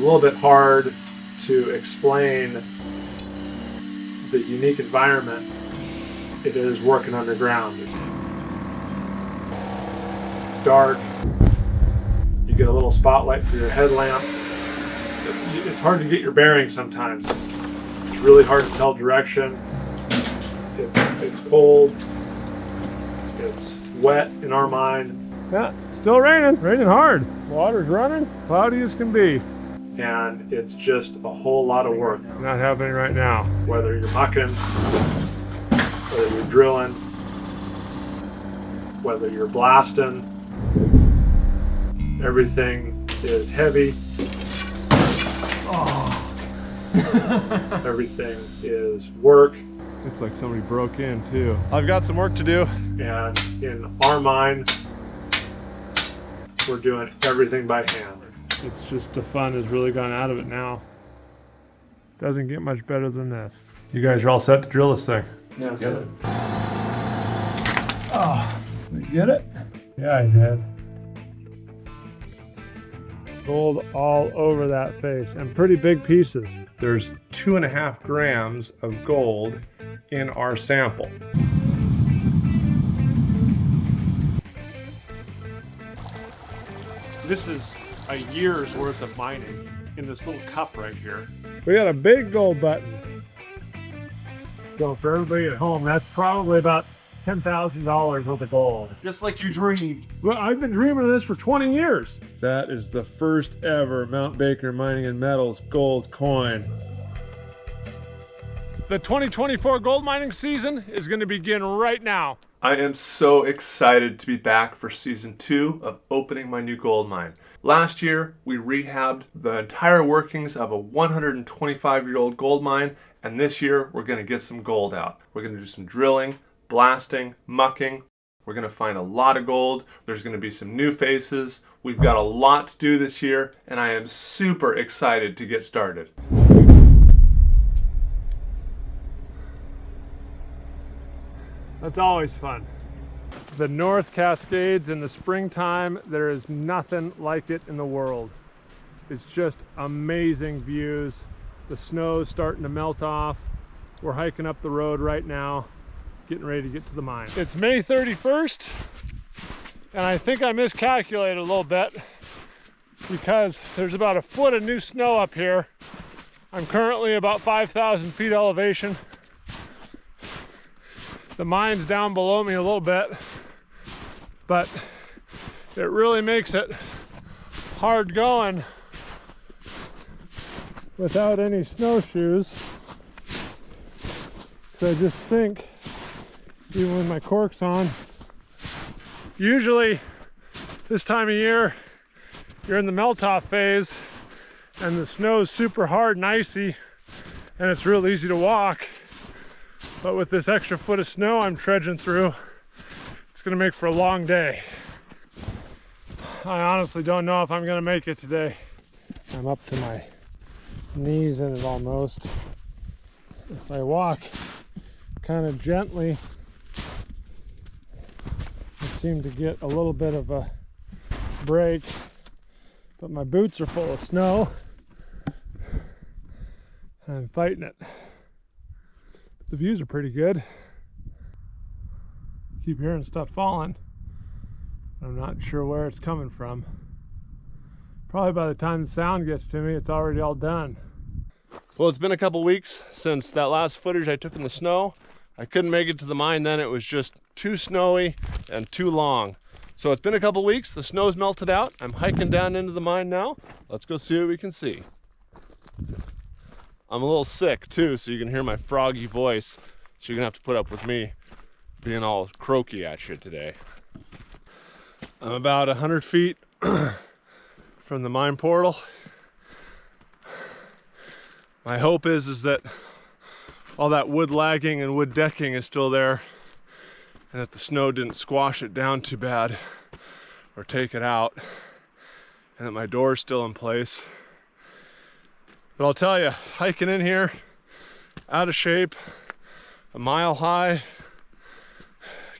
a little bit hard to explain the unique environment it is working underground. It's dark, you get a little spotlight for your headlamp. It's hard to get your bearings sometimes. It's really hard to tell direction. It's cold, it's wet in our mind. Yeah, still raining hard. Water's running, cloudy as can be. And it's just a whole lot of work. Not happening right now. Whether you're mucking, whether you're drilling, whether you're blasting, everything is heavy. Oh. Everything is work. It's like somebody broke in too. I've got some work to do. And in our mind, we're doing everything by hand. It's just the fun has really gone out of it now. Doesn't get much better than this. You guys are all set to drill this thing. Yeah, it's good. Oh, you get it? Yeah, I did. Gold all over that face, and pretty big pieces. There's 2.5 grams of gold in our sample. This is a year's worth of mining in this little cup right here. We got a big gold button. So for everybody at home, that's probably about $10,000 worth of gold. Just like you dreamed. Well, I've been dreaming of this for 20 years. That is the first ever Mount Baker Mining and Metals gold coin. The 2024 gold mining season is going to begin right now. I am so excited to be back for season 2 of opening my new gold mine. Last year, we rehabbed the entire workings of a 125-year-old gold mine, and this year, we're going to get some gold out. We're going to do some drilling, blasting, mucking. We're going to find a lot of gold. There's going to be some new faces. We've got a lot to do this year, and I am super excited to get started. That's always fun. The North Cascades in the springtime, there is nothing like it in the world. It's just amazing views. The snow's starting to melt off. We're hiking up the road right now, getting ready to get to the mine. It's May 31st, and I think I miscalculated a little bit because there's about a foot of new snow up here. I'm currently about 5,000 feet elevation. The mine's down below me a little bit, but it really makes it hard going without any snowshoes, because I just sink even with my corks on. Usually this time of year you're in the melt-off phase and the snow's super hard and icy and it's real easy to walk. But with this extra foot of snow I'm trudging through, it's gonna make for a long day. I honestly don't know if I'm gonna make it today. I'm up to my knees in it almost. If I walk kind of gently, I seem to get a little bit of a break, but my boots are full of snow. I'm fighting it. The views are pretty good. Keep hearing stuff falling. I'm not sure where it's coming from. Probably by the time the sound gets to me, it's already all done. Well, it's been a couple weeks since that last footage I took in the snow. I couldn't make it to the mine then. It was just too snowy and too long. So it's been a couple weeks. The snow's melted out. I'm hiking down into the mine now. Let's go see what we can see. I'm a little sick too, so you can hear my froggy voice. So you're gonna have to put up with me being all croaky at you today. I'm about 100 feet from the mine portal. My hope is that all that wood lagging and wood decking is still there, and that the snow didn't squash it down too bad or take it out, and that my door's still in place. But I'll tell you, hiking in here, out of shape, a mile high,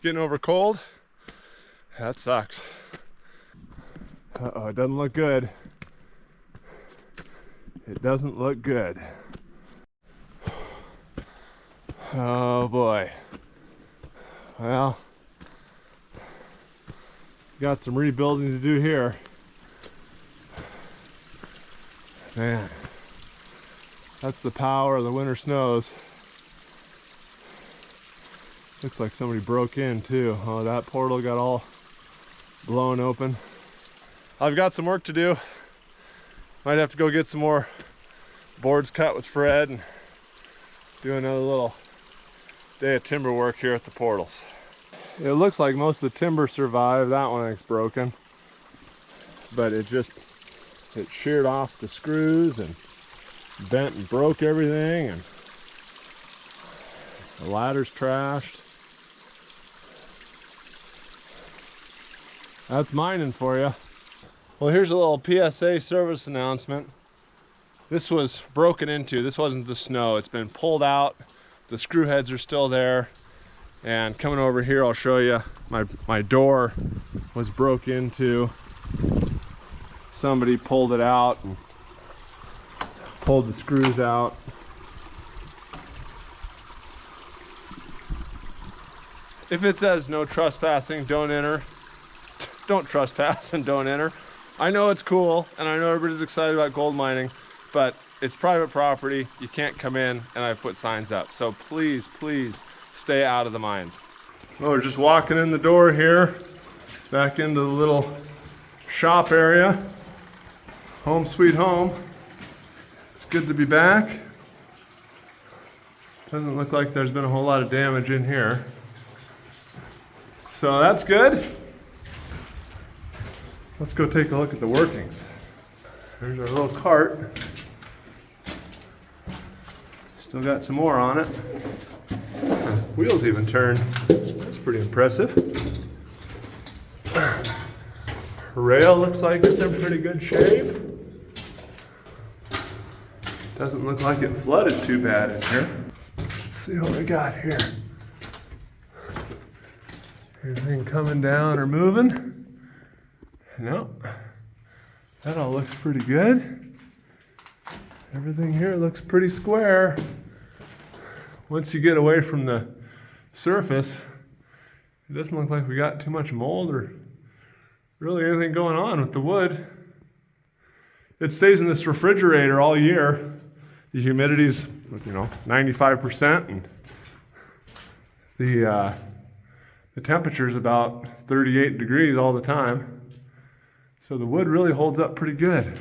getting over cold, that sucks. Uh-oh, it doesn't look good. it doesn't look good. Oh boy. Well, got some rebuilding to do here. Man, that's the power of the winter snows. Looks like somebody broke in too. Oh, that portal got all blown open. I've got some work to do. Might have to go get some more boards cut with Fred and do another little day of timber work here at the portals. It looks like most of the timber survived. That one is broken, but it sheared off the screws and bent and broke everything, and the ladder's trashed. That's mining for you. Well, here's a little PSA service announcement. This was broken into. This wasn't the snow. It's been pulled out. The screw heads are still there. And coming over here, I'll show you my door was broke into. Somebody pulled it out and pulled the screws out. If it says no trespassing, don't enter. Don't trespass and don't enter. I know it's cool, and I know everybody's excited about gold mining, but it's private property. You can't come in, and I've put signs up. So please, please stay out of the mines. Well, we're just walking in the door here, back into the little shop area. Home sweet home. It's good to be back. Doesn't look like there's been a whole lot of damage in here. So that's good. Let's go take a look at the workings. There's our little cart. Still got some more on it. Wheels even turn. That's pretty impressive. Rail looks like it's in pretty good shape. Doesn't look like it flooded too bad in here. Let's see what we got here. Anything coming down or moving? No, that all looks pretty good. Everything here looks pretty square. Once you get away from the surface, it doesn't look like we got too much mold or really anything going on with the wood. It stays in this refrigerator all year. The humidity's, 95%, and the temperature's about 38 degrees all the time. So the wood really holds up pretty good.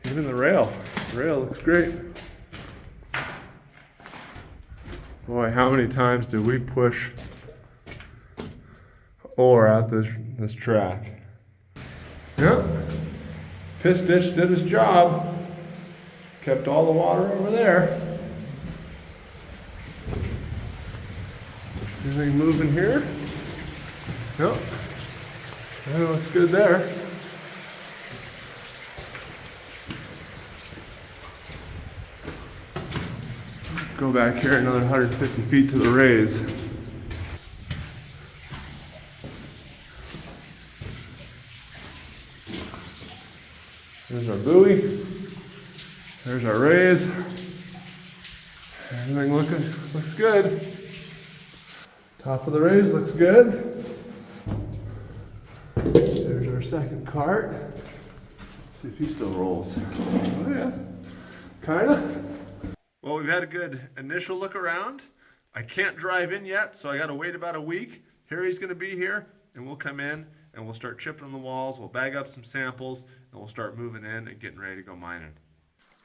Even the rail looks great. Boy, how many times did we push ore out this track? Yep. Piss ditch did its job. Kept all the water over there. Anything moving here? Nope. That looks good there. Go back here another 150 feet to the raise. There's our buoy. There's our raise. Everything looks good. Top of the raise looks good. There's our second cart. Let's see if he still rolls. Oh yeah, kinda. Well, we've had a good initial look around. I can't drive in yet, so I gotta wait about a week. Harry's gonna be here, and we'll come in and we'll start chipping on the walls. We'll bag up some samples, and we'll start moving in and getting ready to go mining.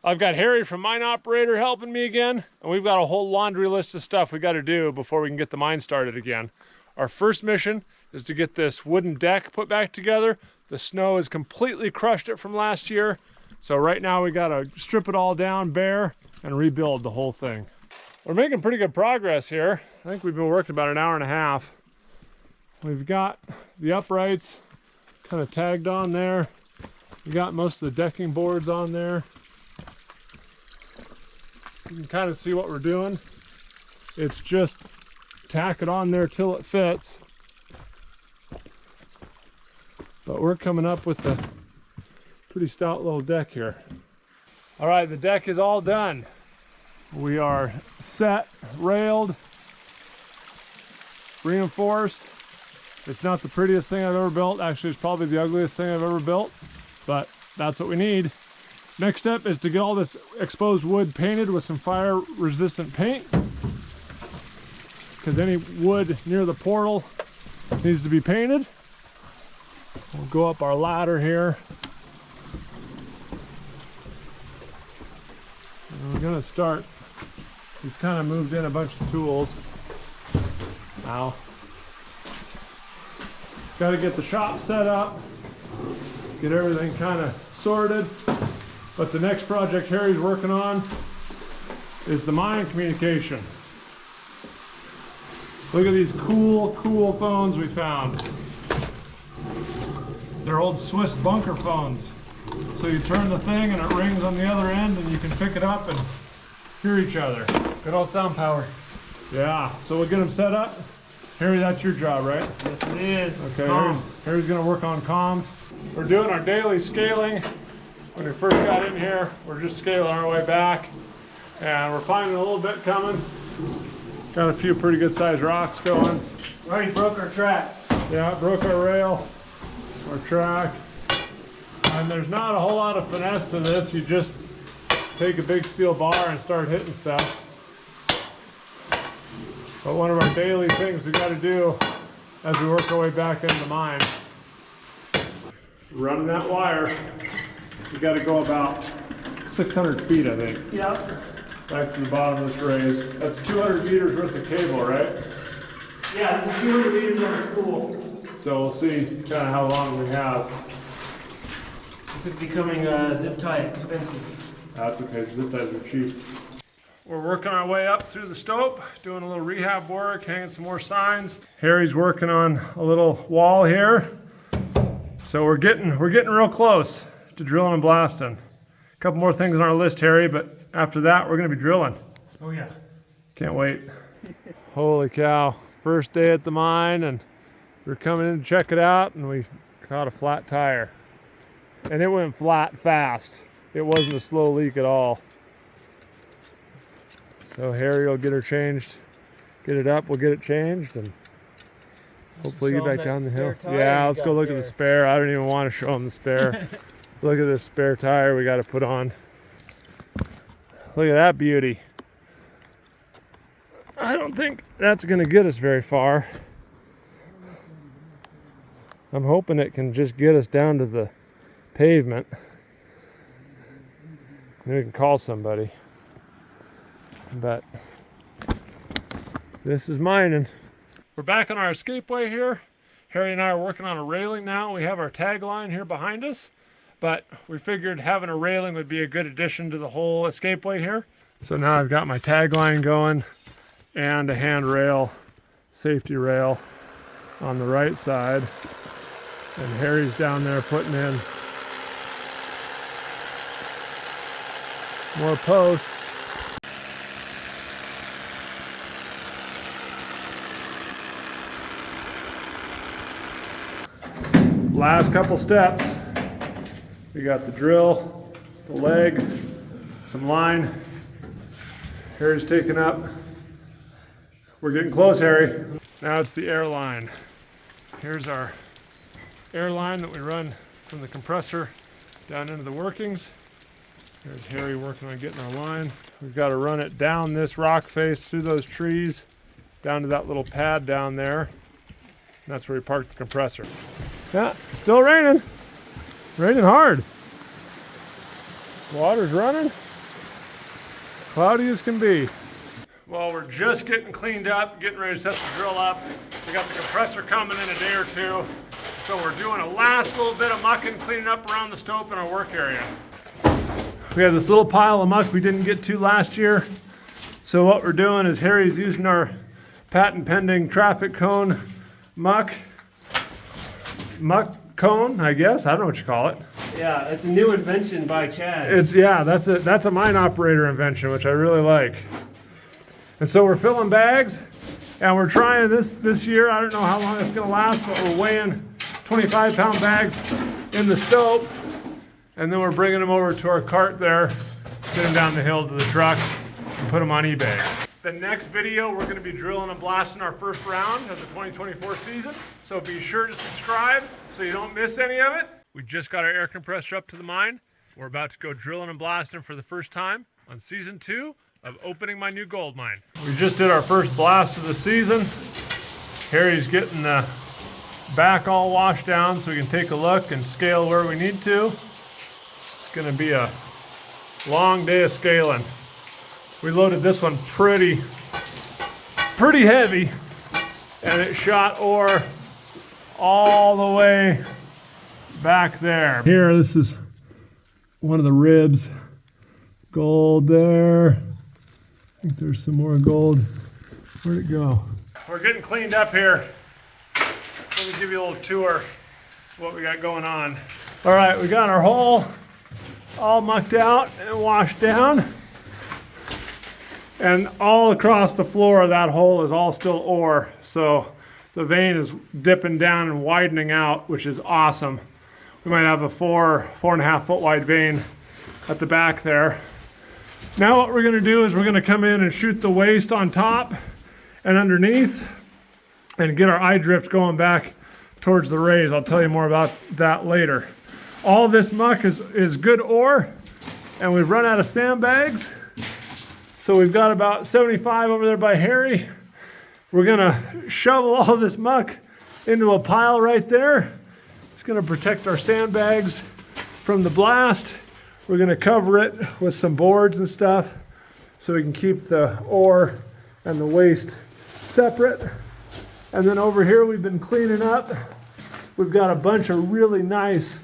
I've got Harry from Mine Operator helping me again, and we've got a whole laundry list of stuff we gotta do before we can get the mine started again. Our first mission is to get this wooden deck put back together. The snow has completely crushed it from last year. So right now we gotta strip it all down bare and rebuild the whole thing. We're making pretty good progress here. I think we've been working about an hour and a half. We've got the uprights kind of tagged on there. We got most of the decking boards on there. You can kind of see what we're doing. It's just tack it on there till it fits. But we're coming up with the Pretty stout little deck here. All right, the deck is all done. We are set, railed, reinforced. It's not the prettiest thing I've ever built. Actually, it's probably the ugliest thing I've ever built, but that's what we need. Next step is to get all this exposed wood painted with some fire-resistant paint, because any wood near the portal needs to be painted. We'll go up our ladder here. And we're gonna start. We've kind of moved in a bunch of tools. Now, got to get the shop set up, get everything kind of sorted. But the next project Harry's working on is the mine communication. Look at these cool phones we found. They're old Swiss bunker phones. So you turn the thing and it rings on the other end and you can pick it up and hear each other. Good old sound power. Yeah, so we'll get them set up. Harry, that's your job, right? Yes, it is. Okay, Harry's gonna work on comms. We're doing our daily scaling. When we first got in here, we're just scaling our way back. And we're finding a little bit coming. Got a few pretty good sized rocks going. We already broke our track. Yeah, broke our rail, our track. And there's not a whole lot of finesse to this. You just take a big steel bar and start hitting stuff. But one of our daily things we got to do as we work our way back into the mine, running that wire, we got to go about 600 feet, I think. Yep. Back to the bottom of this raise. That's 200 meters worth of cable, right? Yeah, this is 200 meters on the spool. So we'll see kind of how long we have. This is becoming zip tie expensive. That's okay, zip ties are cheap. We're working our way up through the stope, doing a little rehab work, hanging some more signs. Harry's working on a little wall here. So we're getting real close to drilling and blasting. A couple more things on our list, Harry, but after that we're gonna be drilling. Oh yeah. Can't wait. Holy cow, first day at the mine and we're coming in to check it out and we caught a flat tire. And it went flat fast. It wasn't a slow leak at all. So Harry will get her changed, get it up, we'll get it changed, and hopefully get back down the hill. Yeah, let's go look at the spare. I don't even want to show him the spare. Look at this spare tire we got to put on. Look at that beauty. I don't think that's going to get us very far. I'm hoping it can just get us down to the pavement. Then we can call somebody. But this is mining. We're back on our escapeway here. Harry and I are working on a railing now. We have our tagline here behind us, but we figured having a railing would be a good addition to the whole escapeway here. So now I've got my tagline going and a handrail, safety rail on the right side. And Harry's down there putting in more posts. Last couple steps. We got the drill, the leg, some line. Harry's taking up. We're getting close, Harry. Now it's the air line. Here's our air line that we run from the compressor down into the workings. There's Harry working on getting our line. We've got to run it down this rock face through those trees, down to that little pad down there. And that's where we parked the compressor. Yeah, it's still raining. Raining hard. Water's running. Cloudy as can be. Well, we're just getting cleaned up, getting ready to set the drill up. We got the compressor coming in a day or two. So we're doing a last little bit of mucking, cleaning up around the stope in our work area. We have this little pile of muck we didn't get to last year. So what we're doing is Harry's using our patent pending traffic cone muck cone, I guess. I don't know what you call it. Yeah, it's a new invention by Chad. That's a mine operator invention, which I really like. And so we're filling bags, and we're trying this year. I don't know how long it's going to last, but we're weighing 25-pound bags in the stope, and then we're bringing them over to our cart there, get them down the hill to the truck, and put them on eBay. The next video, we're going to be drilling and blasting our first round of the 2024 season, so be sure to subscribe so you don't miss any of it. We just got our air compressor up to the mine. We're about to go drilling and blasting for the first time on season 2 of opening my new gold mine. We just did our first blast of the season. Harry's getting the back all washed down so we can take a look and scale where we need to. It's going to be a long day of scaling. We loaded this one pretty heavy, and it shot ore all the way back there. Here, this is one of the ribs. Gold there. I think there's some more gold. Where'd it go? We're getting cleaned up here. Let me give you a little tour of what we got going on. All right, we got our hole all mucked out and washed down. And all across the floor of that hole is all still ore. So the vein is dipping down and widening out, which is awesome. We might have a 4.5 foot wide vein at the back there. Now what we're gonna do is we're gonna come in and shoot the waste on top and underneath and get our eye drift going back towards the raise. I'll tell you more about that later. All this muck is good ore, and we've run out of sandbags. So we've got about 75 over there by Harry. We're gonna shovel all this muck into a pile right there. It's gonna protect our sandbags from the blast. We're gonna cover it with some boards and stuff so we can keep the ore and the waste separate. And then over here we've been cleaning up. We've got a bunch of really nice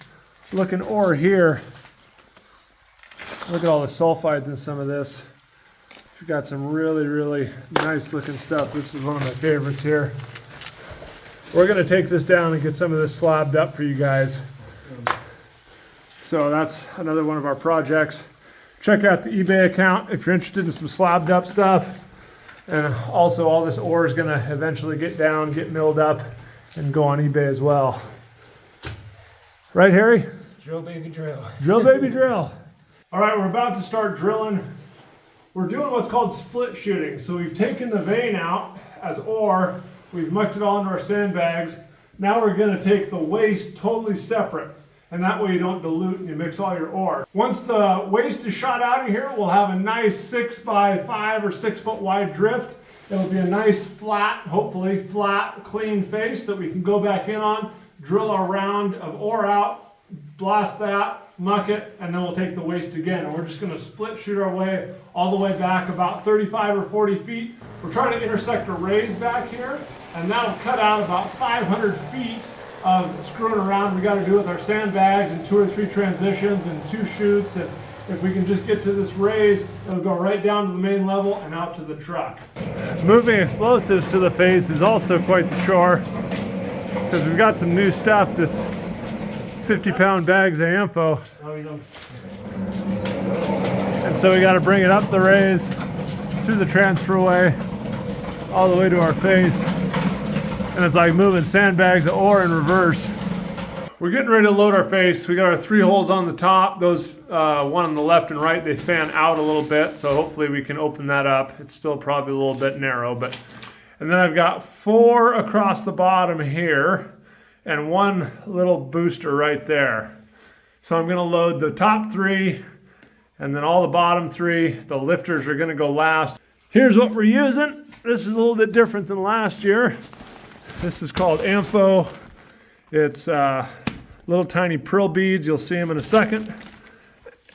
looking ore here. Look at all the sulfides in some of this. We've got some really nice looking stuff. This is one of my favorites here. We're gonna take this down and get some of this slabbed up for you guys. So that's another one of our projects. Check out the eBay account if you're interested in some slabbed up stuff. And also all this ore is gonna eventually get down, get milled up, and go on eBay as well. Right, Harry? Drill, baby, drill. Drill, baby, drill. All right, we're about to start drilling. We're doing what's called split shooting. So we've taken the vein out as ore, we've mucked it all into our sandbags. Now we're gonna take the waste totally separate, and that way you don't dilute and you mix all your ore. Once the waste is shot out of here, we'll have a nice 6 by 5 or 6 foot wide drift. It'll be a nice flat, hopefully flat, clean face that we can go back in on, drill our round of ore out, blast that, muck it, and then we'll take the waste again. And we're just gonna split shoot our way all the way back about 35 or 40 feet. We're trying to intersect a raise back here, and that'll cut out about 500 feet of screwing around we gotta do with our sandbags and 2 or 3 transitions and 2 chutes. And if we can just get to this raise, it'll go right down to the main level and out to the truck. Moving explosives to the face is also quite the chore, because we've got some new stuff, this 50-pound bags of Ampo. And so we got to bring it up the raise, through the transferway, all the way to our face. And it's like moving sandbags of ore in reverse. We're getting ready to load our face. We got our 3 holes on the top. Those, one on the left and right, they fan out a little bit. So hopefully we can open that up. It's still probably a little bit narrow, but. And then I've got 4 across the bottom here, and 1 little booster right there. So I'm gonna load the top 3 and then all the bottom 3. The lifters are gonna go last. Here's what we're using. This is a little bit different than last year. This is called Ampo. It's little tiny prill beads. You'll see them in a second.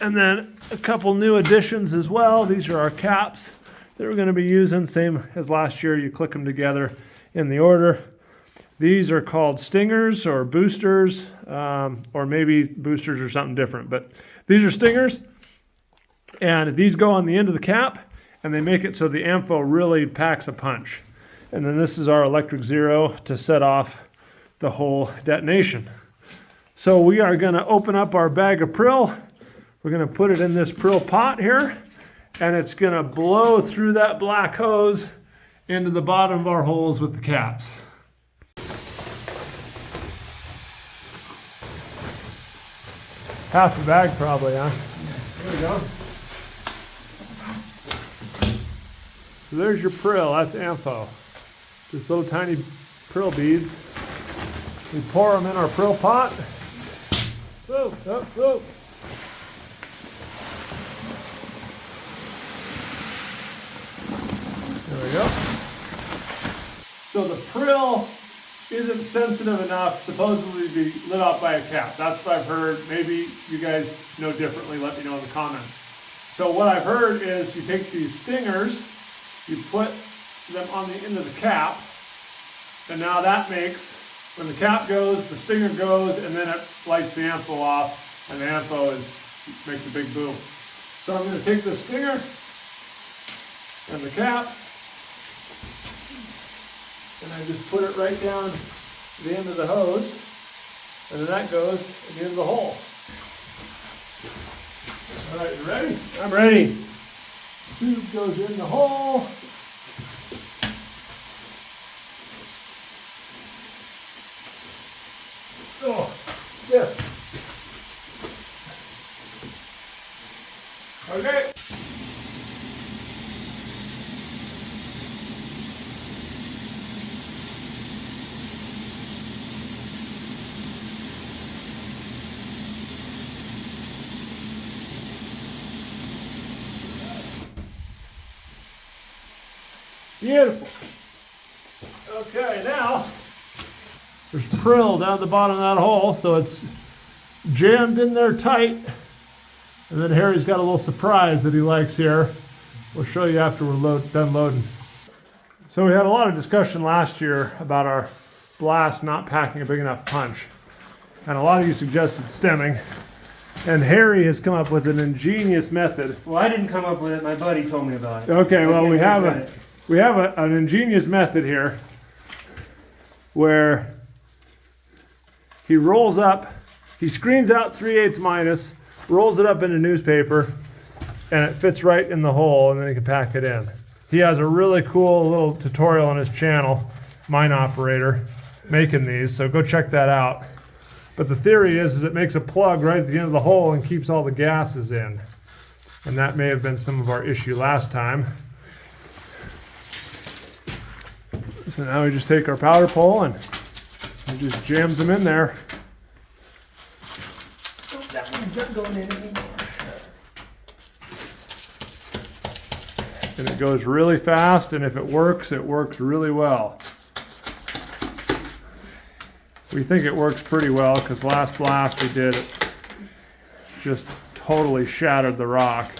And then a couple new additions as well. These are our caps that we're gonna be using. Same as last year, you click them together in the order. These are called stingers or boosters, or maybe boosters or something different, but these are stingers, and these go on the end of the cap, and they make it so the Ampo really packs a punch. And then this is our electric zero to set off the whole detonation. So we are gonna open up our bag of prill. We're gonna put it in this prill pot here, and it's gonna blow through that black hose into the bottom of our holes with the caps. Half a bag probably, huh? There we go. So there's your prill, that's Ampho. Just little tiny prill beads. We pour them in our prill pot. Whoa, whoa, whoa. There we go. So the prill isn't sensitive enough supposedly to be lit off by a cap. That's what I've heard. Maybe you guys know differently. Let me know in the comments. So what I've heard is you take these stingers, you put them on the end of the cap, and now that makes, when the cap goes, the stinger goes, and then it lights the Ampho off, and the Ampho makes a big boom. So I'm going to take the stinger and the cap, and I just put it right down the end of the hose, and then that goes at the end of the hole. All right, you ready? I'm ready. Tube goes in the hole. Oh, stiff. Okay. Beautiful. Okay, now there's prill down the bottom of that hole, so it's jammed in there tight. And then Harry's got a little surprise that he likes here. We'll show you after we're done loading. So we had a lot of discussion last year about our blast not packing a big enough punch. And a lot of you suggested stemming. And Harry has come up with an ingenious method. Well, I didn't come up with it. My buddy told me about it. Okay, well we have an ingenious method here where he rolls up, he screens out 3/8 minus, rolls it up in a newspaper, and it fits right in the hole, and then he can pack it in. He has a really cool little tutorial on his channel, Mine Operator, making these, so go check that out. But the theory is it makes a plug right at the end of the hole and keeps all the gases in. And that may have been some of our issue last time. So now we just take our powder pole and it just jams them in there. Oh, that one's not going in anymore. And it goes really fast, and if it works really well. We think it works pretty well because last blast we did, it just totally shattered the rock.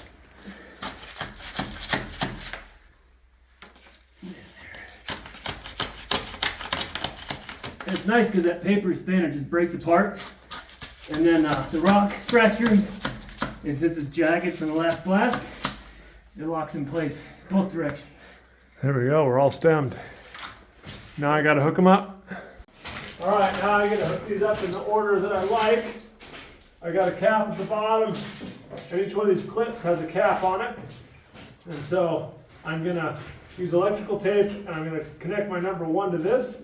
And it's nice because that paper is thin, it just breaks apart. And then the rock fractures, since this is jagged from the last blast, it locks in place both directions. There we go, we're all stemmed. Now I gotta hook them up. All right, now I gotta hook these up in the order that I like. I got a cap at the bottom, and each one of these clips has a cap on it. And so I'm gonna use electrical tape, and I'm gonna connect my number 1 to this,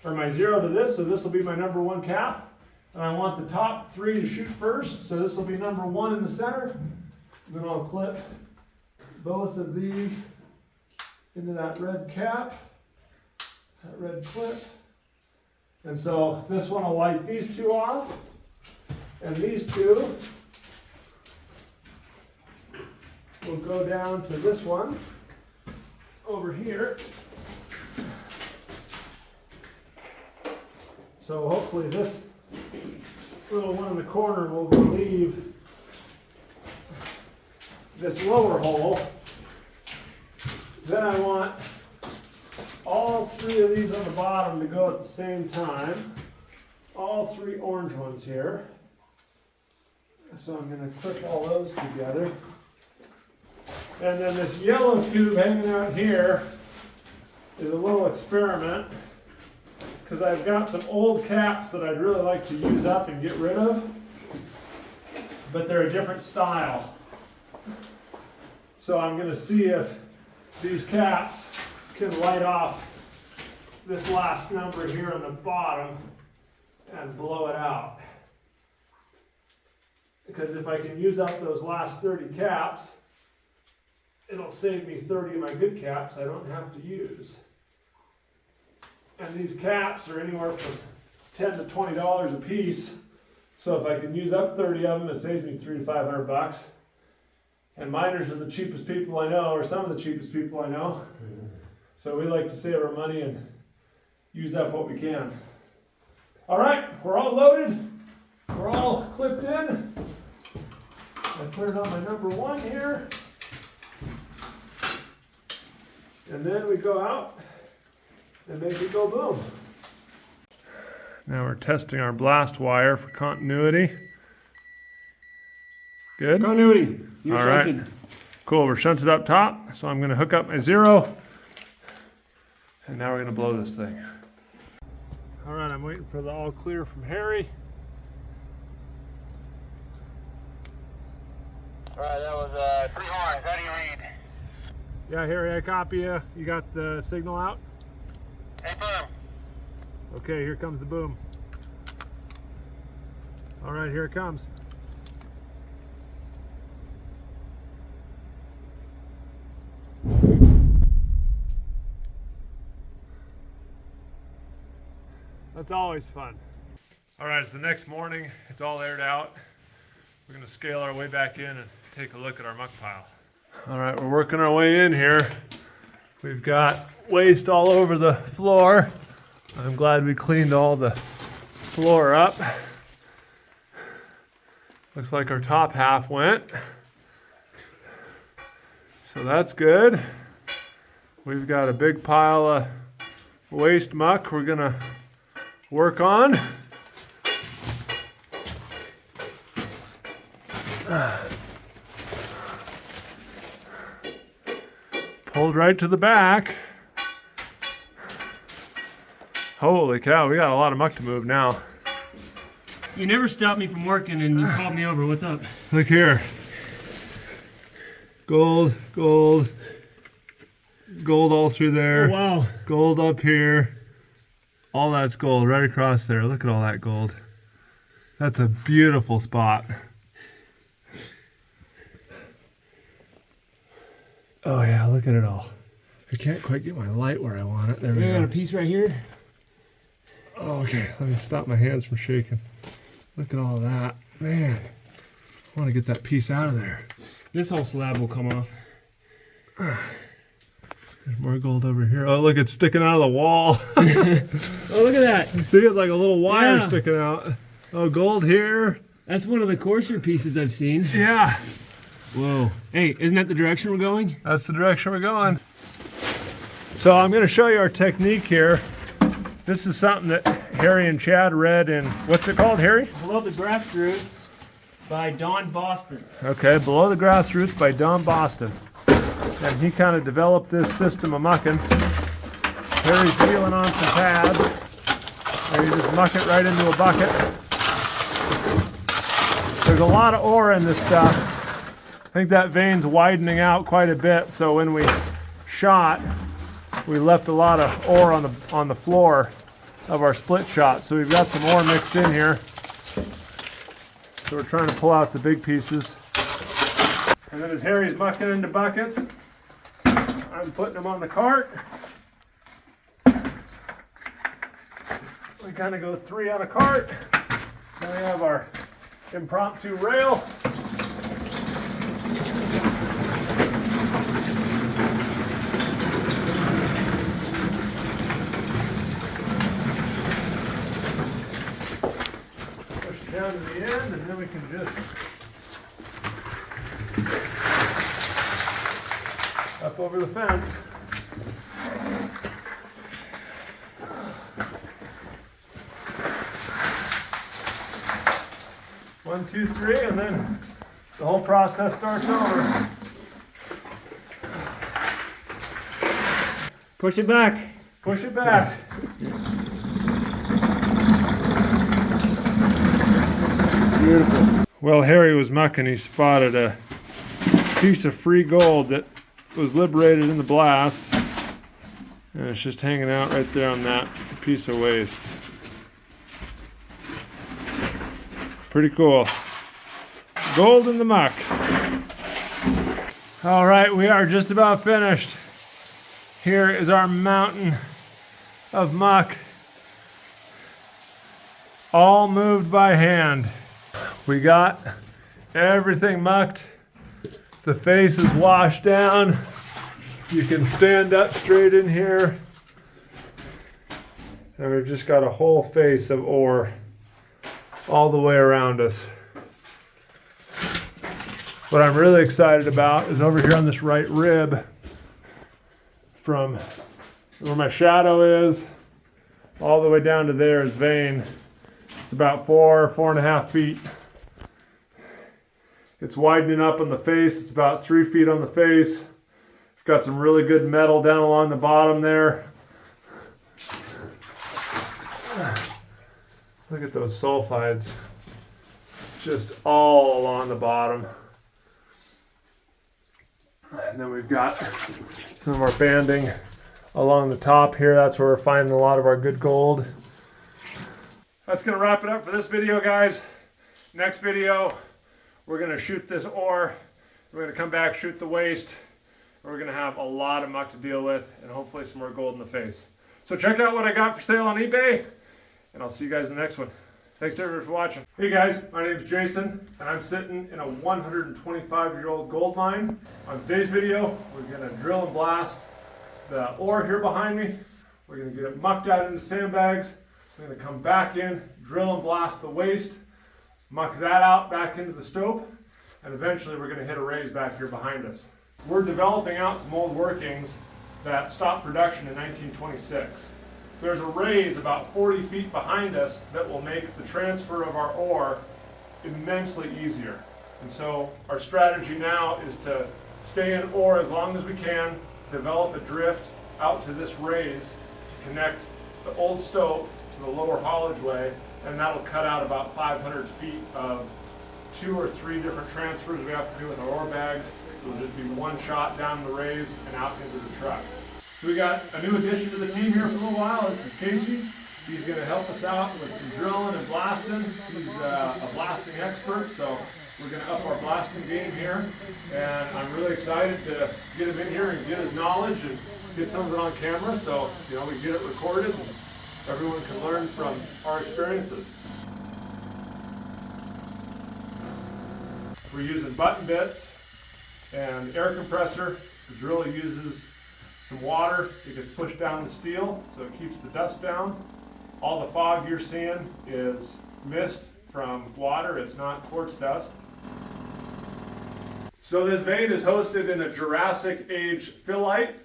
or my 0 to this, so this will be my number 1 cap. And I want the top 3 to shoot first, so this will be number 1 in the center. Then I'll clip both of these into that red cap, that red clip. And so this one will light these 2 off, and these 2 will go down to this one over here. So hopefully this little one in the corner will relieve this lower hole. Then I want all 3 of these on the bottom to go at the same time. All 3 orange ones here. So I'm going to clip all those together. And then this yellow tube hanging out here is a little experiment, because I've got some old caps that I'd really like to use up and get rid of, but they're a different style. So I'm going to see if these caps can light off this last number here on the bottom and blow it out. because if I can use up those last 30 caps, it'll save me 30 of my good caps I don't have to use. And these caps are anywhere from $10 to $20 a piece. So if I can use up 30 of them, it saves me $300 to $500. And miners are the cheapest people I know, or some of the cheapest people I know. So we like to save our money and use up what we can. All right, we're all loaded. We're all clipped in. I put it on my number 1 here. And then we go out and make it go boom. Now we're testing our blast wire for continuity. Good? Continuity. You're all right. shunted. Cool, we're shunted up top. So I'm gonna hook up my 0. And now we're gonna blow this thing. All right, I'm waiting for the all clear from Harry. All right, that was 3 horns. How do you read? Yeah, Harry, I copy you. You got the signal out? Hey, firm. Okay, here comes the boom. All right, here it comes. That's always fun. All right, it's the next morning. It's all aired out. We're gonna scale our way back in and take a look at our muck pile. All right, we're working our way in here. We've got waste all over the floor. I'm glad we cleaned all the floor up. Looks like our top half went. So that's good. We've got a big pile of waste muck we're gonna work on. Pulled right to the back. Holy cow, we got a lot of muck to move now. You never stopped me from working and you called me over. What's up? Look here. Gold, gold, gold all through there. Oh, wow. Gold up here. All that's gold right across there. Look at all that gold. That's a beautiful spot. Oh yeah, look at it all. I can't quite get my light where I want it. There we You got go. a piece right here? Oh, okay, let me stop my hands from shaking. Look at all of that. Man, I want to get that piece out of there. This whole slab will come off. There's more gold over here. Oh, look, it's sticking out of the wall. Oh, look at that. You see, it's like a little wire Yeah. sticking out. Oh, gold here. That's one of the coarser pieces I've seen. Yeah, Whoa. Hey, isn't that the direction we're going? that's the direction we're going. So I'm going to show you our technique here. This is something that Harry and Chad read in, what's it called, Harry? Below the Grassroots by Don Boston. Okay, Below the Grassroots by Don Boston. And he kind of developed this system of mucking. Harry's peeling on some pads. And you just muck it right into a bucket. There's a lot of ore in this stuff. I think that vein's widening out quite a bit, so when we shot, we left a lot of ore on the floor of our split shot. So we've got some ore mixed in here. So we're trying to pull out the big pieces. And then as Harry's mucking into buckets, I'm putting them on the cart. We kind of go 3 on a cart. Then we have our impromptu rail. Push it down to the end, and then we can just up over the fence. One, two, three, and then the whole process starts over. Push it back. Push it back. Beautiful. Well, Harry was mucking. He spotted a piece of free gold that was liberated in the blast. And it's just hanging out right there on that piece of waste. Pretty cool. Gold in the muck. All right, we are just about finished. Here is our mountain of muck, all moved by hand. We got everything mucked. The face is washed down. You can stand up straight in here. And we've just got a whole face of ore all the way around us. What I'm really excited about is over here on this right rib, from where my shadow is all the way down to there is vein. It's about 4.5 feet. It's widening up on the face. It's about 3 feet on the face. It's got some really good metal down along the bottom there. Look at those sulfides, just all along the bottom. And then we've got some of our banding along the top here. That's where we're finding a lot of our good gold. That's gonna wrap it up for this video, guys. Next video, we're gonna shoot this ore. We're gonna come back, shoot the waste. We're gonna have a lot of muck to deal with and hopefully some more gold in the face. So check out what I got for sale on eBay, and I'll see you guys in the next one. Thanks to everybody for watching. Hey guys, my name is Jason, and I'm sitting in a 125-year-old gold mine. On today's video, we're gonna drill and blast the ore here behind me. We're gonna get it mucked out into sandbags. We're gonna come back in, drill and blast the waste, muck that out back into the stope, and eventually we're gonna hit a raise back here behind us. We're developing out some old workings that stopped production in 1926. There's a raise about 40 feet behind us that will make the transfer of our ore immensely easier. And so our strategy now is to stay in ore as long as we can, develop a drift out to this raise to connect the old stope to the lower haulageway, and that'll cut out about 500 feet of 2 or 3 different transfers we have to do with our ore bags. It'll just be one shot down the raise and out into the truck. So we got a new addition to the team here for a little while. This is Casey. He's going to help us out with some drilling and blasting. He's a blasting expert, so we're going to up our blasting game here. And I'm really excited to get him in here and get his knowledge and get some of it on camera, so we get it recorded and everyone can learn from our experiences. We're using button bits and air compressor. The drill uses some water. It gets pushed down the steel so it keeps the dust down. All the fog you're seeing is mist from water. It's not quartz dust. So this vein is hosted in a Jurassic age phyllite.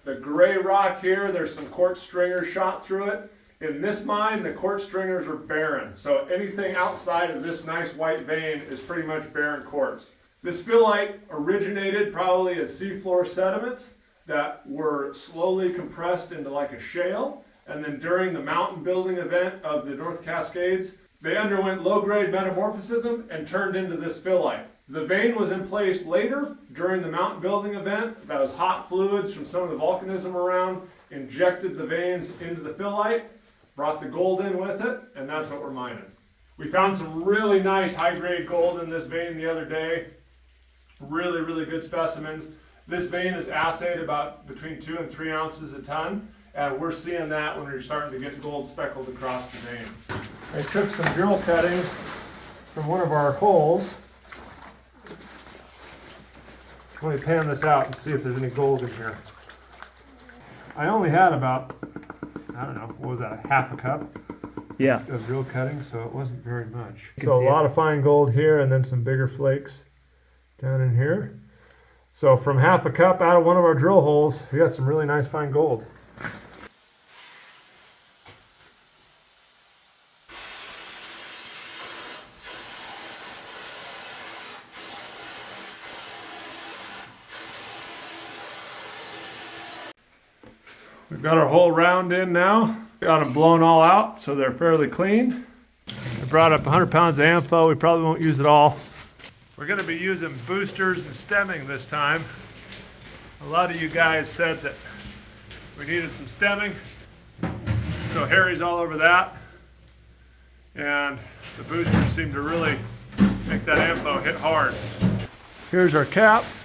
The gray rock here, there's some quartz stringers shot through it. In this mine, the quartz stringers are barren. So anything outside of this nice white vein is pretty much barren quartz. This phyllite originated probably as seafloor sediments that were slowly compressed into like a shale, and then during the mountain building event of the North Cascades, they underwent low-grade metamorphism and turned into this phyllite. The vein was in place later during the mountain building event. That was hot fluids from some of the volcanism around, injected the veins into the phyllite, brought the gold in with it, and that's what we're mining. We found some really nice high-grade gold in this vein the other day. Really, really good specimens. This vein is assayed about between 2 and 3 ounces a ton, and we're seeing that when we're starting to get gold speckled across the vein. I took some drill cuttings from one of our holes. Let me pan this out and see if there's any gold in here. I only had about, I don't know, what was that, half a cup? Yeah. Of drill cuttings, so it wasn't very much. So a lot of fine gold here and then some bigger flakes down in here. So from half a cup out of one of our drill holes, we got some really nice fine gold. We've got our whole round in now. Got them blown all out, so they're fairly clean. I brought up 100 pounds of AMFO. We probably won't use it all. We're going to be using boosters and stemming this time. A lot of you guys said that we needed some stemming, so Harry's all over that. And the boosters seem to really make make that info hit hard. Here's our caps,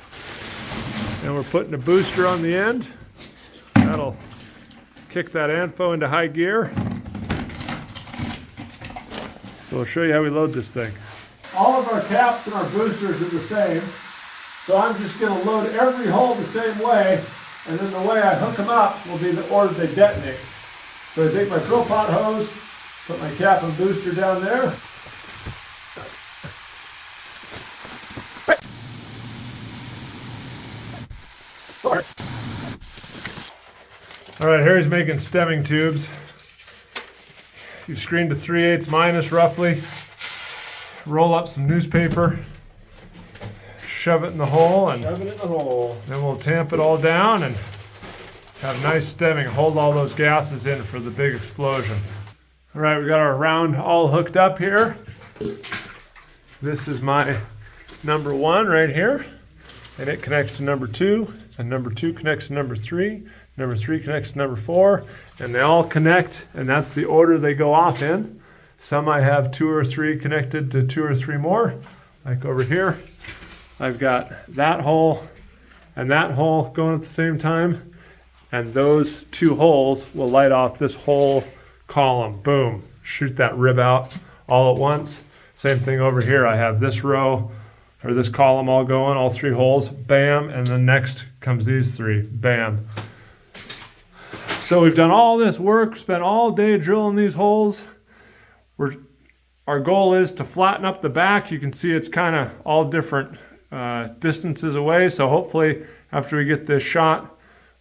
and we're putting a booster on the end. That'll kick that info into high gear. So I'll show you how we load this thing. All of our caps and our boosters are the same. So I'm just going to load every hole the same way, and then the way I hook them up will be the order they detonate. So I take my drill pot hose, put my cap and booster down there. All right, Harry's making stemming tubes. You screen to 3/8 minus roughly. Roll up some newspaper, shove it in the hole, and then we'll tamp it all down and have nice stemming. Hold all those gases in for the big explosion. All right, we got our round all hooked up here. This is my number 1 right here, and it connects to number 2, and number 2 connects to number 3. Number 3 connects to number 4, and they all connect, and that's the order they go off in. Some I have 2 or 3 connected to 2 or 3 more. Like over here, I've got that hole and that hole going at the same time, and those 2 holes will light off this whole column. Boom, shoot that rib out all at once. Same thing over here. I have this row or this column all going, all 3 holes, bam, and then next comes these 3, bam. So we've done all this work, spent all day drilling these holes. Our goal is to flatten up the back. You can see it's kind of all different distances away. So hopefully after we get this shot,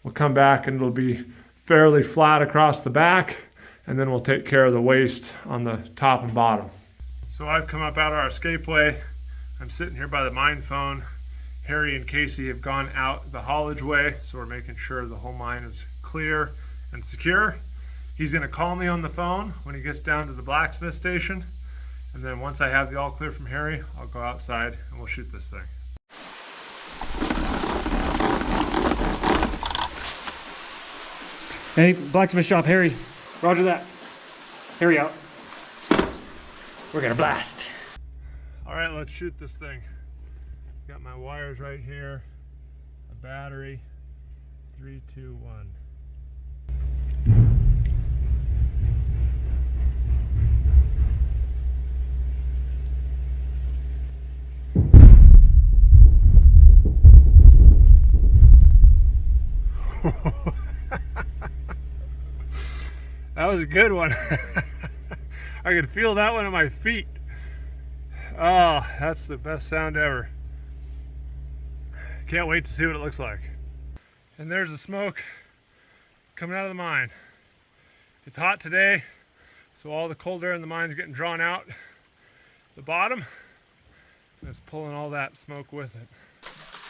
we'll come back and it'll be fairly flat across the back. And then we'll take care of the waste on the top and bottom. So I've come up out of our escapeway. I'm sitting here by the mine phone. Harry and Casey have gone out the haulage way. So we're making sure the whole mine is clear and secure. He's going to call me on the phone when he gets down to the blacksmith station, and then once I have the all clear from Harry, I'll go outside and we'll shoot this thing. Hey, blacksmith shop, Harry. Roger that. Harry out. We're gonna blast. All right, let's shoot this thing. Got my wires right here, a battery, 3, 2, 1. That was a good one. I could feel that one at my feet. Oh, that's the best sound ever. Can't wait to see what it looks like. And there's the smoke coming out of the mine. It's hot today, so all the cold air in the mine is getting drawn out the bottom. And it's pulling all that smoke with it.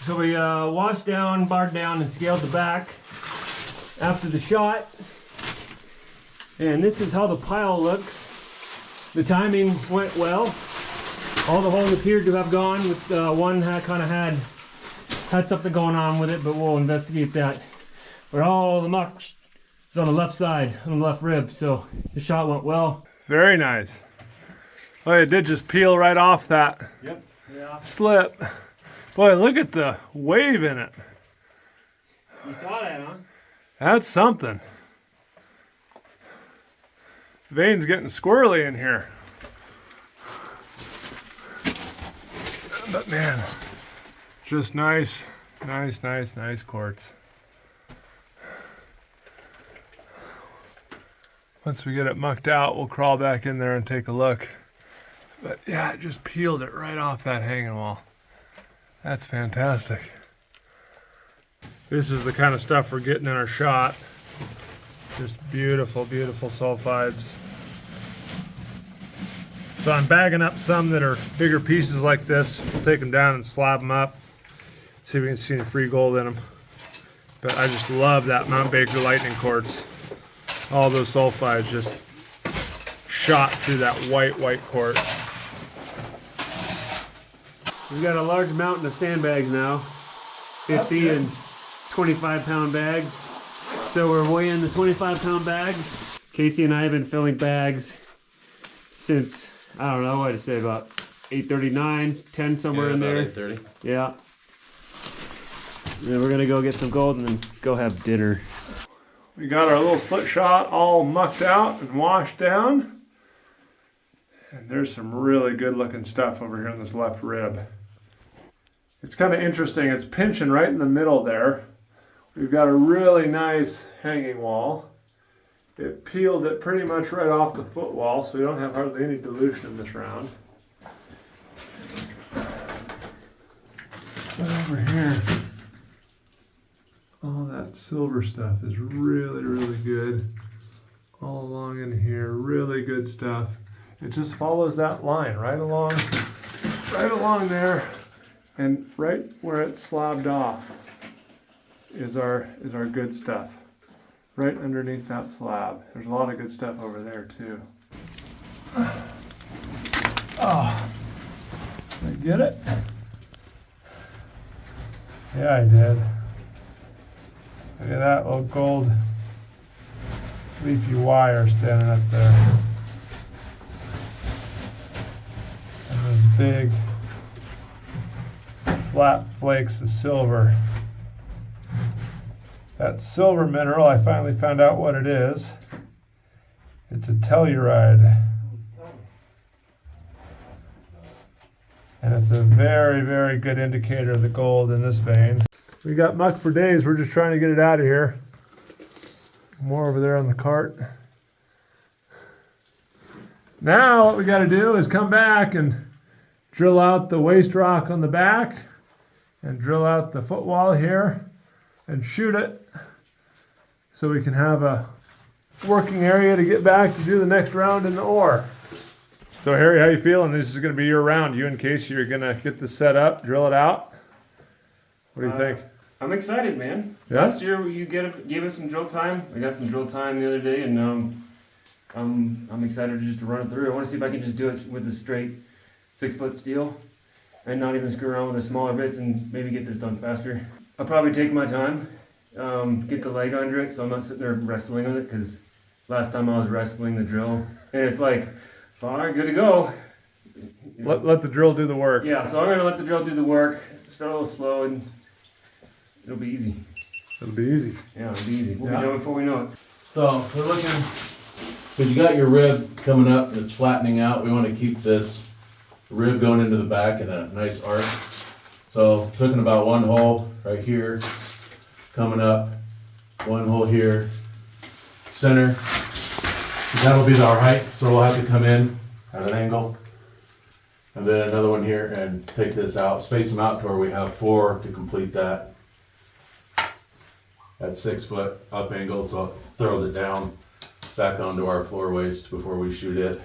So we washed down, barred down, and scaled the back after the shot. And this is how the pile looks. The timing went well. All the holes appeared to have gone, with one kind of had something going on with it, but we'll investigate that. But all the muck is on the left side, on the left rib, so the shot went well. Very nice. Oh, it did just peel right off that slip. Boy, look at the wave in it. You saw that, huh? That's something. Vein's getting squirrely in here. But man, just nice quartz. Once we get it mucked out, we'll crawl back in there and take a look. But yeah, it just peeled it right off that hanging wall. That's fantastic. This is the kind of stuff we're getting in our shot. Just beautiful, beautiful sulfides. So I'm bagging up some that are bigger pieces like this. We'll take them down and slab them up. See if we can see any free gold in them. But I just love that Mount Baker lightning quartz. All those sulfides just shot through that white quartz. We've got a large mountain of sandbags now. 50 and 25-pound bags. So we're weighing the 25-pound bags. Casey and I have been filling bags since, I don't know what to say, about 8:39, 10 somewhere in there. 8:30. Yeah. And then we're gonna go get some gold and then go have dinner. We got our little split shot all mucked out and washed down. And there's some really good looking stuff over here in this left rib. It's kind of interesting. It's pinching right in the middle there. We've got a really nice hanging wall. It peeled it pretty much right off the footwall, so we don't have hardly any dilution in this round. But over here, all that silver stuff is really, really good. All along in here, really good stuff. It just follows that line right along there, and right where it's slabbed off is our good stuff. Right underneath that slab. There's a lot of good stuff over there too. Oh, did I get it? Yeah, I did. Look at that little gold leafy wire standing up there. And those big flat flakes of silver. That silver mineral, I finally found out what it is. It's a telluride. And it's a very, very good indicator of the gold in this vein. We got muck for days. We're just trying to get it out of here. More over there on the cart. Now what we got to do is come back and drill out the waste rock on the back and drill out the footwall here and shoot it so we can have a working area to get back to do the next round in the ore. So Harry, how you feeling? This is going to be your round. You and Casey are going to get this set up, drill it out. What do you think? I'm excited, man. Yeah? Last year you gave us some drill time. I got some drill time the other day, and I'm excited just to run it through. I want to see if I can just do it with a straight 6-foot steel and not even screw around with the smaller bits and maybe get this done faster. I'll probably take my time, get the leg under it so I'm not sitting there wrestling with it, because last time I was wrestling the drill and it's like, all right, good to go. Let the drill do the work. Yeah, so I'm going to let the drill do the work, start a little slow, and it'll be easy. It'll be easy. Yeah, it'll be easy. We'll be done before we know it. So we're looking, because you got your rib coming up and it's flattening out. We want to keep this rib going into the back in a nice arc. So taking about one hole right here, coming up, one hole here, center. That'll be our height, so we'll have to come in at an angle. And then another one here and take this out, space them out to where we have 4 to complete that. At 6-foot up angle, so it throws it down back onto our floor waste before we shoot it.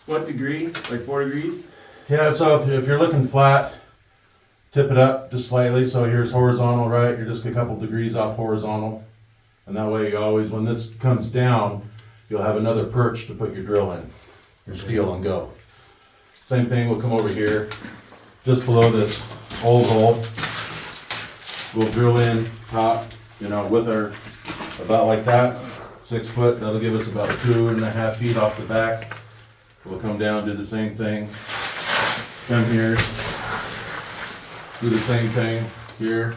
What degree? Like 4 degrees? Yeah, so if you're looking flat, tip it up just slightly. So here's horizontal, right? You're just a couple degrees off horizontal. And that way you always, when this comes down, you'll have another perch to put your drill in, your steel, and go. Same thing, we'll come over here, just below this old hole. We'll drill in top, with our, about like that, 6 foot. That'll give us about 2.5 feet off the back. We'll come down, do the same thing. Come here, do the same thing here,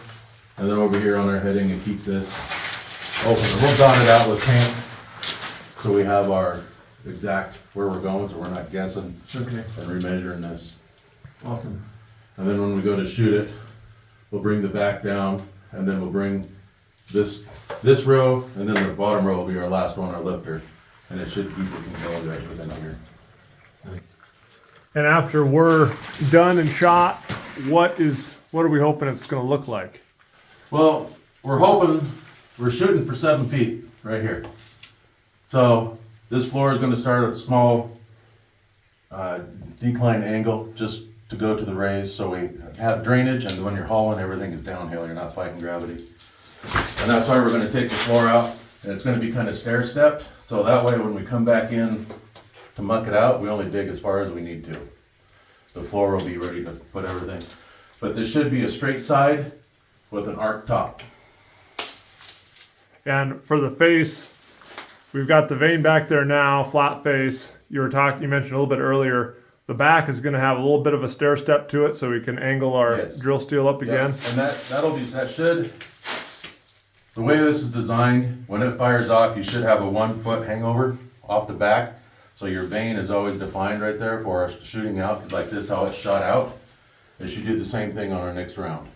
and then over here on our heading and keep this open. We'll dot it out with paint so we have our exact where we're going, so we're not guessing and remeasuring this. Awesome. And then when we go to shoot it, we'll bring the back down, and then we'll bring this row, and then the bottom row will be our last one, our lifter, and it should keep the control right within here. Nice. And after we're done and shot, what are we hoping it's going to look like? Well, we're shooting for 7 feet right here. So this floor is going to start at a small decline angle just to go to the raise, so we have drainage, and when you're hauling, everything is downhill. You're not fighting gravity. And that's why we're going to take the floor out, and it's going to be kind of stair-stepped, so that way when we come back in to muck it out, we only dig as far as we need to. The floor will be ready to put everything. But this should be a straight side with an arc top. And for the face, we've got the vein back there now, flat face. You mentioned a little bit earlier, The back is going to have a little bit of a stair step to it, so we can angle our Yes. drill steel up again. And that should, the way this is designed, when it fires off, you should have a 1 foot hangover off the back. So your vein is always defined right there for us shooting out, because like this, how it's shot out. It should do the same thing on our next round.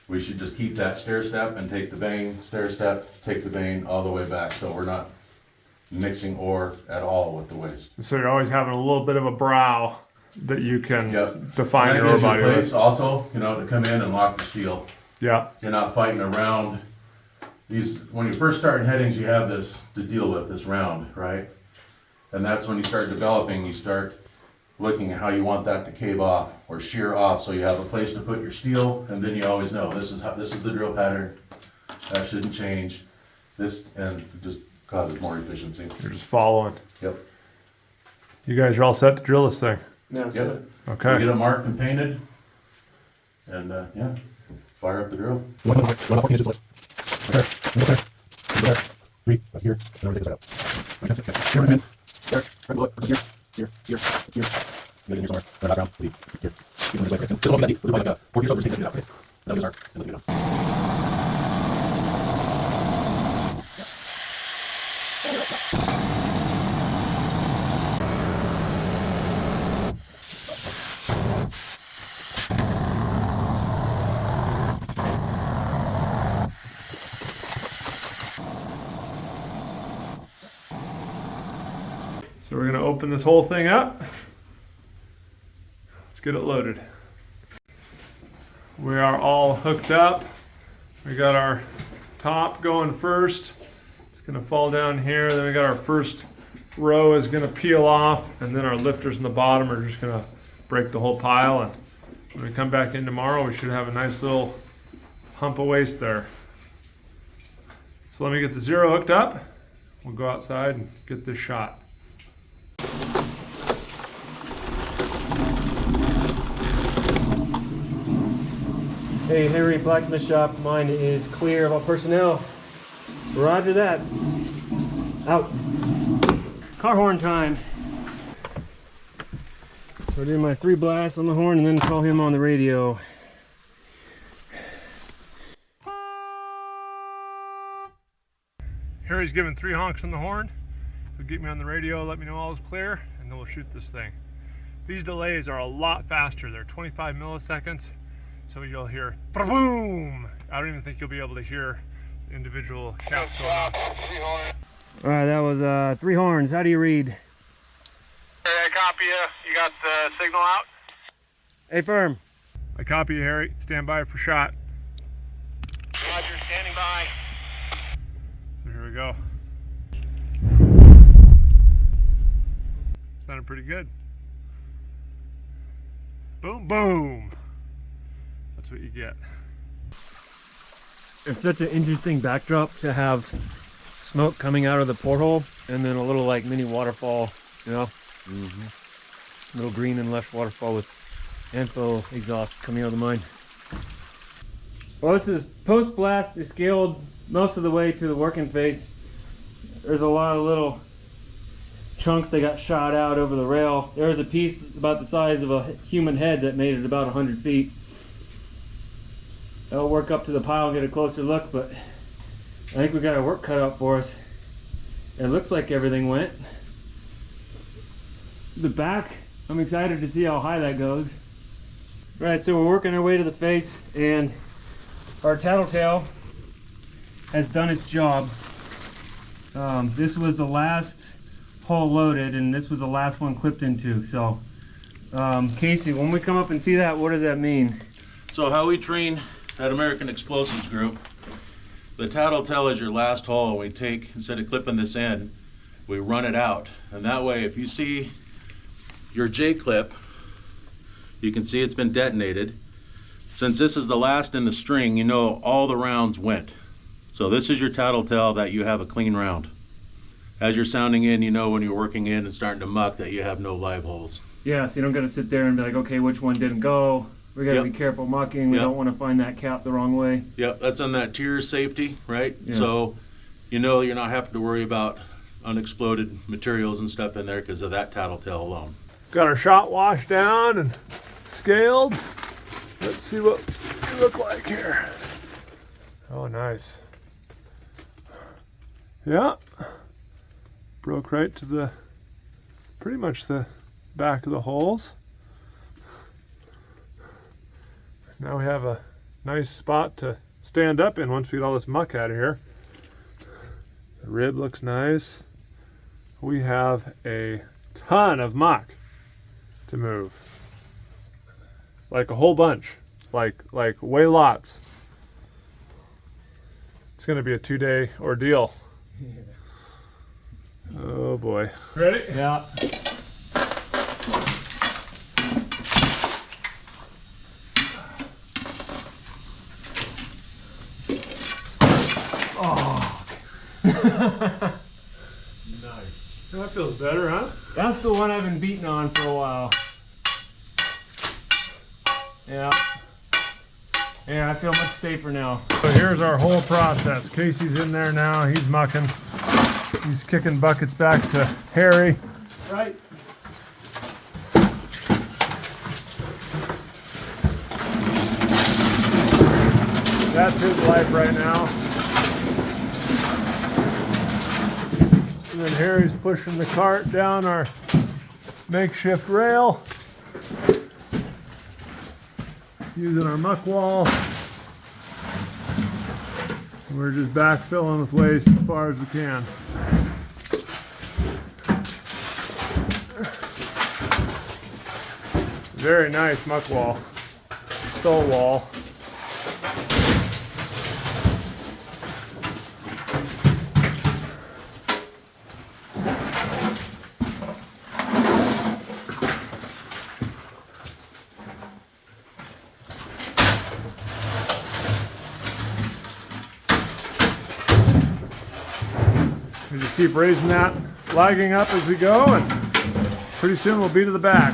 We should just keep that stair step and take the vein, stair step, take the vein all the way back, so we're not mixing ore at all with the waste. So you're always having a little bit of a brow that you can define And your that ore gives you body place with. also, you know, to come in and lock the steel. Yeah. You're not fighting around these. When you first start in headings, you have this to deal with, this round, right? And that's when you start developing, you start looking at how you want that to cave off or shear off, so you have a place to put your steel, and then you always know this is the drill pattern. That shouldn't change. This, and it just causes more efficiency. You're just following. Yep. You guys are all set to drill this thing. Yeah, it's Yep. good. Okay. Get it marked and painted, and yeah, fire up the drill. So we're going to open this whole thing up. Let's get it loaded. We are all hooked up. We got our top going first. It's going to fall down here. Then we got our first row is going to peel off, and then our lifters in the bottom are just going to break the whole pile. And when we come back in tomorrow, we should have a nice little hump of waste there. So let me get the zero hooked up. We'll go outside and get this shot. Hey, Harry Blacksmith Shop. Mine is clear of all personnel. Roger that. Out. Car horn time. We're doing my 3 blasts on the horn and then call him on the radio. Harry's giving 3 honks on the horn. He'll get me on the radio, let me know all is clear, and then we'll shoot this thing. These delays are a lot faster. They're 25 milliseconds, so you'll hear boom. I don't even think you'll be able to hear individual caps going off. All right, that was 3 horns. How do you read? Hey, I copy you. You got the signal out? Affirm. I copy you, Harry. Stand by for shot. Roger, standing by. So here we go. Sounded pretty good. Boom, boom. That's what you get. It's such an interesting backdrop to have smoke coming out of the porthole and then a little like mini waterfall, you know? Little green and lush waterfall with Anfo exhaust coming out of the mine. Well, this is post-blast. It's scaled most of the way to the working face. There's a lot of little chunks that got shot out over the rail. There was a piece about the size of a human head that made it about 100 feet. I'll work up to the pile and get a closer look, but I think we got our work cut out for us. It looks like everything went. The back, I'm excited to see how high that goes. Right, so we're working our way to the face, and our tattletale has done its job. This was the last hole loaded, and this was the last one clipped into. So, Casey, when we come up and see that, what does that mean? So how we train at American Explosives Group, the tattletale is your last hole. We take, instead of clipping this in, we run it out. And that way, if you see your J-clip, you can see it's been detonated. Since this is the last in the string, you know all the rounds went. So this is your tattletale that you have a clean round. As you're sounding in, you know when you're working in and starting to muck that you have no live holes. Yeah, so you don't got to sit there and be like, okay, which one didn't go? We got to be careful mucking. We don't want to find that cap the wrong way. Yep, that's on that tier safety, right? Yeah. So you know you're not having to worry about unexploded materials and stuff in there because of that tattletale alone. Got our shot washed down and scaled. Let's see what we look like here. Oh, nice. Yeah. Broke right to the, pretty much the back of the holes. Now we have a nice spot to stand up in once we get all this muck out of here. The rib looks nice. We have a ton of muck to move. Like a whole bunch. Like way lots. It's gonna be a 2-day ordeal. Oh boy. Ready? Yeah. Oh. Nice. That feels better, huh? That's the one I've been beating on for a while. Yeah. Yeah, I feel much safer now. So here's our whole process. Casey's in there now. He's mucking. He's kicking buckets back to Harry. Right. That's his life right now. And then Harry's pushing the cart down our makeshift rail. Using our muck wall. We're just backfilling with waste as far as we can. Very nice muck wall. Stone wall. We just keep raising that, lagging up as we go, and pretty soon we'll be to the back.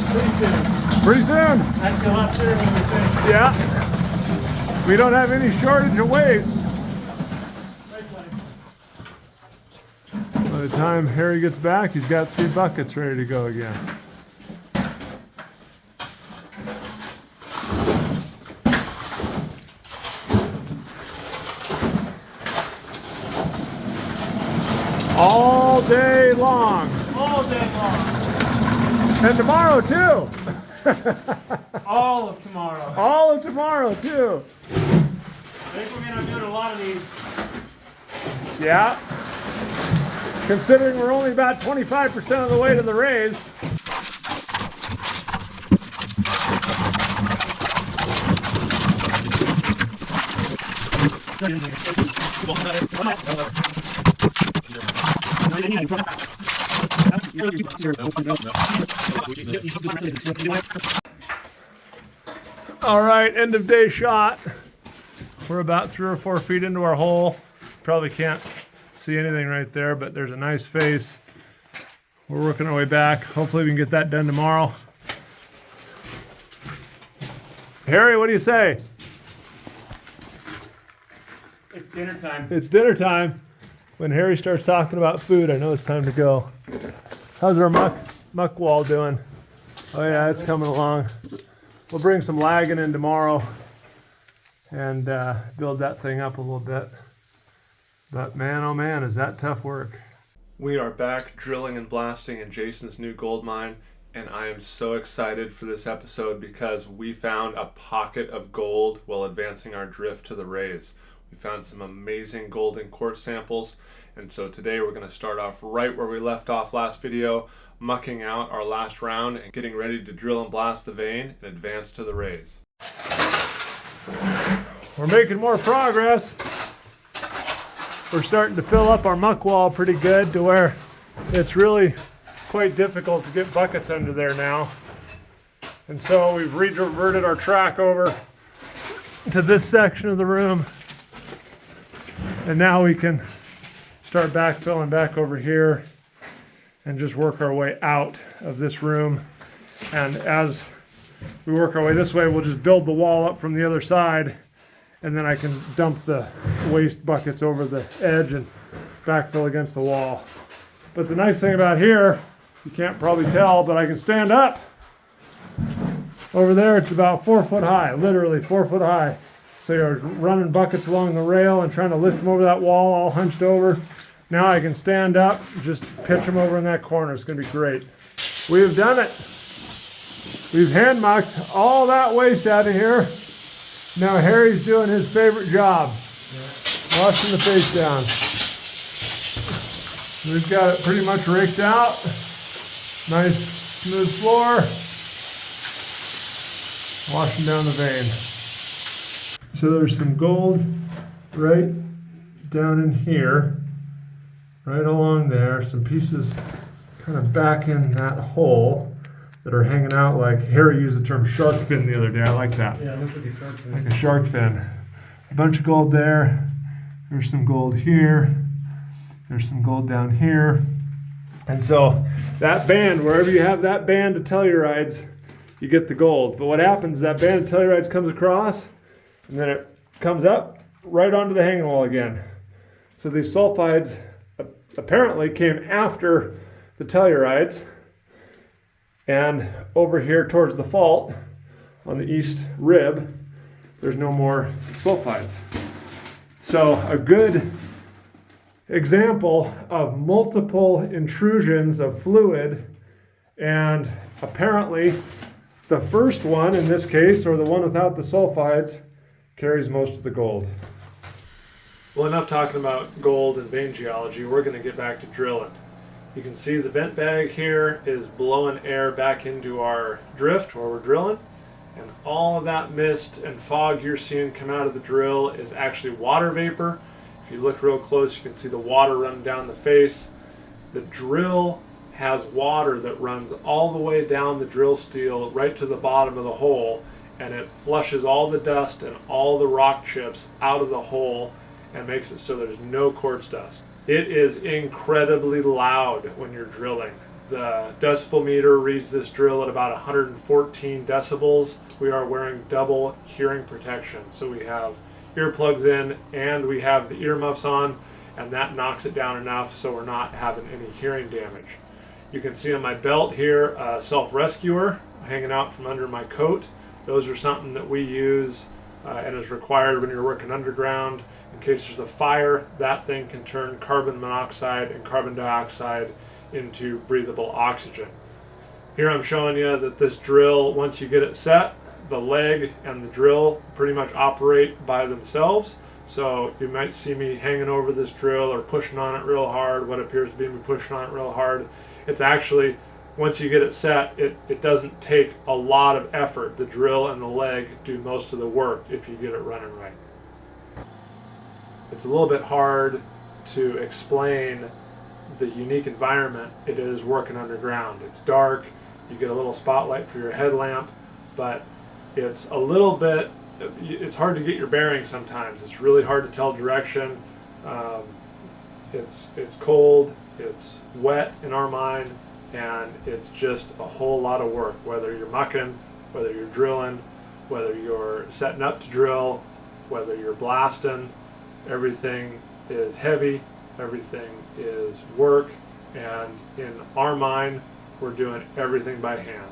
Pretty soon. Pretty soon. Actually, a lot sooner than we think. Yeah. We don't have any shortage of waste. By the time Harry gets back, he's got 3 buckets ready to go again. All day long. All day long. And tomorrow too. All of tomorrow. All of tomorrow too. I think we're gonna be doing a lot of these. Yeah. Considering we're only about 25% of the way to the raise. All right, end of day shot. We're about 3 or 4 feet into our hole. Probably can't see anything right there, but there's a nice face. We're working our way back. Hopefully we can get that done tomorrow. Harry, what do you say? It's dinner time. It's dinner time. When Harry starts talking about food, I know it's time to go. How's our muck wall doing? Oh yeah, it's coming along. We'll bring some lagging in tomorrow and build that thing up a little bit. But man, oh man, is that tough work. We are back drilling and blasting in Jason's new gold mine, and I am so excited for this episode because we found a pocket of gold while advancing our drift to the raise. We found some amazing gold and quartz samples, and so today we're going to start off right where we left off last video, mucking out our last round and getting ready to drill and blast the vein and advance to the raise. We're making more progress. We're starting to fill up our muck wall pretty good to where it's really quite difficult to get buckets under there now. And so we've reverted our track over to this section of the room. And now we can start backfilling back over here and just work our way out of this room. And as we work our way this way, we'll just build the wall up from the other side, and then I can dump the waste buckets over the edge and backfill against the wall. But the nice thing about here You can't probably tell, but I can stand up. Over there, it's about 4 foot high, literally 4 foot high. So you're running buckets along the rail and trying to lift them over that wall, all hunched over. Now I can stand up, just pitch them over in that corner. It's going to be great. We have done it. We've hand mucked all that waste out of here. Now Harry's doing his favorite job, washing the face down. We've got it pretty much raked out. Nice smooth floor. Washing down the vein. So there's some gold right down in here, right along there. Some pieces kind of back in that hole that are hanging out like, Harry used the term shark fin the other day. I like that. Yeah, it looks like a shark fin. Like a shark fin. A bunch of gold there. There's some gold here. There's some gold down here. And so that band, wherever you have that band of tellurides, you get the gold. But what happens is that band of tellurides comes across, and then it comes up right onto the hanging wall again. So these sulfides apparently came after the tellurides, and over here towards the fault on the east rib, there's no more sulfides. So a good example of multiple intrusions of fluid, and apparently the first one in this case, or the one without the sulfides, carries most of the gold. Well, enough talking about gold and vein geology. We're going to get back to drilling. You can see the vent bag here is blowing air back into our drift where we're drilling, and all of that mist and fog you're seeing come out of the drill is actually water vapor. If you look real close, you can see the water running down the face. The drill has water that runs all the way down the drill steel right to the bottom of the hole, and it flushes all the dust and all the rock chips out of the hole and makes it so there's no quartz dust. It is incredibly loud when you're drilling. The decibel meter reads this drill at about 114 decibels. We are wearing double hearing protection. So we have earplugs in and we have the earmuffs on, and that knocks it down enough so we're not having any hearing damage. You can see on my belt here a self-rescuer hanging out from under my coat. Those are something that we use and is required when you're working underground. In case there's a fire, that thing can turn carbon monoxide and carbon dioxide into breathable oxygen. Here I'm showing you that this drill, once you get it set, the leg and the drill pretty much operate by themselves. So you might see me hanging over this drill or pushing on it real hard, what appears to be me pushing on it real hard. It's actually, once you get it set, it doesn't take a lot of effort. The drill and the leg do most of the work if you get it running right. It's a little bit hard to explain the unique environment it is working underground. It's dark, you get a little spotlight for your headlamp, but it's a little bit, it's hard to get your bearings sometimes. It's really hard to tell direction. It's cold, it's wet in our mind, and it's just a whole lot of work, whether you're mucking, whether you're drilling, whether you're setting up to drill, whether you're blasting. Everything is heavy, everything is work, and in our mind, we're doing everything by hand.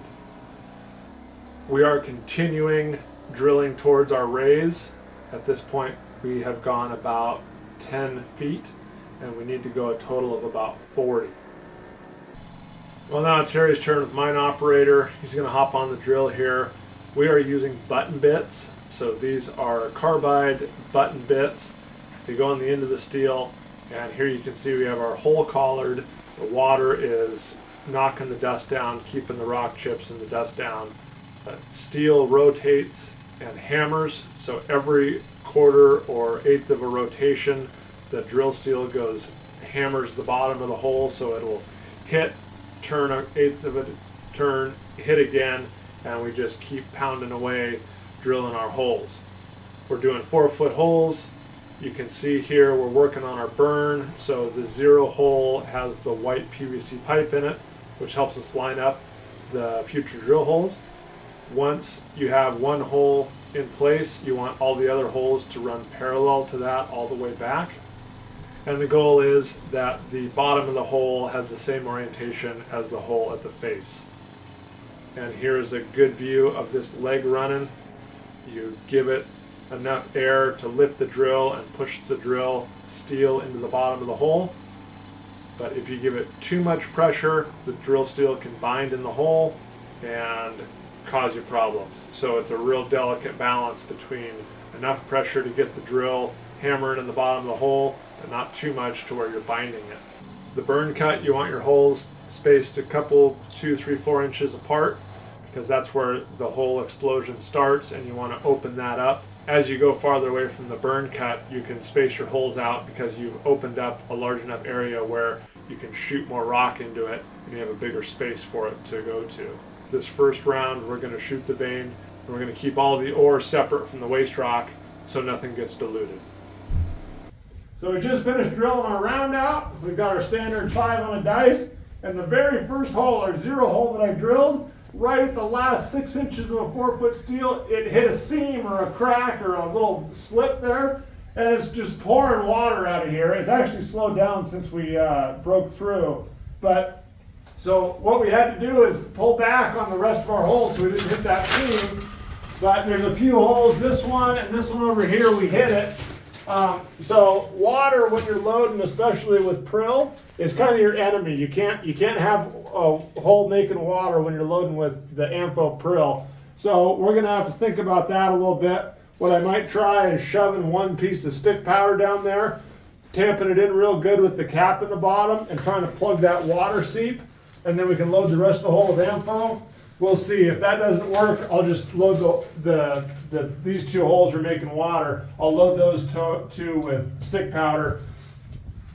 We are continuing drilling towards our raise. At this point, we have gone about 10 feet, and we need to go a total of about 40. Well, now it's Harry's turn with mine operator. He's going to hop on the drill here. We are using button bits, so these are carbide button bits. They go on the end of the steel, and here you can see we have our hole collared. The water is knocking the dust down, keeping the rock chips and the dust down. Steel rotates and hammers, so every quarter or eighth of a rotation, the drill steel hammers the bottom of the hole, so it will hit, turn an eighth of a turn, hit again, and we just keep pounding away, drilling our holes. We're doing 4-foot holes. You can see here we're working on our burn, so the 0 hole has the white PVC pipe in it, which helps us line up the future drill holes. Once you have one hole in place, you want all the other holes to run parallel to that all the way back. And the goal is that the bottom of the hole has the same orientation as the hole at the face. And here's a good view of this leg running. You give it enough air to lift the drill and push the drill steel into the bottom of the hole. But if you give it too much pressure, the drill steel can bind in the hole and cause you problems. So it's a real delicate balance between enough pressure to get the drill hammering in the bottom of the hole, but not too much to where you're binding it. The burn cut, you want your holes spaced a couple, 2, 3, 4 inches apart, because that's where the hole explosion starts, and you want to open that up. As you go farther away from the burn cut, you can space your holes out because you've opened up a large enough area where you can shoot more rock into it and you have a bigger space for it to go to. This first round, we're going to shoot the vein, and we're going to keep all the ore separate from the waste rock so nothing gets diluted. So we just finished drilling our round out. We've got our standard 5 on a dice, and the very first hole, our 0 hole that I drilled, right at the last 6 inches of a 4-foot steel, it hit a seam or a crack or a little slip there, and it's just pouring water out of here. It's actually slowed down since we broke through, but so what we had to do is pull back on the rest of our holes so we didn't hit that seam. But there's a few holes, this one and this one over here, we hit it. So water, when you're loading, especially with prill, is kind of your enemy. You can't have a hole making water when you're loading with the Ampho prill. So we're gonna have to think about that a little bit. What I might try is shoving one piece of stick powder down there, tamping it in real good with the cap in the bottom, and trying to plug that water seep, and then we can load the rest of the hole with Ampho. We'll see. If that doesn't work, I'll just load these 2 holes are making water. I'll load those 2 with stick powder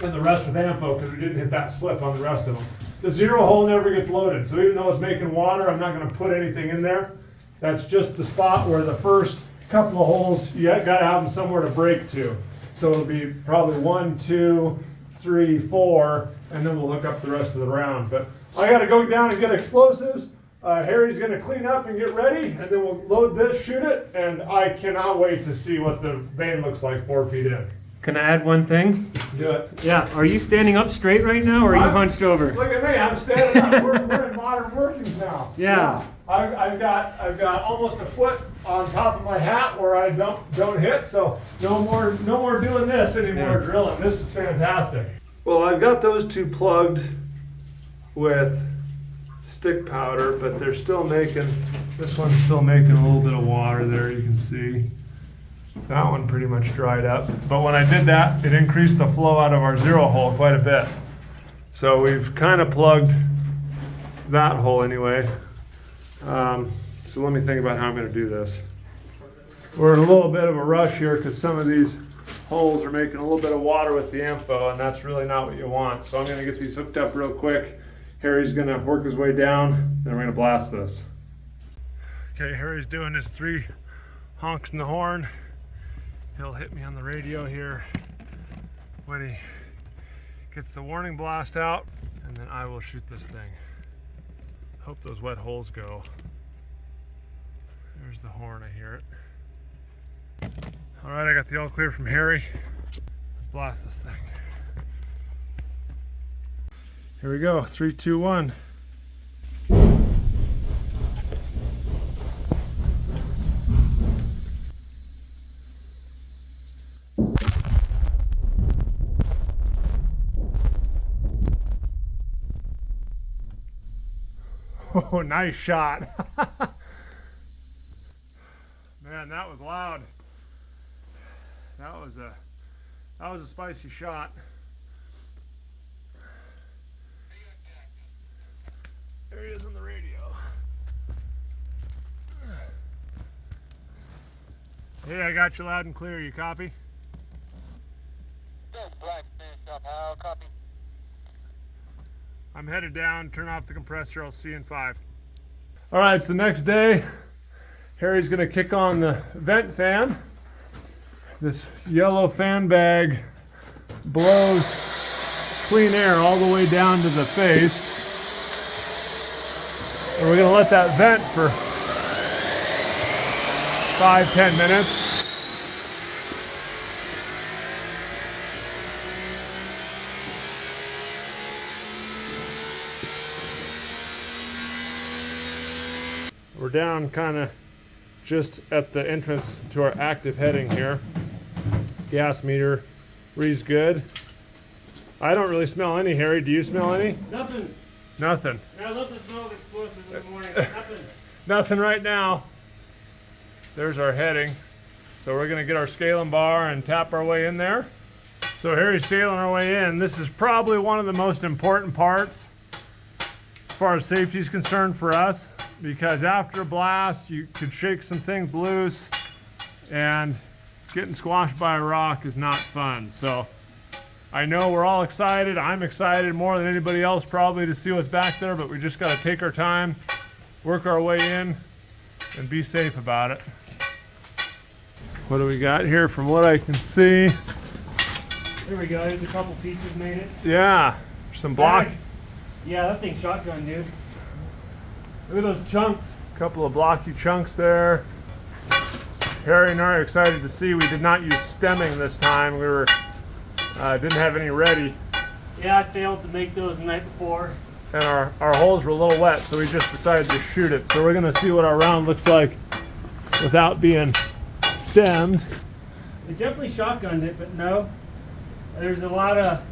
and the rest with Ampho because we didn't hit that slip on the rest of them. The 0 hole never gets loaded, so even though it's making water, I'm not going to put anything in there. That's just the spot where the first couple of holes, you got to have them somewhere to break to. So it'll be probably 1, 2, 3, 4, and then we'll hook up the rest of the round. But I got to go down and get explosives. Harry's going to clean up and get ready, and then we'll load this, shoot it, and I cannot wait to see what the vein looks like 4 feet in. Can I add one thing? Do it. Yeah, are you standing up straight right now, or are you hunched over? Look at me, I'm standing up. We're in modern workings now. Yeah. I've got almost a foot on top of my hat where I don't hit, so no more doing this anymore, drilling. This is fantastic. Well, I've got those 2 plugged with stick powder, but they're still making, this one's still making a little bit of water there, you can see. That one pretty much dried up. But when I did that, it increased the flow out of our 0 hole quite a bit. So we've kind of plugged that hole anyway. So let me think about how I'm going to do this. We're in a little bit of a rush here because some of these holes are making a little bit of water with the Ampho, and that's really not what you want. So I'm going to get these hooked up real quick. Harry's going to work his way down, then we're going to blast this. Okay, Harry's doing his 3 honks in the horn. He'll hit me on the radio here when he gets the warning blast out, and then I will shoot this thing. Hope those wet holes go. There's the horn, I hear it. All right, I got the all clear from Harry. Let's blast this thing. Here we go, 3, 2, 1. Oh, nice shot. Man, that was loud. That was a spicy shot. There he is on the radio. Hey, I got you loud and clear. You copy? How copy? I'm headed down. Turn off the compressor. I'll see you in 5. All right, it's the next day. Harry's going to kick on the vent fan. This yellow fan bag blows clean air all the way down to the face. And we're going to let that vent for 5-10 minutes. down kind of just at the entrance to our active heading here. Gas meter reads good. I don't really smell any, Harry. Do you smell any? Nothing. Nothing. I love the smell of explosives in the morning. Nothing. Nothing right now. There's our heading. So we're gonna get our scaling bar and tap our way in there. So Harry's sailing our way in. This is probably one of the most important parts as far as safety is concerned for us, because after a blast, you could shake some things loose, and getting squashed by a rock is not fun. So I know we're all excited. I'm excited more than anybody else probably to see what's back there, but we just got to take our time, work our way in, and be safe about it. What do we got here from what I can see? There we go. There's a couple pieces made it. Yeah, some blocks. Bags. Yeah, that thing's shotgun, dude. Look at those chunks. A couple of blocky chunks there. Harry and I are excited to see we did not use stemming this time. We were didn't have any ready, Yeah, I failed to make those the night before. and our holes were a little wet, so we just decided to shoot it. So we're gonna see what our round looks like without being stemmed. They definitely shotgunned it, but no. There's a lot of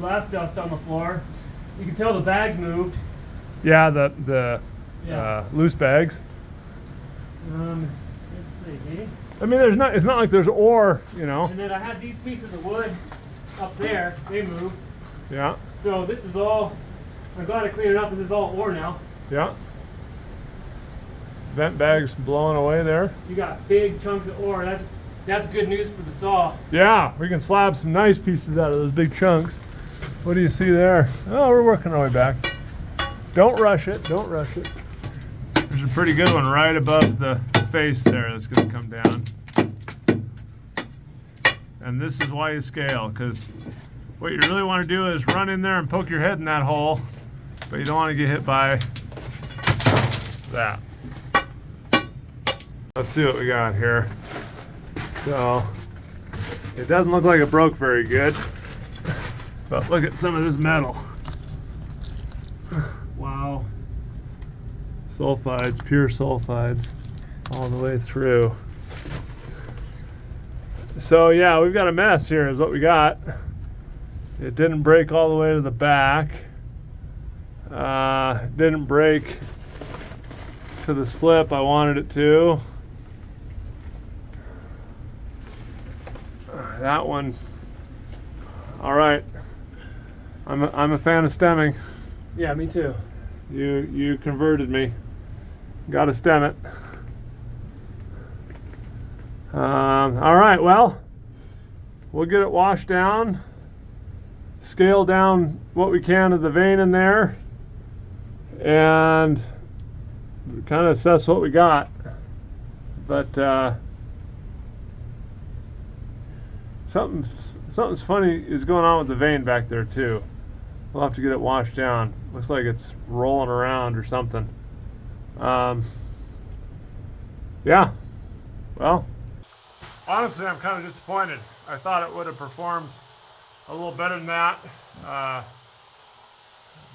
blast dust on the floor. You can tell the bags moved. Yeah, the Yeah. loose bags. Let's see. I mean, it's not like there's ore, you know. And then I had these pieces of wood up there. They moved. Yeah, So this is all. I'm glad I cleaned it up. This is all ore now. yeah. Vent bags blowing away there. You got big chunks of ore. That's good news for the saw. Yeah, we can slab some nice pieces out of those big chunks. What do you see there? Oh, we're working our way back. Don't rush it, don't rush it. There's a pretty good one right above the face there that's gonna come down. And this is why you scale, because what you really want to do is run in there and poke your head in that hole, but you don't want to get hit by that. Let's see what we got here. So, it doesn't look like it broke very good, but look at some of this metal. Wow. Sulfides, pure sulfides, all the way through. So yeah, we've got a mess here is what we got. It didn't break all the way to the back. Didn't break to the slip I wanted it to. That one, all right. I'm a fan of stemming. Yeah, me too. You converted me. Got to stem it. All right, well, we'll get it washed down, scale down what we can of the vein in there, and kind of assess what we got. But something's funny is going on with the vein back there too. We'll have to get it washed down. Looks like it's rolling around or something. Yeah, well, honestly, I'm kind of disappointed. I thought it would have performed a little better than that,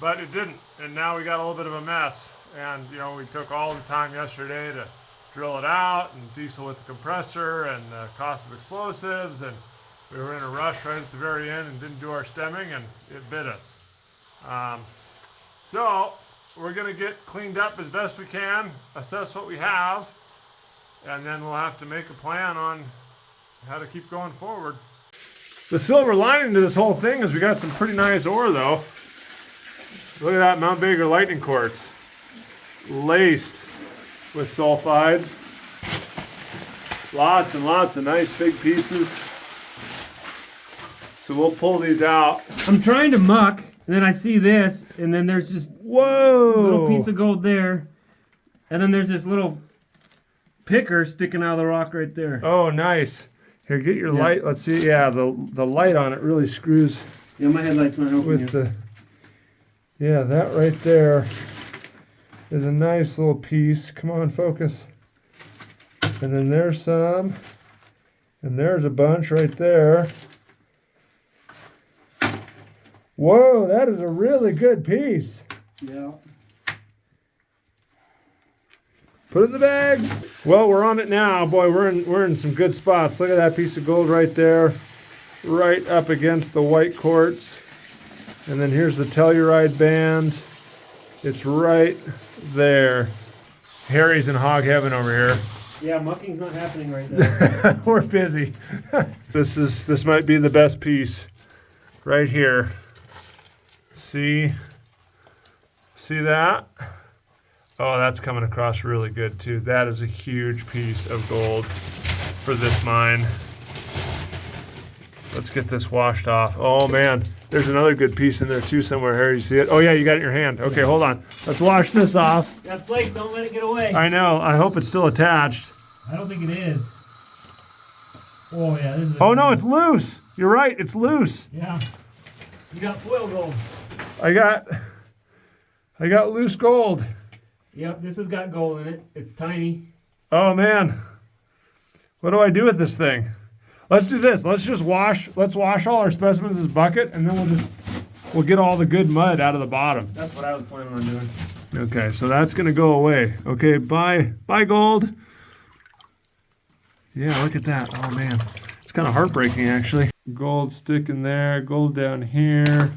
but it didn't. And now we got a little bit of a mess. And you know, we took all the time yesterday to drill it out and diesel with the compressor and the cost of explosives, and we were in a rush right at the very end and didn't do our stemming, and it bit us. So we're gonna get cleaned up as best we can, assess what we have, and then we'll have to make a plan on how to keep going forward. The silver lining to this whole thing is we got some pretty nice ore though. Look at that Mount Baker lightning quartz, laced with sulfides. Lots and lots of nice big pieces. So we'll pull these out. I'm trying to muck, and then I see this, and then there's just Whoa! a little piece of gold there, and then there's this little picker sticking out of the rock right there. Oh, nice. Here, get your light. Let's see. Yeah, the light on it really screws Yeah, my headlight's not helping with the. Yeah, that right there is a nice little piece. Come on, focus. And then there's some, and there's a bunch right there. Whoa, that is a really good piece. Yeah. Put it in the bag. Well, we're on it now. Boy, we're in some good spots. Look at that piece of gold right there, right up against the white quartz. And then here's the telluride band. It's right there. Harry's in hog heaven over here. Yeah, mucking's not happening right now. We're busy. This might be the best piece right here. See that? Oh, that's coming across really good too. That is a huge piece of gold for this mine. Let's get this washed off. Oh man, there's another good piece in there too somewhere. Harry, you see it? Oh yeah, you got it in your hand. Okay, hold on. Let's wash this off. That flake, don't let it get away. I know. I hope it's still attached. I don't think it is. Oh yeah, this is. Oh no, it's loose. You're right. It's loose. Yeah. You got foil gold. I got loose gold. Yep, this has got gold in it. It's tiny. Oh man, what do I do with this thing? Let's do this. Let's wash all our specimens in this bucket, and then we'll get all the good mud out of the bottom. That's what I was planning on doing. Okay, so that's gonna go away. Okay, bye gold. Yeah, look at that. Oh man, it's kind of heartbreaking actually. Gold sticking there, gold down here.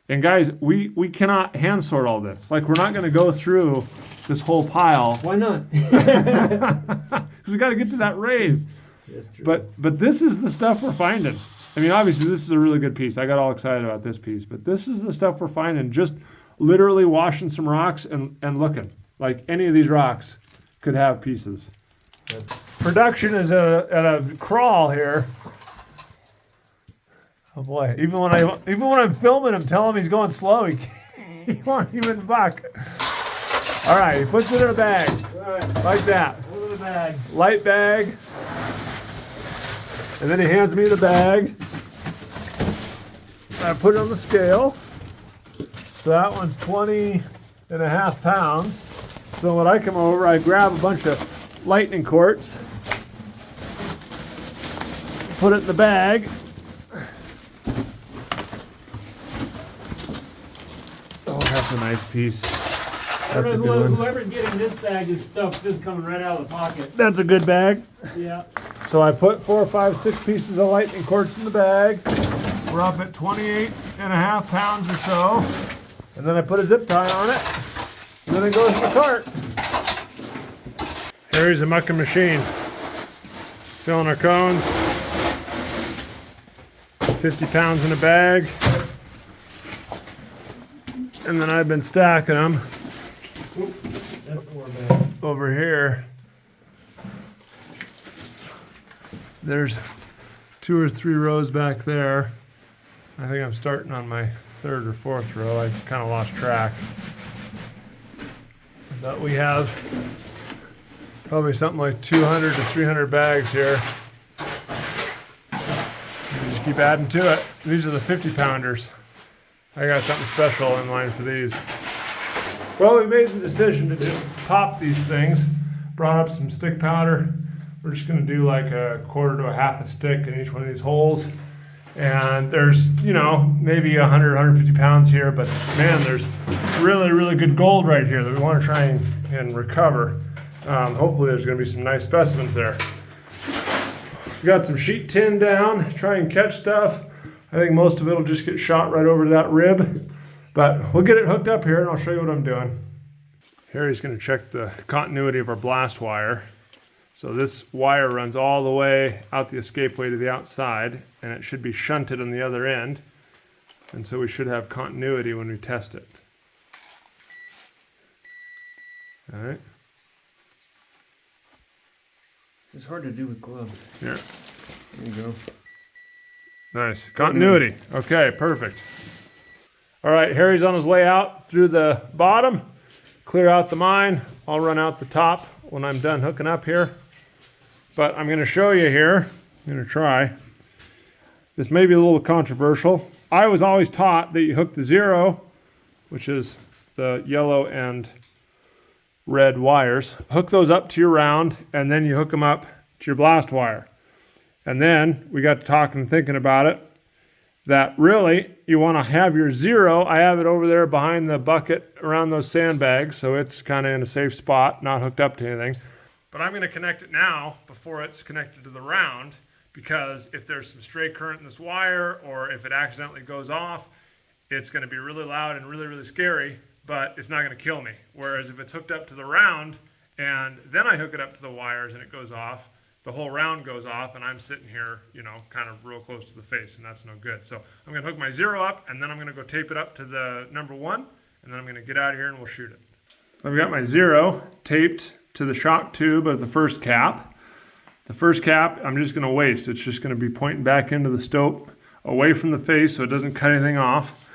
And guys, we cannot hand sort all this. Like, we're not going to go through this whole pile. Why not? Because we got to get to that raise. That's true. But this is the stuff we're finding. I mean, obviously, this is a really good piece. I got all excited about this piece. But this is the stuff we're finding. Just literally washing some rocks and looking. Like, any of these rocks could have pieces. Production is at a crawl here. Oh boy! Even when I'm filming him, tell him he's going slow. He won't even buck. All right, he puts it in a bag, like that. Put it in a bag. Light bag. And then he hands me the bag. I put it on the scale. So that one's 20.5 pounds. So when I come over, I grab a bunch of lightning quartz, put it in the bag. Oh, that's a nice piece. That's a good one. Whoever's getting this bag is stuff just coming right out of the pocket. That's a good bag. Yeah. So I put 4, 5, 6 pieces of lightning quartz in the bag. We're up at 28.5 pounds or so. And then I put a zip tie on it. And then it goes in the cart. Here's a mucking machine. Filling our cones. 50 pounds in a bag. And then I've been stacking them. That's the ore bag. Over here. There's 2 or 3 rows back there. I think I'm starting on my 3rd or 4th row. I kind of lost track. But we have probably something like 200 to 300 bags here. And just keep adding to it. These are the 50 pounders. I got something special in line for these. Well, we made the decision to just pop these things. Brought up some stick powder. We're just going to do like a 1/4 to a 1/2 a stick in each one of these holes. And there's, you know, maybe 100, 150 pounds here, but man, there's really, really good gold right here that we want to try and recover. Hopefully there's going to be some nice specimens there. We got some sheet tin down, try and catch stuff. I think most of it will just get shot right over that rib, but we'll get it hooked up here and I'll show you what I'm doing. Harry's going to check the continuity of our blast wire. So this wire runs all the way out the escapeway to the outside, and it should be shunted on the other end. And so we should have continuity when we test it. All right. This is hard to do with gloves. Here. There you go. Nice. Continuity. Okay, perfect. All right, Harry's on his way out through the bottom. Clear out the mine. I'll run out the top when I'm done hooking up here. But I'm going to show you here. I'm going to try. This may be a little controversial. I was always taught that you hook the 0, which is the yellow and red wires. Hook those up to your round, and then you hook them up to your blast wire. And then we got to talking and thinking about it. that really you want to have your 0. I have it over there behind the bucket around those sandbags, so it's kind of in a safe spot, not hooked up to anything. But I'm going to connect it now before it's connected to the round, because if there's some stray current in this wire, or if it accidentally goes off, it's going to be really loud and really, really scary, but it's not going to kill me. Whereas if it's hooked up to the round, and then I hook it up to the wires and it goes off, the whole round goes off, and I'm sitting here, you know, kind of real close to the face, and that's no good. So I'm going to hook my 0 up, and then I'm going to go tape it up to the number 1, and then I'm going to get out of here and we'll shoot it. I've got my 0 taped to the shock tube of the first cap. The first cap I'm just going to waste. It's just going to be pointing back into the stope away from the face so it doesn't cut anything off.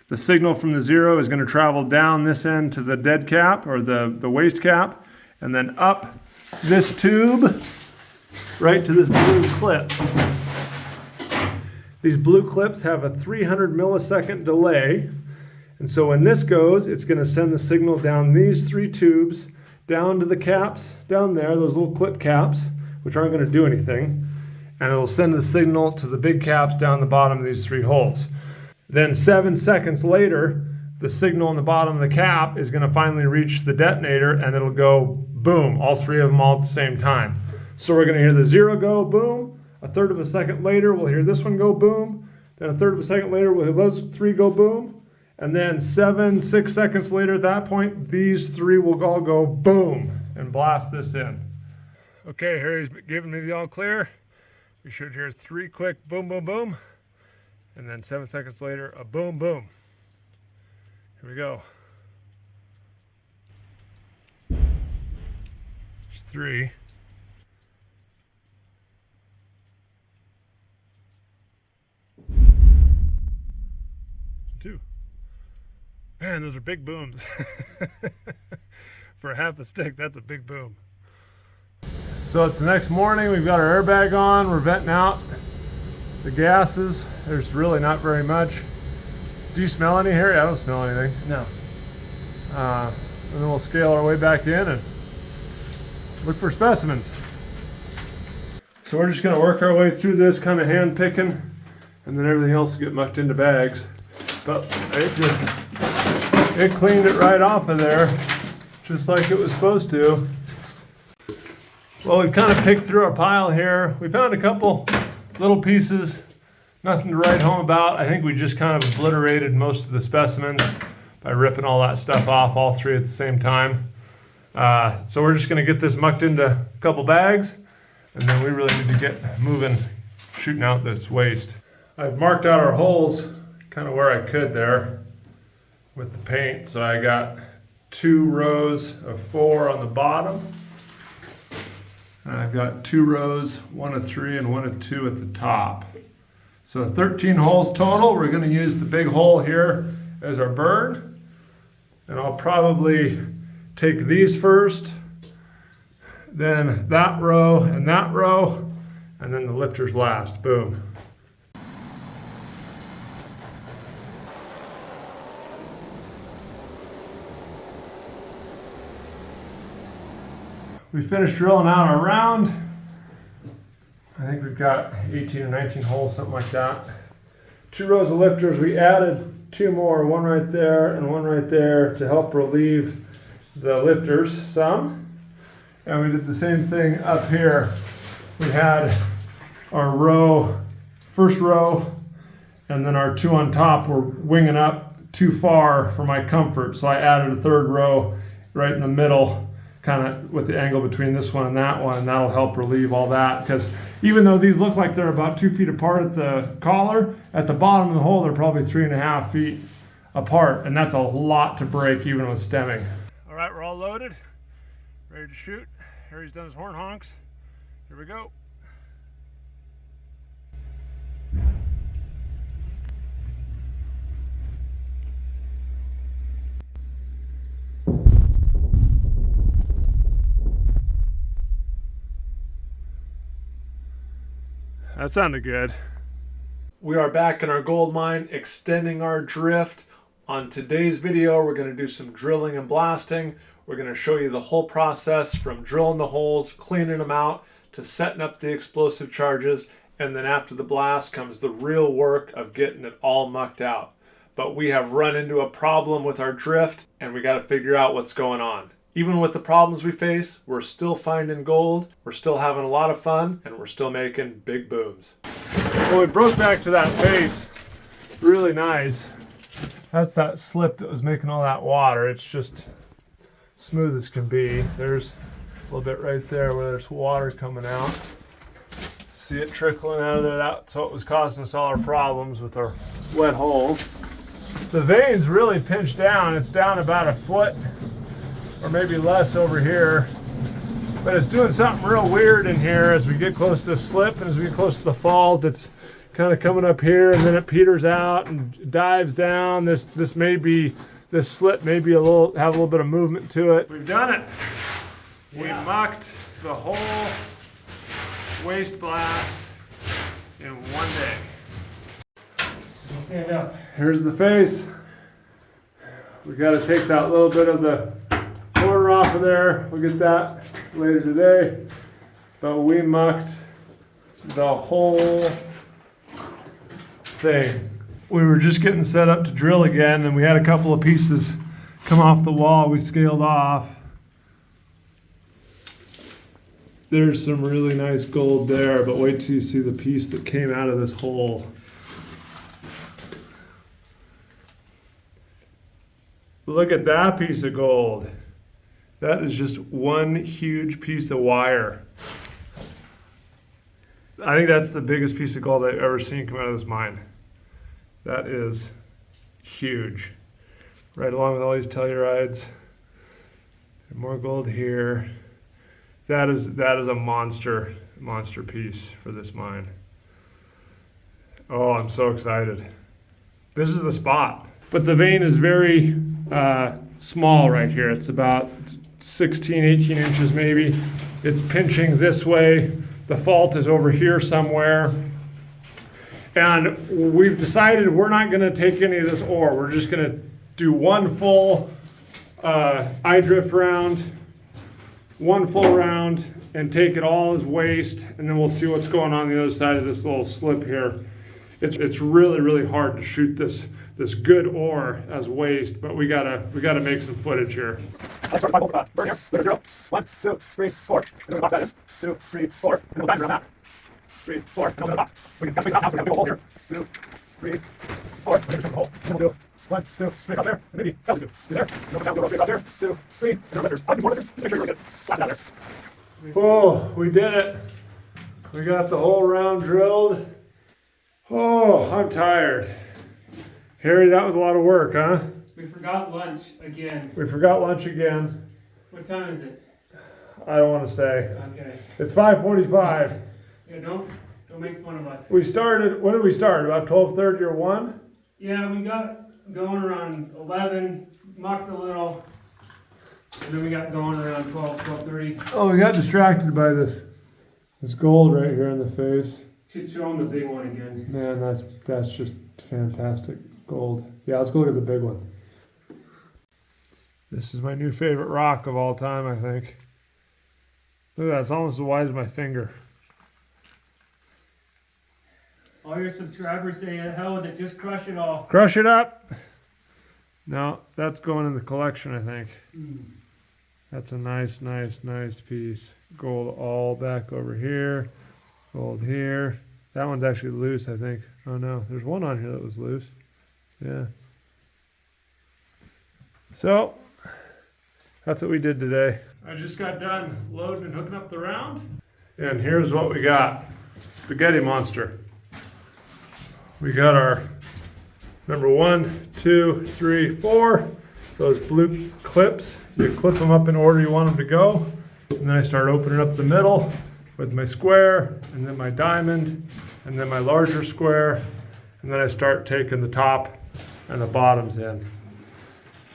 The signal from the 0 is going to travel down this end to the dead cap, or the waste cap, and then up this tube right to this blue clip. These blue clips have a 300 millisecond delay, and so when this goes, it's going to send the signal down these 3 tubes down to the caps down there, those little clip caps, which aren't going to do anything, and it'll send the signal to the big caps down the bottom of these 3 holes. Then 7 seconds later, the signal on the bottom of the cap is going to finally reach the detonator, and it'll go boom, all 3 of them all at the same time. So we're going to hear the 0 go boom, a third of a second later we'll hear this one go boom, then a third of a second later we'll hear those 3 go boom, and then 6 seconds later at that point, these 3 will all go boom and blast this in. Okay, Harry's giving me the all clear. We should hear 3 quick boom, boom, boom, and then 7 seconds later a boom, boom. Here we go. There's 3. 2. Man, those are big booms. For half a stick, that's a big boom. So it's the next morning, we've got our airbag on, we're venting out the gases. There's really not very much. Do you smell any, Harry? I don't smell anything. No. And then we'll scale our way back in and look for specimens. So we're just gonna work our way through this, kind of hand picking, and then everything else will get mucked into bags. But it cleaned it right off of there, just like it was supposed to. Well, we've kind of picked through our pile here. We found a couple little pieces, nothing to write home about. I think we just kind of obliterated most of the specimens by ripping all that stuff off, all 3 at the same time. So we're just gonna get this mucked into a couple bags, and then we really need to get moving, shooting out this waste. I've marked out our holes kind of where I could there with the paint. So I got 2 rows of 4 on the bottom. And I've got 2 rows, 1 of 3 and 1 of 2 at the top. So 13 holes total. We're going to use the big hole here as our burn. And I'll probably take these first, then that row, and then the lifters last. Boom. We finished drilling out our round. I think we've got 18 or 19 holes, something like that. 2 rows of lifters. We added 2 more, 1 right there and 1 right there to help relieve the lifters some. And we did the same thing up here. We had our row, first row, and then our 2 on top were winging up too far for my comfort. So I added a 3rd row right in the middle, kind of with the angle between this one and that one, and that'll help relieve all that. Because even though these look like they're about 2 feet apart at the collar, at the bottom of the hole they're probably 3.5 feet apart, and that's a lot to break even with stemming. All right, we're all loaded, ready to shoot. Harry's done his horn honks. Here we go. That sounded good. We are back in our gold mine, extending our drift. On today's video, we're going to do some drilling and blasting. We're going to show you the whole process from drilling the holes, cleaning them out, to setting up the explosive charges, And then after the blast comes the real work of getting it all mucked out. But we have run into a problem with our drift, and we got to figure out what's going on. Even with the problems we face, we're still finding gold, we're still having a lot of fun, and we're still making big booms. Well, we broke back to that face. Really nice. That's that slip that was making all that water. It's just smooth as can be. There's a little bit right there where there's water coming out. See it trickling out of there. That's what was causing us all our problems with our wet holes. The vein's really pinched down. It's down about a foot or maybe less over here. But it's doing something real weird in here as we get close to the slip and as we get close to the fault. It's kind of coming up here and then it peters out and dives down. This slip may be have a little bit of movement to it. We've done it. Yeah. We mucked the whole waste blast in one day. Stand up. Here's the face. We got to take that little bit of the corner off of there. We'll get that later today. But we mucked the whole thing. We were just getting set up to drill again, and we had a couple of pieces come off the wall we scaled off. There's some really nice gold there, but wait till you see the piece that came out of this hole. Look at that piece of gold. That is just one huge piece of wire. I think that's the biggest piece of gold I've ever seen come out of this mine. That is huge. Right along with all these tellurides. More gold here. That is a monster piece for this mine. Oh, I'm so excited. This is the spot. But the vein is very small right here. It's about 16, 18 inches maybe. It's pinching this way. The fault is over here somewhere. And we've decided we're not gonna take any of this ore. We're just gonna do one full I-drift round, one full round, and take it all as waste, and then we'll see what's going on the other side of this little slip here. It's really, really hard to shoot this good ore as waste, but we gotta make some footage here. Let's start by burn here. Go to 0. 1, 2, 3, 4. And then we'll box that in. 2, 3, 4. And we'll dive around that. 3, 4. And open the box. We can make the house. We're gonna do a hole here. 2, 3, 4. And then we'll hole. And we'll do 1, 2, 3 across there. Maybe that'll do. There. And open down. Go 3 across there. 2, 3. And then letters. I'll do more letters. Make sure you're really good. Blast out there. Oh, we did it. We got the whole round drilled. Oh, I'm tired. Harry, that was a lot of work, huh? We forgot lunch again. We forgot lunch again. What time is it? I don't want to say. Okay. It's 5:45. Yeah, don't make fun of us. We started, when did we start? About 12:30 or 1? Yeah, we got going around 11, mucked a little, and then we got going around 12:30. Oh, we got distracted by this gold right here in the face. Should show them the big one again. Man, that's just fantastic gold. Yeah, let's go look at the big one. This is my new favorite rock of all time, I think. Look at that, it's almost as wide as my finger. All your subscribers say, hell with it, just crush it all. Crush it up! No, that's going in the collection, I think. That's a nice piece. Gold all back over here. Gold here. That one's actually loose, I think. Oh no, there's one on here that was loose. Yeah. So, that's what we did today. I just got done loading and hooking up the round. And here's what we got. Spaghetti monster. We got our number 1, 2, 3, 4. Those blue clips. You clip them up in order you want them to go. And then I start opening up the middle with my square, and then my diamond, and then my larger square. And then I start taking the top and the bottoms in.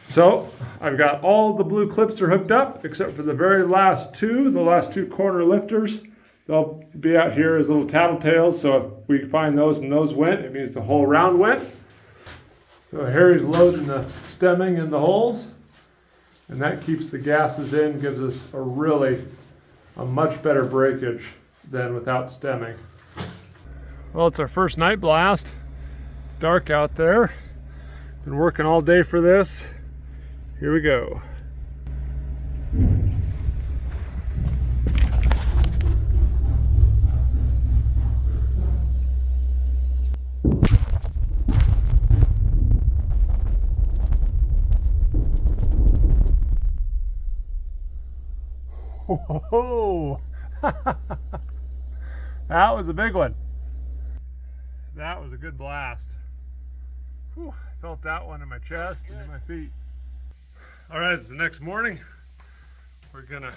So I've got all the blue clips are hooked up except for the very last two, the last two corner lifters. They'll be out here as little tattletales, so if we find those and those went, it means the whole round went. So Harry's loading the stemming in the holes, and that keeps the gases in, gives us a much better breakage than without stemming. Well, it's our first night blast. It's dark out there. Been working all day for this. Here we go. Whoa! That was a big one. That was a good blast. Whew, I felt that one in my chest and in my feet. All right, it's the next morning. We're gonna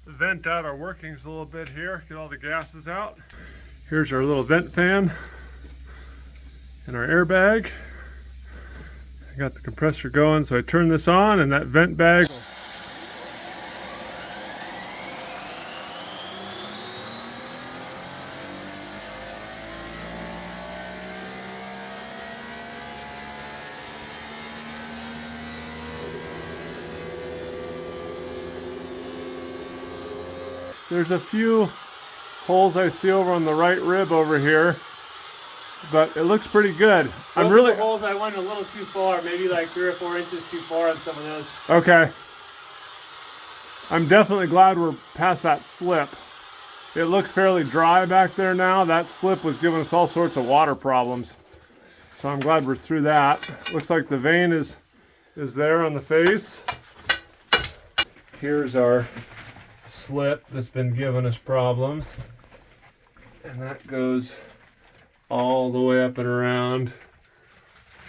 vent out our workings a little bit here, get all the gases out. Here's our little vent fan and our airbag. I got the compressor going, so I turn this on and that vent bag will There's a few holes I see over on the right rib over here, but it looks pretty good. I'm really holes I went a little too far, maybe like 3 or 4 inches too far on some of those. Okay. I'm definitely glad we're past that slip. It looks fairly dry back there now. That slip was giving us all sorts of water problems. So I'm glad we're through that. Looks like the vein is there on the face. Here's our slip that's been giving us problems, and that goes all the way up and around,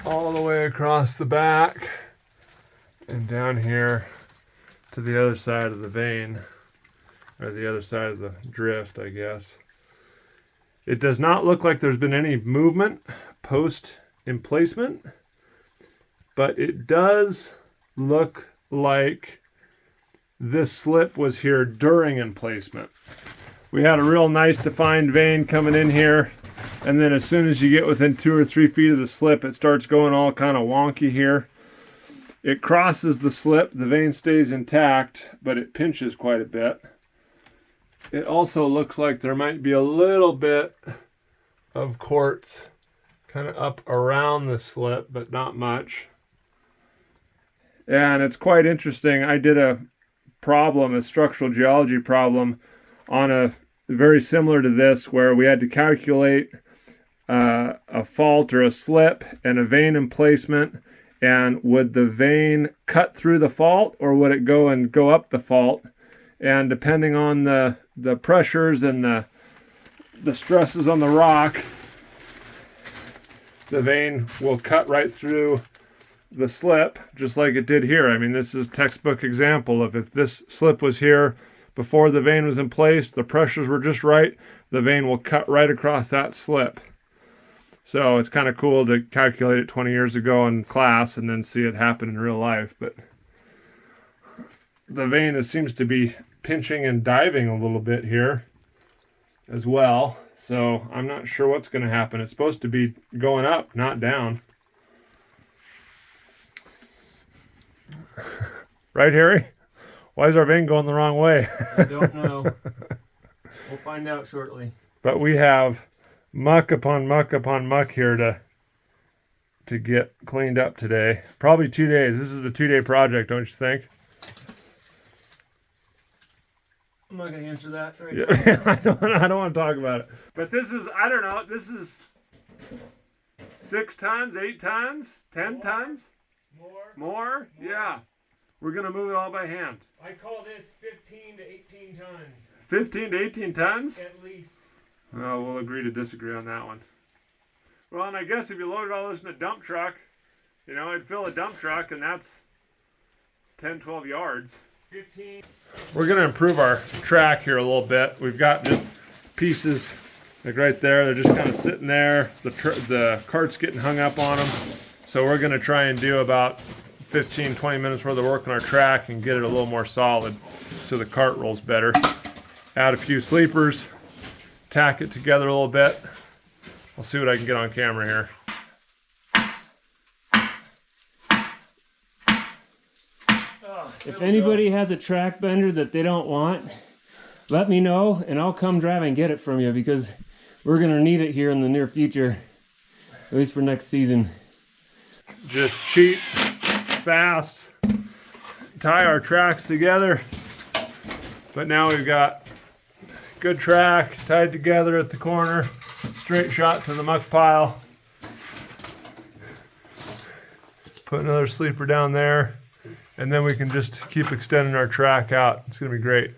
all the way across the back and down here to the other side of the vein, or the other side of the drift, I guess. It does not look like there's been any movement post emplacement, but it does look like this slip was here during emplacement. We had a real nice defined vein coming in here, and then as soon as you get within 2 or 3 feet of the slip, it starts going all kind of wonky here. It crosses the slip, the vein stays intact, but it pinches quite a bit. It also looks like there might be a little bit of quartz kind of up around the slip, but not much. And it's quite interesting. I did a structural geology problem on a very similar to this, where we had to calculate a fault or a slip and a vein emplacement, and would the vein cut through the fault or would it go up the fault, and depending on the pressures and the stresses on the rock, the vein will cut right through the slip, just like it did here. I mean, this is a textbook example of if this slip was here before the vein was in place, the pressures were just right, the vein will cut right across that slip. So it's kind of cool to calculate it 20 years ago in class and then see it happen in real life. But the vein seems to be pinching and diving a little bit here as well. So I'm not sure what's going to happen. It's supposed to be going up, not down. Right, Harry? Why is our vein going the wrong way? I don't know. We'll find out shortly. But we have muck upon muck upon muck here to get cleaned up today. Probably 2 days. This is a 2-day project, don't you think? I'm not going to answer that right now. I don't want to talk about it. But this is, I don't know, this is 6 tons, 8 tons, 10 tons? More? Yeah. We're going to move it all by hand. I call this 15 to 18 tons. 15 to 18 tons? At least. Oh, we'll agree to disagree on that one. Well, and I guess if you loaded all this in a dump truck, you know, I'd fill a dump truck, and that's 10, 12 yards. 15. We're going to improve our track here a little bit. We've got just pieces like right there. They're just kind of sitting there. The cart's getting hung up on them. So we're going to try and do about 15, 20 minutes worth of work on our track and get it a little more solid so the cart rolls better. Add a few sleepers, tack it together a little bit. I'll see what I can get on camera here. If anybody has a track bender that they don't want, let me know and I'll come drive and get it from you, because we're gonna need it here in the near future, at least for next season. Just cheap, fast, tie our tracks together. But now we've got good track tied together at the corner, straight shot to the muck pile. Put another sleeper down there, and then we can just keep extending our track out. It's gonna be great.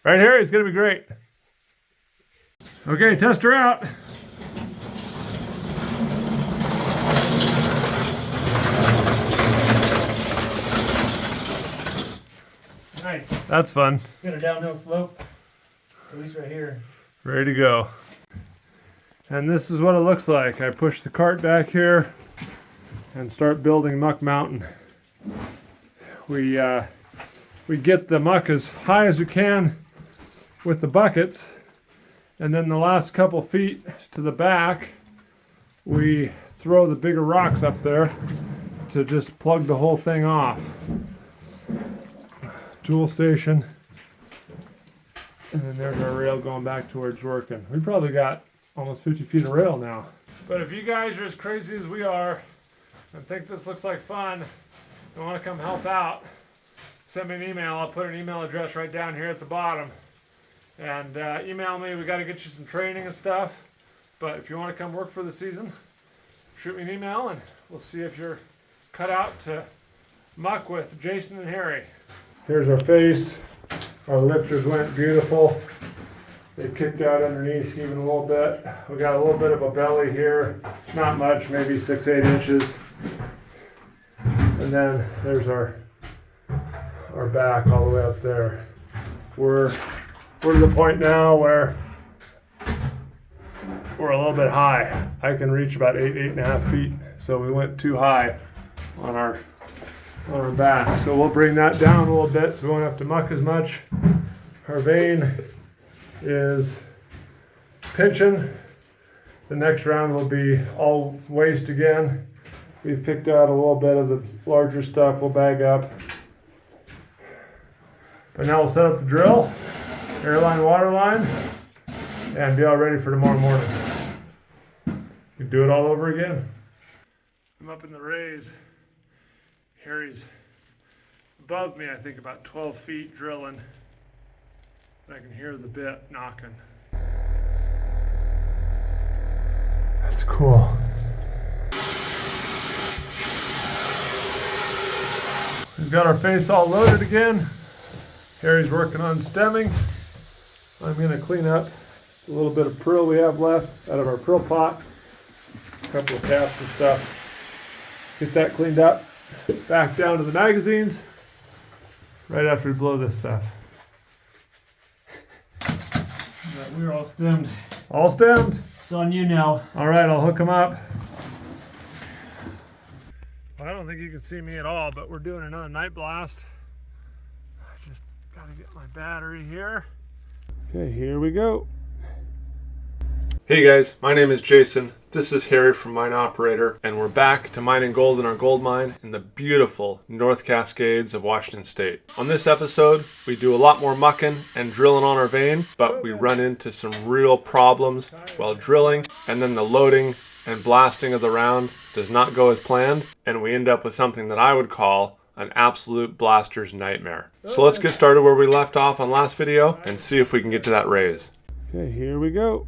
Right here, it's gonna be great. Okay, test her out. Nice. That's fun. Got a downhill slope, at least right here. Ready to go. And this is what it looks like. I push the cart back here and start building Muck Mountain. We get the muck as high as we can with the buckets, and then the last couple feet to the back, we throw the bigger rocks up there to just plug the whole thing off. Tool station, and then there's our rail going back towards working. We probably got almost 50 feet of rail now. But if you guys are as crazy as we are and think this looks like fun and want to come help out, send me an email. I'll put an email address right down here at the bottom. And email me. We got to get you some training and stuff. But if you want to come work for the season, shoot me an email and we'll see if you're cut out to muck with Jason and Harry. Here's our face. Our lifters went beautiful. They kicked out underneath even a little bit. We got a little bit of a belly here. Not much, maybe 6-8 inches. And then there's our back all the way up there. We're to the point now where we're a little bit high. I can reach about 8.5 feet. So we went too high on our back. So we'll bring that down a little bit so we won't have to muck as much. Our vein is pinching. The next round will be all waste again. We've picked out a little bit of the larger stuff we'll bag up. But now we'll set up the drill, airline, water line, and be all ready for tomorrow morning. We do it all over again. I'm up in the raise. Harry's above me, I think about 12 feet drilling. I can hear the bit knocking. That's cool. We've got our face all loaded again. Harry's working on stemming. I'm going to clean up a little bit of prill we have left out of our prill pot. A couple of caps and stuff. Get that cleaned up. Back down to the magazines right after we blow this stuff. We're all stemmed. All stemmed. It's on you now. All right, I'll hook them up. Well, I don't think you can see me at all, but we're doing another night blast. I just got to get my battery here. Okay, here we go. Hey guys, my name is Jason. This is Harry from Mine Operator, and we're back to mining gold in our gold mine in the beautiful North Cascades of Washington State. On this episode, we do a lot more mucking and drilling on our vein, but we run into some real problems while drilling, and then the loading and blasting of the round does not go as planned, and we end up with something that I would call an absolute blaster's nightmare. So let's get started where we left off on last video and see if we can get to that raise. Okay, here we go.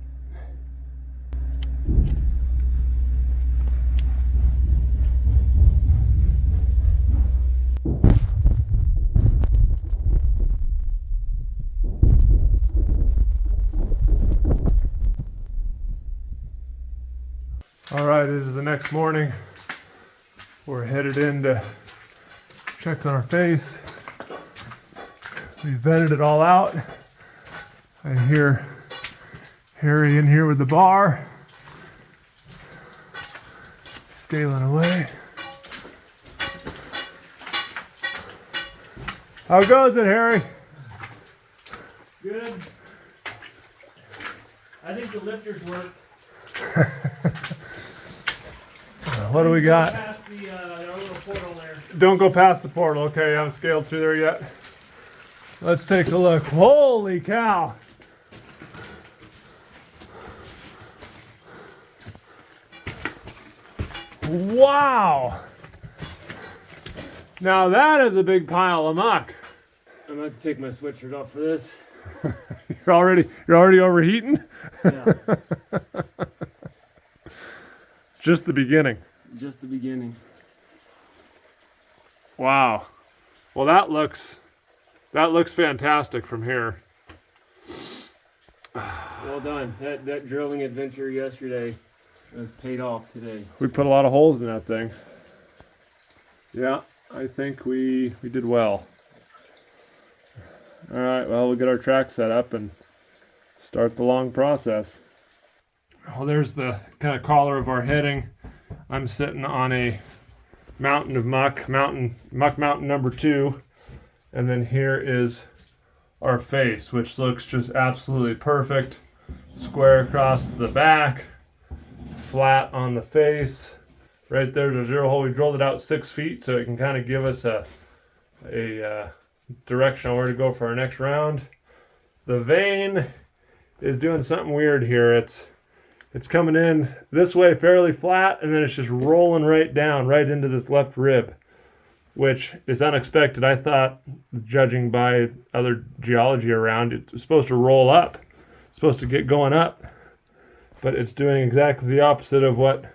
All right, it is the next morning. We're headed in to check on our face. We vetted it all out. I hear Harry in here with the bar, scaling away. How goes it, Harry? Good. I think the lifters work. What do we got? Past the our little portal there. Don't go past the portal. Okay, I haven't scaled through there yet. Let's take a look. Holy cow! Wow! Now that is a big pile of muck. I'm going to take my sweatshirt off for this. You're already overheating? Yeah, Just the beginning. just the beginning. Wow. Well, that looks fantastic from here. Well done. That drilling adventure yesterday has paid off today. We put a lot of holes in that thing. Yeah, I think we did well. All right, well, we'll get our track set up and start the long process. Well, there's the kind of collar of our heading. I'm sitting on a mountain of muck mountain number 2, and then here is our face, which looks just absolutely perfect. Square across the back, flat on the face. Right there's a 0 hole. We drilled it out 6 feet so it can kind of give us a direction on where to go for our next round. The vein is doing something weird here. It's coming in this way fairly flat, and then it's just rolling right down right into this left rib, which is unexpected. I thought, judging by other geology around, it's supposed to roll up. It's supposed to get going up, but it's doing exactly the opposite of what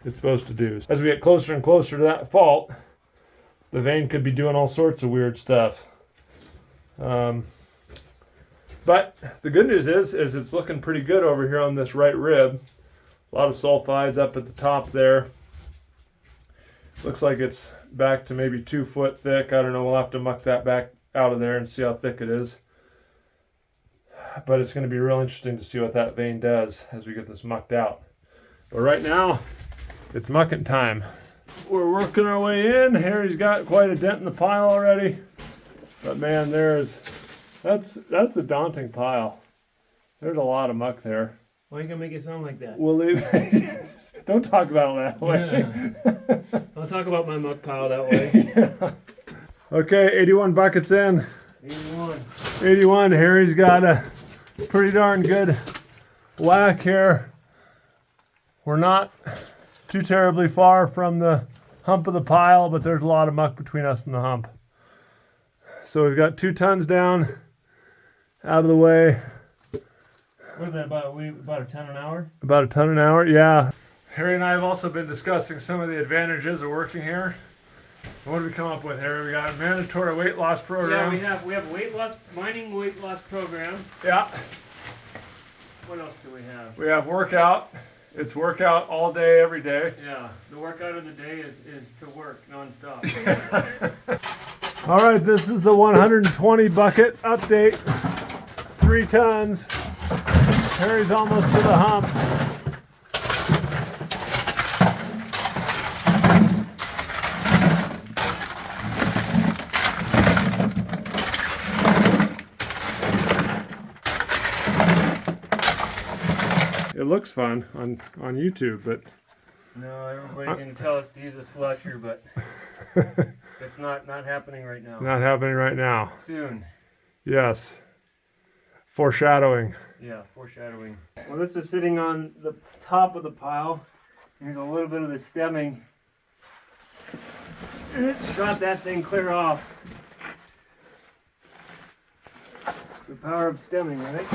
it's supposed to do. As we get closer and closer to that fault, the vein could be doing all sorts of weird stuff. But the good news is it's looking pretty good over here on this right rib. A lot of sulfides up at the top there. Looks like it's back to maybe 2 foot thick. I don't know, we'll have to muck that back out of there and see how thick it is. But it's going to be real interesting to see what that vein does as we get this mucked out. But right now, it's mucking time. We're working our way in. Harry's got quite a dent in the pile already. But man, that's a daunting pile. There's a lot of muck there. Why are you going to make it sound like that? We'll leave. Don't talk about it that way. Yeah. I'll talk about my muck pile that way. Yeah. Okay, 81 buckets in. 81. 81. Harry's got a pretty darn good whack here. We're not too terribly far from the hump of the pile, but there's a lot of muck between us and the hump. So we've got 2 tons down, out of the way. What is that, about a ton an hour? About a ton an hour, yeah. Harry and I have also been discussing some of the advantages of working here. What did we come up with, Harry? We got a mandatory weight loss program. Yeah, we have mining weight loss program. Yeah. What else do we have? We have workout. It's workout all day, every day. Yeah, the workout of the day is to work nonstop. All right, this is the 120 bucket update. 3 tons. Harry's almost to the hump. It looks fun on YouTube, but No, everybody's going to tell us to use a slusher, but it's not happening right now. not happening right now. Soon. Yes. Foreshadowing. Yeah, foreshadowing. Well, this is sitting on the top of the pile. Here's a little bit of the stemming. And it shot that thing clear off. The power of stemming, right?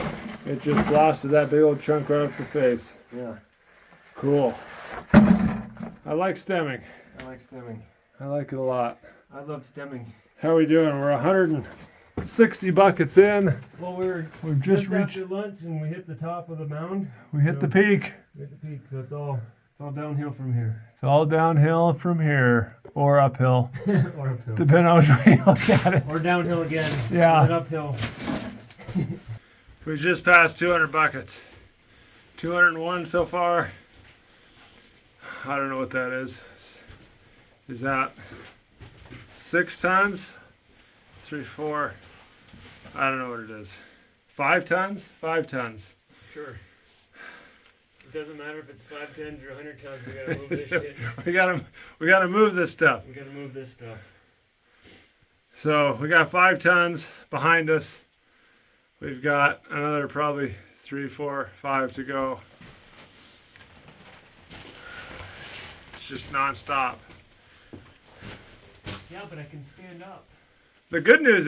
It just blasted that big old chunk right off your face. Yeah, Cool. I like stemming. I like stemming. I like it a lot. I love stemming. How are we doing? We're 160 buckets in. Well, We've just reached. after lunch and we hit the top of the mound. We hit the peak. We hit the peak, so it's all downhill from here. It's all downhill from here, or uphill, Or uphill. depending on which way you look at it. Or downhill again. Yeah. And uphill. We just passed 200 buckets. 201 so far. I don't know what that is. Is that 6 tons? 3, 4. I don't know what it is. 5 tons? 5 tons. Sure. It doesn't matter if it's 5 tons or 100 tons. We gotta move this shit. we gotta move this stuff. We gotta move this stuff. So we got 5 tons behind us. We've got another probably 3, 4, 5 to go. just nonstop. Yeah, but I can stand up. The good news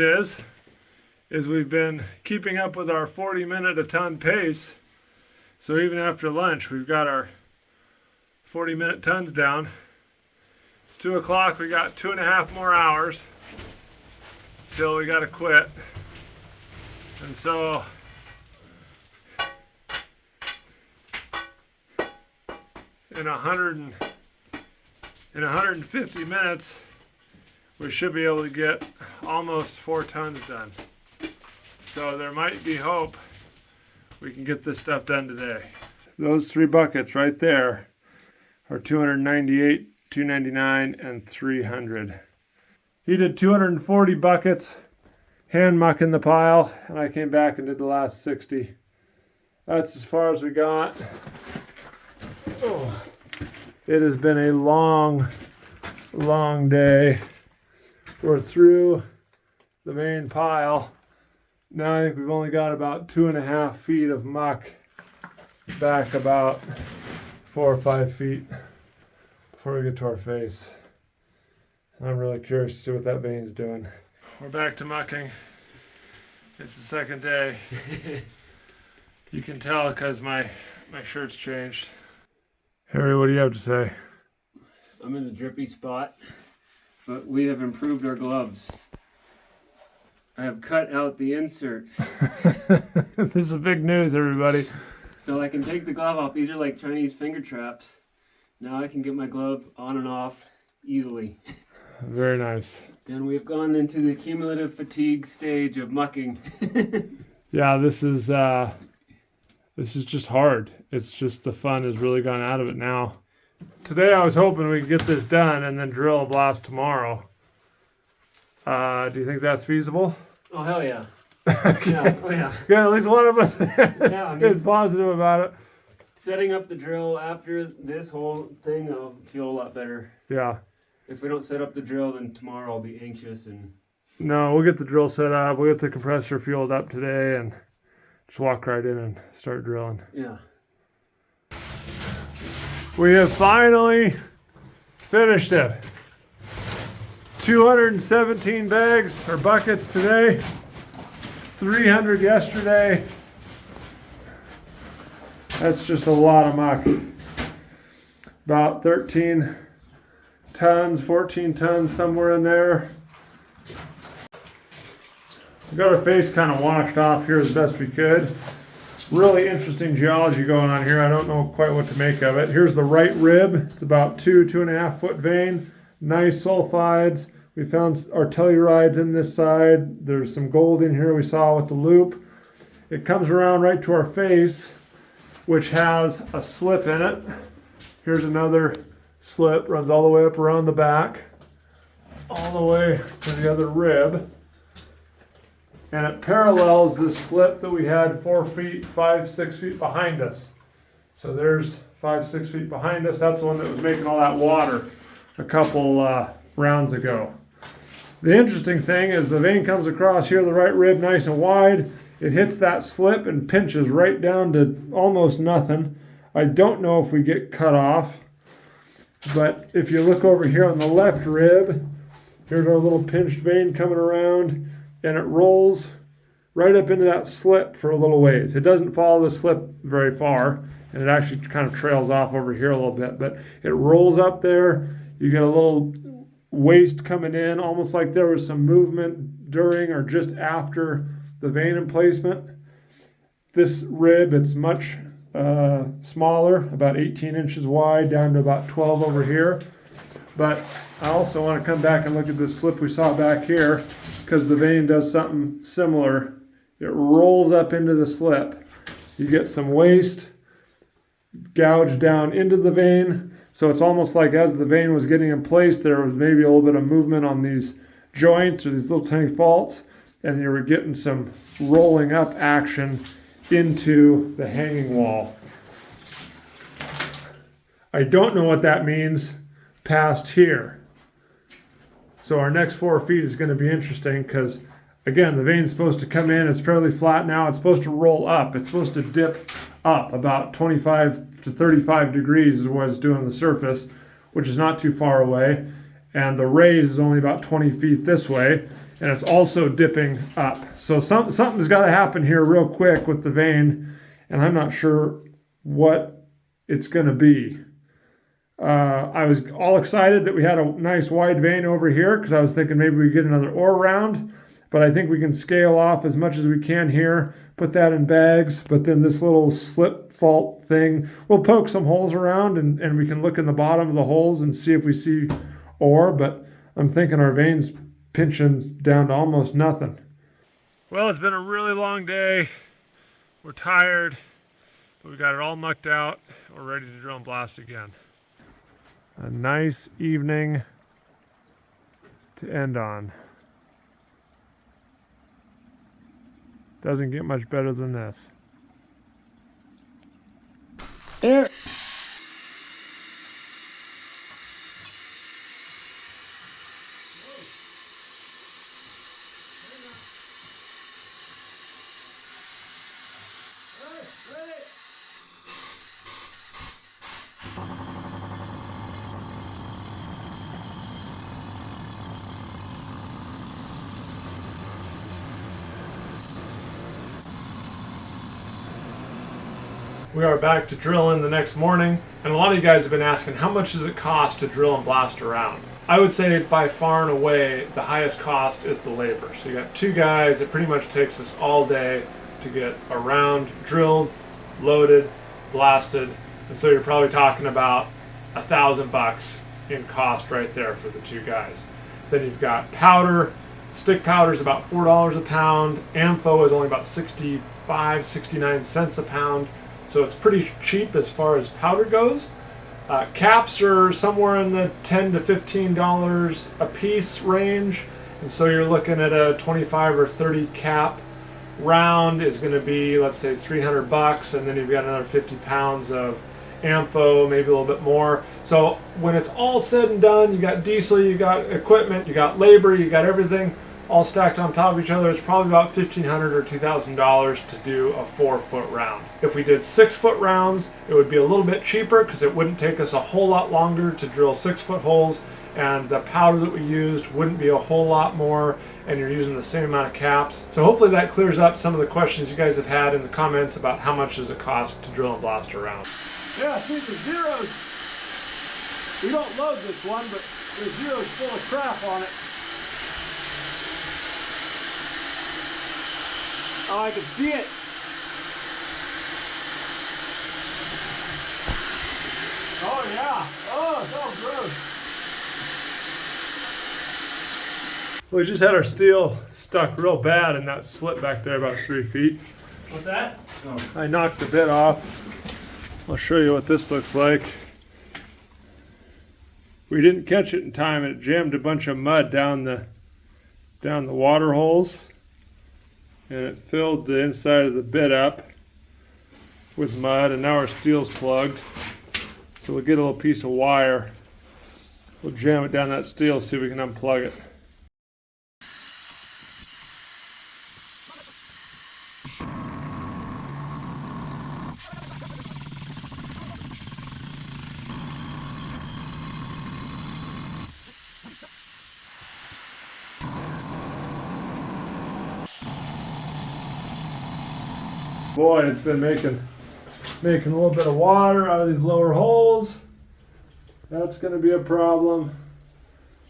is we've been keeping up with our 40-minute a ton pace. So even after lunch, we've got our 40-minute tons down. It's 2 o'clock. We got 2.5 more hours till we got to quit. And so in 150 minutes, we should be able to get almost 4 tons done. So there might be hope we can get this stuff done today. Those 3 buckets right there are 298, 299, and 300. He did 240 buckets, hand mucking the pile, and I came back and did the last 60. That's as far as we got. Oh, it has been a long, long day. We're through the main pile. Now I think we've only got about 2.5 feet of muck back about 4 or 5 feet before we get to our face. I'm really curious to see what that vein's doing. We're back to mucking. It's the second day. You can tell because my shirt's changed. Harry, what do you have to say? I'm in the drippy spot, but we have improved our gloves. I have cut out the insert. This is big news, everybody. So I can take the glove off. These are like Chinese finger traps. Now I can get my glove on and off easily. Very nice. And we've gone into the cumulative fatigue stage of mucking. Yeah, this is just hard. It's just the fun has really gone out of it now. Today I was hoping we could get this done and then drill a blast tomorrow. Do you think that's feasible? Oh, hell yeah. Okay. Yeah, oh yeah. Yeah, at least one of us Yeah, I mean, is positive about it. setting up the drill after this whole thing, I'll feel a lot better. Yeah. If we don't set up the drill, then tomorrow I'll be anxious and... No, we'll get the drill set up. We'll get the compressor fueled up today and just walk right in and start drilling. Yeah. We have finally finished it. 217 bags or buckets today, 300 yesterday. That's just a lot of muck. About 13 tons, 14 tons, somewhere in there. We got our face kind of washed off here as best we could. Really interesting geology going on here. I don't know quite what to make of it. Here's the right rib. It's about 2.5 foot vein. Nice sulfides. We found our tellurides in this side. There's some gold in here we saw with the loop. It comes around right to our face, which has a slip in it. Here's another slip, runs all the way up around the back, all the way to the other rib. And it parallels this slip that we had 4 feet, 5, 6 feet behind us. So there's 5, 6 feet behind us. That's the one that was making all that water a couple rounds ago. The interesting thing is the vein comes across here, the right rib, nice and wide. It hits that slip and pinches right down to almost nothing. I don't know if we get cut off, but if you look over here on the left rib, here's our little pinched vein coming around, and it rolls right up into that slip for a little ways. It doesn't follow the slip very far, and it actually kind of trails off over here a little bit, but it rolls up there. You get a little waste coming in, almost like there was some movement during or just after the vein emplacement. This rib, it's much smaller, about 18 inches wide, down to about 12 over here. But I also want to come back and look at this slip we saw back here, because the vein does something similar. It rolls up into the slip. You get some waste gouged down into the vein. So it's almost like as the vein was getting in place, there was maybe a little bit of movement on these joints or these little tiny faults, and you were getting some rolling up action into the hanging wall. I don't know what that means past here. So our next 4 feet is going to be interesting because, again, the vein's supposed to come in. It's fairly flat now. It's supposed to roll up. It's supposed to dip up about 25 to 35 degrees is what it's doing on the surface. which is not too far away, and the raise is only about 20 feet this way, and it's also dipping up. So something's got to happen here real quick with the vein, and I'm not sure what it's going to be. I was all excited that we had a nice wide vein over here because I was thinking maybe we get another ore round, but I think we can scale off as much as we can here, put that in bags, but then this little slip fault thing, we'll poke some holes around and we can look in the bottom of the holes and see if we see ore, but I'm thinking our vein's pinching down to almost nothing. Well, it's been a really long day. We're tired, but we got it all mucked out. We're ready to drill and blast again. A nice evening to end on. Doesn't get much better than this. There. We are back to drilling the next morning, and a lot of you guys have been asking how much does it cost to drill and blast around. I would say by far and away the highest cost is the labor. So you got two guys, it pretty much takes us all day to get a round drilled, loaded, blasted, and so you're probably talking about $1,000 in cost right there for the two guys. Then you've got powder. Stick powder is about $4 a pound. Ampho is only about 69 cents a pound. So it's pretty cheap as far as powder goes. Caps are somewhere in the $10 to $15 a piece range. And so you're looking at a 25 or 30 cap round is going to be, let's say, $300. And then you've got another 50 pounds of Ampho, maybe a little bit more. So when it's all said and done, you got diesel, you got equipment, you got labor, you got everything all stacked on top of each other. It's probably about $1,500 or $2,000 to do a 4-foot round. If we did 6-foot rounds, it would be a little bit cheaper because it wouldn't take us a whole lot longer to drill 6-foot holes, and the powder that we used wouldn't be a whole lot more, and you're using the same amount of caps. So hopefully that clears up some of the questions you guys have had in the comments about how much does it cost to drill and blast around. Yeah, see the zeros. We don't load this one, but the zero's full of crap on it. Oh, I can see it. Oh yeah. Oh, it's all gross. We just had our steel stuck real bad in that slit back there about 3 feet. What's that? I knocked the bit off. I'll show you what this looks like. We didn't catch it in time, and it jammed a bunch of mud down the water holes, and it filled the inside of the bit up with mud, and now our steel's plugged. So we'll get a little piece of wire, we'll jam it down that steel, see if we can unplug it. Boy, it's been making a little bit of water out of these lower holes. That's going to be a problem.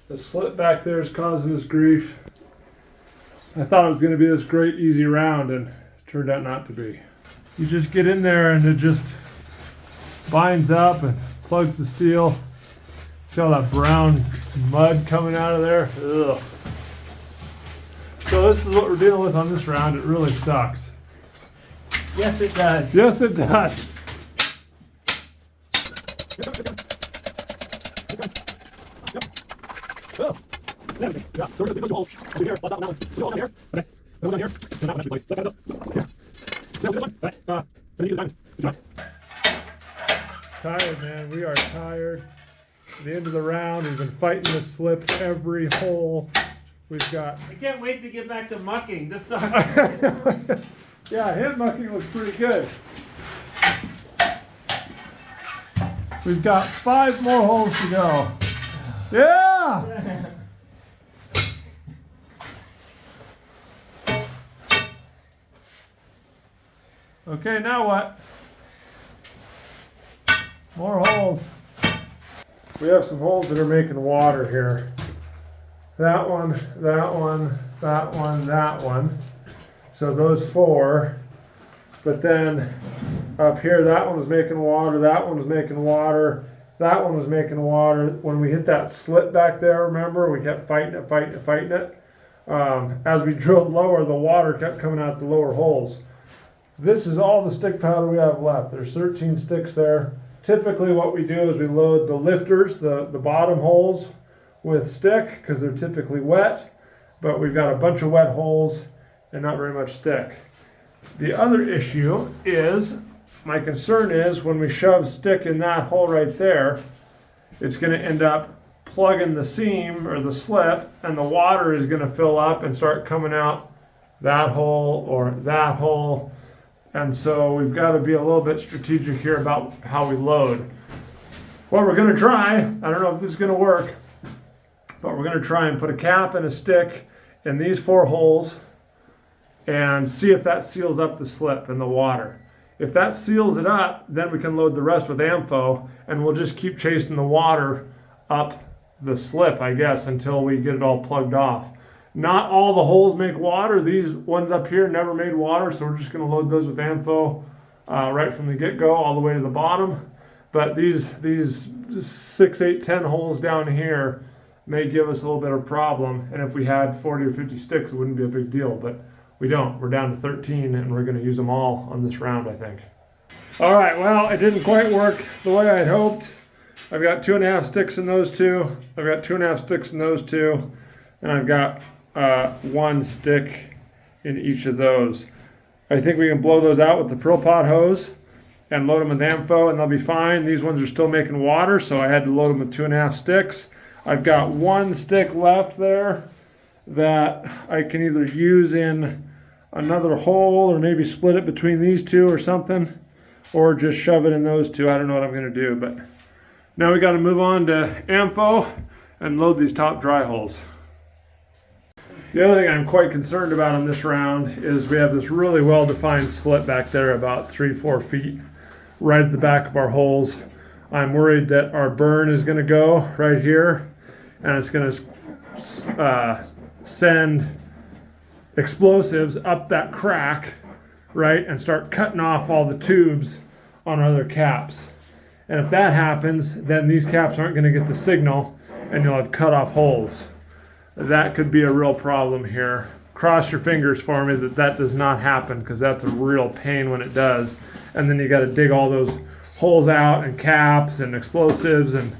The slit back there is causing us grief. I thought it was going to be this great easy round, and it turned out not to be. You just get in there and it just binds up and plugs the steel. See all that brown mud coming out of there? Ugh. So this is what we're dealing with on this round. It really sucks. Yes, it does. Yes, it does. Tired, man. We are tired. At the end of the round, we've been fighting to slip every hole we've got. I can't wait to get back to mucking. This sucks. Yeah, hand mucking looks pretty good. We've got 5 more holes to go. Yeah! Okay, now what? More holes. We have some holes that are making water here. That one, that one, that one, that one. So those 4. But then up here, that one was making water, that one was making water, that one was making water. When we hit that slit back there, remember, we kept fighting it. As we drilled lower, the water kept coming out the lower holes. This is all the stick powder we have left. There's 13 sticks there. Typically what we do is we load the lifters, the bottom holes, with stick because they're typically wet, but we've got a bunch of wet holes and not very much stick. The other issue is, my concern is when we shove stick in that hole right there, it's going to end up plugging the seam or the slip, and the water is going to fill up and start coming out that hole or that hole. And so we've got to be a little bit strategic here about how we load. What we're going to try, I don't know if this is going to work, but we're going to try and put a cap and a stick in these 4 holes and see if that seals up the slip and the water. If that seals it up, then we can load the rest with AMFO, and we'll just keep chasing the water up the slip, I guess, until we get it all plugged off. Not all the holes make water. These ones up here never made water, so we're just going to load those with AMFO right from the get-go all the way to the bottom. But these 6, 8, 10 holes down here may give us a little bit of a problem, and if we had 40 or 50 sticks, it wouldn't be a big deal, but we don't. We're down to 13, and we're going to use them all on this round, I think. All right, well, it didn't quite work the way I'd hoped. I've got 2.5 sticks in those 2. I've got 2.5 sticks in those 2, and I've got 1 stick in each of those. I think we can blow those out with the Pearl Pot hose and load them with AMFO, and they'll be fine. These ones are still making water, so I had to load them with 2.5 sticks. I've got 1 stick left there that I can either use in another hole or maybe split it between these 2 or something, or just shove it in those 2. I don't know what I'm going to do, but now we got to move on to AMFO and load these top dry holes. The other thing I'm quite concerned about in this round is we have this really well-defined slit back there about 3-4 feet right at the back of our holes. I'm worried that our burn is going to go right here, and it's going to send explosives up that crack, right, and start cutting off all the tubes on our other caps. And if that happens, then these caps aren't going to get the signal, and you'll have cut off holes. That could be a real problem here. Cross your fingers for me that that does not happen, because that's a real pain when it does. And then you got to dig all those holes out and caps and explosives, and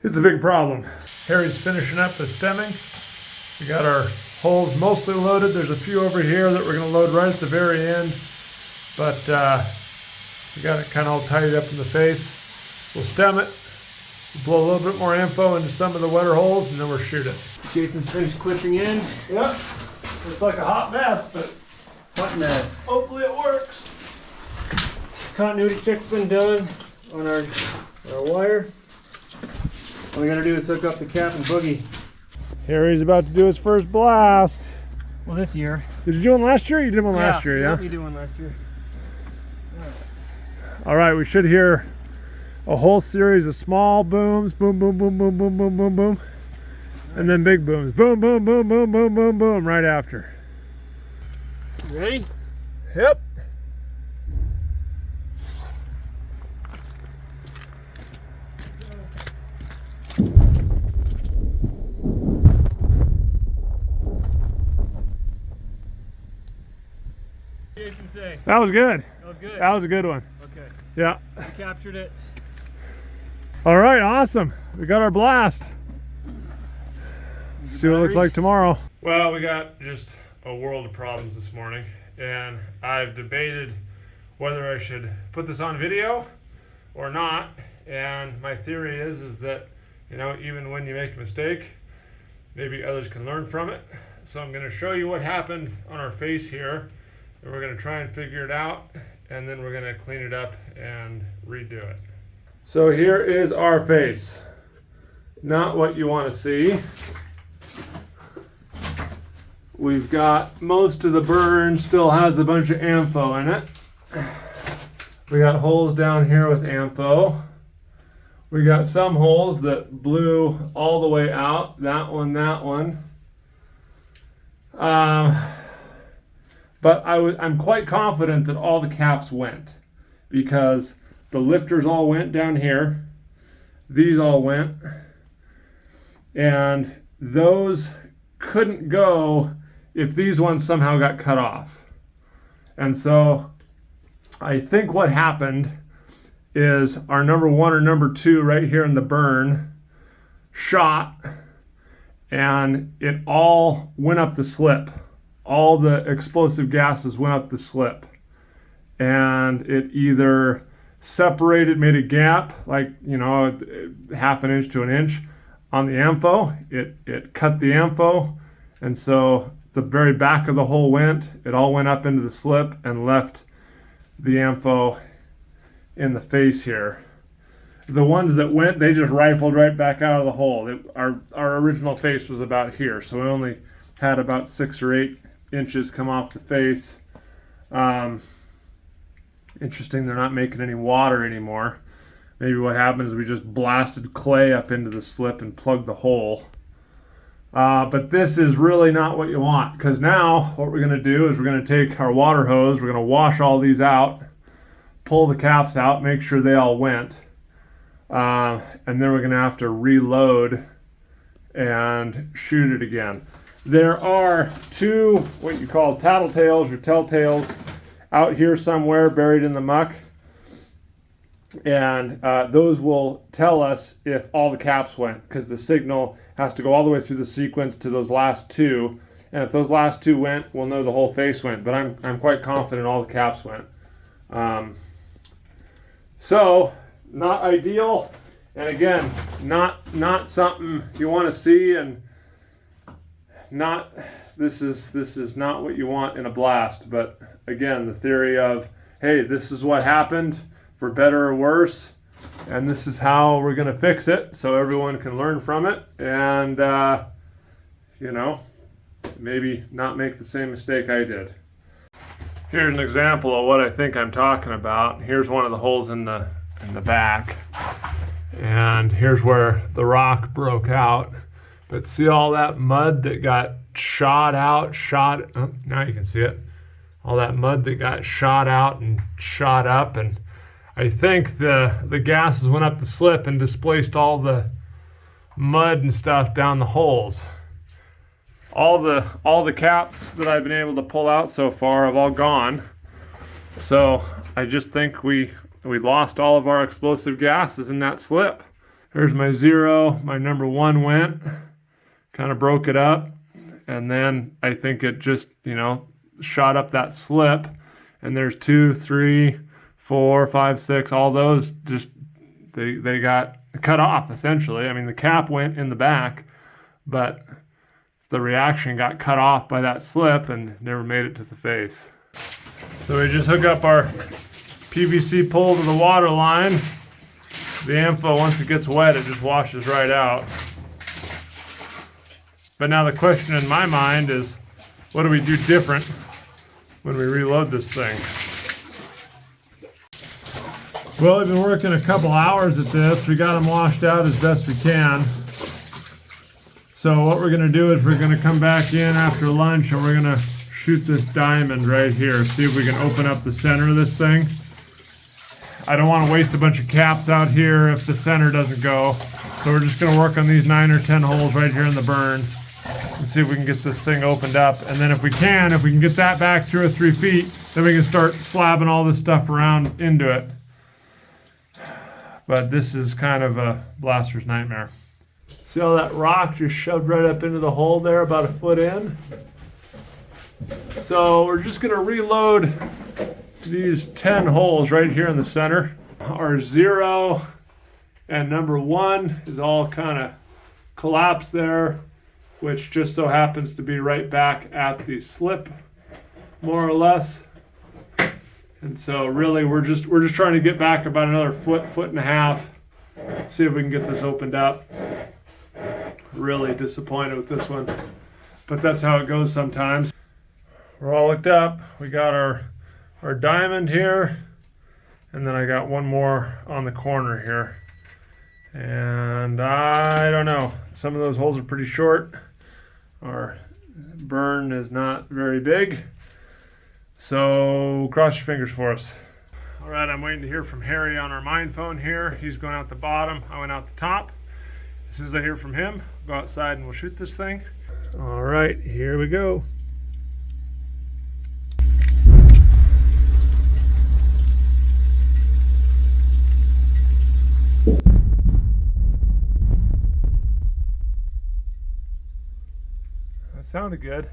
it's a big problem. Harry's finishing up the stemming. We got our holes mostly loaded. There's a few over here that we're going to load right at the very end, but we got it kind of all tidied up in the face. We'll stem it, blow a little bit more AMFO into some of the wetter holes, and then we'll shoot it. Jason's finished clipping in. Yep, looks like a hot mess, but Hot mess. hopefully it works. Continuity check's been done on our wire. All we gotta do is hook up the cap and boogie. Harry's about to do his first blast. Well, this year. Did you do one last year? You did one last year, yeah? We did one last year. All right, we should hear a whole series of small booms, boom, boom, boom, boom, boom, boom, boom, boom, and then big booms, boom, boom, boom, boom, boom, boom, boom, right after. You ready? Yep. Jason say. That was good. That was good. That was a good one. Okay. Yeah. We captured it. All right, awesome. We got our blast. See what it looks like tomorrow. Well, we got just a world of problems this morning, and I've debated whether I should put this on video or not. And my theory is that, you know, even when you make a mistake, maybe others can learn from it. So I'm going to show you what happened on our face here, and we're going to try and figure it out, and then we're going to clean it up and redo it. So here is our face. Not what you want to see. We've got most of the burn still has a bunch of ammo in it. We got holes down here with ammo. We got some holes that blew all the way out. That one, that one. But I'm quite confident that all the caps went, because the lifters all went down here. These all went. And those couldn't go if these ones somehow got cut off. And so I think what happened is our number 1 or number 2 right here in the burn shot, and it all went up the slip. All the explosive gases went up the slip, and it either separated, made a gap, like, you know, half an inch to an inch on the ammo. It cut the ammo, and so the very back of the hole went. It all went up into the slip and left the ammo in the face here. The ones that went, they just rifled right back out of the hole. Our original face was about here, so we only had about 6 or 8 inches come off the face. Interesting, they're not making any water anymore. Maybe what happened is we just blasted clay up into the slip and plugged the hole. But this is really not what you want, because now what we're going to do is we're going to take our water hose, we're going to wash all these out, pull the caps out, make sure they all went, and then we're going to have to reload and shoot it again. There are 2 what you call tattletales or telltales out here somewhere buried in the muck, and those will tell us if all the caps went, because the signal has to go all the way through the sequence to those last 2, and if those last 2 went, we'll know the whole face went. But I'm quite confident all the caps went. So not ideal, and again, not something you want to see, and this is not what you want in a blast. But again, the theory of, hey, this is what happened, for better or worse, and this is how we're going to fix it, so everyone can learn from it, and you know, maybe not make the same mistake I did. Here's an example of what I think I'm talking about. Here's one of the holes in the back, and here's where the rock broke out. But see all that mud that got shot out, oh, now you can see it. All that mud that got shot out and shot up, and I think the gases went up the slip and displaced all the mud and stuff down the holes. All the caps that I've been able to pull out so far have all gone. So I just think we lost all of our explosive gases in that slip. Here's my 0. My number 1 went, kind of broke it up, and then I think it just, you know, shot up that slip, and there's 2, 3, 4, 5, 6, all those just, they got cut off essentially. I mean, the cap went in the back, but the reaction got cut off by that slip and never made it to the face. So we just hook up our PVC pole to the water line. The ammo, once it gets wet, it just washes right out. But now the question in my mind is, what do we do different when we reload this thing? Well, we've been working a couple hours at this. We got them washed out as best we can. So what we're going to do is we're going to come back in after lunch and we're going to shoot this diamond right here. See if we can open up the center of this thing. I don't want to waste a bunch of caps out here if the center doesn't go. So we're just going to work on these 9 or 10 holes right here in the burn and see if we can get this thing opened up. And then if we can get that back 2 or 3 feet, then we can start slabbing all this stuff around into it. But this is kind of a blaster's nightmare. See how that rock just shoved right up into the hole there, about a foot in? So we're just going to reload these 10 holes right here in the center. Our 0 and number 1 is all kind of collapsed there, which just so happens to be right back at the slip, more or less. And so really we're just trying to get back about another foot and a half. See if we can get this opened up. Really disappointed with this one, but that's how it goes sometimes. We're all hooked up. We got our diamond here, and then I got one more on the corner here. And I don't know, some of those holes are pretty short. Our burn is not very big. So cross your fingers for us. All right, I'm waiting to hear from Harry on our mine phone here. He's going out the bottom, I went out the top. As soon as I hear from him, I'll go outside and we'll shoot this thing. All right, here we go. That sounded good.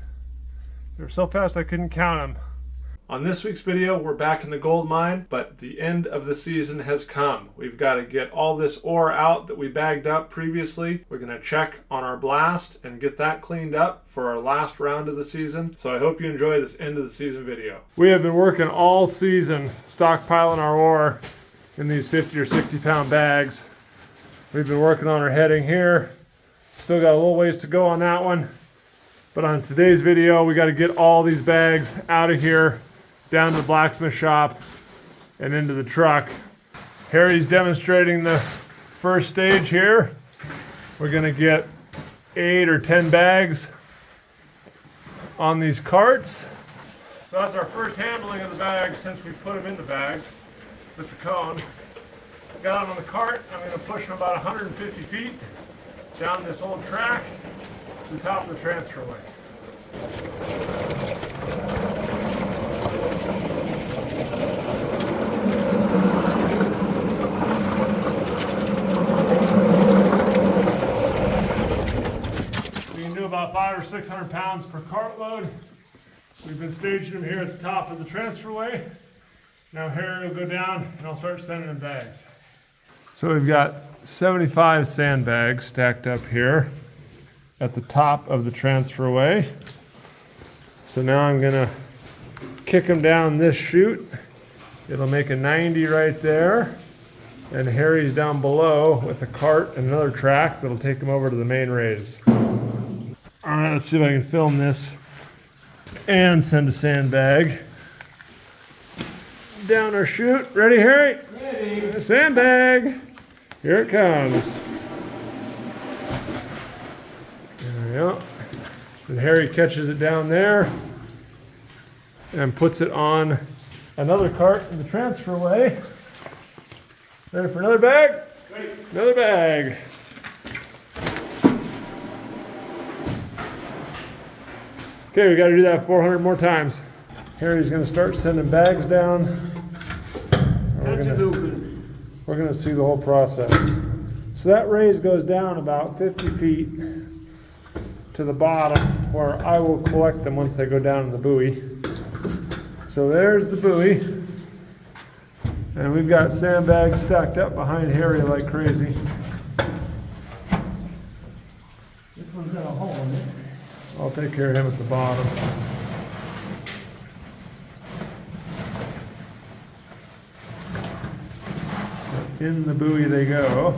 They were so fast I couldn't count them. On this week's video, we're back in the gold mine, but the end of the season has come. We've got to get all this ore out that we bagged up previously. We're going to check on our blast and get that cleaned up for our last round of the season. So I hope you enjoy this end of the season video. We have been working all season stockpiling our ore in these 50 or 60 pound bags. We've been working on our heading here. Still got a little ways to go on that one. But on today's video, we got to get all these bags out of here, down to the blacksmith shop and into the truck. Harry's demonstrating the first stage here. We're gonna get 8 or 10 bags on these carts. So that's our first handling of the bags since we put them in the bags with the cone. Got them on the cart. I'm gonna push them about 150 feet down this old track to the top of the transferway. About 500 or 600 pounds per cartload. We've been staging them here at the top of the transferway. Now Harry will go down and I'll start sending them bags. So we've got 75 sandbags stacked up here at the top of the transferway. So now I'm gonna kick them down this chute. It'll make a 90 right there. And Harry's down below with a cart and another track that'll take him over to the main raise. All right, let's see if I can film this and send a sandbag down our chute. Ready, Harry? Ready. A sandbag. Here it comes. There we go. And Harry catches it down there and puts it on another cart in the transferway. Ready for another bag? Ready. Another bag. Okay, we got to do that 400 more times. Harry's going to start sending bags down. We're going to see the whole process. So that raise goes down about 50 feet to the bottom where I will collect them once they go down in the buoy. So there's the buoy. And we've got sandbags stacked up behind Harry like crazy. This one's got a hole in it. I'll take care of him at the bottom. In the buoy they go.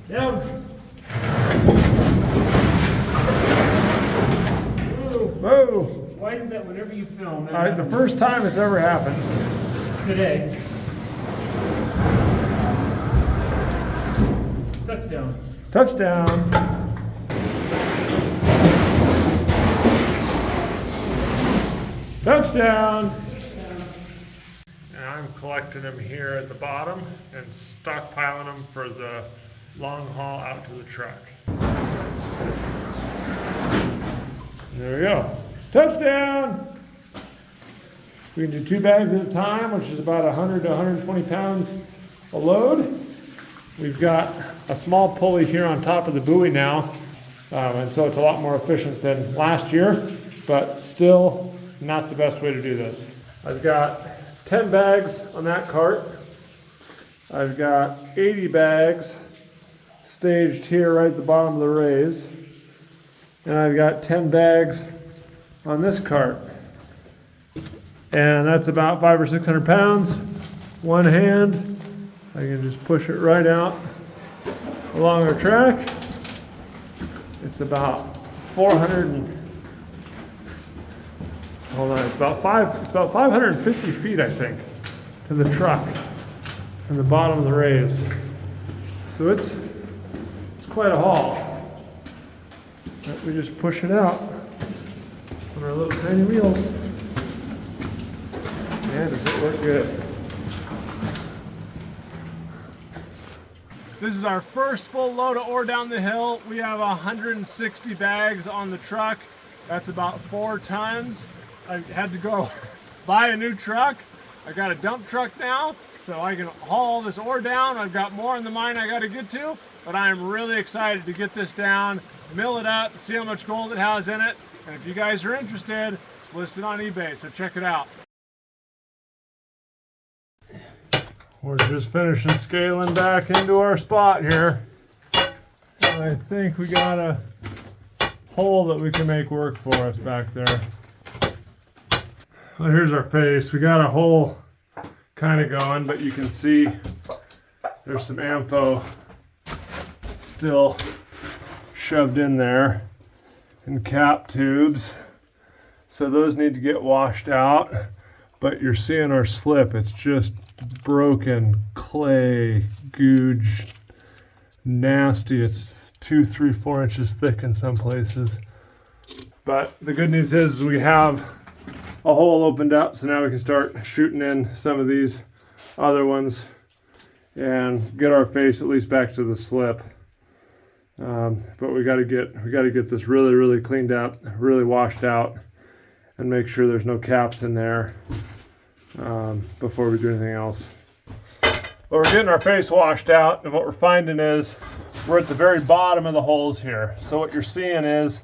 Down. Whoa! Why isn't that whenever you film? That All right, the first time it's ever happened. today. Touchdown. Touchdown. Touchdown. And I'm collecting them here at the bottom and stockpiling them for the long haul out to the truck. There we go. Touchdown. We can do 2 bags at a time, which is about 100 to 120 pounds a load. We've got a small pulley here on top of the buoy now, and so it's a lot more efficient than last year, but still not the best way to do this. I've got 10 bags on that cart. I've got 80 bags staged here right at the bottom of the raise. And I've got 10 bags on this cart. And that's about 500 or 600 pounds. One hand, I can just push it right out along our track. It's about 400 and, hold on, it's about 550 feet, I think, to the truck and the bottom of the raise. So it's quite a haul. But we just push it out on our little tiny wheels. Man, does it work good. This is our first full load of ore down the hill. We have 160 bags on the truck. That's about 4 tons. I had to go buy a new truck. I got a dump truck now, so I can haul this ore down. I've got more in the mine I got to get to, but I am really excited to get this down, mill it up, see how much gold it has in it. And if you guys are interested, it's listed on eBay, so check it out. We're just finishing scaling back into our spot here. And I think we got a hole that we can make work for us back there. Well, here's our face. We got a hole kind of going, but you can see there's some amphibole still shoved in there and cap tubes. So those need to get washed out. But you're seeing our slip. It's just broken clay, googe, nasty. It's 2, 3, 4 inches thick in some places. But the good news is we have a hole opened up, so now we can start shooting in some of these other ones and get our face at least back to the slip. But we got to get this really cleaned up, really washed out, and make sure there's no caps in there before we do anything else. But we're getting our face washed out, and what we're finding is we're at the very bottom of the holes here. So what you're seeing is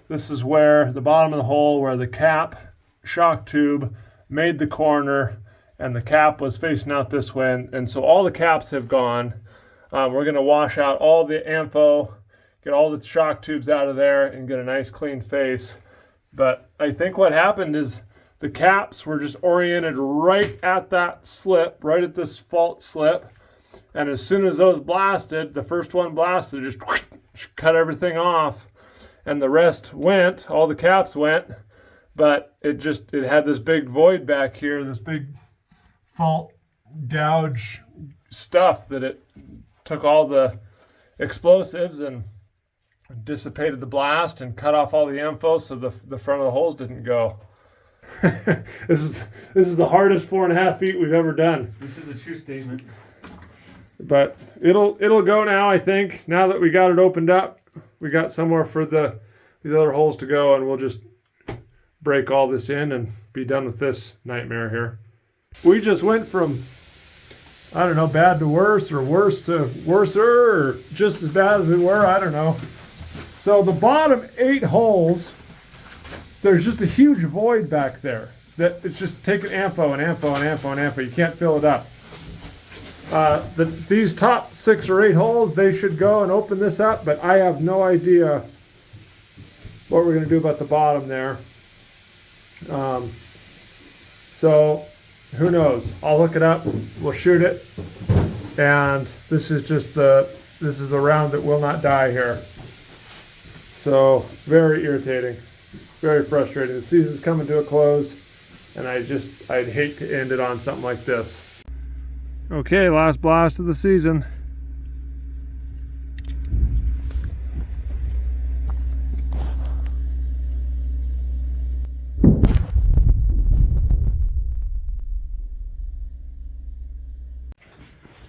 this is where the bottom of the hole, where the cap shock tube made the corner and the cap was facing out this way, and so all the caps have gone. We're going to wash out all the amphibole, get all the shock tubes out of there, and get a nice clean face. But I think what happened is the caps were just oriented right at that slip, right at this fault slip. And as soon as those blasted, the first one blasted, just cut everything off. And the rest went, all the caps went, but it had this big void back here, this big fault gouge stuff that it took all the explosives and dissipated the blast and cut off all the amphibole, so the front of the holes didn't go. This is the hardest 4.5 feet we've ever done. This is a true statement. But it'll go now, I think. Now that we got it opened up, we got somewhere for these other holes to go, and we'll just break all this in and be done with this nightmare here. We just went from, I don't know, bad to worse, or worse to worser, or just as bad as we were, I don't know. So the bottom 8 holes, there's just a huge void back there. That it's just taking amphibole and amphibole and amphibole and amphibole. You can't fill it up. These top 6 or 8 holes, they should go and open this up, but I have no idea what we're going to do about the bottom there. So who knows? I'll look it up. We'll shoot it. And this is just the round that will not die here. So very irritating, very frustrating. The season's coming to a close, and I'd hate to end it on something like this. Okay, last blast of the season.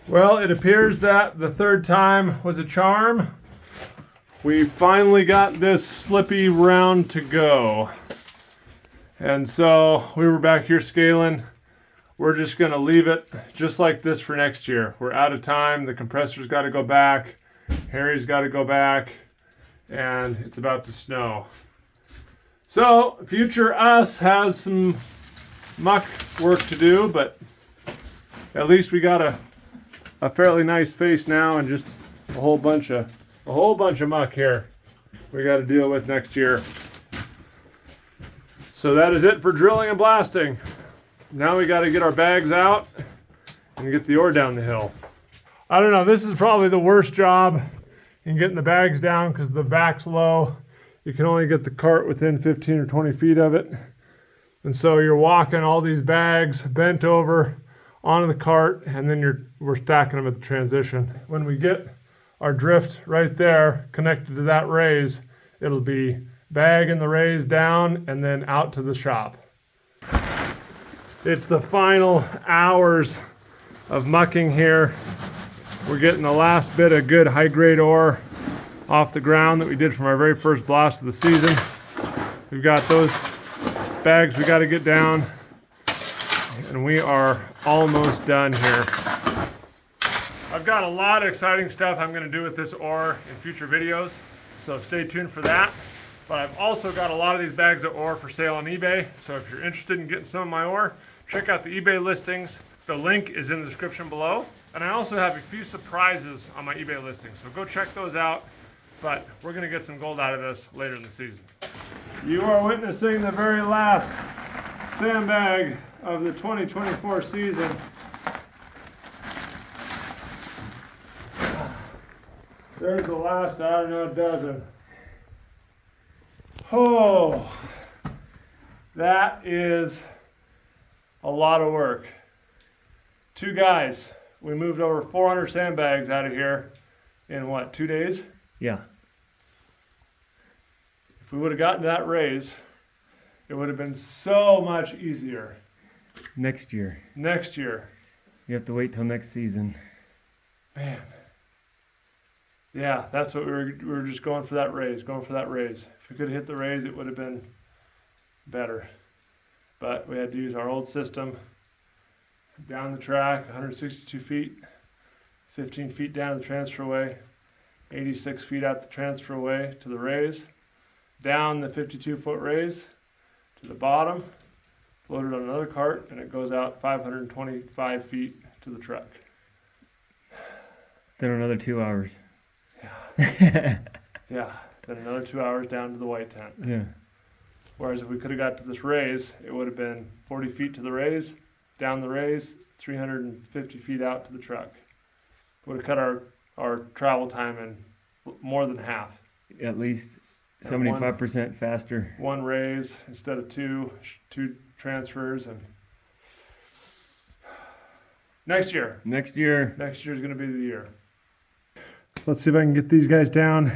Well, it appears that the third time was a charm. We finally got this slippy round to go. And so we were back here scaling. We're just going to leave it just like this for next year. We're out of time. The compressor's got to go back. Harry's got to go back. And it's about to snow. So future us has some muck work to do, but at least we got a fairly nice face now, and just a whole bunch of muck here we got to deal with next year. So that is it for drilling and blasting. Now we got to get our bags out and get the ore down the hill. I don't know, this is probably the worst job in getting the bags down because the back's low. You can only get the cart within 15 or 20 feet of it. And so you're walking all these bags bent over onto the cart, and then we're stacking them at the transition. When we get our drift right there connected to that raise, it'll be bag in the raise down and then out to the shop. It's the final hours of mucking here. We're getting the last bit of good high-grade ore off the ground that we did from our very first blast of the season. We've got those bags we got to get down, and we are almost done here. I've got a lot of exciting stuff I'm going to do with this ore in future videos, so stay tuned for that. But I've also got a lot of these bags of ore for sale on eBay, so if you're interested in getting some of my ore, check out the eBay listings. The link is in the description below. And I also have a few surprises on my eBay listing, so go check those out. But we're going to get some gold out of this later in the season. You are witnessing the very last sandbag of the 2024 season. There's the last, I don't know, dozen. Oh, that is a lot of work. 2 guys. We moved over 400 sandbags out of here in what, 2 days? Yeah. If we would have gotten to that raise, it would have been so much easier. Next year. Next year. You have to wait till next season. Man. Yeah, that's what we were just going for that raise, If we could have hit the raise, it would have been better. But we had to use our old system. Down the track, 162 feet, 15 feet down the transferway, 86 feet out the transferway to the raise, down the 52-foot raise to the bottom, loaded on another cart, and it goes out 525 feet to the truck. Then another 2 hours. Yeah. Yeah, then another 2 hours down to the white tent. Yeah. Whereas if we could have got to this raise, it would have been 40 feet to the raise, down the raise, 350 feet out to the truck. Would have cut our travel time in more than half. At least 75% faster. One raise instead of two transfers. And next year is going to be the year. Let's see if I can get these guys down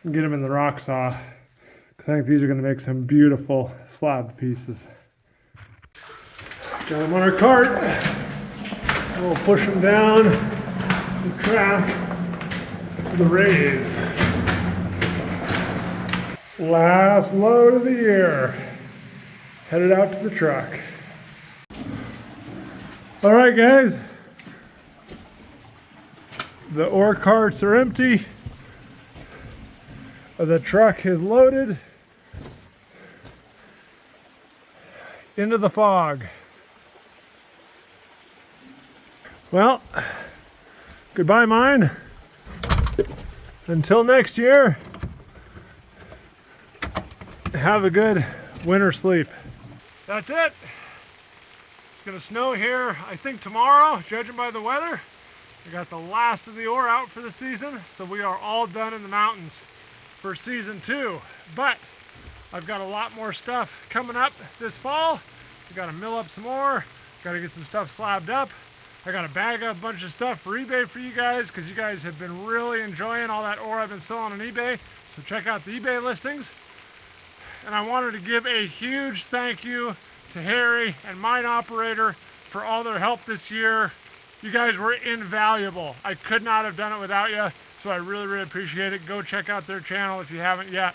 and get them in the rock saw. I think these are going to make some beautiful slab pieces. Got them on our cart. We'll push them down the track to the raise. Last load of the year. Headed out to the truck. All right, guys. The ore carts are empty. The truck is loaded. Into the fog. Well, goodbye mine. Until next year, have a good winter sleep. That's it. It's gonna snow here, I think tomorrow, judging by the weather. We got the last of the ore out for the season, so we are all done in the mountains for season 2. But I've got a lot more stuff coming up this fall. We gotta mill up some more, gotta get some stuff slabbed up. I got to bag up a bunch of stuff for eBay for you guys because you guys have been really enjoying all that ore I've been selling on eBay. So check out the eBay listings. And I wanted to give a huge thank you to Harry and Mine Operator for all their help this year. You guys were invaluable. I could not have done it without you. So I really, really appreciate it. Go check out their channel if you haven't yet.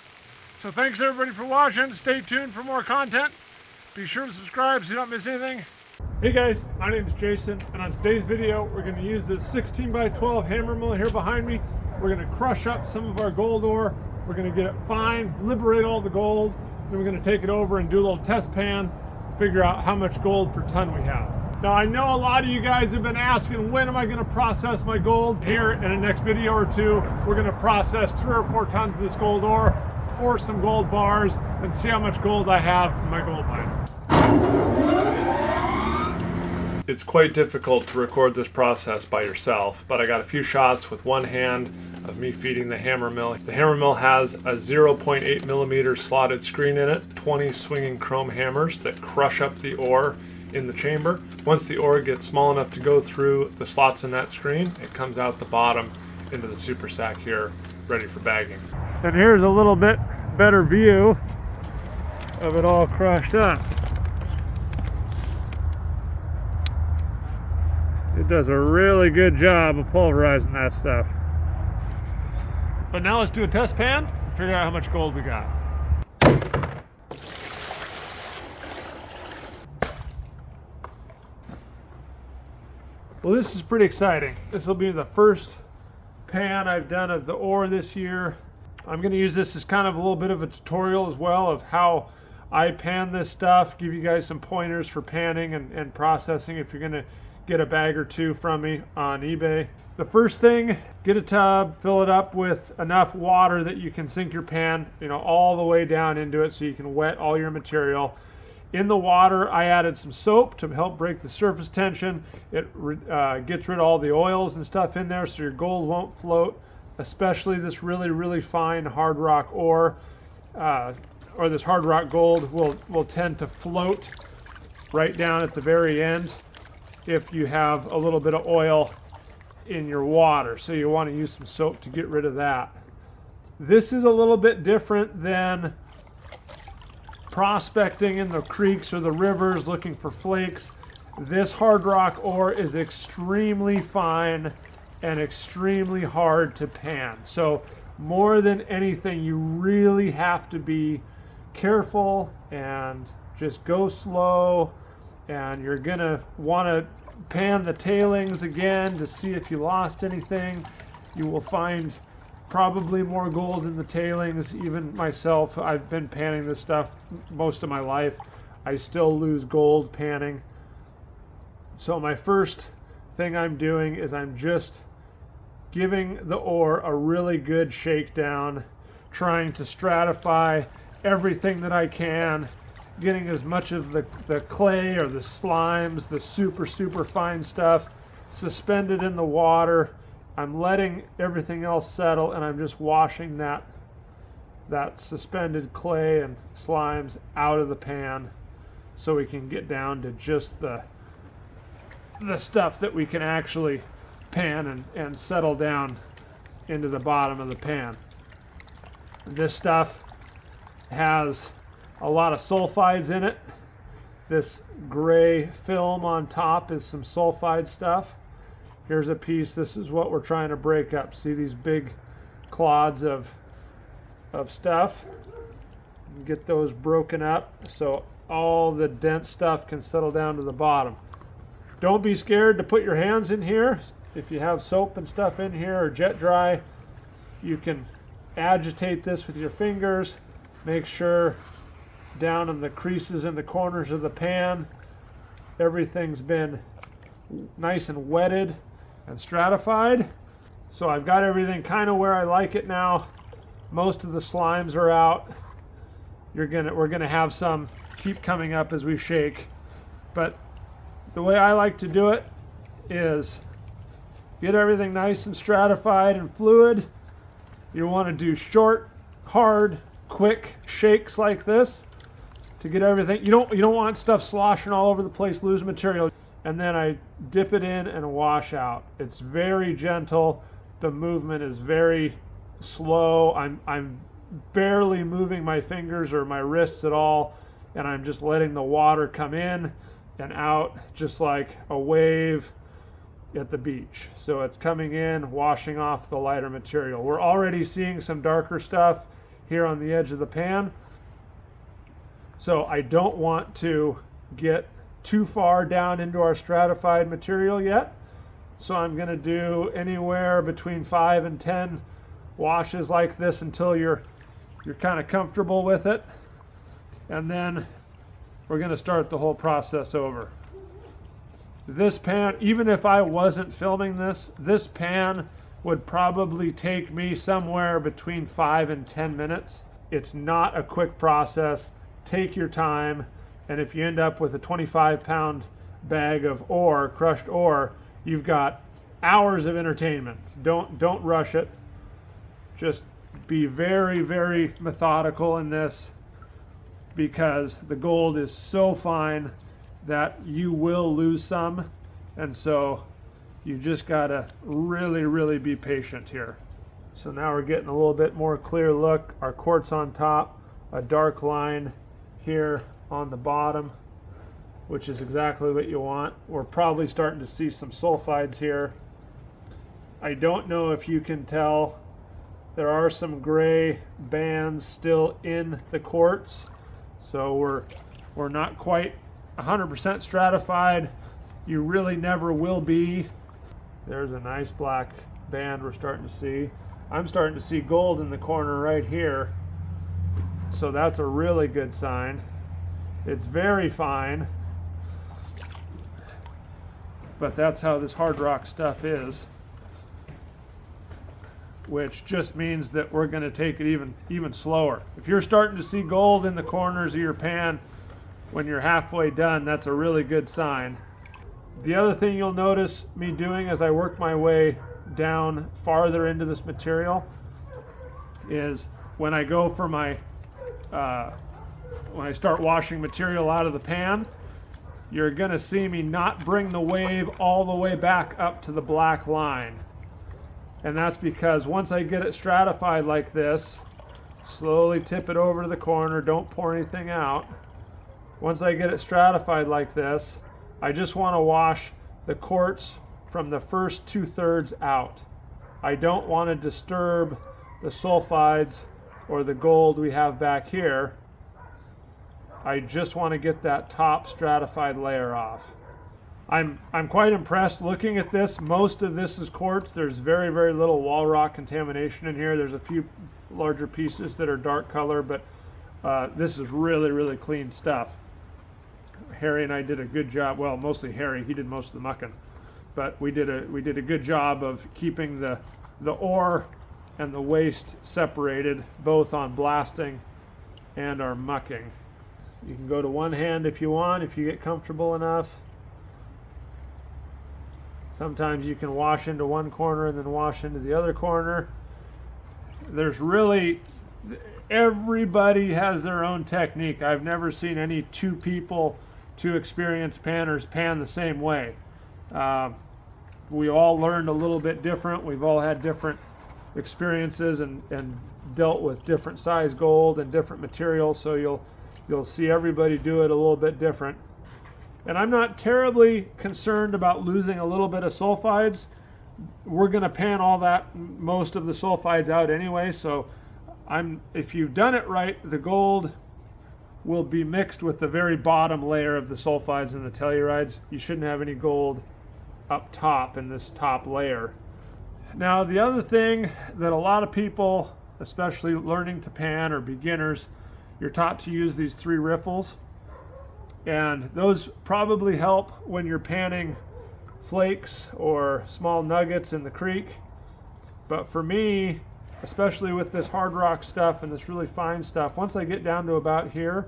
So thanks everybody for watching. Stay tuned for more content. Be sure to subscribe so you don't miss anything. Hey guys, my name is Jason, and on today's video we're going to use this 16x12 hammer mill here behind me. We're going to crush up some of our gold ore. We're going to get it fine, liberate all the gold, then we're going to take it over and do a little test pan, figure out how much gold per ton we have. Now I know a lot of you guys have been asking, when am I going to process my gold? Here in the next video or two, we're going to process 3 or 4 tons of this gold ore, pour some gold bars, and see how much gold I have in my gold mine. It's quite difficult to record this process by yourself, but I got a few shots with one hand of me feeding the hammer mill. The hammer mill has a 0.8 millimeter slotted screen in it, 20 swinging chrome hammers that crush up the ore in the chamber. Once the ore gets small enough to go through the slots in that screen, it comes out the bottom into the super sack here, ready for bagging. And here's a little bit better view of it all crushed up. It does a really good job of pulverizing that stuff. But now let's do a test pan and figure out how much gold we got. Well, this is pretty exciting. This will be the first pan I've done of the ore this year. I'm going to use this as kind of a little bit of a tutorial as well of how I pan this stuff, give you guys some pointers for panning and processing if you're going to get a bag or two from me on eBay. The first thing, get a tub, fill it up with enough water that you can sink your pan, all the way down into it so you can wet all your material. In the water, I added some soap to help break the surface tension. It gets rid of all the oils and stuff in there so your gold won't float, especially this really, really fine hard rock ore, or this hard rock gold will tend to float right down at the very end if you have a little bit of oil in your water. So you want to use some soap to get rid of that. This is a little bit different than prospecting in the creeks or the rivers looking for flakes. This hard rock ore is extremely fine and extremely hard to pan. So more than anything, you really have to be careful and just go slow, and you're gonna want to pan the tailings again to see if you lost anything. You will find probably more gold in the tailings. Even myself, I've been panning this stuff most of my life. I still lose gold panning. So my first thing I'm doing is I'm just giving the ore a really good shakedown, trying to stratify everything that I can, getting as much of the clay or the slimes, the super fine stuff, suspended in the water. I'm letting everything else settle, and I'm just washing that suspended clay and slimes out of the pan so we can get down to just the stuff that we can actually pan and settle down into the bottom of the pan. This stuff has a lot of sulfides in it. This gray film on top is some sulfide stuff. Here's a piece. This is what we're trying to break up. See these big clods of stuff? Get those broken up so all the dense stuff can settle down to the bottom. Don't be scared to put your hands in here. If you have soap and stuff in here or jet dry, you can agitate this with your fingers. Make sure down in the creases in the corners of the pan, everything's been nice and wetted and stratified. So I've got everything kind of where I like it now. Most of the slimes are out. We're gonna have some keep coming up as we shake, but the way I like to do it is get everything nice and stratified and fluid. You want to do short, hard, quick shakes like this to get everything. You don't want stuff sloshing all over the place, lose material. And then I dip it in and wash out. It's very gentle. The movement is very slow. I'm barely moving my fingers or my wrists at all, and I'm just letting the water come in and out just like a wave at the beach. So it's coming in, washing off the lighter material. We're already seeing some darker stuff here on the edge of the pan. So I don't want to get too far down into our stratified material yet. So I'm going to do anywhere between 5 and 10 washes like this until you're kind of comfortable with it. And then we're going to start the whole process over. This pan, even if I wasn't filming this pan would probably take me somewhere between 5 and 10 minutes. It's not a quick process. Take your time, and if you end up with a 25-pound bag of ore, crushed ore, you've got hours of entertainment. Don't rush it. Just be very, very methodical in this, because the gold is so fine that you will lose some, and so you just gotta really, really be patient here. So now we're getting a little bit more clear look. Our quartz on top, a dark line here on the bottom, which is exactly what you want. We're probably starting to see some sulfides here. I don't know if you can tell, there are some gray bands still in the quartz, so we're not quite 100% stratified. You really never will be. There's a nice black band we're starting to see. I'm starting to see gold in the corner right here, so that's a really good sign. It's very fine, but that's how this hard rock stuff is, which just means that we're going to take it even slower. If you're starting to see gold in the corners of your pan when you're halfway done, that's a really good sign. The other thing you'll notice me doing as I work my way down farther into this material is when I go for my when I start washing material out of the pan, you're going to see me not bring the wave all the way back up to the black line. And that's because once I get it stratified like this, slowly tip it over to the corner, don't pour anything out. Once I get it stratified like this, I just want to wash the quartz from the first 2/3 out. I don't want to disturb the sulfides or the gold we have back here. I just want to get that top stratified layer off. I'm quite impressed looking at this. Most of this is quartz. There's very, very little wall rock contamination in here. There's a few larger pieces that are dark color, but this is really, really clean stuff. Harry and I did a good job. Well, mostly Harry. He did most of the mucking, but we did a good job of keeping the ore and the waste separated, both on blasting and our mucking. You can go to one hand if you want, if you get comfortable enough. Sometimes you can wash into one corner and then wash into the other corner. There's really, everybody has their own technique. I've never seen any two experienced panners pan the same way. We all learned a little bit different. We've all had different experiences and dealt with different size gold and different materials, so you'll see everybody do it a little bit different. And I'm not terribly concerned about losing a little bit of sulfides. We're going to pan most of the sulfides out anyway, so if you've done it right, the gold will be mixed with the very bottom layer of the sulfides and the tellurides. You shouldn't have any gold up top in this top layer. Now, the other thing that a lot of people, especially learning to pan or beginners, you're taught to use these 3 riffles, and those probably help when you're panning flakes or small nuggets in the creek. But for me, especially with this hard rock stuff and this really fine stuff, once I get down to about here,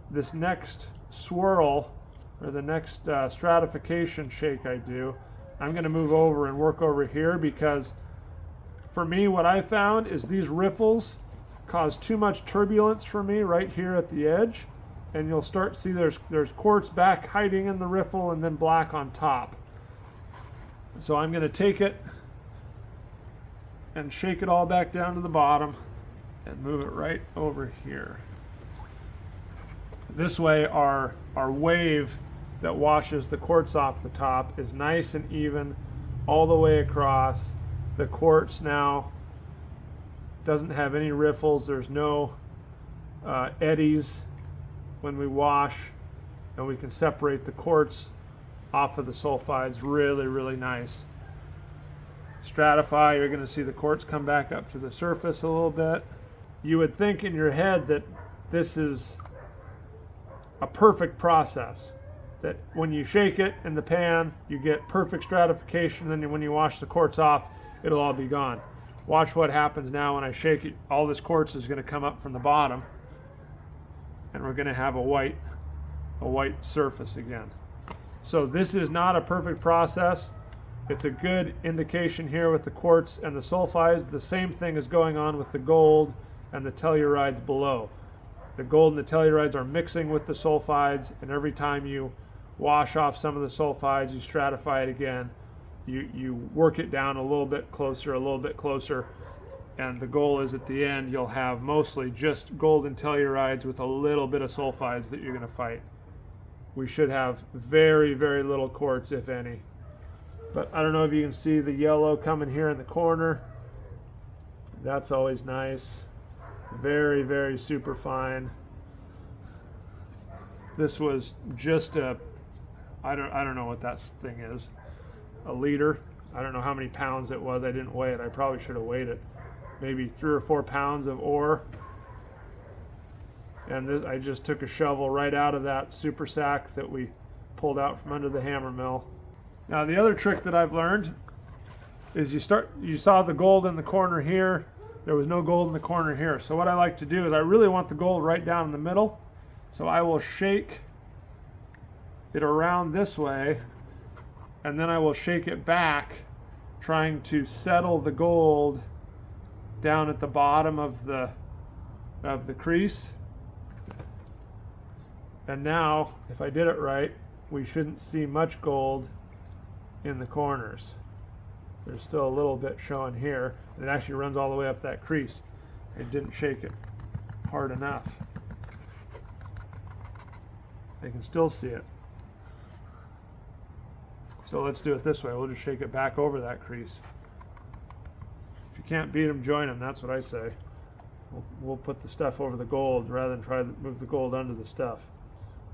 this next swirl or the next stratification shake I do, I'm going to move over and work over here, because for me what I found is these riffles cause too much turbulence for me right here at the edge, and you'll start to see there's quartz back hiding in the riffle and then black on top. So I'm going to take it and shake it all back down to the bottom and move it right over here. This way our wave that washes the quartz off the top is nice and even all the way across. The quartz now doesn't have any riffles. There's no eddies when we wash, and we can separate the quartz off of the sulfides really, really nice. Stratify, you're going to see the quartz come back up to the surface a little bit. You would think in your head that this is a perfect process, that when you shake it in the pan, you get perfect stratification, then when you wash the quartz off, it'll all be gone. Watch what happens now when I shake it. All this quartz is going to come up from the bottom, and we're going to have a white surface again. So this is not a perfect process. It's a good indication here with the quartz and the sulfides. The same thing is going on with the gold and the tellurides below. The gold and the tellurides are mixing with the sulfides, and every time you wash off some of the sulfides, you stratify it again. You work it down a little bit closer, and the goal is at the end you'll have mostly just gold and tellurides with a little bit of sulfides that you're going to fight. We should have very, very little quartz, if any. But I don't know if you can see the yellow coming here in the corner. That's always nice. Very, very super fine. This was just a, I don't know what that thing is. A liter. I don't know how many pounds it was. I didn't weigh it. I probably should have weighed it. Maybe 3 or 4 pounds of ore. And this, I just took a shovel right out of that super sack that we pulled out from under the hammer mill. Now the other trick that I've learned is you saw the gold in the corner here. There was no gold in the corner here. So what I like to do is I really want the gold right down in the middle. So I will shake it around this way, and then I will shake it back, trying to settle the gold down at the bottom of the crease. And now, if I did it right, we shouldn't see much gold in the corners. There's still a little bit showing here. It actually runs all the way up that crease. It didn't shake it hard enough. They can still see it. So let's do it this way. We'll just shake it back over that crease. If you can't beat them, join them. That's what I say. We'll put the stuff over the gold rather than try to move the gold under the stuff.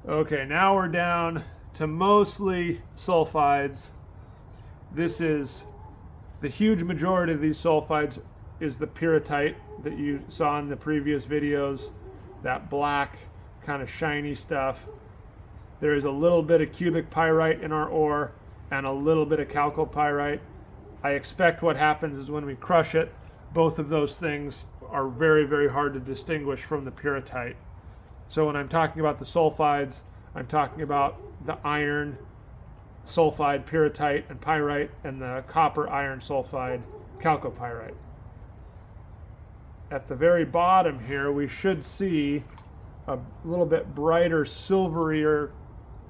Okay, now we're down to mostly sulfides. This is the huge majority of these sulfides is the pyrrhotite that you saw in the previous videos, that black kind of shiny stuff. There is a little bit of cubic pyrite in our ore and a little bit of chalcopyrite. I expect what happens is when we crush it, both of those things are very, very hard to distinguish from the pyrrhotite. So when I'm talking about the sulfides, I'm talking about the iron sulfide pyrrhotite and pyrite and the copper iron sulfide chalcopyrite. At the very bottom here we should see a little bit brighter silverier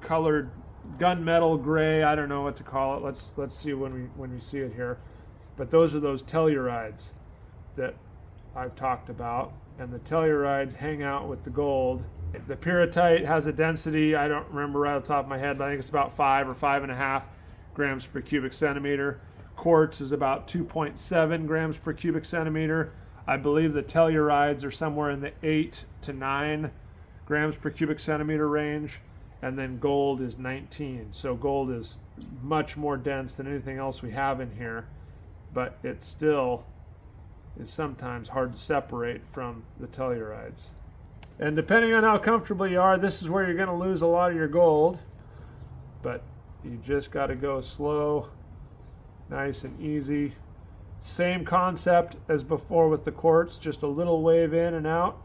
colored gunmetal gray. I don't know what to call it. Let's see when we see it here. But those are those tellurides that I've talked about, and the tellurides hang out with the gold. The pyrrhotite has a density, I don't remember right off the top of my head, but I think it's about 5 or 5.5 grams per cubic centimeter. Quartz is about 2.7 grams per cubic centimeter. I believe the tellurides are somewhere in the 8 to 9 grams per cubic centimeter range, and then gold is 19. So gold is much more dense than anything else we have in here, but it still is sometimes hard to separate from the tellurides. And depending on how comfortable you are, this is where you're going to lose a lot of your gold. But you just got to go slow, nice and easy. Same concept as before with the quartz, just a little wave in and out,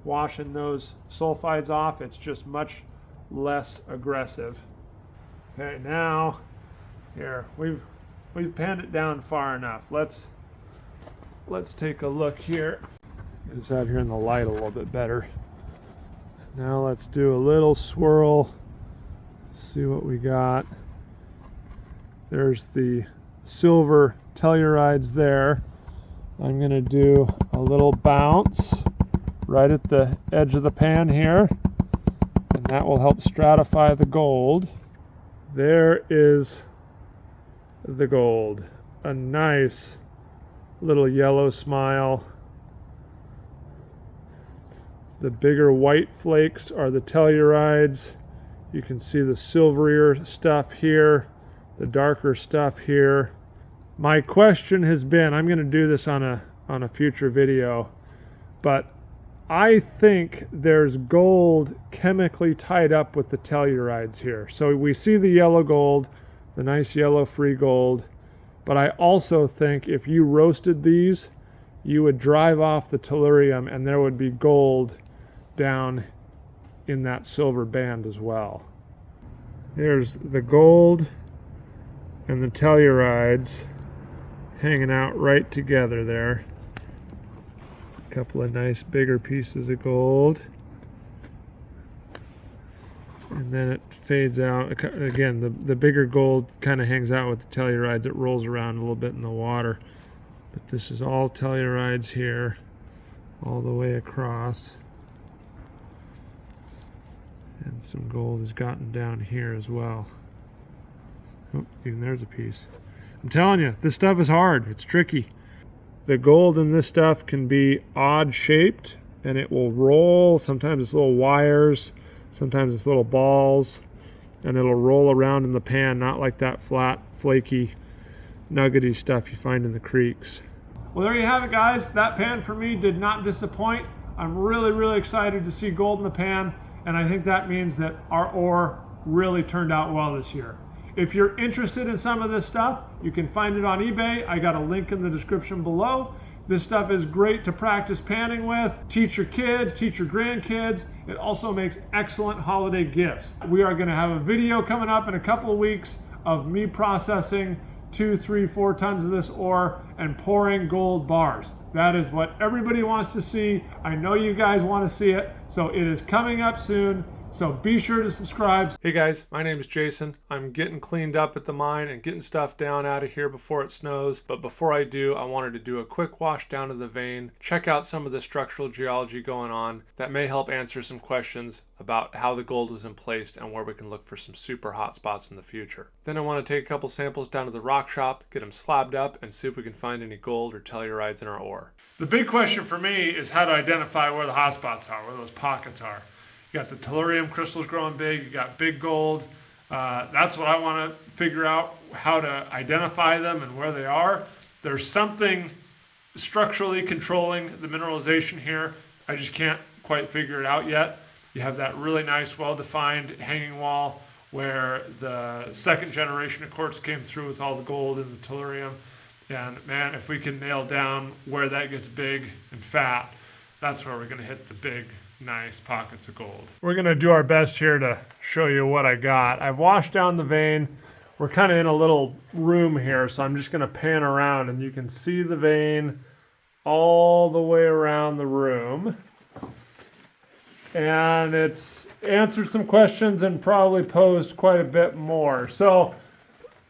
washing those sulfides off. It's just much less aggressive. Okay, now here we've panned it down far enough. Let's take a look here. Get us out here in the light a little bit better. Now let's do a little swirl, see what we got. There's the silver tellurides there. I'm going to do a little bounce right at the edge of the pan here, and that will help stratify the gold. There is the gold. A nice little yellow smile. The bigger white flakes are the tellurides. You can see the silverier stuff here, the darker stuff here. My question has been, I'm going to do this on a future video, but I think there's gold chemically tied up with the tellurides here. So we see the yellow gold, the nice yellow free gold, but I also think if you roasted these, you would drive off the tellurium and there would be gold down in that silver band as well. There's the gold and the tellurides hanging out right together there. A couple of nice bigger pieces of gold. And then it fades out. Again, the bigger gold kind of hangs out with the tellurides. It rolls around a little bit in the water. But this is all tellurides here, all the way across. And some gold has gotten down here as well. Oh, even there's a piece. I'm telling you, this stuff is hard. It's tricky. The gold in this stuff can be odd shaped, and it will roll. Sometimes it's little wires, sometimes it's little balls, and it'll roll around in the pan, not like that flat, flaky, nuggety stuff you find in the creeks. Well, there you have it, guys. That pan for me did not disappoint. I'm really excited to see gold in the pan, and I think that means that our ore really turned out well this year. If you're interested in some of this stuff, you can find it on eBay. I got a link in the description below. This stuff is great to practice panning with, teach your kids, teach your grandkids. It also makes excellent holiday gifts. We are gonna have a video coming up in a couple of weeks of me processing 2, 3, 4 tons of this ore and pouring gold bars. That is what everybody wants to see. I know you guys want to see it, so it is coming up soon. So be sure to subscribe. Hey guys, my name is Jason. I'm getting cleaned up at the mine and getting stuff down out of here before it snows. But before I do, I wanted to do a quick wash down of the vein, check out some of the structural geology going on that may help answer some questions about how the gold was emplaced and where we can look for some super hot spots in the future. Then I want to take a couple samples down to the rock shop, get them slabbed up, and see if we can find any gold or tellurides in our ore. The big question for me is how to identify where the hot spots are, where those pockets are. You got the tellurium crystals growing big, you got big gold. That's what I want to figure out, how to identify them and where they are. There's something structurally controlling the mineralization here. I just can't quite figure it out yet. You have that really nice, well-defined hanging wall where the second generation of quartz came through with all the gold and the tellurium. And man, if we can nail down where that gets big and fat, that's where we're going to hit the big, nice pockets of gold. We're going to do our best here to show you what I got. I've washed down the vein. We're kind of in a little room here, so I'm just going to pan around and you can see the vein all the way around the room. And it's answered some questions and probably posed quite a bit more. So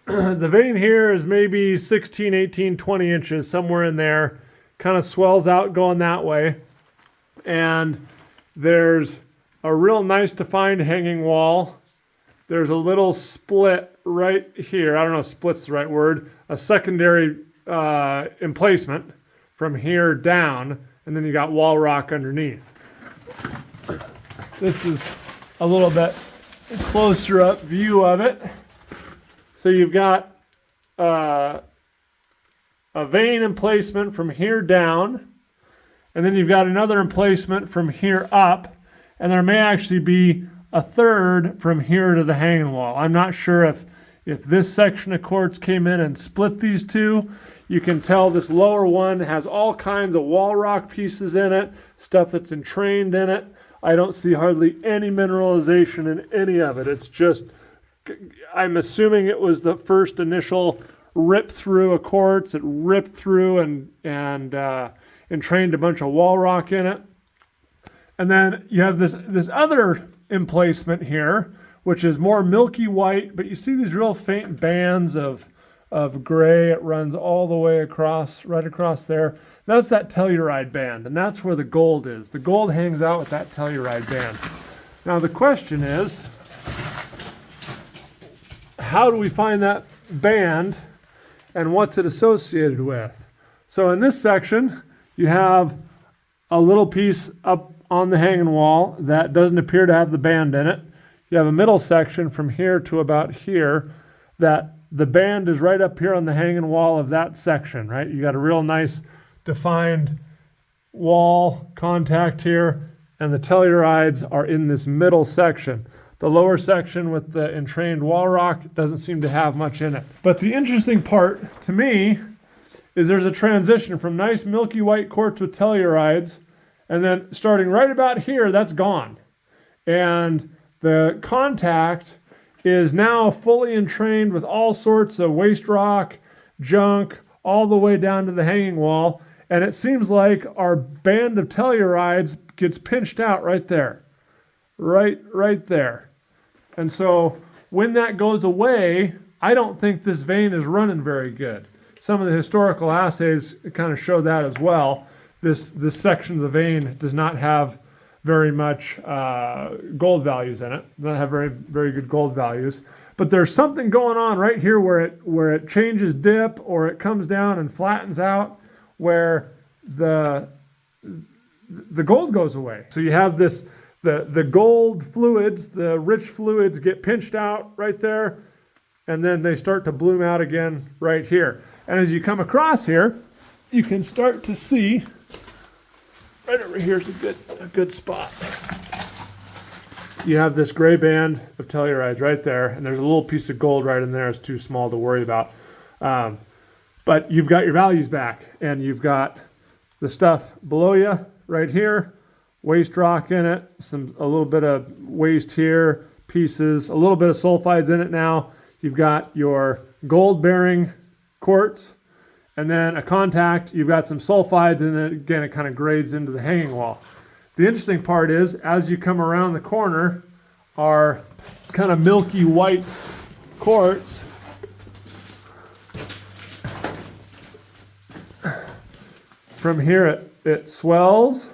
the vein here is maybe 16, 18, 20 inches, somewhere in there. Kind of swells out going that way. And there's a real nice defined hanging wall. There's a little split right here. I don't know if split's the right word. A secondary emplacement from here down, and then you got wall rock underneath. This is a little bit closer up view of it. So you've got a vein emplacement from here down, and then you've got another emplacement from here up, and there may actually be a third from here to the hanging wall. I'm not sure if this section of quartz came in and split these two. You can tell this lower one has all kinds of wall rock pieces in it, stuff that's entrained in it. I don't see hardly any mineralization in any of it. It's just, I'm assuming it was the first initial rip through a quartz. It ripped through and entrained a bunch of wall rock in it. And then you have this other emplacement here, which is more milky white, but you see these real faint bands of gray. It runs all the way across, right across there. That's that telluride band, and that's where the gold is. The gold hangs out with that telluride band. Now the question is, how do we find that band and what's it associated with? So in this section, you have a little piece up on the hanging wall that doesn't appear to have the band in it. You have a middle section from here to about here that the band is right up here on the hanging wall of that section, right? You got a real nice defined wall contact here, and the tellurides are in this middle section. The lower section with the entrained wall rock doesn't seem to have much in it. But the interesting part to me is there's a transition from nice milky white quartz with tellurides, and then starting right about here, that's gone. And the contact is now fully entrained with all sorts of waste rock, junk, all the way down to the hanging wall. And it seems like our band of tellurides gets pinched out right there. Right there. And so when that goes away, I don't think this vein is running very good. Some of the historical assays kind of show that as well. This section of the vein does not have very much gold values in it. Doesn't have very good gold values. But there's something going on right here where it changes dip, or it comes down and flattens out, where the gold goes away. So you have this the gold fluids, the rich fluids get pinched out right there, and then they start to bloom out again right here. And as you come across here, you can start to see right over here is a good spot. You have this gray band of tellurides right there, and there's a little piece of gold right in there. It's too small to worry about. But you've got your values back, and you've got the stuff below you right here, waste rock in it, a little bit of waste here, pieces, a little bit of sulfides in it now. You've got your gold-bearing quartz, and then a contact. You've got some sulfides, and then again, it kind of grades into the hanging wall. The interesting part is, as you come around the corner, our kind of milky white quartz from here it swells,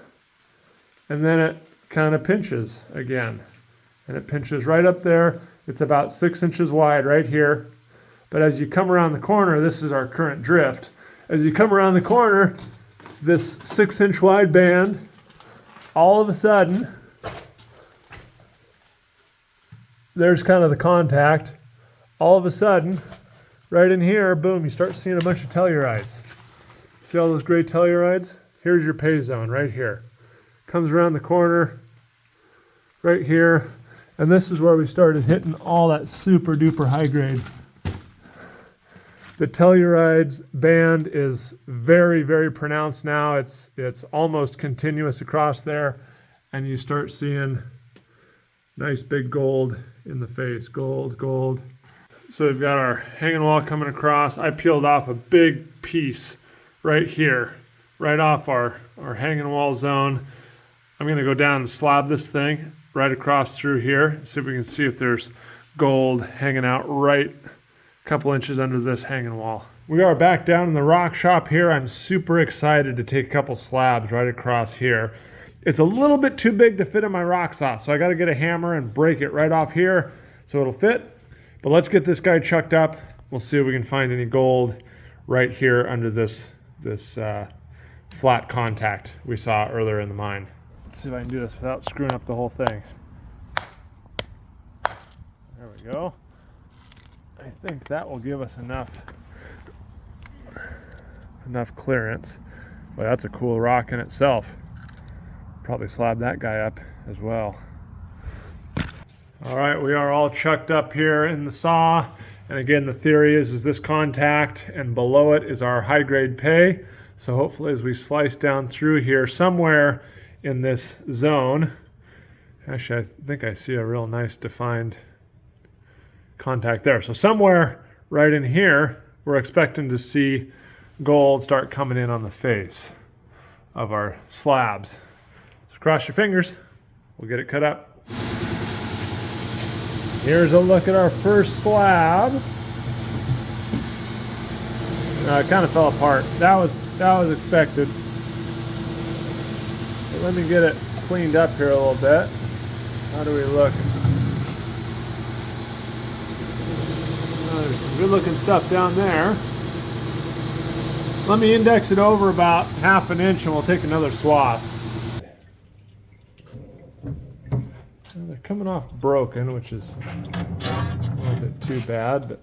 and then it kind of pinches again, and it pinches right up there. It's about 6 inches wide right here. But as you come around the corner, this is our current drift. As you come around the corner, this 6-inch wide band, all of a sudden, there's kind of the contact. All of a sudden, right in here, boom, you start seeing a bunch of tellurides. See all those gray tellurides? Here's your pay zone right here. Comes around the corner, right here, and this is where we started hitting all that super duper high grade. The tellurides band is very, very pronounced now. It's almost continuous across there, and you start seeing nice big gold in the face. Gold, gold. So we've got our hanging wall coming across. I peeled off a big piece right here, right off our hanging wall zone. I'm going to go down and slab this thing right across through here, see if we can see if there's gold hanging out right a couple inches under this hanging wall. We are back down in the rock shop here. I'm super excited to take a couple slabs right across here. It's a little bit too big to fit in my rock saw, so I got to get a hammer and break it right off here so it'll fit. But let's get this guy chucked up. We'll see if we can find any gold right here under this flat contact we saw earlier in the mine. Let's see if I can do this without screwing up the whole thing. There we go. I think that will give us enough clearance. Well, that's a cool rock in itself. Probably slab that guy up as well. All right, we are all chucked up here in the saw. And again, the theory is this contact, and below it is our high grade pay. So hopefully as we slice down through here, somewhere in this zone, actually I think I see a real nice defined contact there. So somewhere right in here, we're expecting to see gold start coming in on the face of our slabs. So cross your fingers, we'll get it cut up. Here's a look at our first slab. It kind of fell apart. That was expected. But let me get it cleaned up here a little bit. How do we look? There's some good looking stuff down there. Let me index it over about 1/2 inch and we'll take another swath. They're coming off broken, which is a little bit too bad, but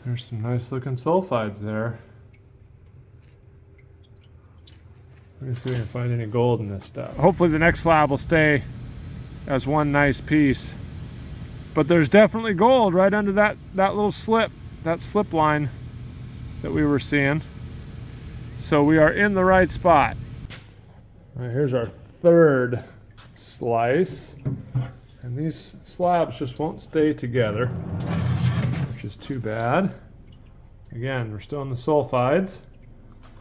there's some nice looking sulfides there. Let me see if we can find any gold in this stuff. Hopefully the next slab will stay as one nice piece. But there's definitely gold right under that little slip, that slip line that we were seeing. So we are in the right spot. All right, here's our third slice. And these slabs just won't stay together, which is too bad. Again, we're still in the sulfides.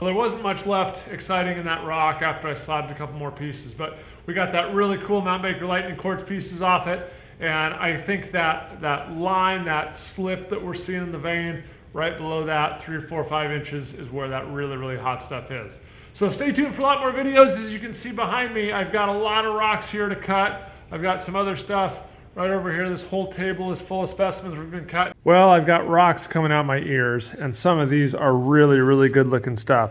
Well, there wasn't much left exciting in that rock after I slabbed a couple more pieces, but we got that really cool Mount Baker Lightning quartz pieces off it, and I think that line, that slip that we're seeing in the vein, right below that 3 or 4 or 5 inches is where that really, really hot stuff is. So stay tuned for a lot more videos. As you can see behind me, I've got a lot of rocks here to cut. I've got some other stuff right over here. This whole table is full of specimens we've been cut. Well, I've got rocks coming out my ears, and some of these are really, really good looking stuff.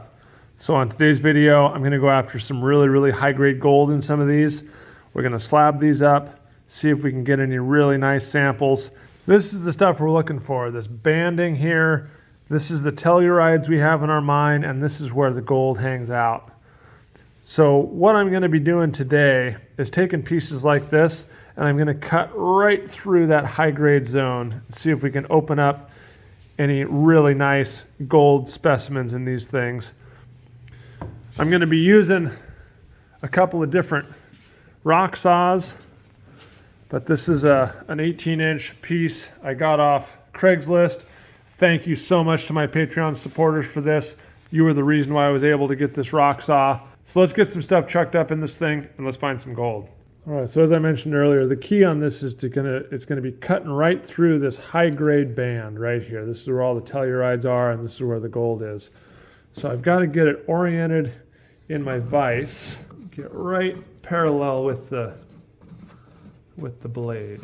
So on today's video, I'm gonna go after some really, really high grade gold in some of these. We're gonna slab these up, see if we can get any really nice samples. This is the stuff we're looking for, this banding here. This is the tellurides we have in our mine, and this is where the gold hangs out. So what I'm gonna be doing today is taking pieces like this, and I'm gonna cut right through that high grade zone and see if we can open up any really nice gold specimens in these things. I'm gonna be using a couple of different rock saws, but this is an 18-inch piece I got off Craigslist. Thank you so much to my Patreon supporters for this. You were the reason why I was able to get this rock saw. So let's get some stuff chucked up in this thing and let's find some gold. All right, so as I mentioned earlier, the key on this is it's gonna be cutting right through this high grade band right here. This is where all the tellurides are, and this is where the gold is. So I've got to get it oriented in my vise, get right parallel with the blade.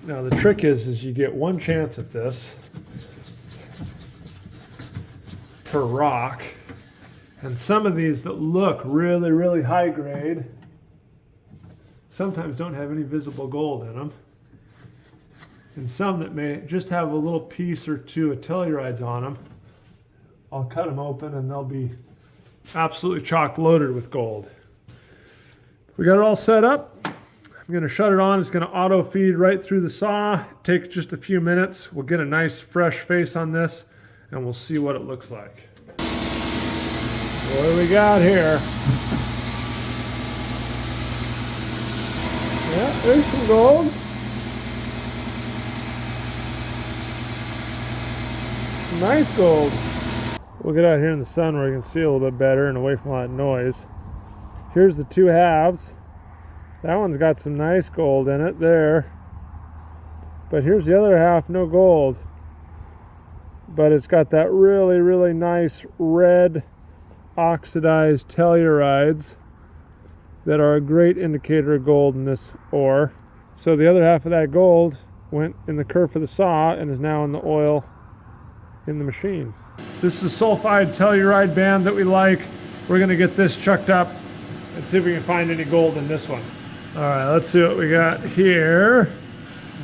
Now the trick is you get one chance at this per rock, and some of these that look really, really high grade sometimes don't have any visible gold in them, and some that may just have a little piece or two of tellurides on them, I'll cut them open and they'll be absolutely chock loaded with gold. We got it all set up. I'm going to shut it on. It's going to auto feed right through the saw. It takes just a few minutes. We'll get a nice fresh face on this and we'll see what it looks like. What do we got here? Yeah, there's some gold. Nice gold. We'll get out here in the sun where we can see a little bit better and away from a lot of noise. Here's the 2 halves. That one's got some nice gold in it there. But here's the other half, no gold. But it's got that really, really nice red oxidized tellurides that are a great indicator of gold in this ore. So the other half of that gold went in the kerf of the saw and is now in the oil in the machine. This is a sulfide telluride band that we like. We're gonna get this chucked up and see if we can find any gold in this one. All right, let's see what we got here.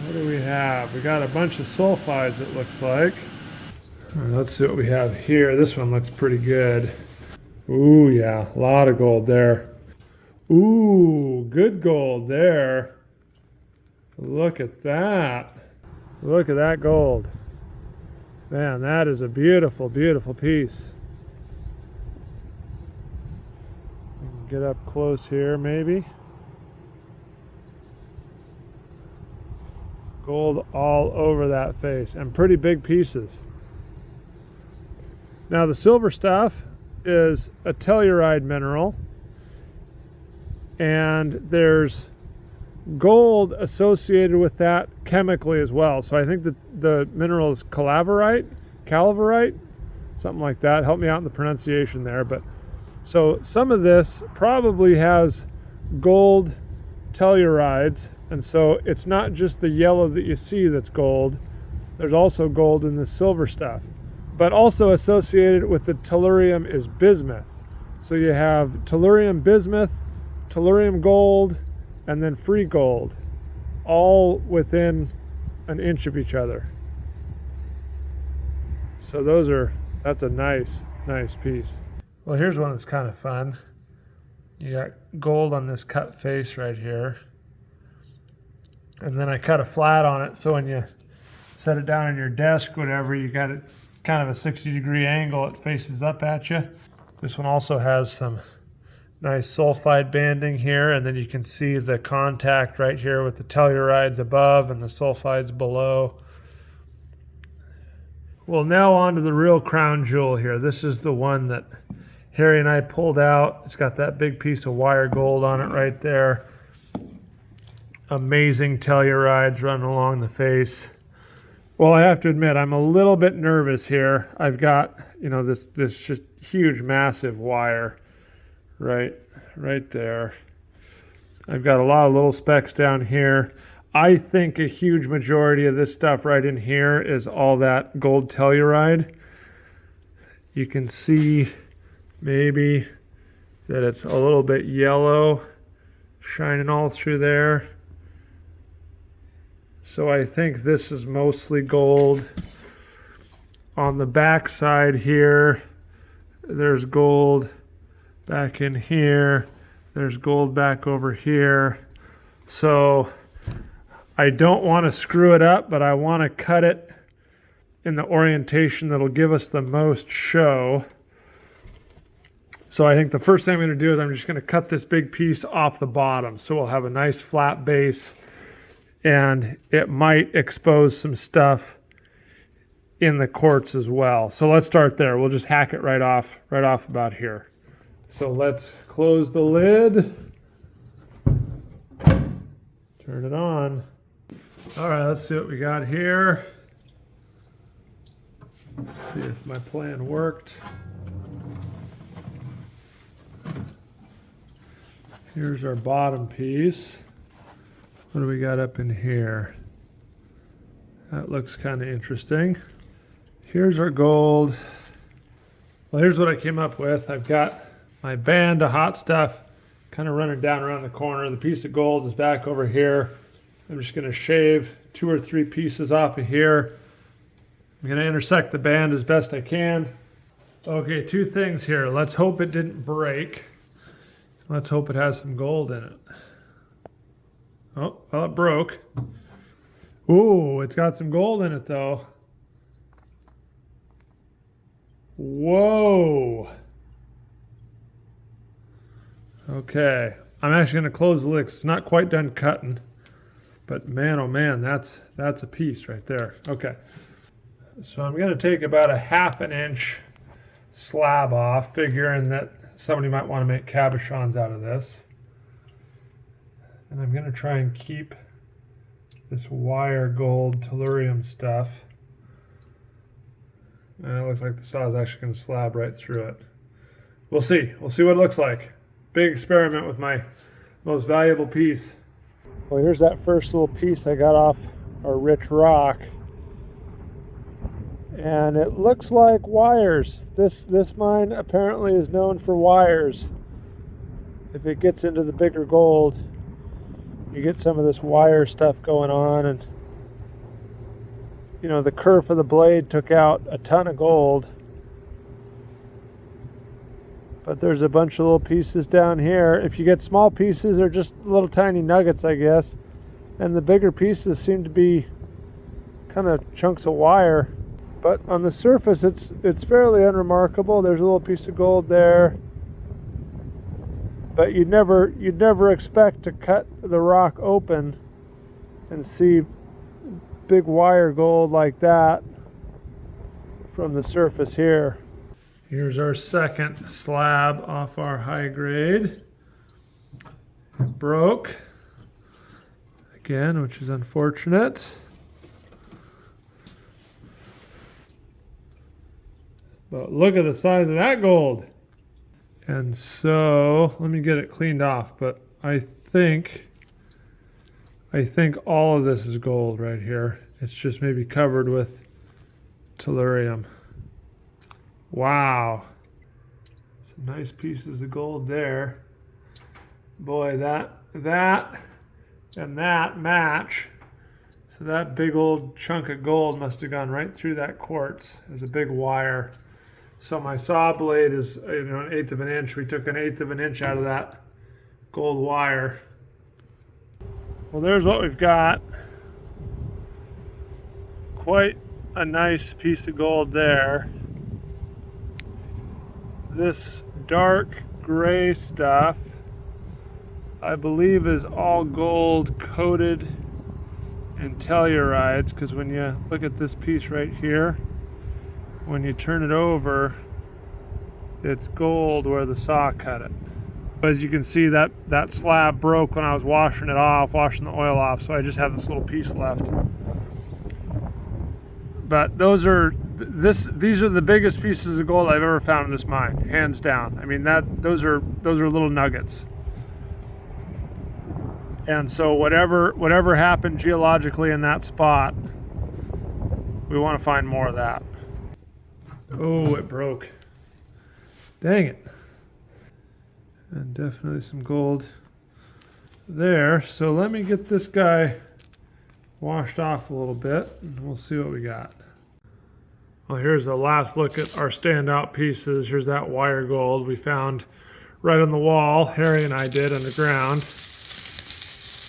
What do we have? We got a bunch of sulfides, it looks like. All right, let's see what we have here. This one looks pretty good. Ooh, yeah, a lot of gold there. Ooh, good gold there. Look at that. Look at that gold. Man, that is a beautiful, beautiful piece. Get up close here, maybe. Gold all over that face, and pretty big pieces. Now the silver stuff is a telluride mineral, and there's gold associated with that chemically as well. So I think that the mineral is calaverite, something like that. Help me out in the pronunciation there. But so some of this probably has gold tellurides, and so it's not just the yellow that you see that's gold. There's also gold in the silver stuff. But also associated with the tellurium is bismuth. So you have tellurium bismuth, tellurium gold, and then free gold, all within an inch of each other. So that's a nice piece. Well, here's one that's kind of fun. You got gold on this cut face right here. And then I cut a flat on it, so when you set it down on your desk, whatever, you got it kind of a 60-degree angle, it faces up at you. This one also has some Nice sulfide banding here, and then you can see the contact right here with the tellurides above and the sulfides below. Well, now on to the real crown jewel here. This is the one that Harry and I pulled out. It's got that big piece of wire gold on it right there. Amazing tellurides running along the face. Well, I have to admit, I'm a little bit nervous here. I've got, you know, this just huge, massive wire right there. I've got a lot of little specks down here. I think a huge majority of this stuff right in here is all that gold telluride. You can see maybe that it's a little bit yellow shining all through there. So I think this is mostly gold. On the back side here, there's gold back in here. There's gold back over here. So I don't want to screw it up, but I want to cut it in the orientation that'll give us the most show. So I think the first thing I'm going to do is I'm just going to cut this big piece off the bottom. So we'll have a nice flat base, and it might expose some stuff in the quartz as well. So let's start there. We'll just hack it right off about here. So let's close the lid. Turn it on. All right, let's see what we got here. Let's see if my plan worked. Here's our bottom piece. What do we got up in here? That looks kind of interesting. Here's our gold. Well, here's what I came up with. I've got my band of hot stuff kind of running down around the corner. The piece of gold is back over here. I'm just going to shave 2 or 3 pieces off of here. I'm going to intersect the band as best I can. Okay, 2 things here. Let's hope it didn't break. Let's hope it has some gold in it. Oh, well, it broke. Ooh, it's got some gold in it though. Whoa. Okay, I'm actually going to close the lid. It's not quite done cutting, but man, oh man, that's a piece right there. Okay, so I'm going to take about a 1/2 inch slab off, figuring that somebody might want to make cabochons out of this. And I'm going to try and keep this wire gold tellurium stuff. And it looks like the saw is actually going to slab right through it. We'll see. We'll see what it looks like. Big experiment with my most valuable piece. Well, here's that first little piece I got off our rich rock. And it looks like wires. This mine apparently is known for wires. If it gets into the bigger gold, you get some of this wire stuff going on, and you know, the kerf of the blade took out a ton of gold. But there's a bunch of little pieces down here. If you get small pieces, they're just little tiny nuggets, I guess. And the bigger pieces seem to be kind of chunks of wire. But on the surface, it's fairly unremarkable. There's a little piece of gold there. But you'd never expect to cut the rock open and see big wire gold like that from the surface here. Here's our second slab off our high grade. It broke again, which is unfortunate. But look at the size of that gold. And so, let me get it cleaned off, but I think all of this is gold right here. It's just maybe covered with tellurium. Wow. Some nice pieces of gold there. Boy, that and that match. So that big old chunk of gold must have gone right through that quartz as a big wire. So my saw blade is, you know, 1/8 of an inch. We took 1/8 of an inch out of that gold wire. Well, there's what we've got. Quite a nice piece of gold there. This dark gray stuff, I believe, is all gold coated in tellurides, because when you look at this piece right here, when you turn it over, it's gold where the saw cut it. As you can see, that slab broke when I was washing it off, washing the oil off, so I just have this little piece left. But these are the biggest pieces of gold I've ever found in this mine, hands down. I mean, those are little nuggets. And so whatever happened geologically in that spot, we want to find more of that. Oh, it broke. Dang it. And definitely some gold there. So let me get this guy washed off a little bit and we'll see what we got. Well, here's the last look at our standout pieces. Here's that wire gold we found right on the wall. Harry and I did underground.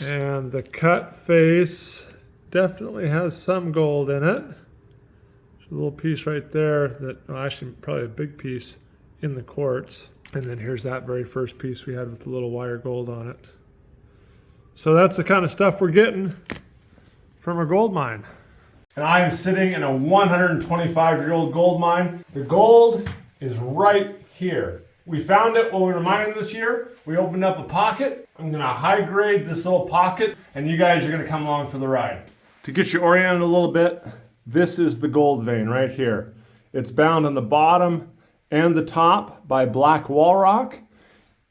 And the cut face definitely has some gold in it. There's a little piece right there that, well, actually probably a big piece in the quartz. And then here's that very first piece we had with the little wire gold on it. So that's the kind of stuff we're getting from a gold mine. And I am sitting in a 125-year-old gold mine. The gold is right here. We found it while we were mining this year. We opened up a pocket. I'm gonna high grade this little pocket and you guys are gonna come along for the ride. To get you oriented a little bit, this is the gold vein right here. It's bound on the bottom and the top by black wall rock.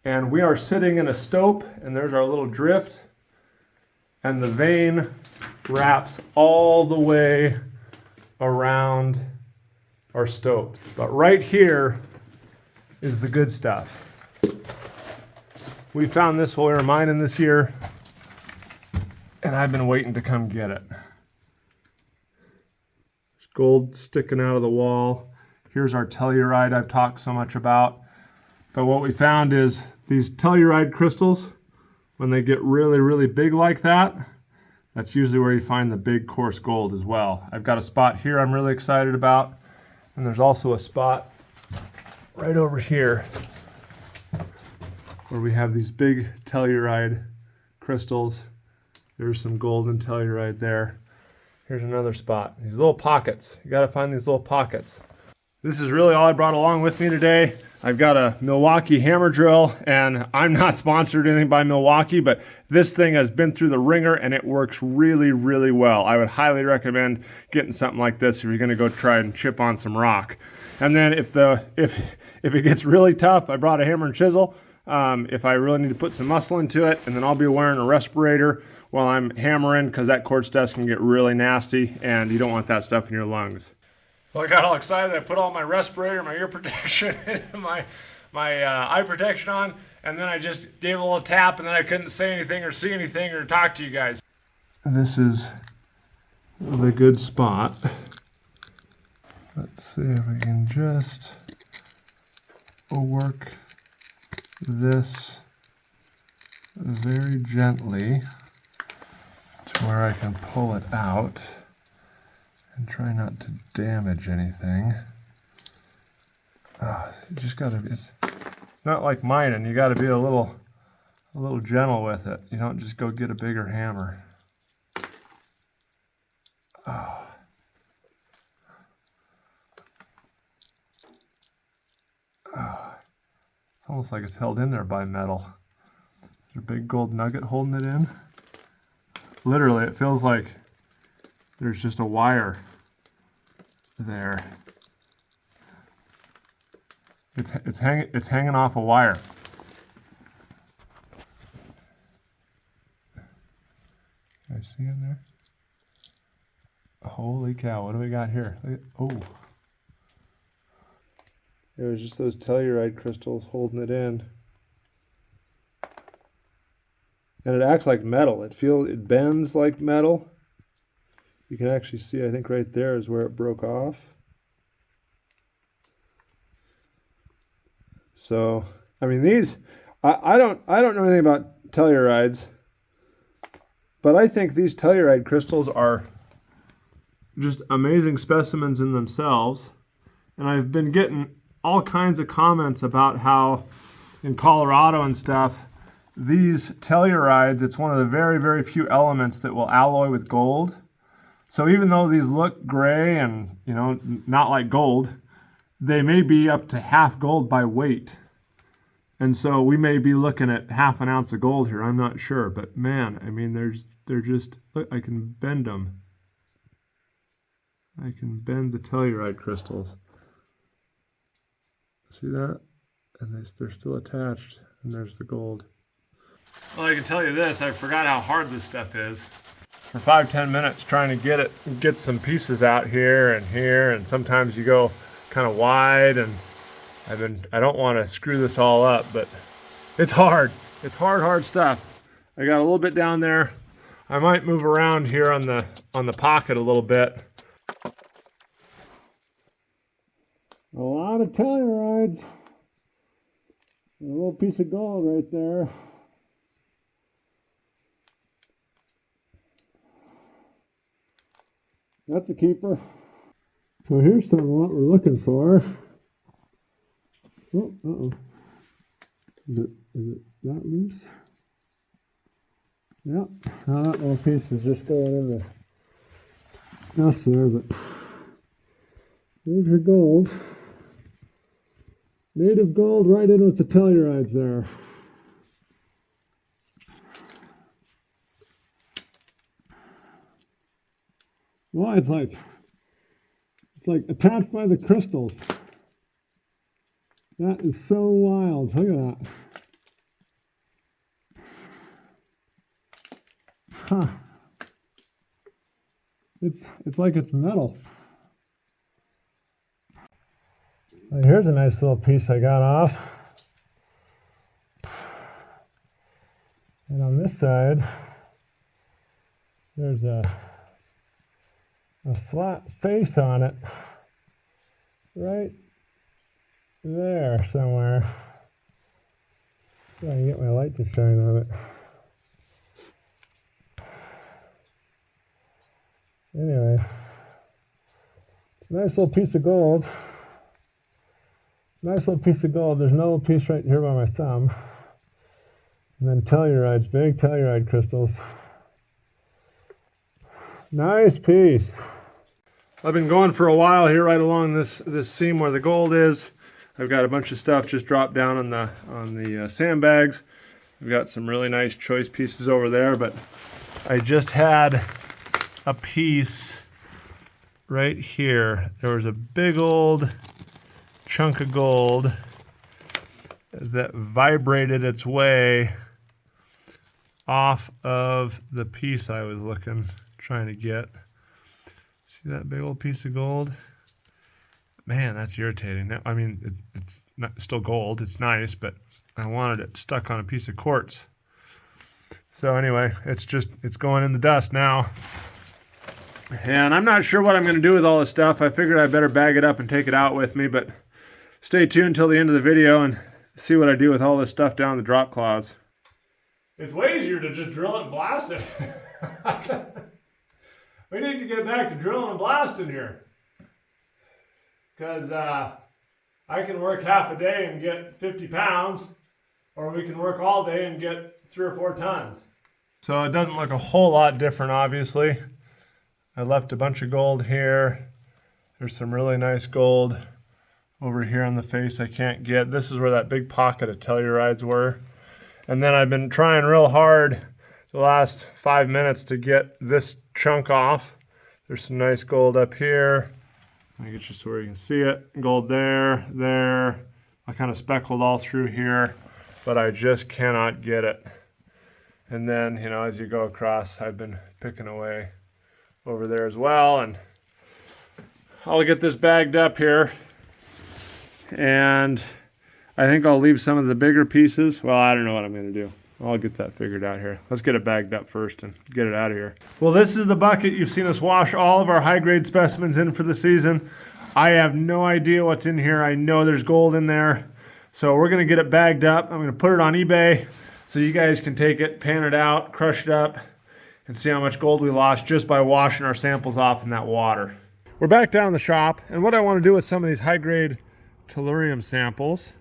And we are sitting in a stope and there's our little drift. And the vein wraps all the way around our stope. But right here is the good stuff. We found this while we were mining this year, and I've been waiting to come get it. There's gold sticking out of the wall. Here's our telluride I've talked so much about. But what we found is these telluride crystals, when they get really, really big like that, that's usually where you find the big coarse gold as well. I've got a spot here I'm really excited about, and there's also a spot right over here where we have these big telluride crystals. There's some golden telluride there. Here's another spot. These little pockets. You gotta find these little pockets. This is really all I brought along with me today. I've got a Milwaukee hammer drill, and I'm not sponsored or anything by Milwaukee, but this thing has been through the ringer and it works really, really well. I would highly recommend getting something like this if you're gonna go try and chip on some rock. And then if it gets really tough, I brought a hammer and chisel. If I really need to put some muscle into it, and then I'll be wearing a respirator while I'm hammering, because that quartz dust can get really nasty and you don't want that stuff in your lungs. Well, I got all excited. I put all my respirator, my ear protection, and my eye protection on, and then I just gave a little tap, and then I couldn't say anything or see anything or talk to you guys. This is the good spot. Let's see if we can just work this very gently to where I can pull it out and try not to damage anything. You just gotta, it's not like mining. You gotta be a little gentle with it. You don't just go get a bigger hammer. It's almost like it's held in there by metal. There's a big gold nugget holding it in. Literally, it feels like there's just a wire there. It's hanging off a wire. Can I see in there? Holy cow, what do we got here? Oh. It was just those telluride crystals holding it in. And it acts like metal. It bends like metal. You can actually see, I think right there is where it broke off. So, I mean, these, I don't know anything about tellurides, but I think these telluride crystals are just amazing specimens in themselves. And I've been getting all kinds of comments about how in Colorado and stuff, these tellurides, it's one of the very, very few elements that will alloy with gold. So even though these look gray and, you know, not like gold, they may be up to half gold by weight. And so we may be looking at half an ounce of gold here. I'm not sure, but man, I mean, they're just, look, I can bend them. I can bend the telluride crystals. See that? And they're still attached, and there's the gold. Well, I can tell you this, I forgot how hard this stuff is. For 5-10 minutes trying to get some pieces out here, and sometimes you go kind of wide, and I don't want to screw this all up, but it's hard. It's hard stuff. I got a little bit down there. I might move around here on the pocket a little bit. A lot of tellurides. A little piece of gold right there. That's a keeper. So here's some of what we're looking for. Oh, uh-oh. Is it that loose? Yep. Now that little piece is just going in the dust there, but there's your gold. Native gold right in with the tellurides there. Well, it's like attached by the crystals. That is so wild. Look at that. Huh. It's like it's metal. Well, here's a nice little piece I got off. And on this side, there's a flat face on it. Right there somewhere. See if I can get my light to shine on it. Anyway, nice little piece of gold. Nice little piece of gold. There's another piece right here by my thumb. And then tellurides, big telluride crystals. Nice piece. I've been going for a while here right along this seam where the gold is. I've got a bunch of stuff just dropped down on the sandbags. I've got some really nice choice pieces over there, but I just had a piece right here. There was a big old chunk of gold that vibrated its way off of the piece I was trying to get. See that big old piece of gold? Man, that's irritating. I mean, it's not still gold. It's nice, but I wanted it stuck on a piece of quartz. So anyway, it's going in the dust now. And I'm not sure what I'm going to do with all this stuff. I figured I better bag it up and take it out with me, but stay tuned until the end of the video and see what I do with all this stuff down the drop cloths. It's way easier to just drill it and blast it. We need to get back to drilling and blasting here. Because I can work half a day and get 50 pounds, or we can work all day and get 3 or 4 tons. So it doesn't look a whole lot different, obviously. I left a bunch of gold here. There's some really nice gold over here on the face I can't get. This is where that big pocket of tellurides were. And then I've been trying real hard the last 5 minutes to get this chunk off. There's some nice gold up here. Let me get you so where you can see it. Gold there, there. I kind of speckled all through here, but I just cannot get it. And then, you know, as you go across, I've been picking away over there as well. And I'll get this bagged up here. And I think I'll leave some of the bigger pieces. Well, I don't know what I'm going to do. I'll get that figured out here. Let's get it bagged up first and get it out of here. Well, this is the bucket you've seen us wash all of our high-grade specimens in for the season. I have no idea what's in here. I know there's gold in there. So we're going to get it bagged up. I'm going to put it on eBay so you guys can take it, pan it out, crush it up, and see how much gold we lost just by washing our samples off in that water. We're back down in the shop, and what I want to do with some of these high-grade tellurium samples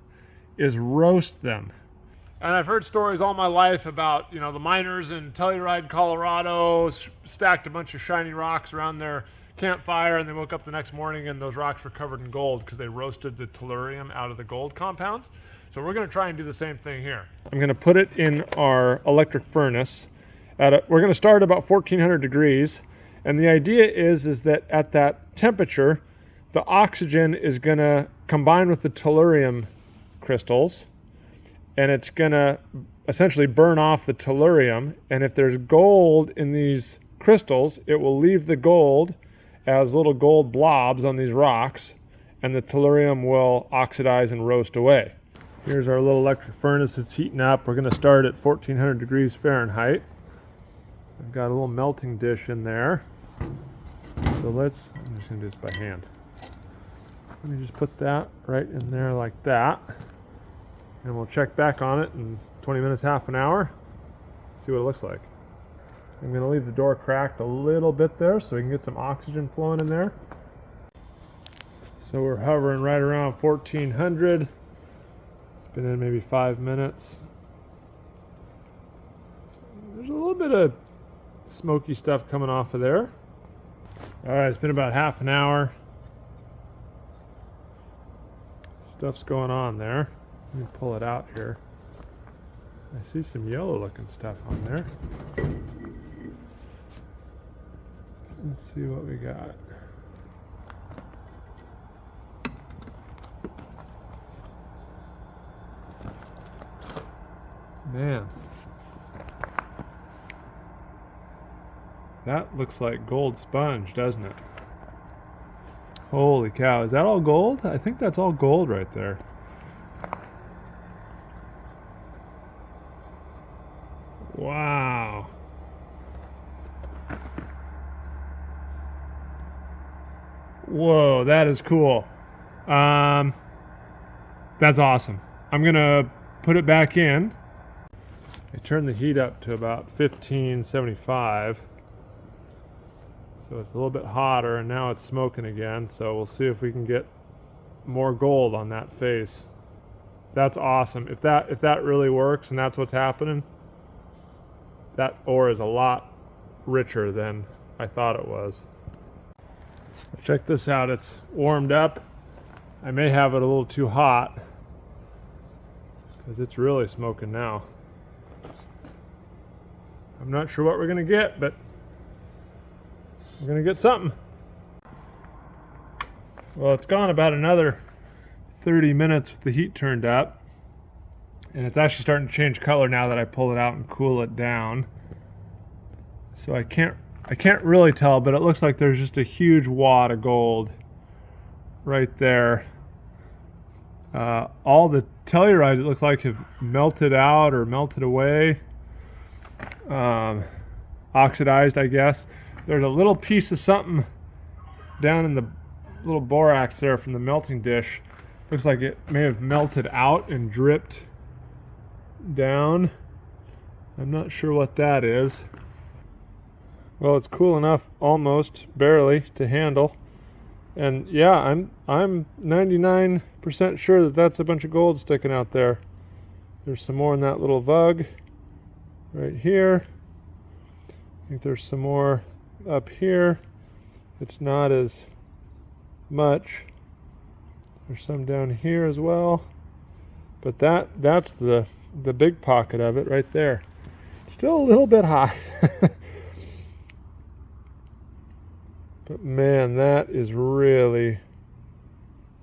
is roast them. And I've heard stories all my life about, the miners in Telluride, Colorado, stacked a bunch of shiny rocks around their campfire, and they woke up the next morning and those rocks were covered in gold because they roasted the tellurium out of the gold compounds. So we're going to try and do the same thing here. I'm going to put it in our electric furnace. We're going to start about 1400 degrees. And the idea is that at that temperature, the oxygen is going to combine with the tellurium crystals, and it's going to essentially burn off the tellurium. And if there's gold in these crystals, it will leave the gold as little gold blobs on these rocks, and the tellurium will oxidize and roast away. Here's our little electric furnace that's heating up. We're going to start at 1400 degrees Fahrenheit. I've got a little melting dish in there. So I'm just going to do this by hand. Let me just put that right in there like that. And we'll check back on it in 20 minutes, half an hour. See what it looks like. I'm going to leave the door cracked a little bit there so we can get some oxygen flowing in there. So we're hovering right around 1400. It's been in maybe 5 minutes. There's a little bit of smoky stuff coming off of there. All right, it's been about half an hour. Stuff's going on there. Let me pull it out here. I see some yellow looking stuff on there. Let's see what we got. Man, that looks like gold sponge, doesn't it? Holy cow, is that all gold? I think that's all gold right there. Wow. Whoa, that is cool. That's awesome. I'm gonna put it back in. I turned the heat up to about 1575. So it's a little bit hotter, and now it's smoking again. So we'll see if we can get more gold on that face. That's awesome. If that really works and that's what's happening, that ore is a lot richer than I thought it was. Check this out. It's warmed up. I may have it a little too hot because it's really smoking now. I'm not sure what we're gonna get, but we're gonna get something. Well, it's gone about another 30 minutes with the heat turned up, and it's actually starting to change color now that I pull it out and cool it down. So I can't really tell, but it looks like there's just a huge wad of gold right there. All the tellurides, it looks like, have melted out or melted away. Oxidized, I guess. There's a little piece of something down in the little borax there from the melting dish. Looks like it may have melted out and dripped down. I'm not sure what that is. Well, it's cool enough, almost, barely, to handle. And yeah, I'm 99% sure that that's a bunch of gold sticking out there. There's some more in that little vug right here. I think there's some more up here. It's not as much. There's some down here as well. But that's the big pocket of it right there. Still a little bit hot. But man, that is really,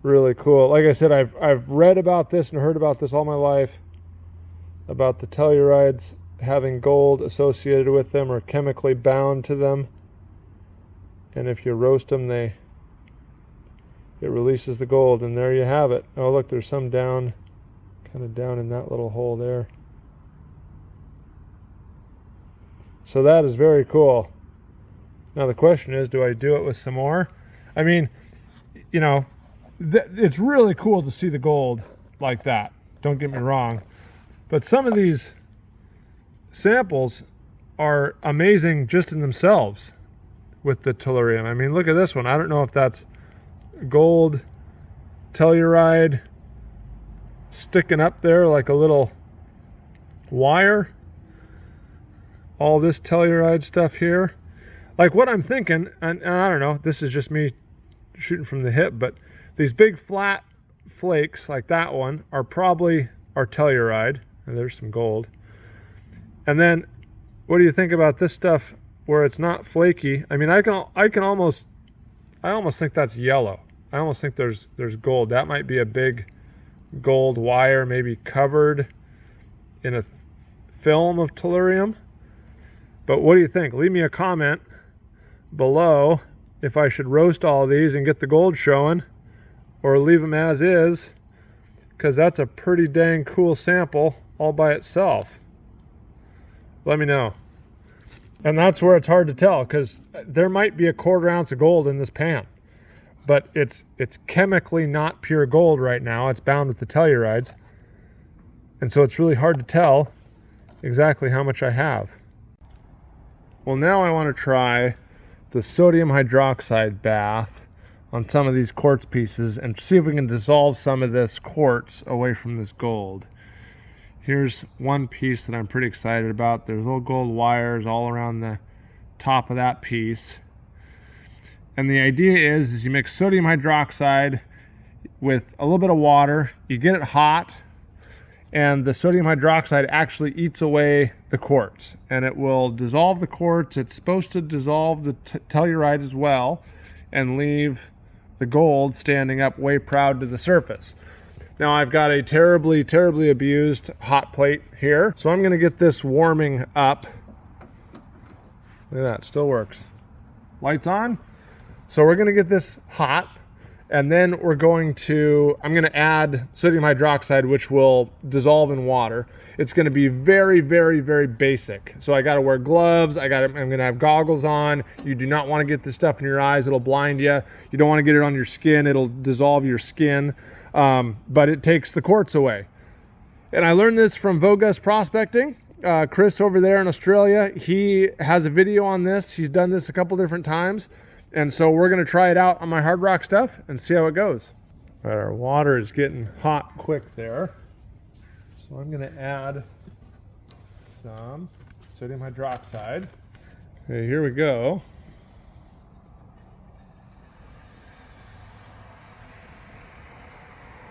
really cool. Like I said, I've read about this and heard about this all my life, about the tellurides having gold associated with them or chemically bound to them. And if you roast them, it releases the gold, and there you have it. Oh, look, there's some down, kind of down in that little hole there. So that is very cool. Now the question is, do I do it with some more? I mean, you know, it's really cool to see the gold like that. Don't get me wrong. But some of these samples are amazing just in themselves with the tellurium. I mean, look at this one. I don't know if that's gold telluride sticking up there like a little wire. All this telluride stuff here. Like what I'm thinking, and I don't know, this is just me shooting from the hip, but these big flat flakes like that one are probably our telluride. And there's some gold. And then what do you think about this stuff where it's not flaky? I mean, I almost think that's yellow. I almost think there's gold. That might be a big gold wire, maybe covered in a film of tellurium. But what do you think? Leave me a comment below if I should roast all of these and get the gold showing, or leave them as is, because that's a pretty dang cool sample all by itself. Let me know. And that's where it's hard to tell, because there might be a 1/4 ounce of gold in this pan, but it's chemically not pure gold right now. It's bound with the tellurides, and so it's really hard to tell exactly how much I have. Well, now I want to try the sodium hydroxide bath on some of these quartz pieces and see if we can dissolve some of this quartz away from this gold. Here's one piece that I'm pretty excited about. There's little gold wires all around the top of that piece. And the idea is you mix sodium hydroxide with a little bit of water, you get it hot, and the sodium hydroxide actually eats away the quartz, and it will dissolve the quartz. It's supposed to dissolve the telluride as well and leave the gold standing up way proud to the surface. Now I've got a terribly, terribly abused hot plate here, so I'm gonna get this warming up. Look at that, still works. Lights on. So we're gonna get this hot, and then I'm gonna add sodium hydroxide, which will dissolve in water. It's gonna be very, very, very basic. So I gotta wear gloves, I'm gonna have goggles on. You do not wanna get this stuff in your eyes, it'll blind you. You don't wanna get it on your skin, it'll dissolve your skin. But it takes the quartz away. And I learned this from Vogus Prospecting. Chris over there in Australia, he has a video on this. He's done this a couple different times. And so we're gonna try it out on my hard rock stuff and see how it goes. All right, our water is getting hot quick there. So I'm gonna add some sodium hydroxide. Okay, here we go.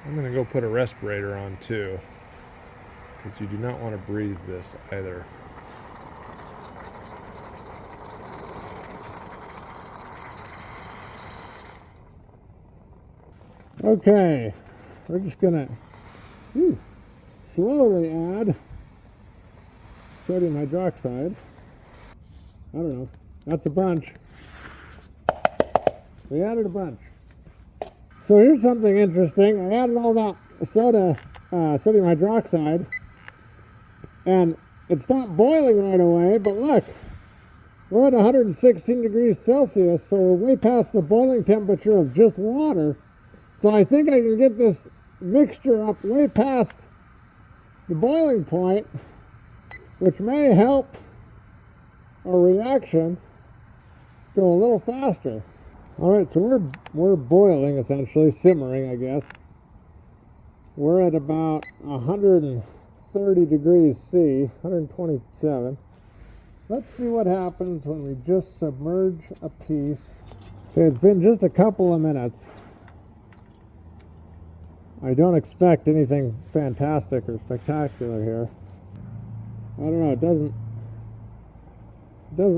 I'm gonna go put a respirator on too, because you do not want to breathe this either. Okay, we're just gonna slowly add sodium hydroxide. I don't know, that's a bunch. We added a bunch. So here's something interesting. I added all that sodium hydroxide, and it's not boiling right away, but look, we're at 116 degrees Celsius, so we're way past the boiling temperature of just water. So I think I can get this mixture up way past the boiling point, which may help our reaction go a little faster. All right, so we're boiling, essentially simmering, I guess. We're at about 130 degrees C, 127. Let's see what happens when we just submerge a piece. Okay, it's been just a couple of minutes. I don't expect anything fantastic or spectacular here. I don't know, it doesn't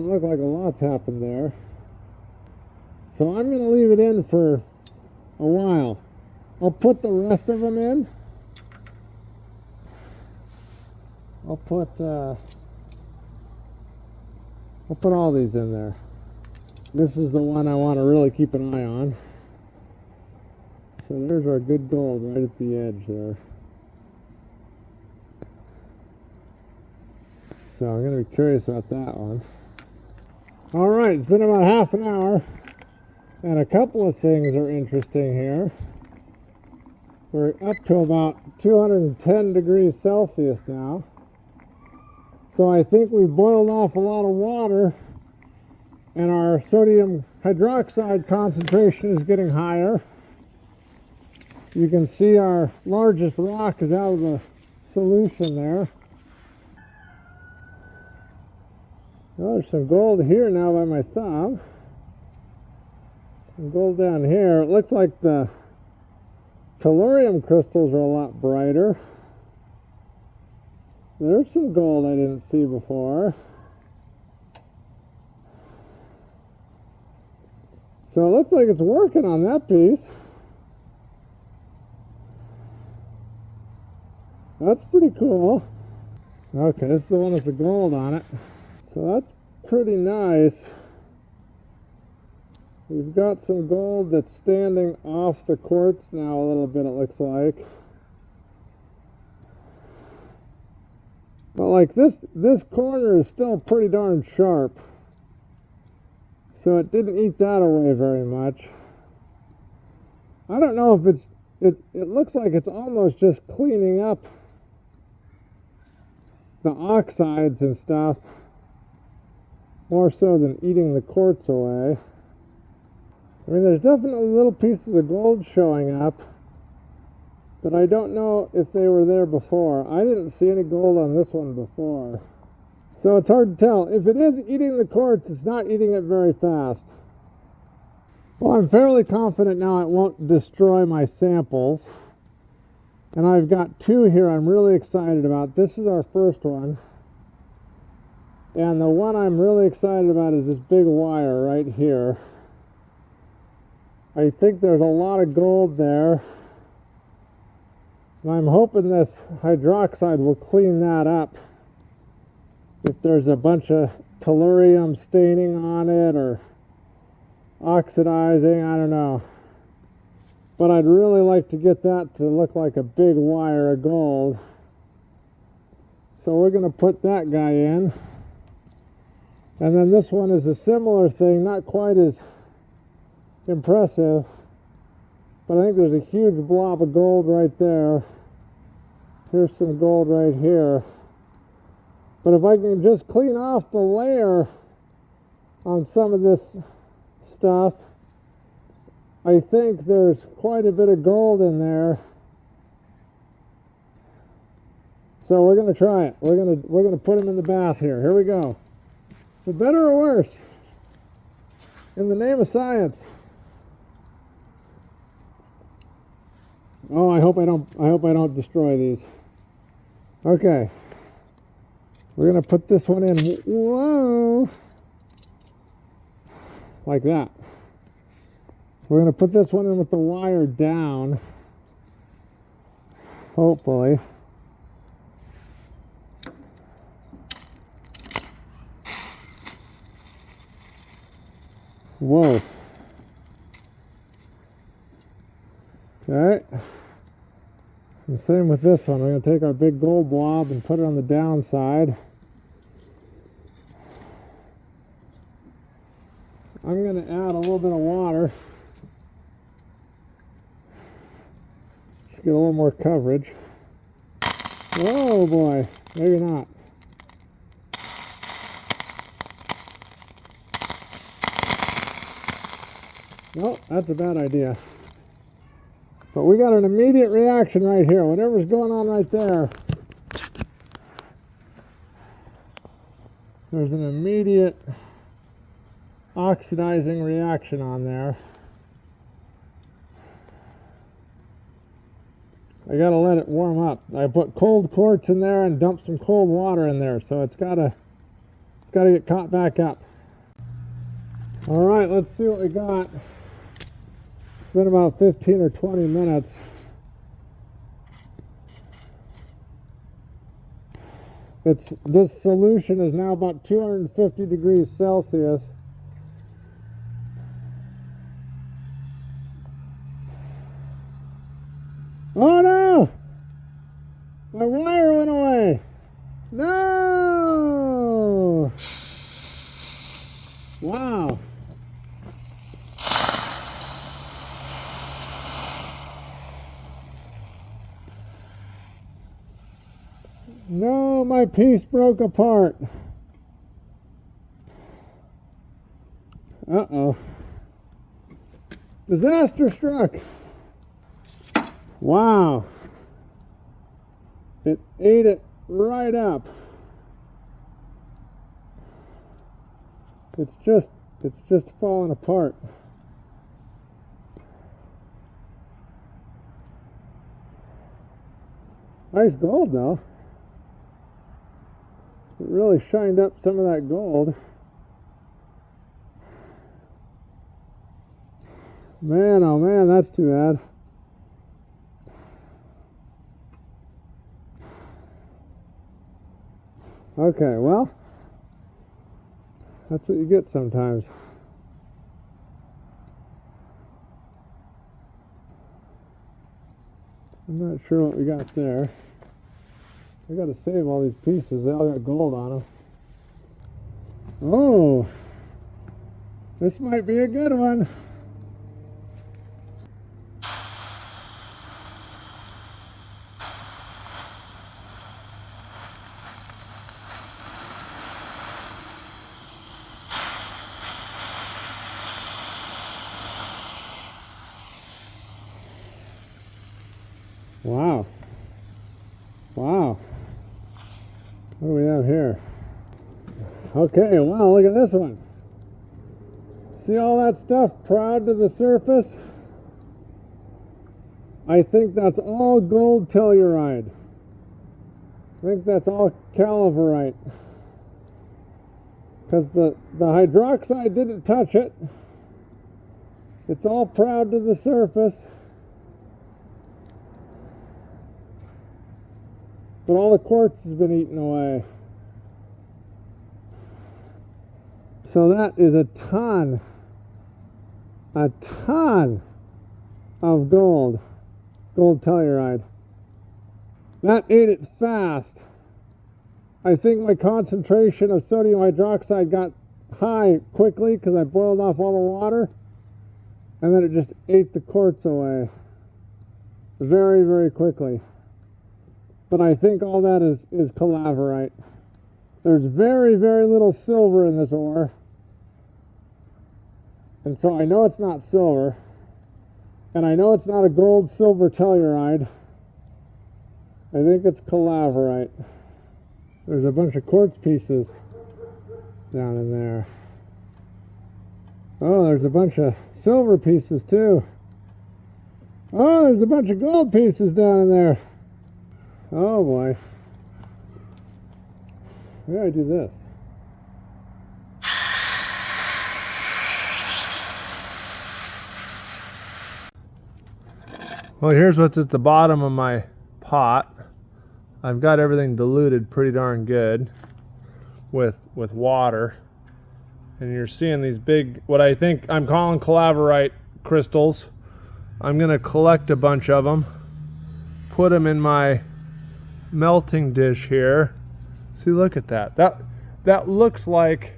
look like a lot's happened there. So I'm going to leave it in for a while. I'll put the rest of them in. I'll put all these in there. This is the one I want to really keep an eye on. So there's our good gold right at the edge there. So I'm going to be curious about that one. All right, it's been about half an hour. And a couple of things are interesting here. We're up to about 210 degrees Celsius now. So I think we've boiled off a lot of water, and our sodium hydroxide concentration is getting higher. You can see our largest rock is out of the solution there. Well, there's some gold here now by my thumb. Some gold down here. It looks like the tellurium crystals are a lot brighter. There's some gold I didn't see before. So it looks like it's working on that piece. That's pretty cool. Okay, this is the one with the gold on it. So that's pretty nice. We've got some gold that's standing off the quartz now a little bit, it looks like. But like this corner is still pretty darn sharp. So it didn't eat that away very much. I don't know if it looks like it's almost just cleaning up the oxides and stuff, more so than eating the quartz away. I mean, there's definitely little pieces of gold showing up, but I don't know if they were there before. I didn't see any gold on this one before. So it's hard to tell. If it is eating the quartz, it's not eating it very fast. Well, I'm fairly confident now it won't destroy my samples. And I've got two here I'm really excited about. This is our first one. And the one I'm really excited about is this big wire right here. I think there's a lot of gold there. And I'm hoping this hydroxide will clean that up. If there's a bunch of tellurium staining on it or oxidizing, I don't know. But I'd really like to get that to look like a big wire of gold. So we're going to put that guy in. And then this one is a similar thing, not quite as impressive, but I think there's a huge blob of gold right there. Here's some gold right here. But if I can just clean off the layer on some of this stuff, I think there's quite a bit of gold in there. So we're going to try it. We're going to put him in the bath here. Here we go. For better or worse, in the name of science. Oh, I hope I don't destroy these. Okay. We're going to put this one in. Whoa! Like that. We're going to put this one in with the wire down. Hopefully. Whoa. Okay. And same with this one. We're going to take our big gold blob and put it on the downside. I'm going to add a little bit of water. Just get a little more coverage. Whoa, boy. Maybe not. Nope, that's a bad idea. But we got an immediate reaction right here. Whatever's going on right there, there's an immediate oxidizing reaction on there. I gotta let it warm up. I put cold quartz in there and dumped some cold water in there, so it's gotta get caught back up. All right, let's see what we got. It's been about 15 or 20 minutes. This solution is now about 250 degrees Celsius. Oh no! My wire went away! No! Wow! No, my piece broke apart. Uh-oh. Disaster struck. Wow. It ate it right up. It's just falling apart. Nice gold though. It really shined up some of that gold. Man, oh man, that's too bad. Okay, well, that's what you get sometimes. I'm not sure what we got there. I gotta save all these pieces. They all got gold on them. Oh, this might be a good one. Wow. Wow. What do we have here? Okay, wow, look at this one. See all that stuff proud to the surface? I think that's all gold telluride. I think that's all calaverite. Because the hydroxide didn't touch it. It's all proud to the surface. But all the quartz has been eaten away. So that is a ton of gold telluride. That ate it fast. I think my concentration of sodium hydroxide got high quickly because I boiled off all the water, and then it just ate the quartz away very, very quickly. But I think all that is calaverite. There's very, very little silver in this ore. And so I know it's not silver. And I know it's not a gold-silver telluride. I think it's calaverite. There's a bunch of quartz pieces down in there. Oh, there's a bunch of silver pieces too. Oh, there's a bunch of gold pieces down in there. Oh boy. How do I do this? Well, here's what's at the bottom of my pot. I've got everything diluted pretty darn good with water. And you're seeing these big, what I think I'm calling calaverite crystals. I'm going to collect a bunch of them, put them in my melting dish here. See, look at that. That looks like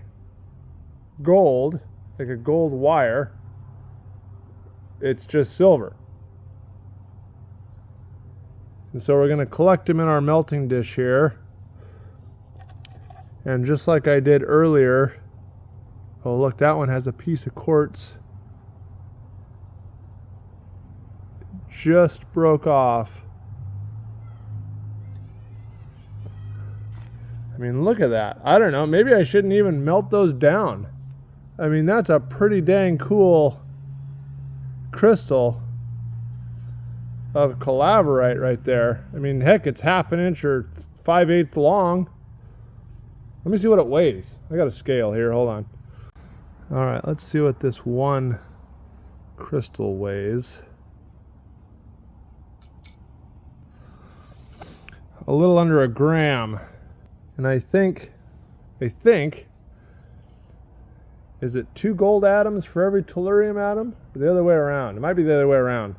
gold, like a gold wire. It's just silver. And so we're going to collect them in our melting dish here. And just like I did earlier, oh look, that one has a piece of quartz. Just broke off. I mean, look at that. I don't know, maybe I shouldn't even melt those down. I mean, that's a pretty dang cool crystal of calaverite right there. I mean, heck, it's half an inch or 5/8 long. Let me see what it weighs. I got a scale here, hold on. All right, let's see what this one crystal weighs. A little under a gram. And I think, is it 2 gold atoms for every tellurium atom? Or the other way around? It might be the other way around.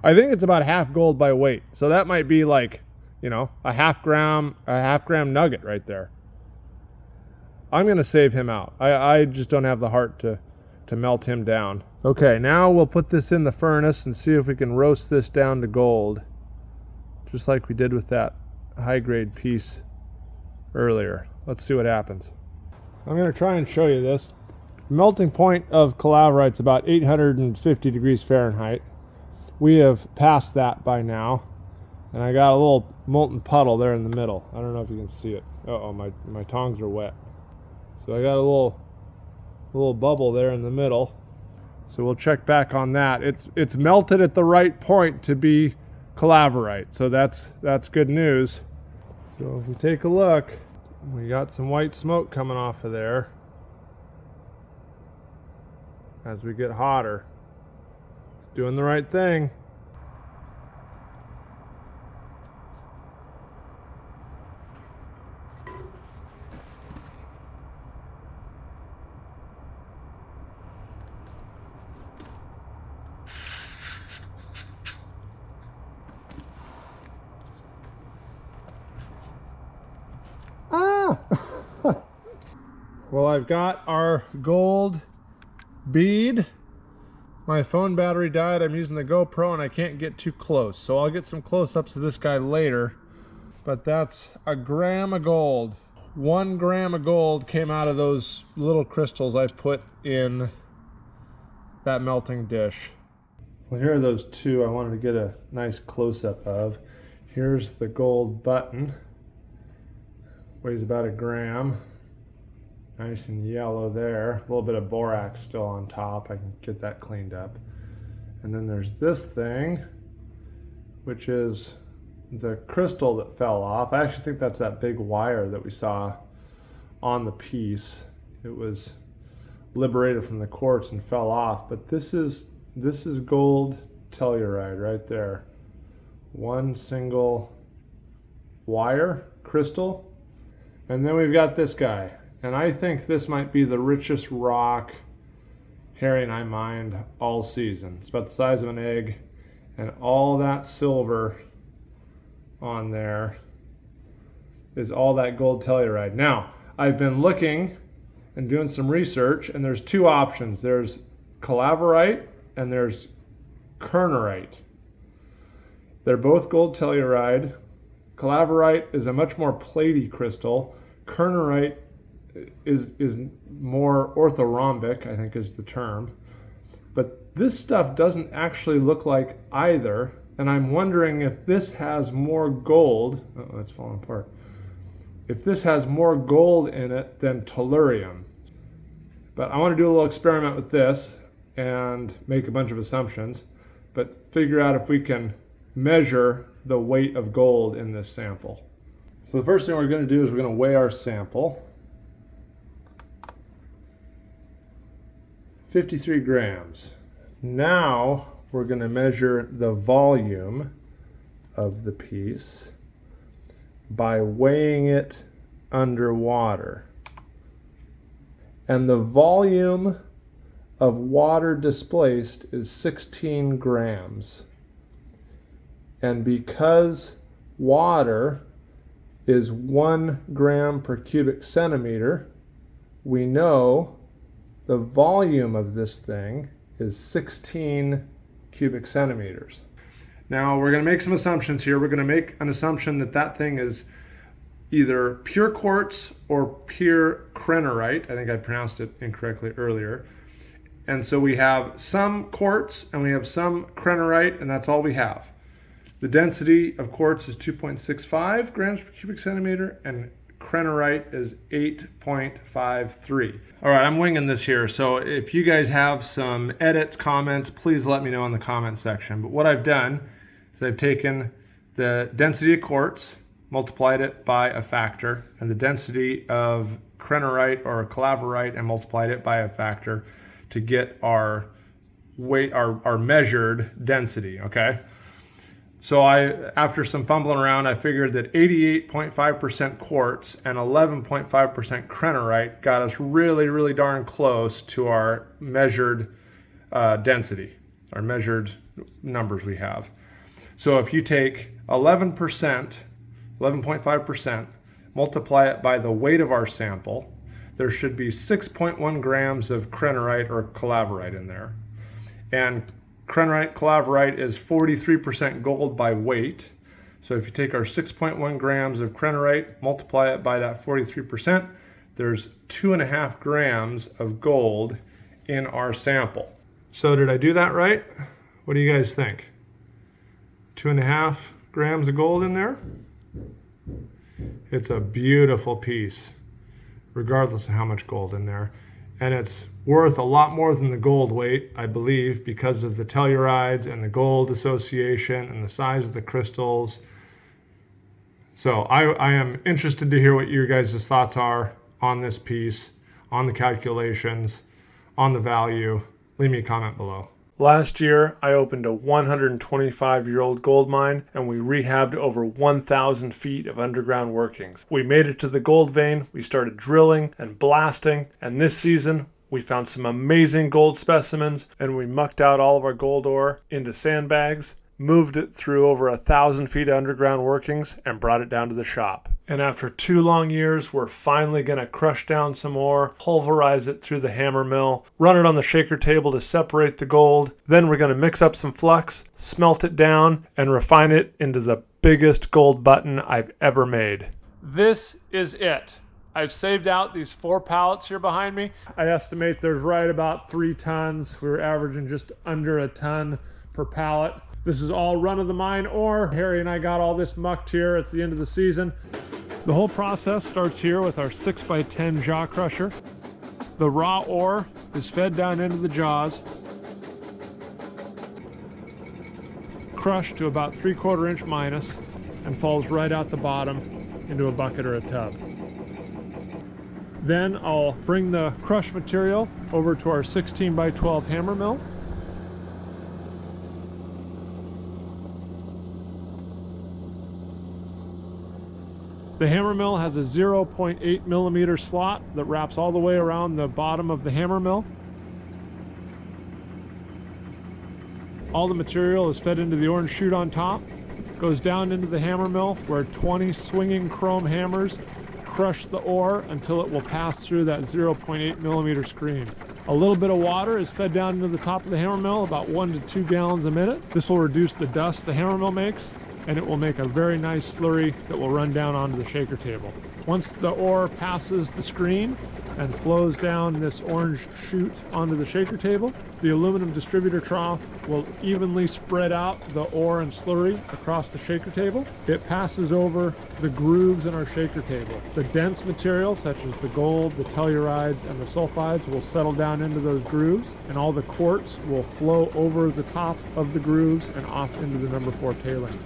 I think it's about half gold by weight. So that might be like, you know, a half gram nugget right there. I'm gonna save him out. I just don't have the heart to melt him down. Okay, now we'll put this in the furnace and see if we can roast this down to gold. Just like we did with that high grade piece earlier. Let's see what happens. I'm going to try and show you this. Melting point of calaverite's about 850 degrees Fahrenheit. we have passed that by now. And I got a little molten puddle there in the middle. I don't know if you can see it. Uh-oh, my tongs are wet. So I got a little bubble there in the middle. So we'll check back on that. It's melted at the right point to be calaverite. So that's good news. So if we take a look, we got some white smoke coming off of there as we get hotter. It's doing the right thing. Well, I've got our gold bead. My phone battery died. I'm using the GoPro and I can't get too close. So I'll get some close-ups of this guy later. But that's a gram of gold. 1 gram of gold came out of those little crystals I put in that melting dish. Well, here are those two I wanted to get a nice close-up of. Here's the gold button. Weighs about a gram. Nice and yellow there. A little bit of borax still on top. I can get that cleaned up. And then there's this thing, which is the crystal that fell off. I actually think that's that big wire that we saw on the piece. It was liberated from the quartz and fell off. But this is gold telluride right there. One single wire crystal. And then we've got this guy. And I think this might be the richest rock Harry and I mined all season. It's about the size of an egg. And all that silver on there is all that gold telluride. Now, I've been looking and doing some research, and there's two options. There's calaverite and there's kernurite. They're both gold telluride. Calaverite is a much more platy crystal. Kernurite is more orthorhombic, I think is the term. But this stuff doesn't actually look like either, and I'm wondering if this has more gold. Oh, it's falling apart. If this has more gold in it than tellurium. But I want to do a little experiment with this and make a bunch of assumptions, but figure out if we can measure the weight of gold in this sample. So the first thing we're going to do is we're going to weigh our sample. 53 grams. Now we're going to measure the volume of the piece by weighing it underwater. And the volume of water displaced is 16 grams. And because water is 1 gram per cubic centimeter, we know the volume of this thing is 16 cubic centimeters. Now we're going to make some assumptions here. We're going to make an assumption that that thing is either pure quartz or pure krennerite. I think I pronounced it incorrectly earlier. And so we have some quartz and we have some krennerite, and that's all we have. The density of quartz is 2.65 grams per cubic centimeter, and krennerite is 8.53. All right, I'm winging this here, so if you guys have some edits, comments, please let me know in the comment section. But what I've done is I've taken the density of quartz, multiplied it by a factor, and the density of krennerite or calaverite, and multiplied it by a factor to get our weight, our measured density, okay? So after some fumbling around, I figured that 88.5% quartz and 11.5% krennerite got us really, really darn close to our measured density, our measured numbers we have. So if you take 11.5%, multiply it by the weight of our sample, there should be 6.1 grams of krennerite or calaverite in there. And krennerite, calaverite is 43% gold by weight. So if you take our 6.1 grams of krennerite, multiply it by that 43%, there's 2.5 grams of gold in our sample. So did I do that right? What do you guys think? 2.5 grams of gold in there. It's a beautiful piece, regardless of how much gold in there. And it's worth a lot more than the gold weight, I believe, because of the tellurides and the gold association and the size of the crystals. So I am interested to hear what your guys' thoughts are on this piece, on the calculations, on the value. Leave me a comment below. Last year, I opened a 125-year-old gold mine, and we rehabbed over 1,000 feet of underground workings. We made it to the gold vein, we started drilling and blasting, and this season, we found some amazing gold specimens, and we mucked out all of our gold ore into sandbags, moved it through over 1,000 feet of underground workings, and brought it down to the shop. And after 2 long years, we're finally going to crush down some ore, pulverize it through the hammer mill, run it on the shaker table to separate the gold. Then we're going to mix up some flux, smelt it down, and refine it into the biggest gold button I've ever made. This is it. I've saved out these 4 pallets here behind me. I estimate there's right about 3 tons. We were averaging just under a ton per pallet. This is all run-of-the-mine ore. Harry and I got all this mucked here at the end of the season. The whole process starts here with our 6x10 jaw crusher. The raw ore is fed down into the jaws, crushed to about 3/4 inch minus, and falls right out the bottom into a bucket or a tub. Then I'll bring the crushed material over to our 16x12 hammer mill. The hammer mill has a 0.8 millimeter slot that wraps all the way around the bottom of the hammer mill. All the material is fed into the orange chute on top, goes down into the hammer mill where 20 swinging chrome hammers crush the ore until it will pass through that 0.8 millimeter screen. A little bit of water is fed down into the top of the hammer mill, about 1 to 2 gallons a minute. This will reduce the dust the hammer mill makes, and it will make a very nice slurry that will run down onto the shaker table. Once the ore passes the screen and flows down this orange chute onto the shaker table, the aluminum distributor trough will evenly spread out the ore and slurry across the shaker table. It passes over the grooves in our shaker table. The dense material, such as the gold, the tellurides, and the sulfides, will settle down into those grooves, and all the quartz will flow over the top of the grooves and off into the number 4 tailings.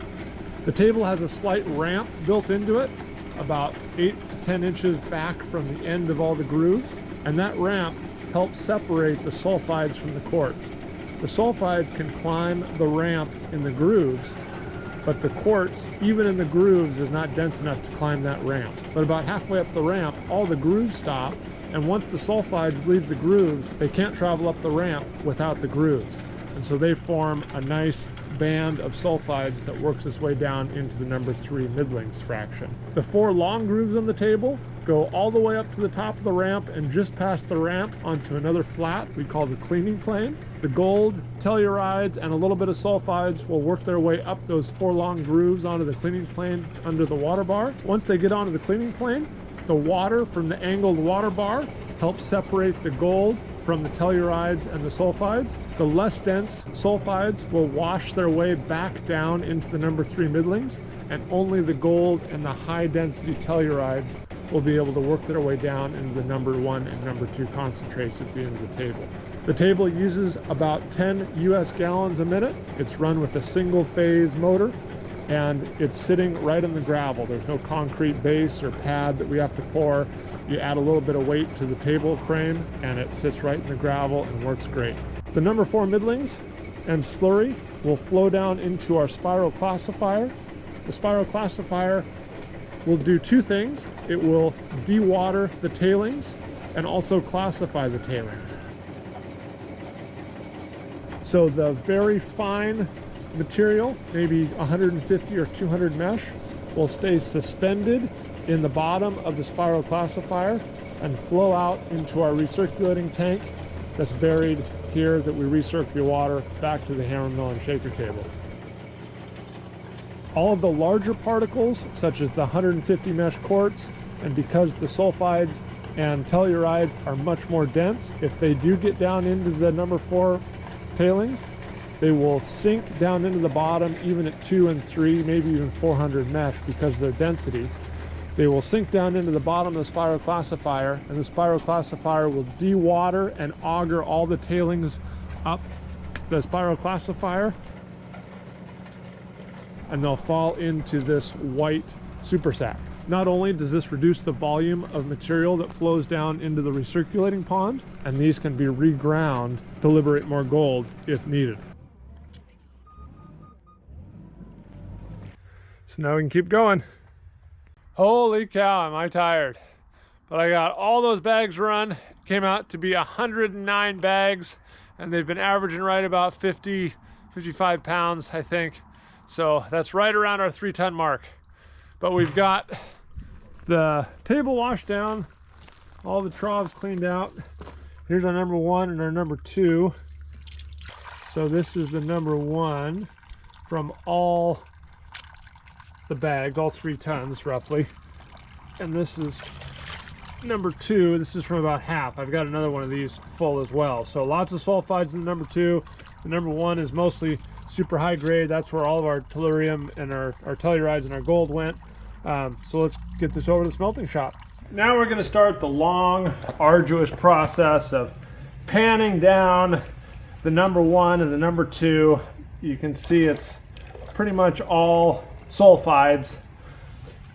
The table has a slight ramp built into it, about 8 to 10 inches back from the end of all the grooves, and that ramp helps separate the sulfides from the quartz. The sulfides can climb the ramp in the grooves, but the quartz, even in the grooves, is not dense enough to climb that ramp. But about halfway up the ramp, all the grooves stop, and once the sulfides leave the grooves, they can't travel up the ramp without the grooves. And so they form a nice band of sulfides that works its way down into the number 3 middlings fraction. The 4 long grooves on the table go all the way up to the top of the ramp and just past the ramp onto another flat we call the cleaning plane. The gold, tellurides, and a little bit of sulfides will work their way up those 4 long grooves onto the cleaning plane under the water bar. Once they get onto the cleaning plane, the water from the angled water bar helps separate the gold from the tellurides and the sulfides. The less dense sulfides will wash their way back down into the number 3 middlings, and only the gold and the high density tellurides will be able to work their way down into the number 1 and number 2 concentrates at the end of the table. The table uses about 10 US gallons a minute. It's run with a single phase motor, and it's sitting right in the gravel. There's no concrete base or pad that we have to pour. You add a little bit of weight to the table frame and it sits right in the gravel and works great. The number 4 middlings and slurry will flow down into our spiral classifier. The spiral classifier will do 2 things. It will dewater the tailings and also classify the tailings. So the very fine material, maybe 150 or 200 mesh, will stay suspended in the bottom of the spiral classifier and flow out into our recirculating tank that's buried here that we recirculate water back to the hammer mill and shaker table. All of the larger particles, such as the 150 mesh quartz, and because the sulfides and tellurides are much more dense, if they do get down into the number 4 tailings, they will sink down into the bottom even at 2 and 3, maybe even 400 mesh because of their density. They will sink down into the bottom of the spiral classifier, and the spiral classifier will dewater and auger all the tailings up the spiral classifier, and they'll fall into this white super sack. Not only does this reduce the volume of material that flows down into the recirculating pond, and these can be reground to liberate more gold if needed. So now we can keep going. Holy cow, am I tired. But I got all those bags run. It came out to be 109 bags, and they've been averaging right about 50, 55 pounds, I think. So that's right around our 3-ton mark. But we've got the table washed down, all the troughs cleaned out. Here's our number 1 and our number 2. So this is the number 1 from all the bags, all 3 tons roughly. And this is number 2. This is from about half. I've got another one of these full as well. So lots of sulfides in the number 2. The number 1 is mostly super high grade. That's where all of our tellurium and our tellurides and our gold went. So let's get this over to the smelting shop. Now we're going to start the long, arduous process of panning down the number 1 and the number 2. You can see it's pretty much all sulfides.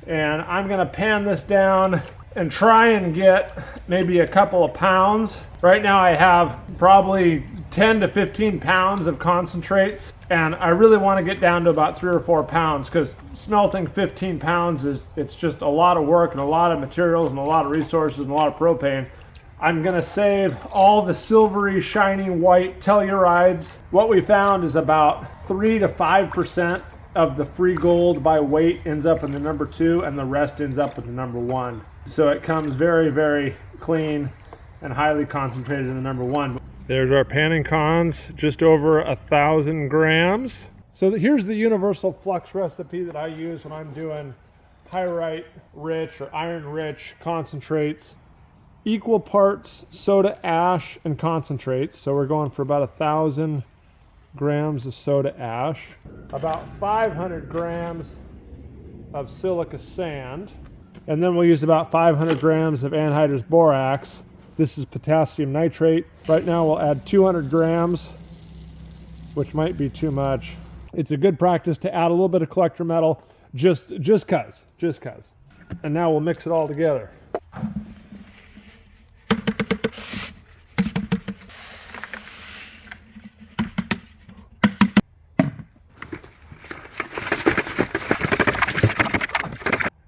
And I'm going to pan this down and try and get maybe a couple of pounds. Right now I have probably 10 to 15 pounds of concentrates, and I really want to get down to about 3 or 4 pounds, because smelting 15 pounds it's just a lot of work and a lot of materials and a lot of resources and a lot of propane. I'm going to save all the silvery, shiny white tellurides. What we found is about 3 to 5% of the free gold by weight ends up in the number 2, and the rest ends up in the number 1. So it comes very, very clean and highly concentrated in the number 1. There's our panning cons, just over 1,000 grams. So here's the universal flux recipe that I use when I'm doing pyrite rich or iron rich concentrates. Equal parts soda ash and concentrates. So we're going for about 1,000 grams of soda ash, about 500 grams of silica sand, and then we'll use about 500 grams of anhydrous borax. This is potassium nitrate. Right now we'll add 200 grams, which might be too much. It's a good practice to add a little bit of collector metal, just cause. And now we'll mix it all together.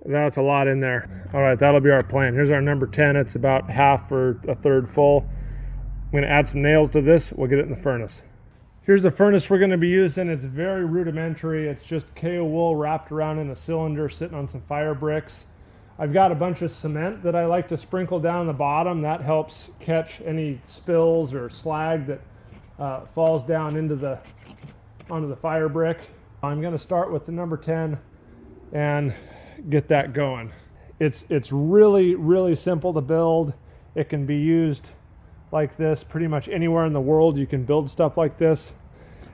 That's a lot in there. All right, that'll be our plan. Here's our number 10. It's about half or a third full. I'm going to add some nails to this. We'll get it in the furnace. Here's the furnace we're going to be using. It's very rudimentary. It's just KO wool wrapped around in a cylinder sitting on some fire bricks. I've got a bunch of cement that I like to sprinkle down the bottom. That helps catch any spills or slag that falls down onto the fire brick. I'm going to start with the number 10 and get that going. It's really, really simple to build. It can be used like this pretty much anywhere in the world. You can build stuff like this,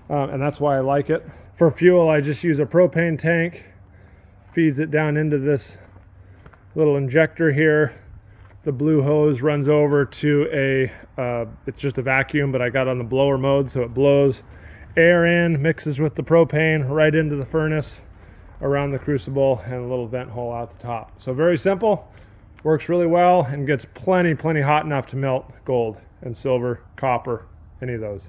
and that's why I like it. For fuel, I just use a propane tank, feeds it down into this little injector here. The blue hose runs over to it's just a vacuum, but I got on the blower mode, so it blows air in, mixes with the propane right into the furnace, around the crucible, and a little vent hole out the top. So very simple, works really well, and gets plenty hot enough to melt gold and silver, copper, any of those.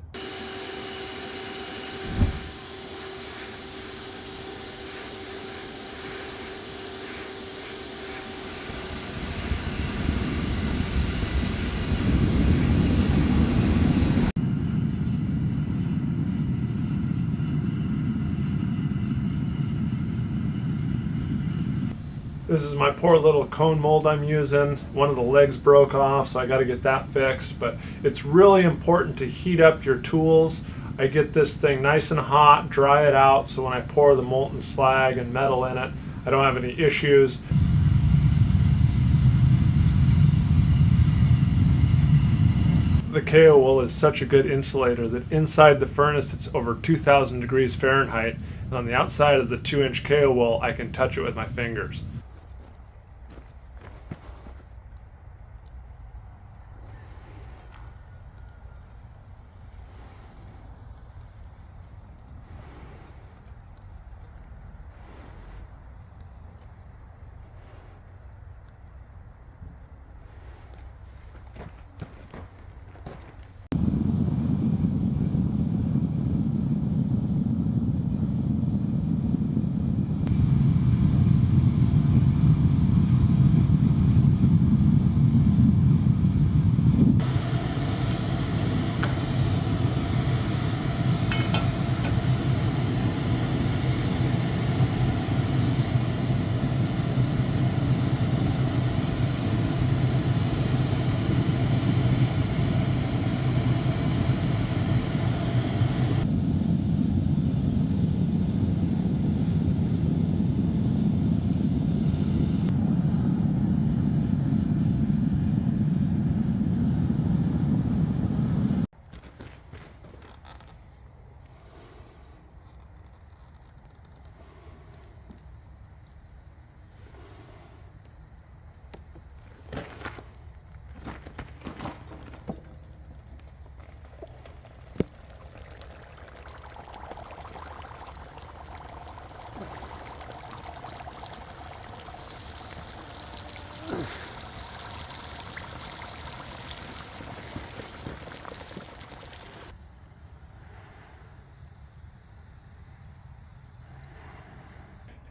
This is my poor little cone mold I'm using. One of the legs broke off, so I got to get that fixed. But it's really important to heat up your tools. I get this thing nice and hot, dry it out, so when I pour the molten slag and metal in it, I don't have any issues. The KO wool is such a good insulator that inside the furnace it's over 2,000 degrees Fahrenheit, and on the outside of the 2-inch KO wool I can touch it with my fingers.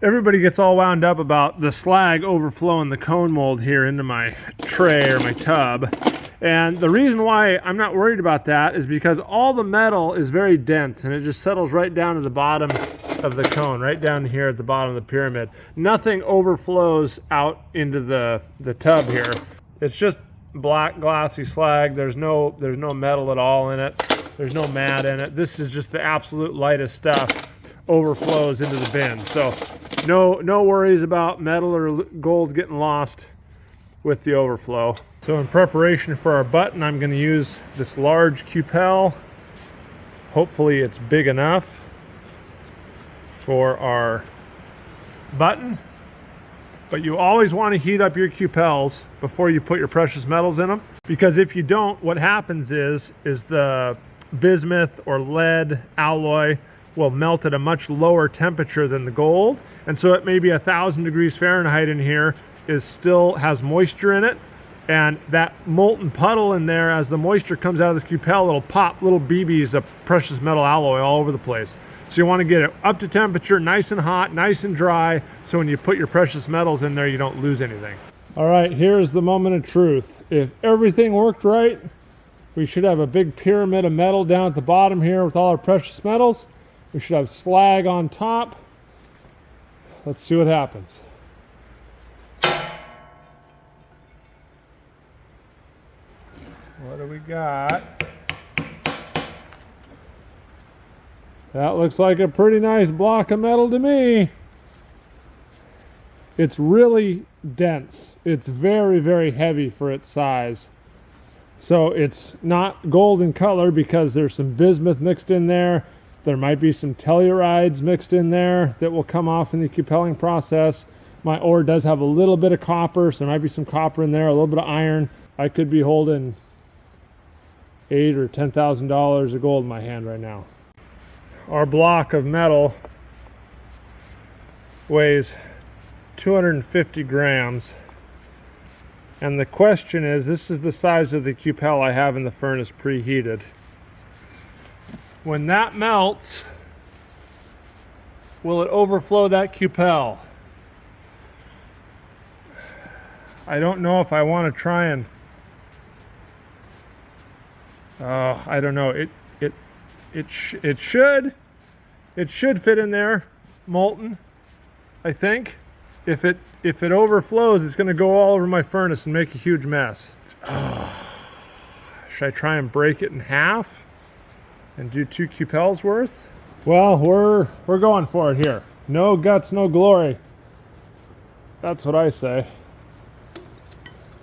Everybody gets all wound up about the slag overflowing the cone mold here into my tray or my tub. And the reason why I'm not worried about that is because all the metal is very dense and it just settles right down to the bottom of the cone, right down here at the bottom of the pyramid. Nothing overflows out into the tub here. It's just black glossy slag. There's no metal at all in it. There's no mat in it. This is just the absolute lightest stuff overflows into the bin. So no worries about metal or gold getting lost with the overflow. So in preparation for our button, I'm going to use this large cupel. Hopefully it's big enough for our button. But you always want to heat up your cupels before you put your precious metals in them, because if you don't, what happens is the bismuth or lead alloy will melt at a much lower temperature than the gold, and so it may be 1,000 degrees Fahrenheit in here, still has moisture in it, and that molten puddle in there, as the moisture comes out of this cupel, it'll pop little BBs of precious metal alloy all over the place. So you want to get it up to temperature, nice and hot, nice and dry, so when you put your precious metals in there, you don't lose anything. All right, here's the moment of truth. If everything worked right, we should have a big pyramid of metal down at the bottom here with all our precious metals. We should have slag on top. Let's see what happens. What do we got? That looks like a pretty nice block of metal to me. It's really dense. It's very, very heavy for its size. So it's not gold in color because there's some bismuth mixed in there. There might be some tellurides mixed in there that will come off in the cupelling process. My ore does have a little bit of copper, so there might be some copper in there, a little bit of iron. I could be holding $8,000 or $10,000 of gold in my hand right now. Our block of metal weighs 250 grams. And the question is, this is the size of the cupel I have in the furnace preheated. When that melts, will it overflow that cupel? I don't know if I want to try and I don't know. It should fit in there, molten. I think. If it overflows, it's going to go all over my furnace and make a huge mess. Should I try and break it in half and do 2 cupels worth? Well, we're going for it here. No guts, no glory. That's what I say.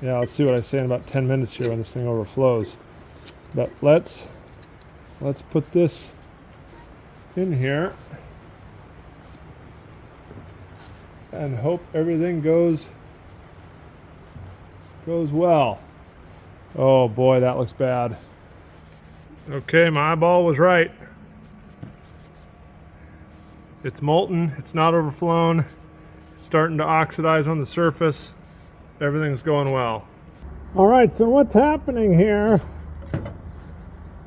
Yeah, let's see what I say in about 10 minutes here when this thing overflows. But let's put this in here and hope everything goes well. Oh boy, that looks bad. Okay, my eyeball was right. It's molten, it's not overflown, it's starting to oxidize on the surface. Everything's going well. All right, so what's happening here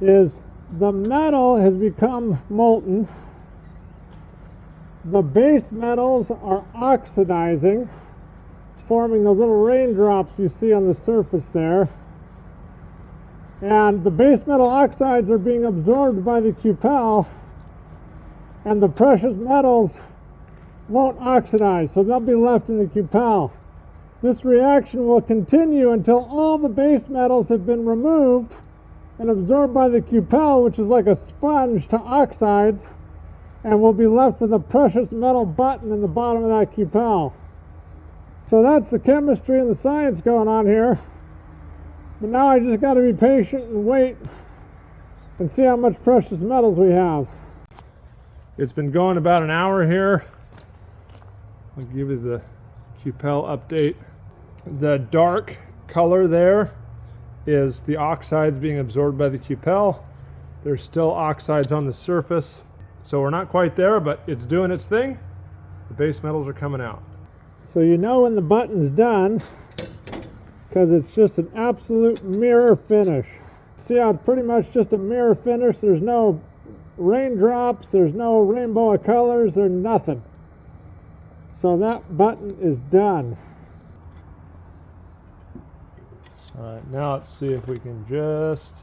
is the metal has become molten. The base metals are oxidizing, forming the little raindrops you see on the surface there. And the base metal oxides are being absorbed by the cupel, and the precious metals won't oxidize, so they'll be left in the cupel. This reaction will continue until all the base metals have been removed and absorbed by the cupel, which is like a sponge to oxides, and we'll be left with a precious metal button in the bottom of that cupel. So that's the chemistry and the science going on here. But now I just got to be patient and wait and see how much precious metals we have. It's been going about an hour here. I'll give you the cupel update. The dark color there is the oxides being absorbed by the cupel. There's still oxides on the surface, so we're not quite there, but it's doing its thing. The base metals are coming out. So you know when the button's done, because it's just an absolute mirror finish. See how it's pretty much just a mirror finish? There's no raindrops, there's no rainbow of colors, there's nothing. So that button is done. All right, now let's see if we can just...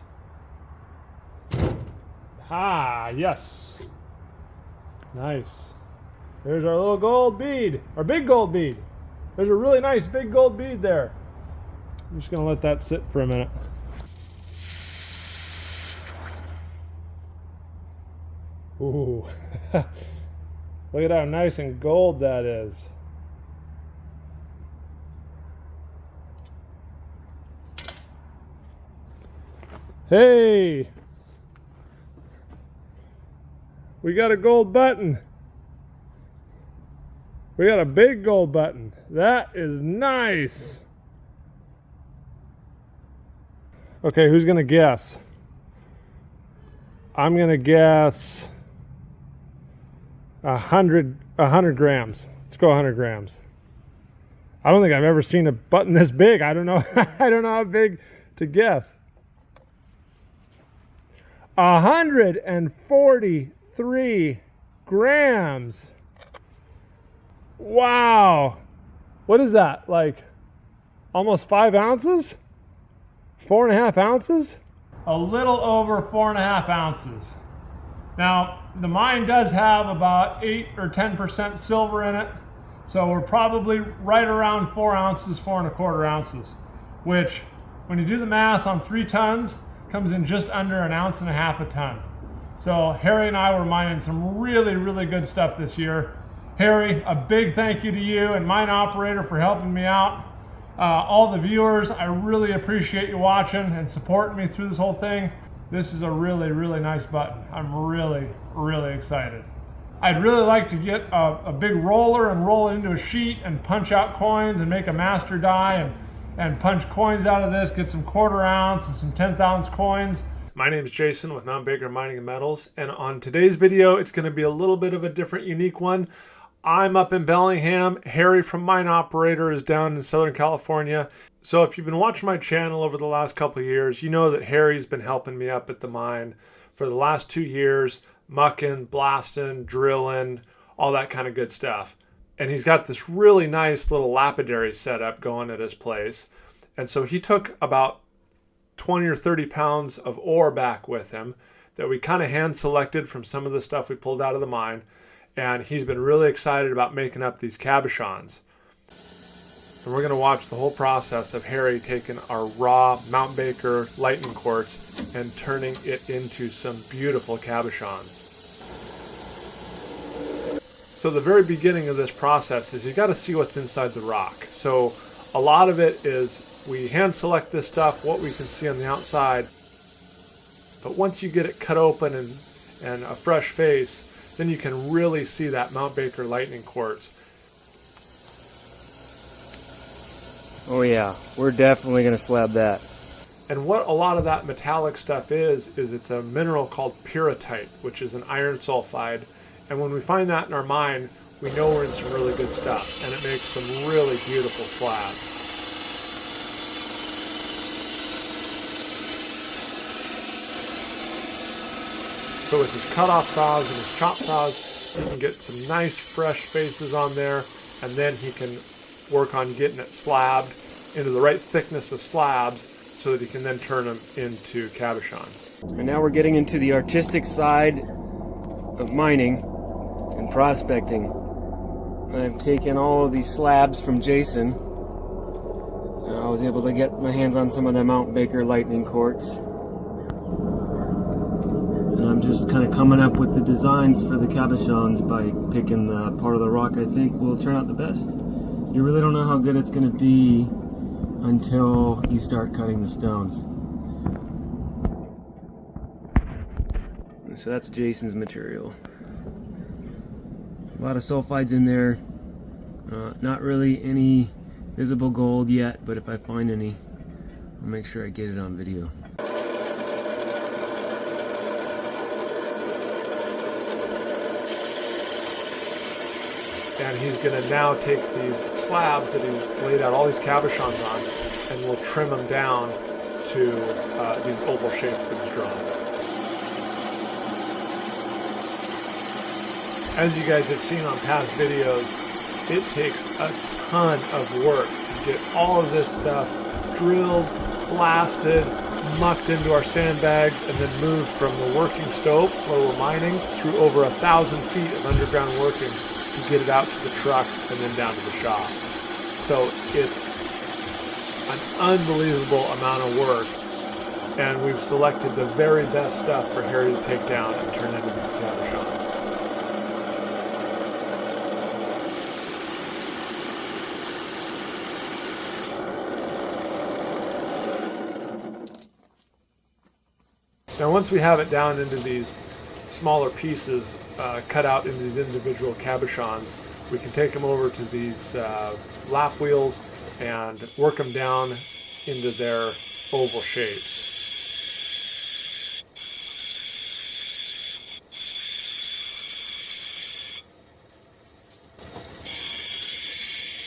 yes. Nice. There's our little gold bead, our big gold bead. There's a really nice big gold bead there. I'm just gonna let that sit for a minute. Ooh. Look at how nice and gold that is. Hey! We got a gold button. We got a big gold button. That is nice. Okay, who's gonna guess? I'm gonna guess 100 grams. Let's go 100 grams. I don't think I've ever seen a button this big. I don't know. I don't know how big to guess. 143 grams. Wow. What is that? Like almost 5 ounces? 4.5 ounces? A little over 4.5 ounces. Now, the mine does have about 8 or 10% silver in it, so we're probably right around 4 ounces, 4.25 ounces, which, when you do the math on 3 tons, comes in just under 1.5 ounces a ton. So Harry and I were mining some really, really good stuff this year. Harry, a big thank you to you and mine operator for helping me out. All the viewers, I really appreciate you watching and supporting me through this whole thing. This is a really, really nice button. I'm really, really excited. I'd really like to get a big roller and roll it into a sheet and punch out coins and make a master die and punch coins out of this, get some 1/4 ounce and some 10th ounce coins. My name is Jason with Mount Baker Mining and Metals, and on today's video, it's going to be a little bit of a different, unique one. I'm up in Bellingham. Harry from Mine Operator is down in Southern California. So if you've been watching my channel over the last couple of years, you know that Harry's been helping me up at the mine for the last 2 years, mucking, blasting, drilling, all that kind of good stuff. And he's got this really nice little lapidary setup going at his place. And so he took about 20 or 30 pounds of ore back with him that we kind of hand selected from some of the stuff we pulled out of the mine. And he's been really excited about making up these cabochons. And we're going to watch the whole process of Harry taking our raw Mount Baker lightning quartz and turning it into some beautiful cabochons. So the very beginning of this process is you got to see what's inside the rock. So a lot of it is we hand select this stuff, what we can see on the outside. But once you get it cut open and a fresh face, then you can really see that Mount Baker lightning quartz. Oh yeah, we're definitely gonna slab that. And what a lot of that metallic stuff is it's a mineral called pyrrhotite, which is an iron sulfide. And when we find that in our mine, we know we're in some really good stuff, and it makes some really beautiful slabs. So with his cut-off saws and his chop saws, he can get some nice fresh faces on there, and then he can work on getting it slabbed into the right thickness of slabs so that he can then turn them into cabochons. And now we're getting into the artistic side of mining and prospecting. I've taken all of these slabs from Jason. I was able to get my hands on some of the Mount Baker lightning quartz. And I'm just kind of coming up with the designs for the cabochons by picking the part of the rock I think will turn out the best. You really don't know how good it's going to be until you start cutting the stones. So that's Jason's material. A lot of sulfides in there. Not really any visible gold yet, but if I find any, I'll make sure I get it on video. And he's going to now take these slabs that he's laid out all these cabochons on, and we'll trim them down to these oval shapes that he's drawn. As you guys have seen on past videos, it takes a ton of work to get all of this stuff drilled, blasted, mucked into our sandbags, and then moved from the working stope where we're mining through over 1,000 feet of underground workings to get it out to the truck and then down to the shop. So it's an unbelievable amount of work, and we've selected the very best stuff for Harry to take down and turn into these cabochons. Now once we have it down into these smaller pieces, cut out into these individual cabochons, we can take them over to these lap wheels and work them down into their oval shapes.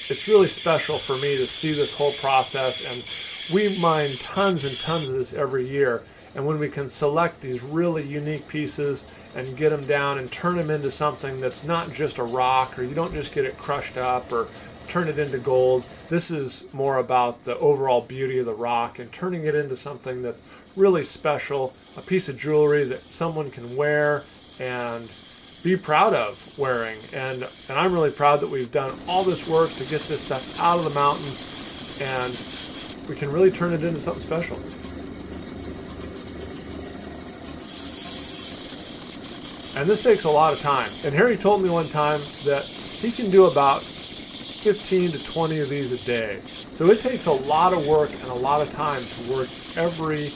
It's really special for me to see this whole process, and we mine tons and tons of this every year. And when we can select these really unique pieces and get them down and turn them into something that's not just a rock, or you don't just get it crushed up or turn it into gold. This is more about the overall beauty of the rock and turning it into something that's really special, a piece of jewelry that someone can wear and be proud of wearing. And I'm really proud that we've done all this work to get this stuff out of the mountain, and we can really turn it into something special. And this takes a lot of time. And Harry told me one time that he can do about 15 to 20 of these a day. So it takes a lot of work and a lot of time to work every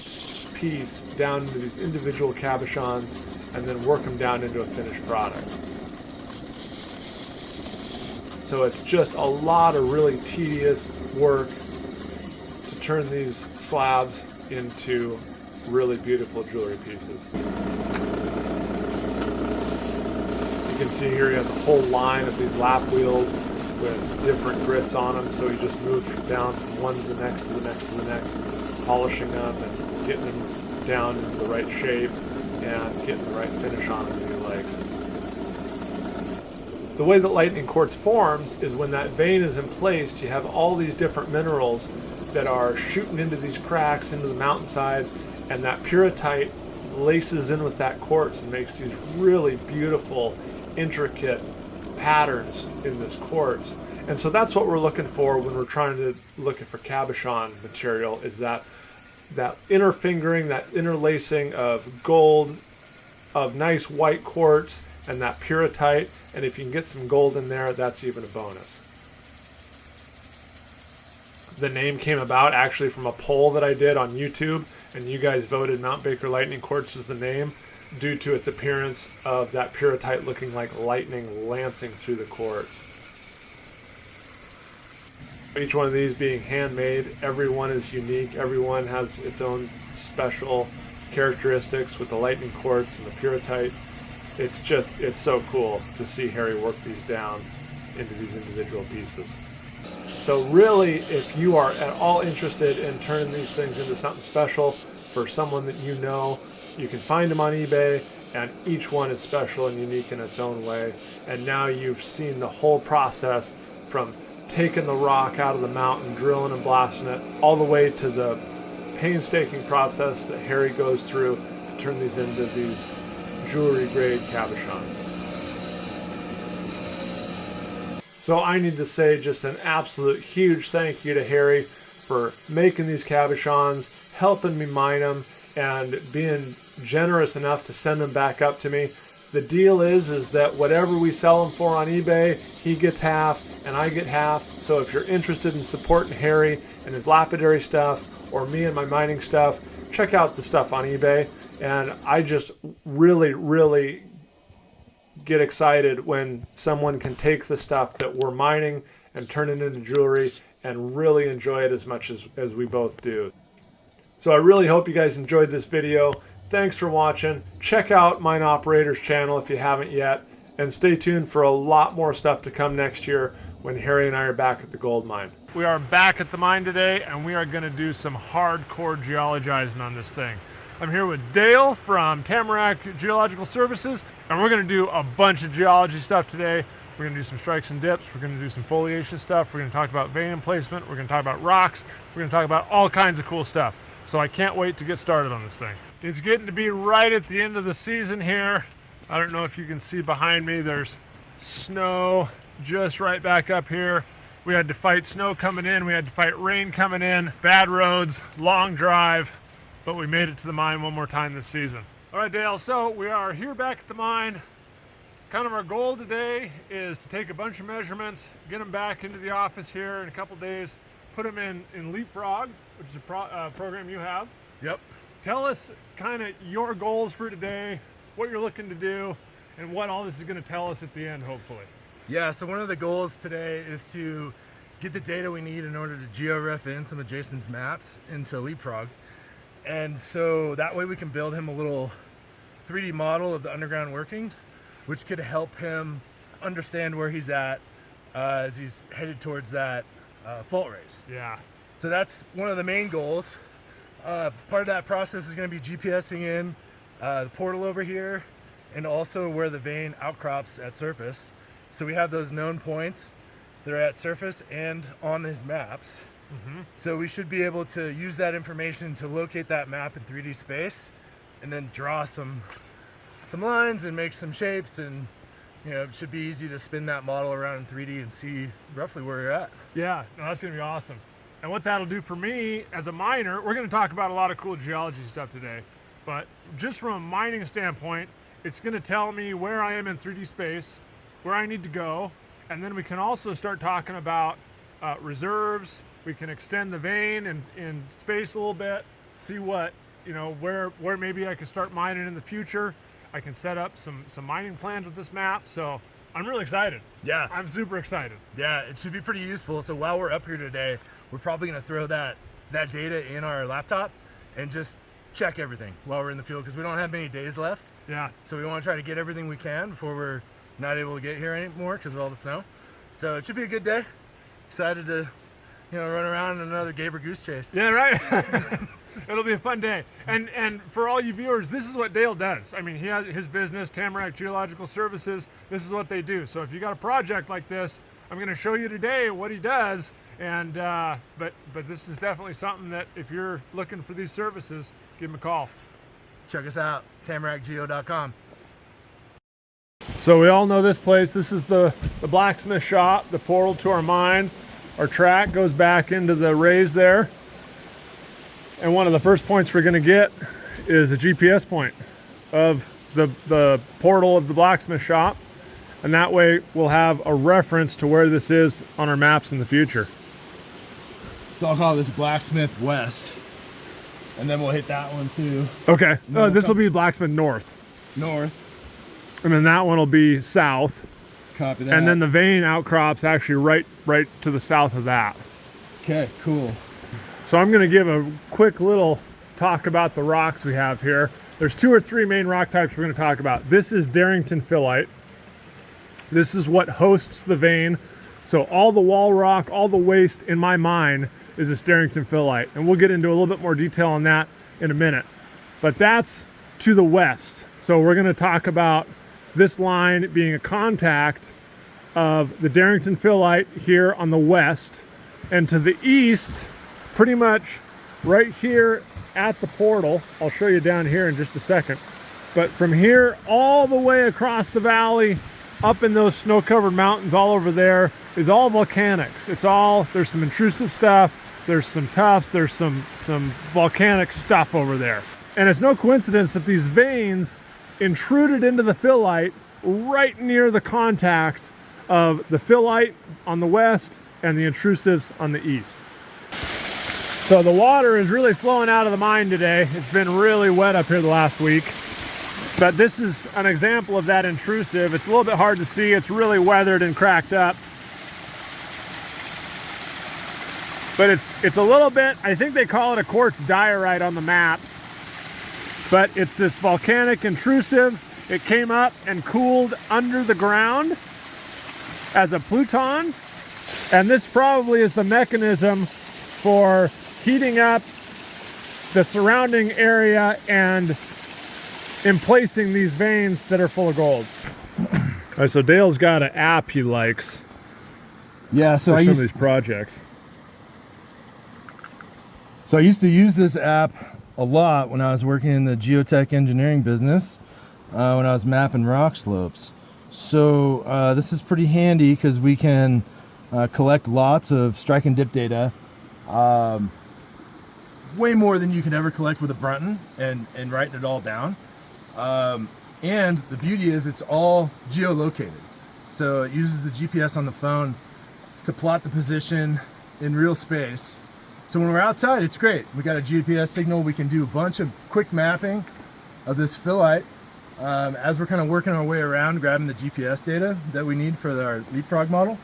piece down into these individual cabochons and then work them down into a finished product. So it's just a lot of really tedious work to turn these slabs into really beautiful jewelry pieces. You can see here he has a whole line of these lap wheels with different grits on them, so he just moves down from one to the next to the next to the next, polishing them and getting them down into the right shape and getting the right finish on them that he likes. The way that lightning quartz forms is when that vein is in place, you have all these different minerals that are shooting into these cracks into the mountainside, and that pyrrhotite laces in with that quartz and makes these really beautiful, intricate patterns in this quartz. And so that's what we're looking for when we're trying to look for cabochon material, is that inner fingering, that interlacing of gold, of nice white quartz, and that pyrrhotite. And if you can get some gold in there, that's even a bonus. The name came about actually from a poll that I did on YouTube, and you guys voted Mount Baker Lightning Quartz as the name due to its appearance of that pyrrhotite looking like lightning lancing through the quartz. Each one of these being handmade, every one is unique, every one has its own special characteristics with the lightning quartz and the pyrrhotite. It's so cool to see Harry work these down into these individual pieces. So really, if you are at all interested in turning these things into something special for someone that you know, you can find them on eBay, and each one is special and unique in its own way. And now you've seen the whole process from taking the rock out of the mountain, drilling and blasting it, all the way to the painstaking process that Harry goes through to turn these into these jewelry grade cabochons. So I need to say just an absolute huge thank you to Harry for making these cabochons, helping me mine them, and being generous enough to send them back up to me. The deal is that whatever we sell them for on eBay, he gets half and I get half. So if you're interested in supporting Harry and his lapidary stuff, or me and my mining stuff, check out the stuff on eBay. And I just really get excited when someone can take the stuff that we're mining and turn it into jewelry and really enjoy it as much as we both do. So I really hope you guys enjoyed this video. Thanks for watching. Check out Mine Operator's channel if you haven't yet, and stay tuned for a lot more stuff to come next year when Harry and I are back at the gold mine. We are back at the mine today, and we are going to do some hardcore geologizing on this thing. I'm here with Dale from Tamarack Geological Services, and we're going to do a bunch of geology stuff today. We're going to do some strikes and dips. We're going to do some foliation stuff. We're going to talk about vein emplacement. We're going to talk about rocks. We're going to talk about all kinds of cool stuff. So I can't wait to get started on this thing. It's getting to be right at the end of the season here. I don't know if you can see behind me, there's snow just right back up here. We had to fight snow coming in, we had to fight rain coming in, bad roads, long drive, but we made it to the mine one more time this season. All right, Dale, so we are here back at the mine. Kind of our goal today is to take a bunch of measurements, get them back into the office here in a couple days, put them in Leapfrog, which is a program you have. Yep. Tell us kind of your goals for today, what you're looking to do, and what all this is going to tell us at the end, hopefully. Yeah, so one of the goals today is to get the data we need in order to geo-ref in some of Jason's maps into Leapfrog. And so that way we can build him a little 3D model of the underground workings, which could help him understand where he's at as he's headed towards that fault race. Yeah. So that's one of the main goals. Part of that process is going to be GPSing in the portal over here, and also where the vein outcrops at surface. So we have those known points that are at surface and on his maps. Mm-hmm. So we should be able to use that information to locate that map in 3D space, and then draw some lines and make some shapes, and it should be easy to spin that model around in 3D and see roughly where you're at. Yeah, no, that's going to be awesome. And what that'll do for me as a miner, we're going to talk about a lot of cool geology stuff today, but just from a mining standpoint, it's going to tell me where I am in 3D space, where I need to go, and then we can also start talking about reserves. We can extend the vein in space a little bit, see what, where maybe I can start mining in the future. I can set up some mining plans with this map, so I'm really excited. Yeah. I'm super excited. Yeah, it should be pretty useful. So while we're up here today, we're probably going to throw that data in our laptop and just check everything while we're in the field, because we don't have many days left. Yeah. So we want to try to get everything we can before we're not able to get here anymore because of all the snow. So it should be a good day. Excited to, run around in another Gaber goose chase. Yeah, right. It'll be a fun day. And for all you viewers, this is what Dale does. I mean, he has his business, Tamarack Geological Services. This is what they do. So if you got a project like this, I'm going to show you today what he does. And but this is definitely something that if you're looking for these services, give him a call. Check us out, tamarackgeo.com. So we all know this place. This is the blacksmith shop, the portal to our mine. Our track goes back into the raise there. And one of the first points we're going to get is a GPS point of the portal of the blacksmith shop. And that way we'll have a reference to where this is on our maps in the future. So I'll call this Blacksmith West. and then we'll hit that one too. Okay. No, Oh, this will be Blacksmith North. North. And then that one will be south. Copy that. And then the vein outcrops actually right to the south of that. Okay, cool. So I'm going to give a quick little talk about the rocks we have here. There's 2 or 3 main rock types we're going to talk about. This is Darrington phyllite. This is what hosts the vein. So all the wall rock, all the waste in my mine is this Darrington phyllite. And we'll get into a little bit more detail on that in a minute. But that's to the west. So we're going to talk about this line being a contact of the Darrington phyllite here on the west. And to the east, pretty much right here at the portal, I'll show you down here in just a second. But from here all the way across the valley, up in those snow-covered mountains all over there, is all volcanics. It's all, there's some intrusive stuff, there's some tuffs, there's some volcanic stuff over there. And it's no coincidence that these veins intruded into the phyllite right near the contact of the phyllite on the west and the intrusives on the east. So the water is really flowing out of the mine today. It's been really wet up here the last week. But this is an example of that intrusive. It's a little bit hard to see. It's really weathered and cracked up. But it's a little bit, I think they call it a quartz diorite on the maps. But it's this volcanic intrusive. It came up and cooled under the ground as a pluton. And this probably is the mechanism for heating up the surrounding area and emplacing these veins that are full of gold. All right, so Dale's got an app he likes. Yeah, so for some of these projects. So I used to use this app a lot when I was working in the geotech engineering business, when I was mapping rock slopes. So this is pretty handy because we can collect lots of strike and dip data, way more than you could ever collect with a Brunton and writing it all down. And the beauty is it's all geolocated. So it uses the GPS on the phone to plot the position in real space. So when we're outside, it's great. We got a GPS signal. We can do a bunch of quick mapping of this phyllite as we're kind of working our way around, grabbing the GPS data that we need for our leapfrog model.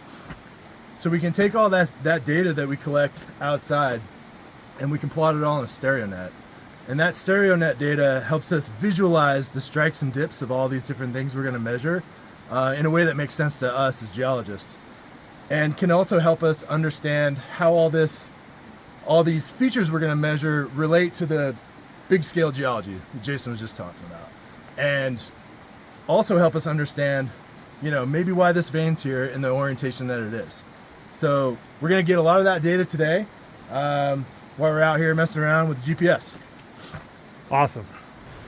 So we can take all that data that we collect outside and we can plot it all in a stereo net. And that stereo net data helps us visualize the strikes and dips of all these different things we're going to measure in a way that makes sense to us as geologists, and can also help us understand how all these features we're going to measure relate to the big scale geology that Jason was just talking about, and also help us understand, you know, maybe why this vein's here in the orientation that it is. So we're going to get a lot of that data today while we're out here messing around with GPS. Awesome.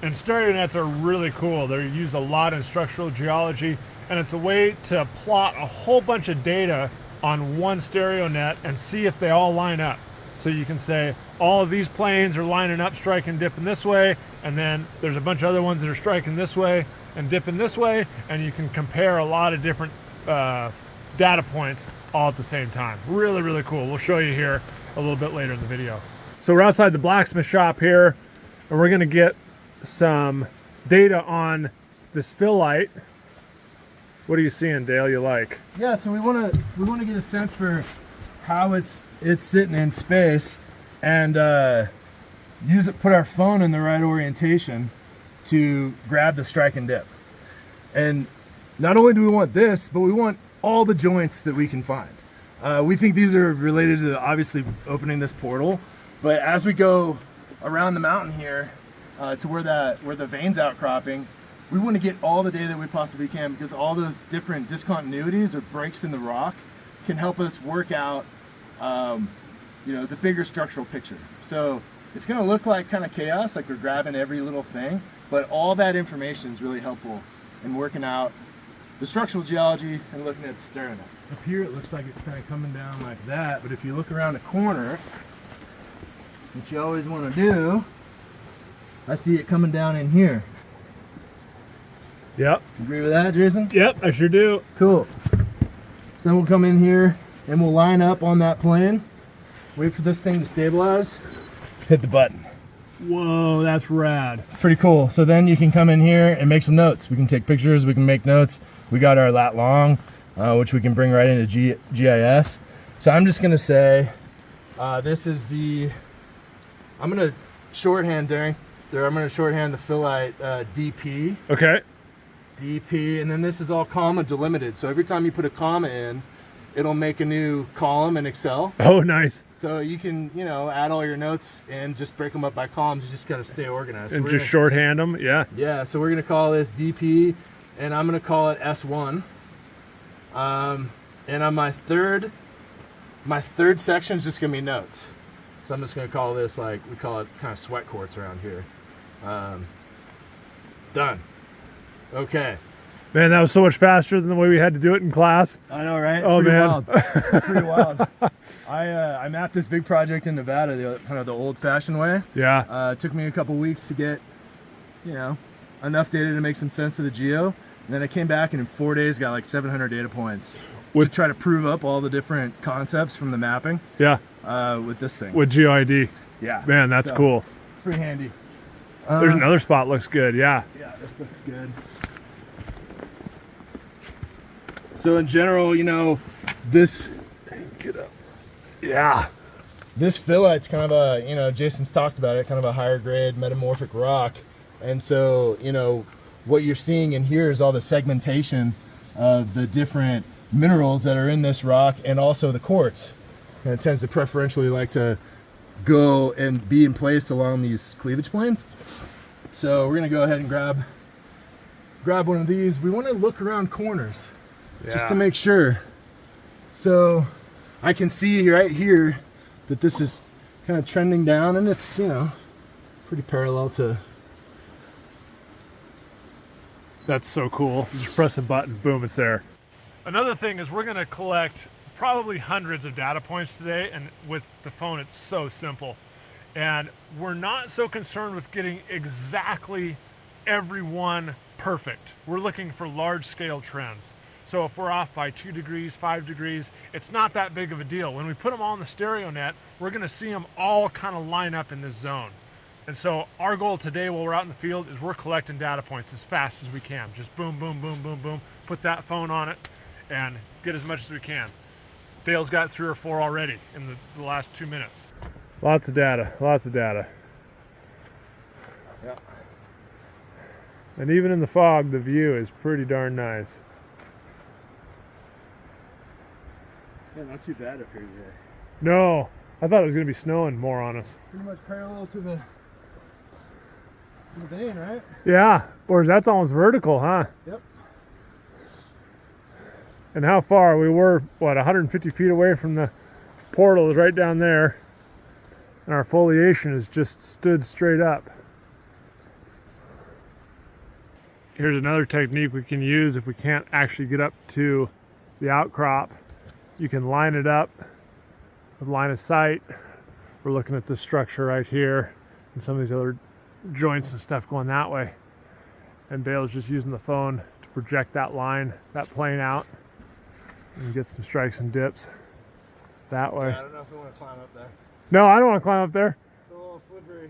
And stereo nets are really cool. They're used a lot in structural geology, and it's a way to plot a whole bunch of data on one stereo net and see if they all line up. So you can say all of these planes are lining up, striking, dipping this way, and then there's a bunch of other ones that are striking this way and dipping this way, and you can compare a lot of different data points all at the same time. Really, really cool. We'll show you here a little bit later in the video. So we're outside the blacksmith shop here, and we're going to get some data on this phyllite. What are you seeing, Dale, you like? Yeah, so we want to get a sense for how it's sitting in space, and put our phone in the right orientation to grab the strike and dip. And not only do we want this, but we want all the joints that we can find. We think these are related to obviously opening this portal, but as we go around the mountain here to where the veins outcropping, we want to get all the data that we possibly can, because all those different discontinuities or breaks in the rock can help us work out the bigger structural picture. So it's going to look like kind of chaos, like we're grabbing every little thing, but all that information is really helpful in working out the structural geology and looking at the stereo net. Up here it looks like it's kind of coming down like that, but if you look around the corner, which you always want to do, I see it coming down in here. Yep. Agree with that, Jason? Yep, I sure do. Cool. So we'll come in here and we'll line up on that plane, wait for this thing to stabilize, hit the button. Whoa, that's rad. It's pretty cool. So then you can come in here and make some notes. We can take pictures, we can make notes. We got our lat long, which we can bring right into GIS. So I'm just gonna say, this is the, I'm gonna shorthand the phyllite DP. Okay. DP, and then this is all comma delimited. So every time you put a comma in, it'll make a new column in Excel. Oh, nice. So you can, you know, add all your notes and just break them up by columns. You just gotta stay organized. And so just shorthand them, yeah. Yeah, so we're gonna call this DP, and I'm gonna call it S1. And on my third section is just gonna be notes. So I'm just gonna call this, like, we call it kind of sweat quartz around here. Done. Okay. Man, that was so much faster than the way we had to do it in class. I know, right? It's oh, pretty man. wild. It's pretty wild. I mapped this big project in Nevada, kind of the old-fashioned way. Yeah. It took me a couple weeks to get, you know, enough data to make some sense of the geo. And then I came back and in 4 days got like 700 data points to try to prove up all the different concepts from the mapping. Yeah. With this thing. With GeoID. Yeah. Man, that's cool. It's pretty handy. There's another spot looks good, yeah. Yeah, this looks good. So in general, you know, this, get up. Yeah. This phyllite's kind of a, you know, Jason's talked about it, kind of a higher grade metamorphic rock. And so, you know, what you're seeing in here is all the segmentation of the different minerals that are in this rock and also the quartz. And it tends to preferentially like to go and be in place along these cleavage planes. So we're gonna go ahead and grab one of these. We want to look around corners just to make sure. So I can see right here that this is kind of trending down, and it's, you know, pretty parallel to. That's so cool. You just press a button, boom, it's there. Another thing is we're gonna collect probably hundreds of data points today, and with the phone it's so simple. And we're not so concerned with getting exactly every one perfect. We're looking for large scale trends. So if we're off by 2 degrees, 5 degrees, it's not that big of a deal. When we put them all in the stereo net, we're gonna see them all kind of line up in this zone. And so our goal today while we're out in the field is we're collecting data points as fast as we can. Just boom, boom, boom, boom, boom, put that phone on it and get as much as we can. Dale's got 3 or 4 already in the last 2 minutes. Lots of data, lots of data. Yeah. And even in the fog, the view is pretty darn nice. Yeah, not too bad up here today. No, I thought it was gonna be snowing more on us. Pretty much parallel to the vein, right? Yeah, or that's almost vertical, huh? Yep. And how far? We were, what, 150 feet away from the portal is right down there. And our foliation has just stood straight up. Here's another technique we can use if we can't actually get up to the outcrop. You can line it up with line of sight. We're looking at this structure right here and some of these other joints and stuff going that way. And Dale's just using the phone to project that line, that plane out, and get some strikes and dips that way. Yeah, I don't know if we want to climb up there. No, I don't want to climb up there. It's a little slippery.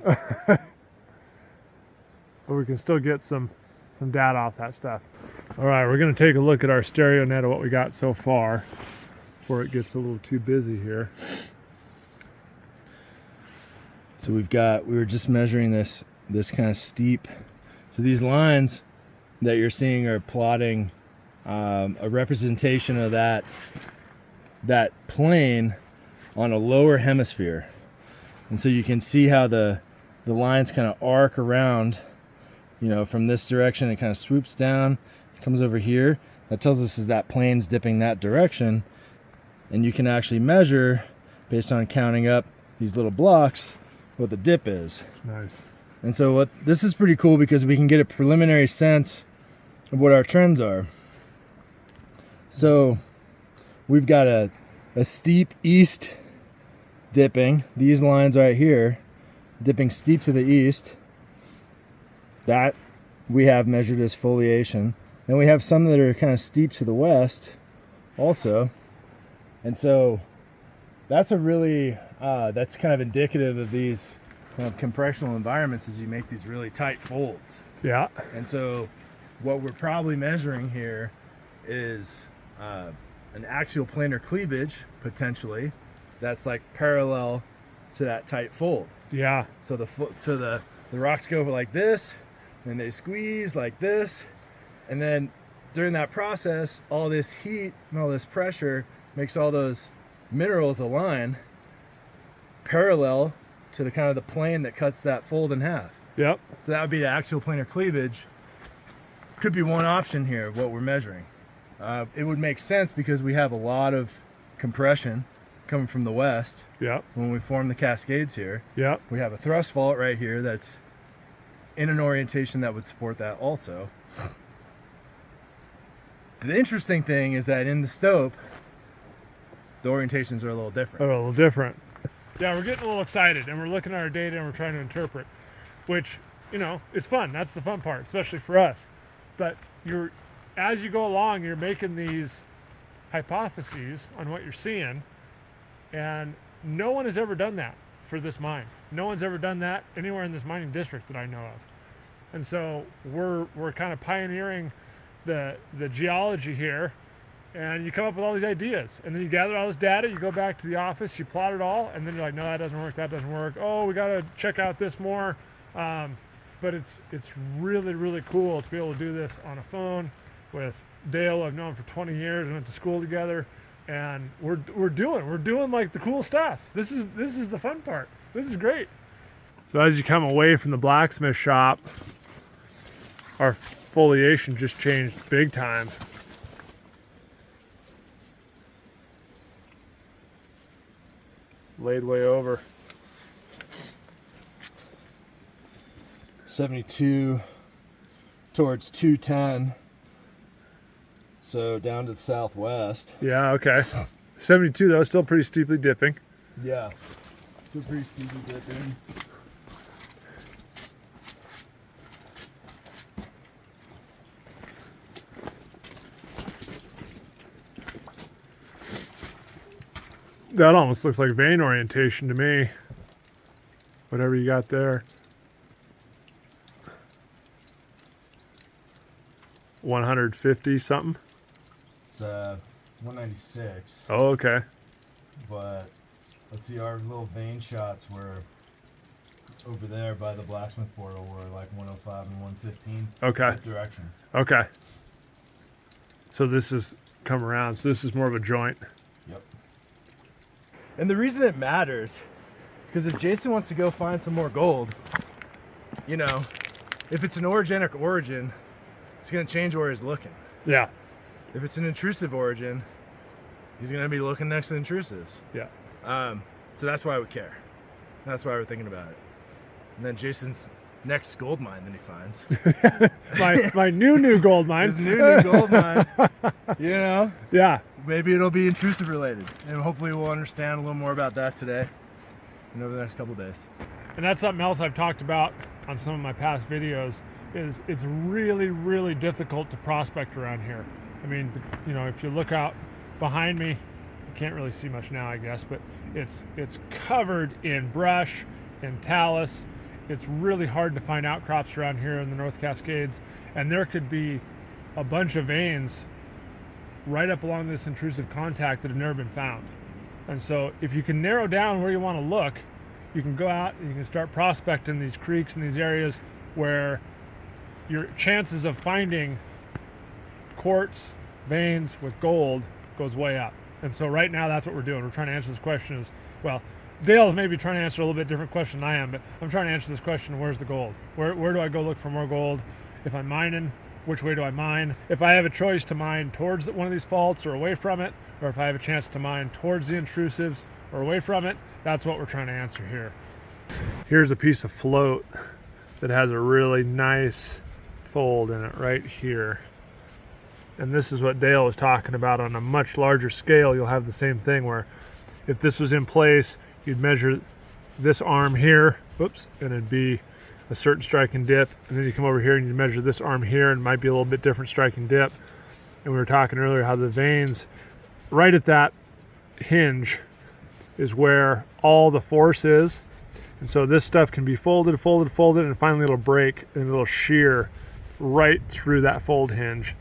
But we can still get some data off that stuff. All right, we're going to take a look at our stereo net of what we got so far before it gets a little too busy here. So we were just measuring this kind of steep. So these lines that you're seeing are plotting a representation of that plane on a lower hemisphere. And so you can see how the lines kind of arc around, you know, from this direction. It kind of swoops down, comes over here. That tells us is that plane's dipping that direction. And you can actually measure, based on counting up these little blocks, what the dip is. Nice. And so this is pretty cool because we can get a preliminary sense of what our trends are. So we've got a steep east dipping. These lines right here, dipping steep to the east. That we have measured as foliation. Then we have some that are kind of steep to the west also. And so that's a really, that's kind of indicative of these compressional environments is you make these really tight folds. Yeah. And so what we're probably measuring here is an axial planar cleavage, potentially, that's like parallel to that tight fold. Yeah. So the rocks go like this, and they squeeze like this, and then during that process, all this heat and all this pressure makes all those minerals align parallel to the kind of the plane that cuts that fold in half. Yep. So that would be the axial planar cleavage. Could be one option here of what we're measuring. It would make sense because we have a lot of compression coming from the west. Yep. When we form the cascades here. Yep. We have a thrust fault right here that's in an orientation that would support that also. The interesting thing is that in the stope, the orientations are a little different. A little different. Yeah, we're getting a little excited, and we're looking at our data and we're trying to interpret, which, you know, is fun. That's the fun part, especially for us. But as you go along, you're making these hypotheses on what you're seeing, and no one has ever done that for this mine. No one's ever done that anywhere in this mining district that I know of. And so we're kind of pioneering the geology here, and you come up with all these ideas, and then you gather all this data, you go back to the office, you plot it all, and then you're like, no, that doesn't work, that doesn't work. Oh, we got to check out this more. But it's really, really cool to be able to do this on a phone with Dale, I've known for 20 years, we went to school together, and we're doing like the cool stuff. This is the fun part. This is great. So as you come away from the blacksmith shop, our foliation just changed big time. Laid way over. 72 towards 210. So down to the southwest. Yeah, okay. 72 though, still pretty steeply dipping. Yeah. Still pretty steeply dipping. That almost looks like vein orientation to me. Whatever you got there. 150 something? It's 196. Oh, okay. But let's see, our little vein shots were over there by the blacksmith portal were like 105 and 115. Okay. That direction. Okay. So this is come around. So this is more of a joint. Yep. And the reason it matters, because if Jason wants to go find some more gold, you know, if it's an orogenic origin, it's going to change where he's looking. Yeah. If it's an intrusive origin, he's going to be looking next to intrusives. Yeah. So that's why we care. That's why we're thinking about it. And then Jason's next gold mine that he finds. my new gold mine. His new gold mine. You know? Yeah. Maybe it'll be intrusive related. And hopefully we'll understand a little more about that today and over the next couple of days. And that's something else I've talked about on some of my past videos, is it's really, really difficult to prospect around here. I mean, you know, if you look out behind me, you can't really see much now, I guess, but it's covered in brush and talus. It's really hard to find outcrops around here in the North Cascades, and there could be a bunch of veins right up along this intrusive contact that have never been found. And so if you can narrow down where you want to look, you can go out and you can start prospecting these creeks and these areas where your chances of finding quartz veins with gold goes way up. And so right now that's what we're doing. We're trying to answer this question as well. Dale's maybe trying to answer a little bit different question than I am, but I'm trying to answer this question: where's the gold? Where do I go look for more gold? If I'm mining, which way do I mine? If I have a choice to mine towards one of these faults or away from it, or if I have a chance to mine towards the intrusives or away from it, that's what we're trying to answer here. Here's a piece of float that has a really nice fold in it right here. And this is what Dale was talking about. On a much larger scale, you'll have the same thing where if this was in place, you'd measure this arm here, whoops, and it'd be a certain striking dip, and then you come over here and you measure this arm here, and it might be a little bit different striking dip. And we were talking earlier how the veins right at that hinge is where all the force is And so this stuff can be folded, folded, folded, and finally it'll break and it'll shear right through that fold hinge.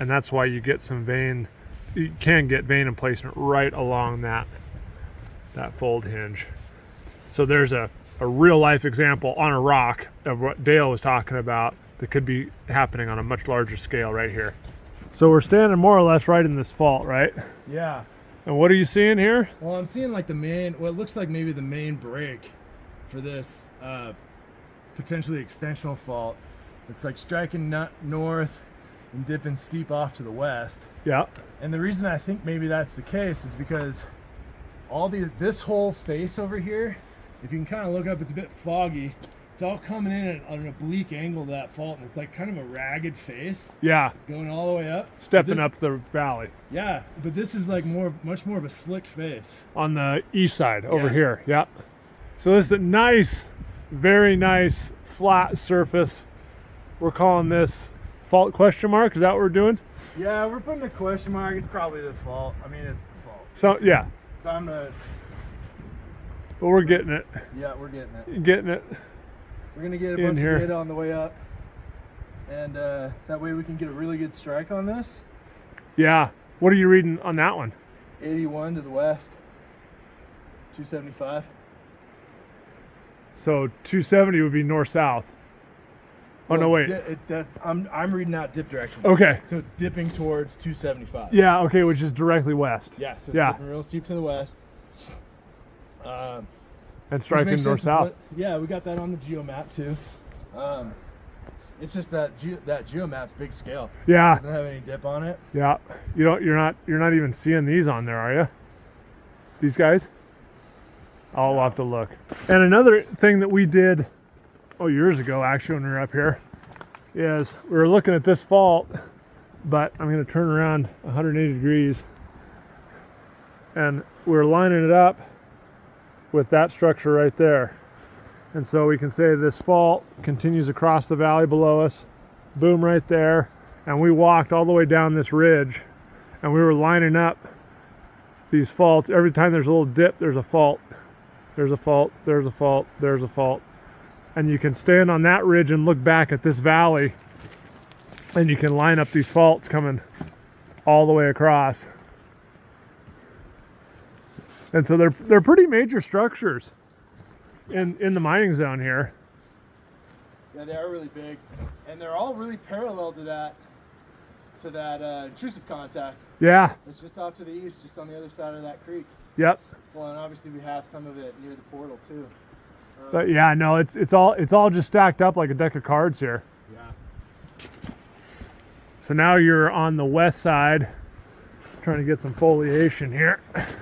And that's why you get some vein, you can get vein emplacement right along that fold hinge. So there's a real life example on a rock of what Dale was talking about that could be happening on a much larger scale right here. So we're standing more or less right in this fault, right? Yeah. And what are you seeing here? Well, I'm seeing like the main, what looks like maybe the main break for this potentially extensional fault. It's like striking north and dipping steep off to the west. Yeah. And the reason I think maybe that's the case is because this whole face over here, if you can kind of look up, it's a bit foggy. It's all coming in at an oblique angle to that fault, and it's like kind of a ragged face. Yeah. Going all the way up. Stepping up the valley. Yeah, but this is like much more of a slick face. On the east side, over here, yeah. So this is a nice, very nice, flat surface. We're calling this fault question mark, is that what we're doing? Yeah, we're putting a question mark. It's probably the fault. I mean, it's the fault. So, yeah. So I'm gonna... But we're getting it. Yeah, we're getting it. Getting it. We're gonna get a bunch of data on the way up, and that way we can get a really good strike on this. Yeah. What are you reading on that one? 81 to the west, 275. So 270 would be north-south. Oh, no, wait. I'm reading out dip direction. Okay. So it's dipping towards 275. Yeah, okay, which is directly west. Yeah, so it's dipping real steep to the west. And striking north-south. Yeah, we got that on the geo map too. It's just that geo map's big scale. Yeah. It doesn't have any dip on it. Yeah. You're not even seeing these on there, are you? These guys? I'll have to look. And another thing that we did years ago actually when we were up here is we were looking at this fault, but I'm going to turn around 180 degrees, and we're lining it up with that structure right there. And so we can say this fault continues across the valley below us, boom, right there. And we walked all the way down this ridge, and we were lining up these faults. Every time there's a little dip, there's a fault. There's a fault, there's a fault, there's a fault. And you can stand on that ridge and look back at this valley, and you can line up these faults coming all the way across. And so they're pretty major structures in the mining zone here. Yeah, they are really big, and they're all really parallel to that intrusive contact. Yeah. It's just off to the east, just on the other side of that creek. Yep. Well, and obviously we have some of it near the portal too. But yeah, no, it's all just stacked up like a deck of cards here. Yeah. So now you're on the west side, trying to get some foliation here. It's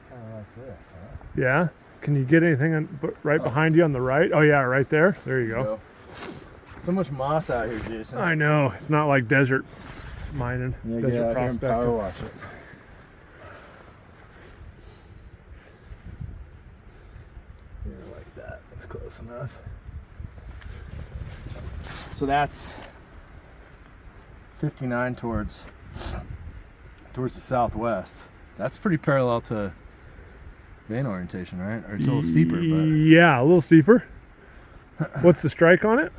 kind of like this, huh? Yeah. Can you get anything right behind you on the right? Oh yeah, right there. There you go. So much moss out here, Jason. I know. It's not like desert mining. Yeah, desert get out here and prospecting. power wash it. Yeah, like that. That's close enough. So that's 59 towards the southwest. That's pretty parallel to vein orientation, right? Or it's a little steeper, but yeah, a little steeper. What's the strike on it?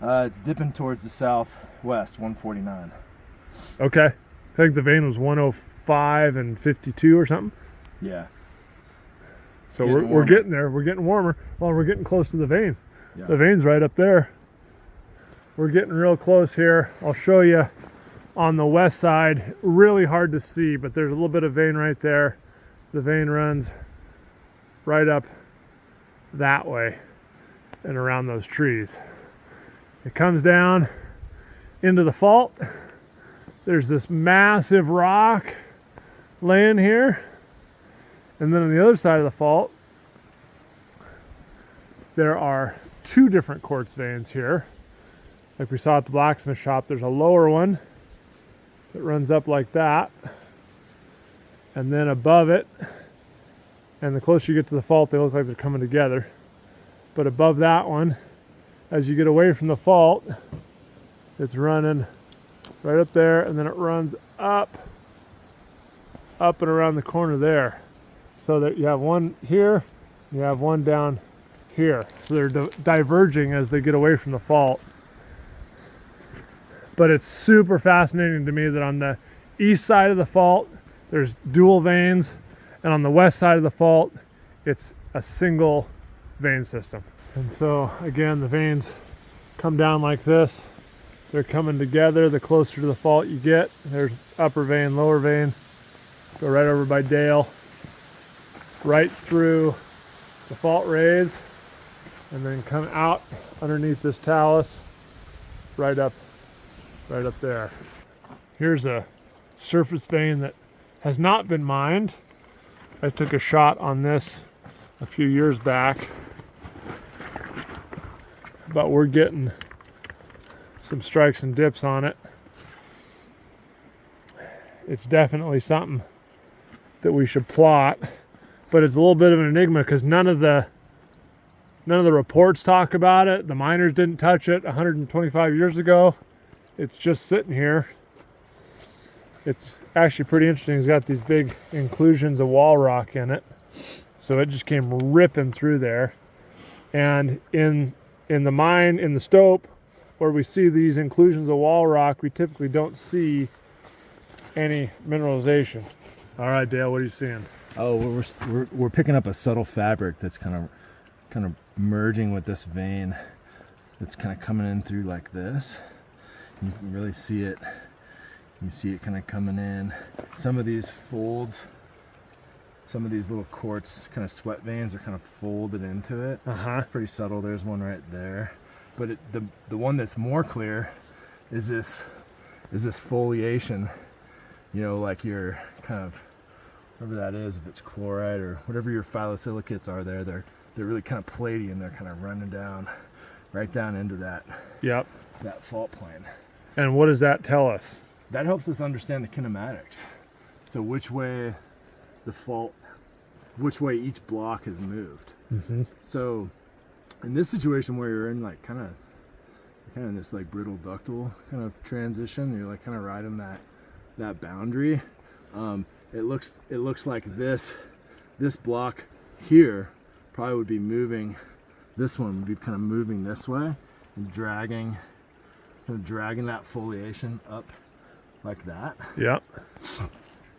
It's dipping towards the southwest, 149. Okay. I think the vein was 105 and 52 or something. Yeah. So we're getting there. We're getting warmer. Well, we're getting close to the vein. Yeah. The vein's right up there. We're getting real close here. I'll show you on the west side. Really hard to see, but there's a little bit of vein right there. The vein runs right up that way and around those trees. It comes down into the fault. There's this massive rock laying here. And then on the other side of the fault, there are two different quartz veins here. Like we saw at the blacksmith shop, there's a lower one that runs up like that. And then above it, and the closer you get to the fault, they look like they're coming together. But above that one, as you get away from the fault, it's running right up there, and then it runs up and around the corner there. so that you have one here, you have one down here. So they're diverging as they get away from the fault. But it's super fascinating to me that on the east side of the fault, there's dual veins, and on the west side of the fault, it's a single vein system. And so again, the veins come down like this. They're coming together the closer to the fault you get. There's upper vein, lower vein. Go right over by Dale, right through the fault rays, and then come out underneath this talus, right up there. Here's a surface vein that has not been mined. I took a shot on this a few years back, but we're getting some strikes and dips on it. It's definitely something that we should plot, but it's a little bit of an enigma because none of the reports talk about it. The miners didn't touch it 125 years ago. It's just sitting here. It's actually pretty interesting. It's got these big inclusions of wall rock in it, so it just came ripping through there. And in the mine, in the stope, where we see these inclusions of wall rock, we typically don't see any mineralization. All right, Dale, what are you seeing? Oh, we're picking up a subtle fabric that's kind of merging with this vein. It's kind of coming in through like this. You can really see it. You see it kind of coming in. Some of these folds, some of these little quartz kind of sweat veins are kind of folded into it. Pretty subtle. There's one right there. But the one that's more clear is this foliation. You know, like your kind of, whatever that is, if it's chloride or whatever your phyllosilicates are there, they're really kind of platy, and they're kind of running down, right down into that. Yep. That fault plane. And what does that tell us? That helps us understand the kinematics. So which way which way each block has moved. So in this situation where you're in like kind of in this like brittle ductile kind of transition, you're like kind of riding that boundary. It looks like this block here probably would be moving. This one would be kind of moving this way and dragging that foliation up like that. Yep.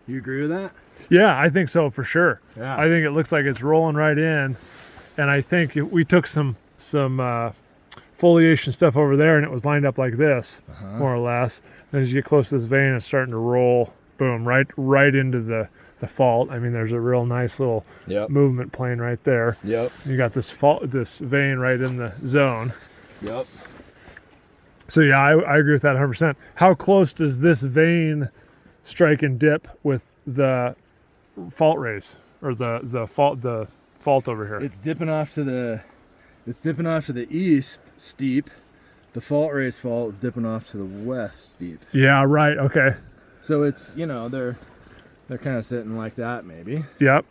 You agree with that? Yeah, I think so for sure. Yeah. I think it looks like it's rolling right in, and I think we took some foliation stuff over there, and it was lined up like this, more or less. And as you get close to this vein, it's starting to roll, boom, right into the fault. I mean, there's a real nice little movement plane right there. Yep. You got this vein right in the zone. Yep. So yeah, I agree with that 100%. How close does this vein strike and dip with the fault rays, or the fault over here? It's dipping off to the east steep. The fault rays fault is dipping off to the west steep. Yeah, right. Okay. So it's, you know, they're kind of sitting like that maybe. Yep.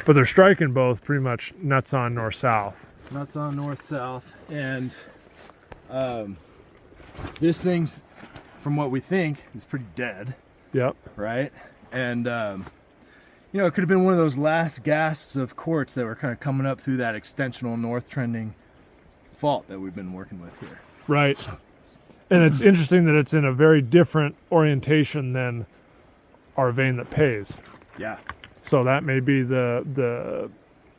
But they're striking both pretty much nuts on north south. Nuts on north south, and this thing's, from what we think, is pretty dead. Yep. Right? And you know, it could have been one of those last gasps of quartz that were kind of coming up through that extensional north trending fault that we've been working with here. Right. And it's interesting that it's in a very different orientation than our vein that pays. Yeah. So that may be the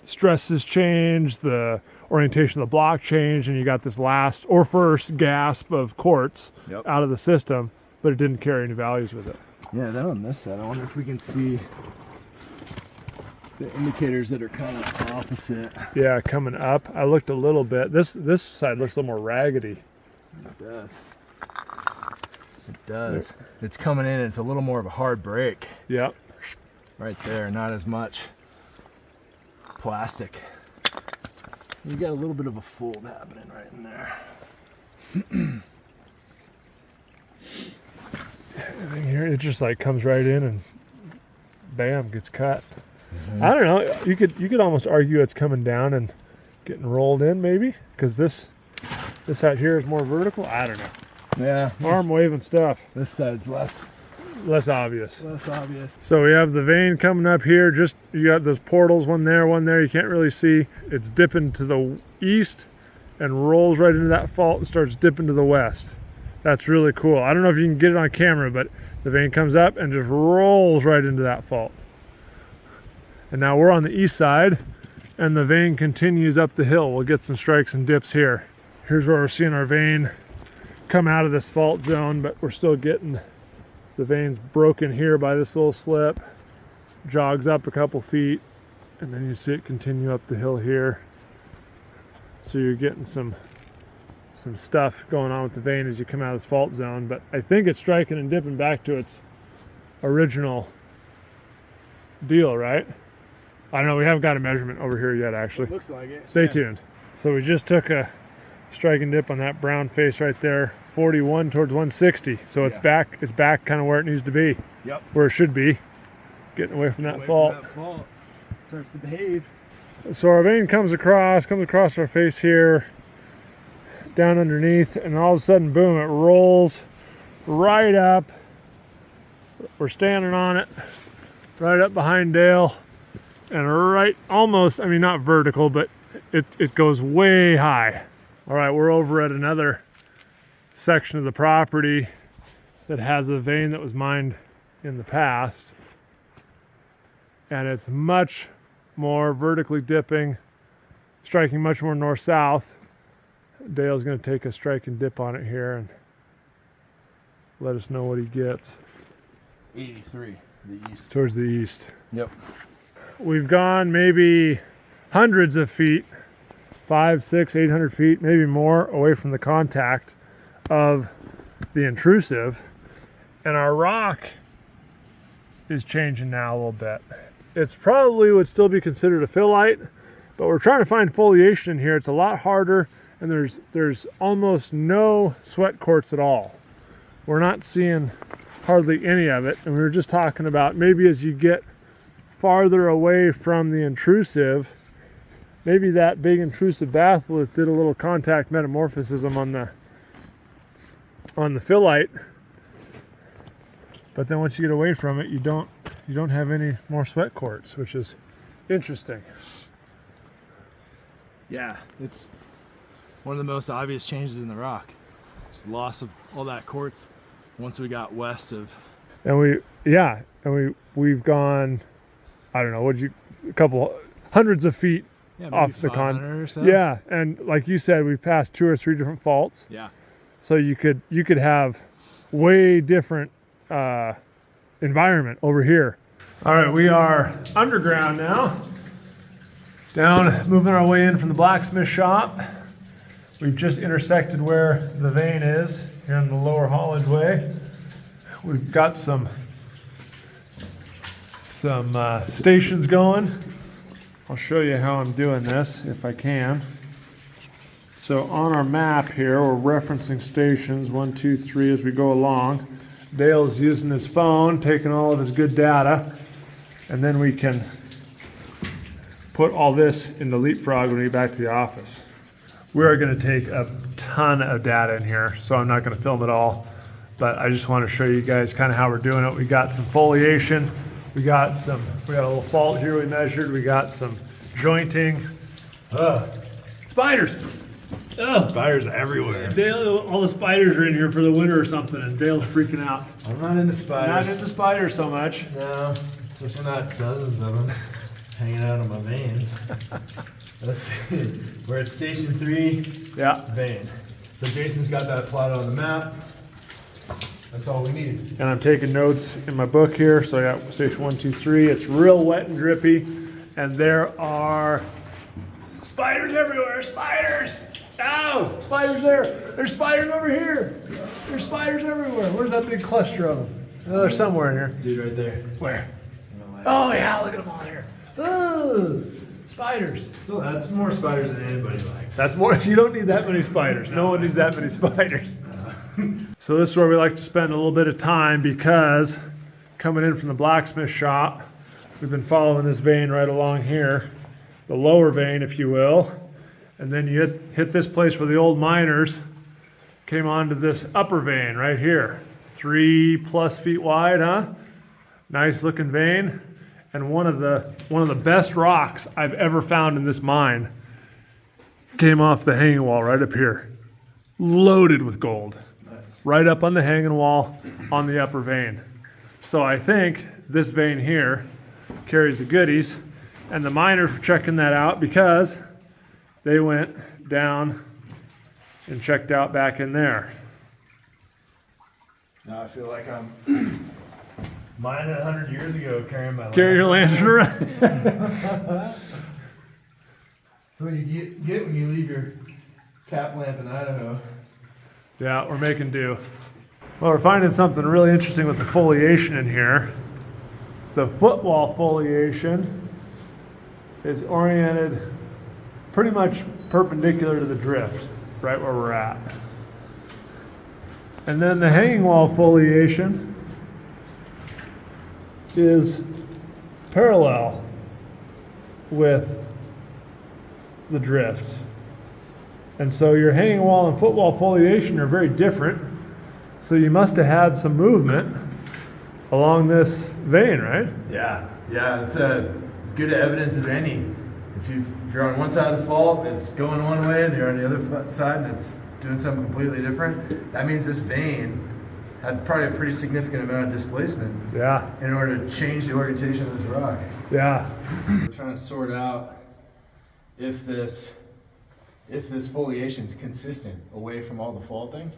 stresses change, the orientation of the block change, and you got this last or first gasp of quartz out of the system, but it didn't carry any values with it. Yeah, that on this side, I wonder if we can see the indicators that are kind of opposite. Yeah, coming up. I looked a little bit. This side looks a little more raggedy. It does. It does. It's coming in, and it's a little more of a hard break. Yep. Right there, not as much plastic. You got a little bit of a fold happening right in there. Everything here, it just like comes right in and bam, gets cut. I don't know. You could almost argue it's coming down and getting rolled in, maybe, because this out here is more vertical. I don't know. Yeah. Arm waving stuff. This side's less less obvious. Less obvious. So we have the vein coming up here. Just, you got those portals, one there, you can't really see. It's dipping to the east and rolls right into that fault and starts dipping to the west. That's really cool. I don't know if you can get it on camera, but the vein comes up and just rolls right into that fault. And now we're on the east side and the vein continues up the hill. We'll get some strikes and dips here. Here's where we're seeing our vein come out of this fault zone, but we're still getting the veins broken here by this little slip. Jogs up a couple feet, and then you see it continue up the hill here. So you're getting some stuff going on with the vein as you come out of this fault zone, but I think it's striking and dipping back to its original deal, right? I don't know, we haven't got a measurement over here yet, actually. It looks like it. Stay tuned. So we just took a strike and dip on that brown face right there, 41 towards 160. So it's back kind of where it needs to be. Yep. Where it should be. Getting away from that fault. Starts to behave. So our vein comes across our face here, down underneath, and all of a sudden, boom, it rolls right up. We're standing on it, right up behind Dale, and right almost, I mean, not vertical, but it goes way high. All right, we're over at another section of the property that has a vein that was mined in the past, and it's much more vertically dipping, striking much more north-south. Dale's going to take a strike and dip on it here and let us know what he gets. 83, the east. Towards the east. Yep. We've gone maybe hundreds of feet, 500, 600, 800 feet, maybe more, away from the contact of the intrusive, and our rock is changing now a little bit. It's probably would still be considered a phyllite, but we're trying to find foliation in here. It's a lot harder, and there's almost no sweat quartz at all. We're not seeing hardly any of it, and we were just talking about maybe as you get farther away from the intrusive, maybe that big intrusive batholith did a little contact metamorphism on the phyllite, but then once you get away from it, you don't have any more sweat quartz, which is interesting. Yeah, it's one of the most obvious changes in the rock. Just loss of all that quartz once we got west of. And we've gone, I don't know, a couple hundreds of feet off the con. Or so. Yeah, and like you said, we've passed 2 or 3 different faults. Yeah. So you could have way different environment over here. All right, we are underground now. Down, moving our way in from the blacksmith shop. We've just intersected where the vein is here in the lower haulage way. We've got some stations going. I'll show you how I'm doing this if I can. So on our map here, we're referencing stations 1, 2, 3 as we go along. Dale's using his phone, taking all of his good data, and then we can put all this into Leapfrog when we get back to the office. We are going to take a ton of data in here, so I'm not going to film it all, but I just want to show you guys kind of how we're doing it. We got some foliation, we got a little fault here we measured, we got some jointing. Spiders! Spiders everywhere. Dale, all the spiders are in here for the winter or something, and Dale's freaking out. I'm not into spiders. Not into spiders so much. No, especially not dozens of them hanging out on my veins. Let's see. We're at station 3. Yeah. Vein. So Jason's got that plotted on the map. That's all we need. And I'm taking notes in my book here. So I got station 1, 2, 3. It's real wet and drippy, and there are spiders everywhere. Spiders! Ow! Spiders there. There's spiders over here. There's spiders everywhere. Where's that big cluster of them? Oh, there's somewhere in here. Dude, right there. Where? Oh yeah, look at them all here. Oh, spiders. So that's more spiders than anybody likes. That's more. You don't need that many spiders. No one needs that many spiders. So this is where we like to spend a little bit of time, because coming in from the blacksmith shop, we've been following this vein right along here, the lower vein, if you will, and then you hit this place where the old miners came onto this upper vein right here. 3+ feet wide, huh? Nice looking vein. And one of the best rocks I've ever found in this mine came off the hanging wall right up here. Loaded with gold. Nice. Right up on the hanging wall on the upper vein. So I think this vein here carries the goodies, and the miners were checking that out because they went down and checked out back in there. Now I feel like I'm mining 100 years ago, carrying my Carry your lantern around. That's what you get when you leave your cap lamp in Idaho. Yeah, we're making do. Well, we're finding something really interesting with the foliation in here. The footwall foliation is oriented pretty much perpendicular to the drift, right where we're at. And then the hanging wall foliation is parallel with the drift. And so your hanging wall and footwall foliation are very different. So you must have had some movement along this vein, right? Yeah, it's good evidence as any. If you're on one side of the fault, it's going one way, and you're on the other side, and it's doing something completely different. That means this vein had probably a pretty significant amount of displacement. Yeah. In order to change the orientation of this rock. Yeah. We're trying to sort out if this foliation is consistent away from all the faulting.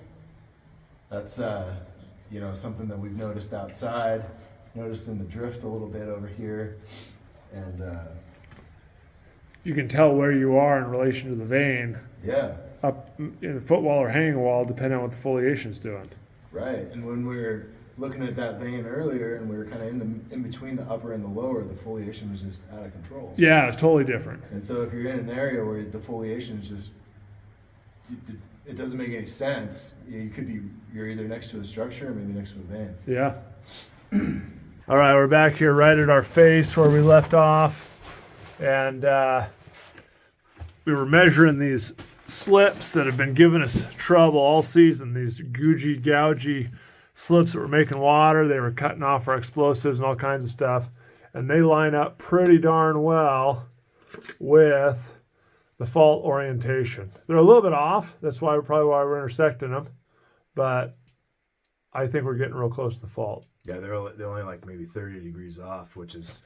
That's something that we've noticed outside, noticed in the drift a little bit over here, and You can tell where you are in relation to the vein yeah, up in the footwall or hanging wall, depending on what the foliation's doing. right. And when we were looking at that vein earlier, and we were kind of in between the upper and the lower, the foliation was just out of control. Yeah, it's totally different. And so if you're in an area where the foliation is just, it doesn't make any sense. You're either next to a structure or maybe next to a vein. Yeah. All right, we're back here right at our face where we left off. And we were measuring these slips that have been giving us trouble all season. These gougy slips that were making water. They were cutting off our explosives and all kinds of stuff. And they line up pretty darn well with the fault orientation. They're a little bit off. That's probably why we're intersecting them. But I think we're getting real close to the fault. Yeah, they're only like maybe 30 degrees off, which is,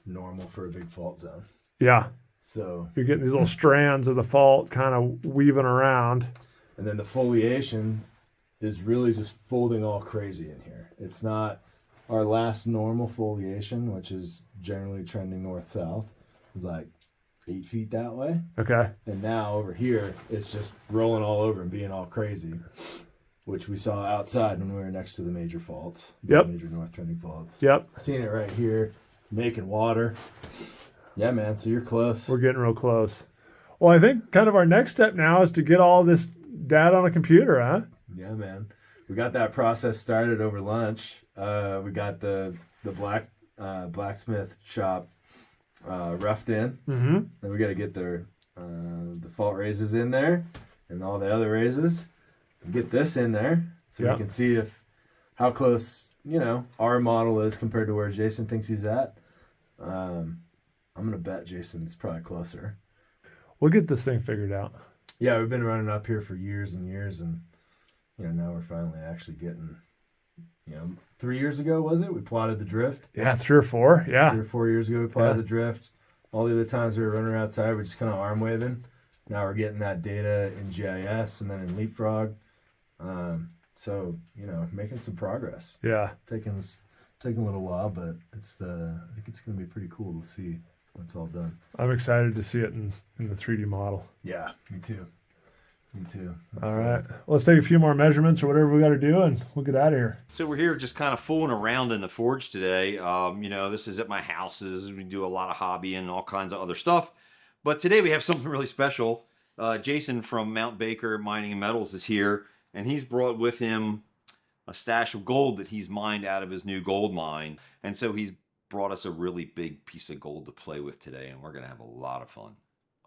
normal for a big fault zone. Yeah. So You're getting these little strands of the fault kind of weaving around. And then the foliation is really just folding all crazy in here. It's not our last normal foliation, which is generally trending north-south. It's like 8 feet that way. Okay. And now over here, it's just rolling all over and being all crazy, which we saw outside when we were next to the major faults. Yep. The major north trending faults. Yep. Seeing it right here, making water. Yeah, man, so you're close. We're getting real close. Well, I think kind of our next step now is to get all this data on a computer, huh? Yeah, man. We got that process started over lunch. We got the blacksmith shop roughed in. Mm-hmm. Then we got to get the fault raises in there and all the other raises. And get this in there so we can see how close our model is compared to where Jason thinks he's at. I'm gonna bet Jason's probably closer. We'll get this thing figured out. Yeah, we've been running up here for years and years, and now we're finally actually getting. 3 years ago was it? We plotted the drift. Yeah, 3 or 4. Yeah. 3 or 4 years ago we plotted the drift. All the other times we were running around we're just kind of arm waving. Now we're getting that data in GIS and then in Leapfrog. So making some progress. Yeah. Taking a little while, but it's I think it's going to be pretty cool to see when it's all done. I'm excited to see it in the 3D model. Yeah, me too. All right. Let's take a few more measurements or whatever we got to do, and we'll get out of here. So we're here just kind of fooling around in the forge today. This is at my houses. We do a lot of hobby and all kinds of other stuff. But today we have something really special. Jason from Mount Baker Mining and Metals is here, and he's brought with him a stash of gold that he's mined out of his new gold mine. And so he's brought us a really big piece of gold to play with today, and we're going to have a lot of fun.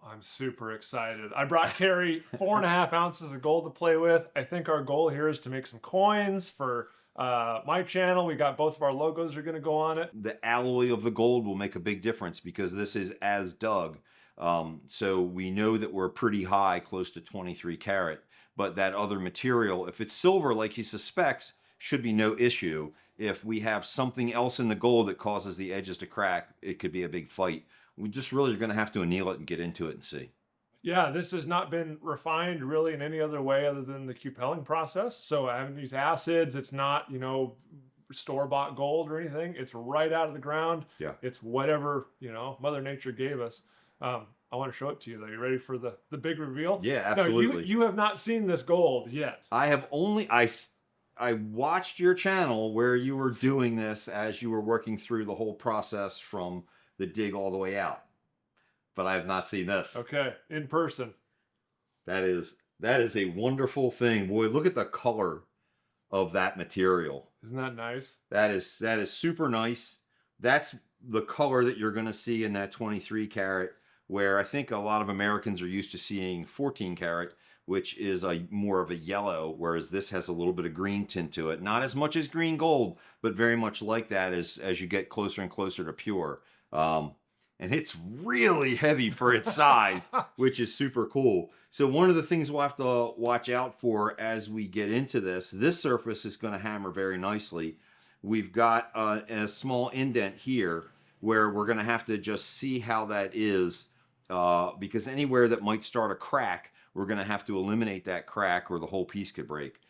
I'm super excited. I brought Carrie 4.5 ounces of gold to play with. I think our goal here is to make some coins for my channel. We got both of our logos are going to go on it. The alloy of the gold will make a big difference because this is as dug. So we know that we're pretty high, close to 23 karat, but that other material, if it's silver like he suspects, should be no issue. If we have something else in the gold that causes the edges to crack, it could be a big fight. We just really are going to have to anneal it and get into it and see. Yeah, this has not been refined really in any other way other than the cupelling process. So I haven't used acids. It's not, you know, store-bought gold or anything. It's right out of the ground. Yeah. It's whatever, you know, Mother Nature gave us. I want to show it to you though. You ready for the big reveal? Yeah, absolutely. No, you have not seen this gold yet. I have only, I watched your channel where you were doing this as you were working through the whole process from the dig all the way out. But I have not seen this. Okay, in person. That is a wonderful thing. Boy, look at the color of that material. Isn't that nice? That is super nice. That's the color that you're going to see in that 23 karat, where I think a lot of Americans are used to seeing 14 karat, which is more of a yellow, whereas this has a little bit of green tint to it. Not as much as green gold, but very much like that as you get closer and closer to pure. And it's really heavy for its size, which is super cool. So one of the things we'll have to watch out for as we get into this surface is going to hammer very nicely. We've got a small indent here where we're going to have to just see how that is, because anywhere that might start a crack, we're going to have to eliminate that crack or the whole piece could break.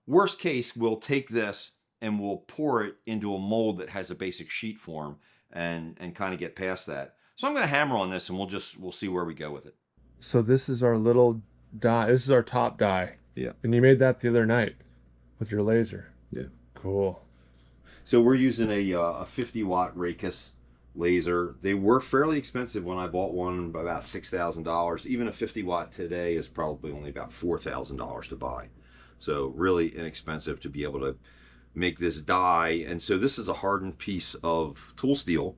Worst case, we'll take this and we'll pour it into a mold that has a basic sheet form and kind of get past that. So I'm going to hammer on this and we'll see where we go with it. So this is our little die. This is our top die. Yeah. And you made that the other night with your laser. Yeah. Cool. So we're using a 50 watt Raycus laser. They were fairly expensive when I bought one, about $6,000. Even a 50 watt today is probably only about $4,000 to buy. So really inexpensive to be able to make this die. And so this is a hardened piece of tool steel,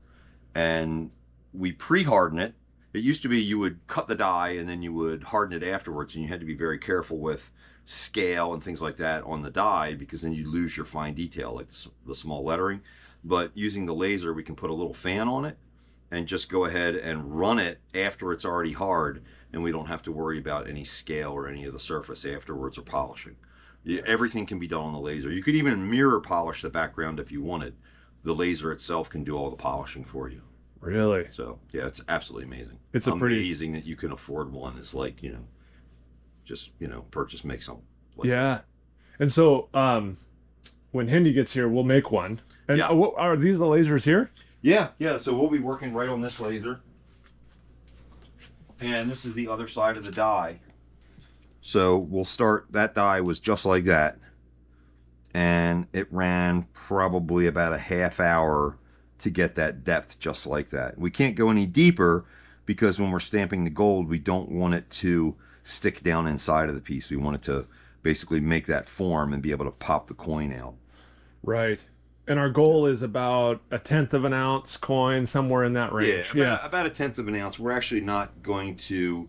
and we pre-harden it. It used to be you would cut the die and then you would harden it afterwards, and you had to be very careful with scale and things like that on the die because then you lose your fine detail, like the small lettering. But using the laser, we can put a little fan on it and just go ahead and run it after it's already hard, and we don't have to worry about any scale or any of the surface afterwards or polishing. Everything can be done on the laser. You could even mirror polish the background if you wanted. The laser itself can do all the polishing for you. Really? So yeah, it's absolutely amazing. It's amazing that you can afford one. It's like, you know, just, you know, make something. Like yeah. And so when Hendy gets here, we'll make one. And yeah. Are these the lasers here? Yeah. So we'll be working right on this laser. And this is the other side of the die. So we'll start, that die was just like that. And it ran probably about a half hour to get that depth just like that. We can't go any deeper because when we're stamping the gold, we don't want it to stick down inside of the piece. We want it to basically make that form and be able to pop the coin out. Right. And our goal is about 1/10 of an ounce coin, somewhere in that range. Yeah, about 1/10 of an ounce. We're actually not going to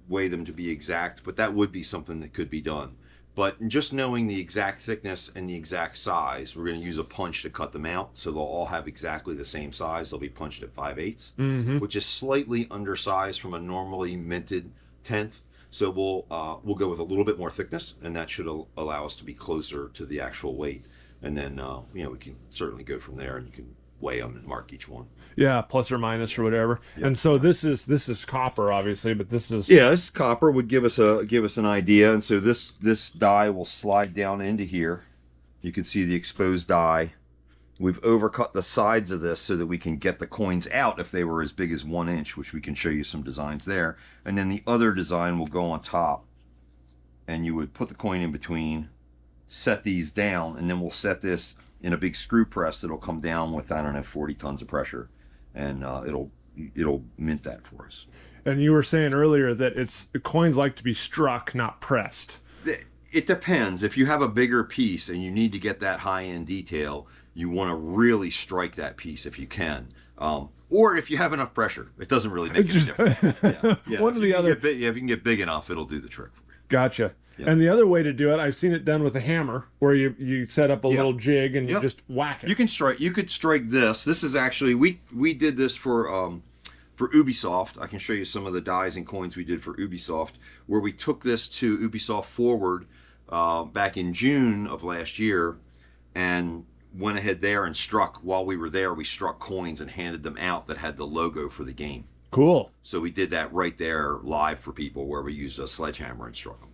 weigh them to be exact, but that would be something that could be done. But just knowing the exact thickness and the exact size, we're going to use a punch to cut them out, so they'll all have exactly the same size. They'll be punched at 5/8, which is slightly undersized from a normally minted 1/10. So we'll go with a little bit more thickness, and that should allow us to be closer to the actual weight. And then you know, we can certainly go from there, and you can weigh them and mark each one. Yeah, plus or minus or whatever. Yep. And so this is copper, obviously, but this is this copper would give us an idea. And so this die will slide down into here. You can see the exposed die. We've overcut the sides of this so that we can get the coins out if they were as big as 1 inch, which we can show you some designs there. And then the other design will go on top, and you would put the coin in between, set these down, and then we'll set this in a big screw press that'll come down with, I don't know, 40 tons of pressure, and it'll mint that for us. And you were saying earlier that coins like to be struck, not pressed. It depends. If you have a bigger piece and you need to get that high-end detail, you want to really strike that piece if you can. Or if you have enough pressure, it doesn't really make any difference. Yeah. One or the other. If you can get big enough, it'll do the trick for you. Gotcha. Yeah. And the other way to do it, I've seen it done with a hammer, where you set up a little jig and you just whack it. You could strike this. This is actually we did this for Ubisoft. I can show you some of the dies and coins we did for Ubisoft, where we took this to Ubisoft Forward back in June of last year, and went ahead there and struck. While we were there, we struck coins and handed them out that had the logo for the game. Cool. So we did that right there live for people, where we used a sledgehammer and struck them.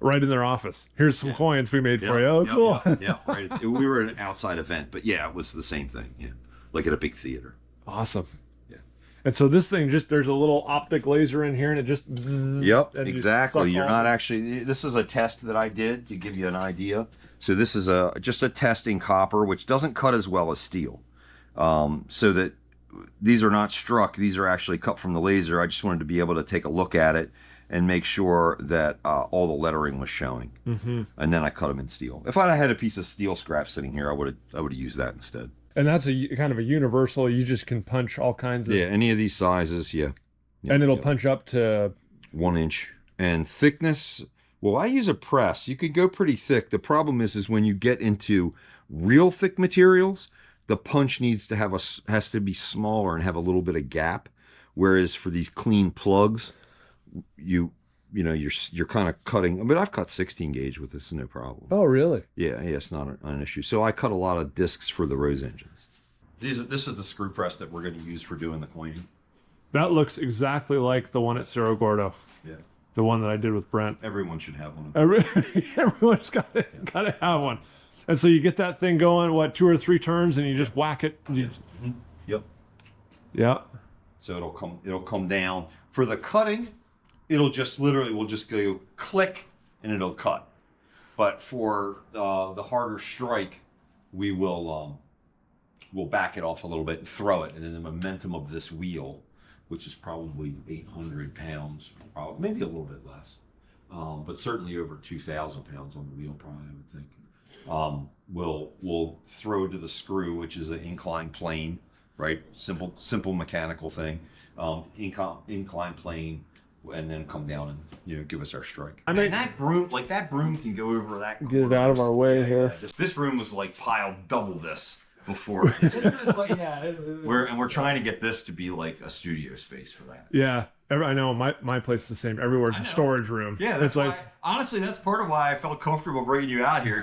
Right in their office. Here's some coins we made for you. Oh, cool. Yeah, right. We were at an outside event, but yeah, it was the same thing. Yeah, like at a big theater. Awesome. Yeah. And so this thing there's a little optic laser in here, and it just. Bzzz, yep, and exactly. You're not actually. This is a test that I did to give you an idea. So this is just a test in copper, which doesn't cut as well as steel. So that these are not struck. These are actually cut from the laser. I just wanted to be able to take a look at it and make sure that all the lettering was showing. Mm-hmm. And then I cut them in steel. If I had a piece of steel scrap sitting here, I would have used that instead. And that's a kind of a universal. You just can punch all kinds of. Yeah, any of these sizes. Yeah. And it'll punch up to 1 inch. And thickness. Well, I use a press. You could go pretty thick. The problem is when you get into real thick materials, the punch has to be smaller and have a little bit of gap. Whereas for these clean plugs, you're kind of cutting. I mean, I've cut 16 gauge with this, no problem. Oh, really? Yeah, it's not an issue. So I cut a lot of discs for the Rose engines. This is the screw press that we're going to use for doing the coining. That looks exactly like the one at Cerro Gordo. Yeah. The one that I did with Brent. Everyone should have one of them. Everyone's got to have one. And so you get that thing going, 2 or 3 turns, and you just whack it. Yep. Yeah. So it'll come down. For the cutting, it'll just literally, we'll just go click and it'll cut. But for the harder strike, we will we'll back it off a little bit and throw it. And then the momentum of this wheel, which is probably 800 pounds, maybe a little bit less, but certainly over 2,000 pounds on the wheel, probably, I would think. We'll throw to the screw, which is an inclined plane, right? Simple mechanical thing. Inclined plane, and then come down and give us our strike. I mean, that broom can go over that. Get it out of our way here. This room was like piled double this before. We're trying to get this to be like a studio space for that. Yeah, I know my place is the same. Everywhere's a storage room. Yeah, that's why. Honestly, that's part of why I felt comfortable bringing you out here.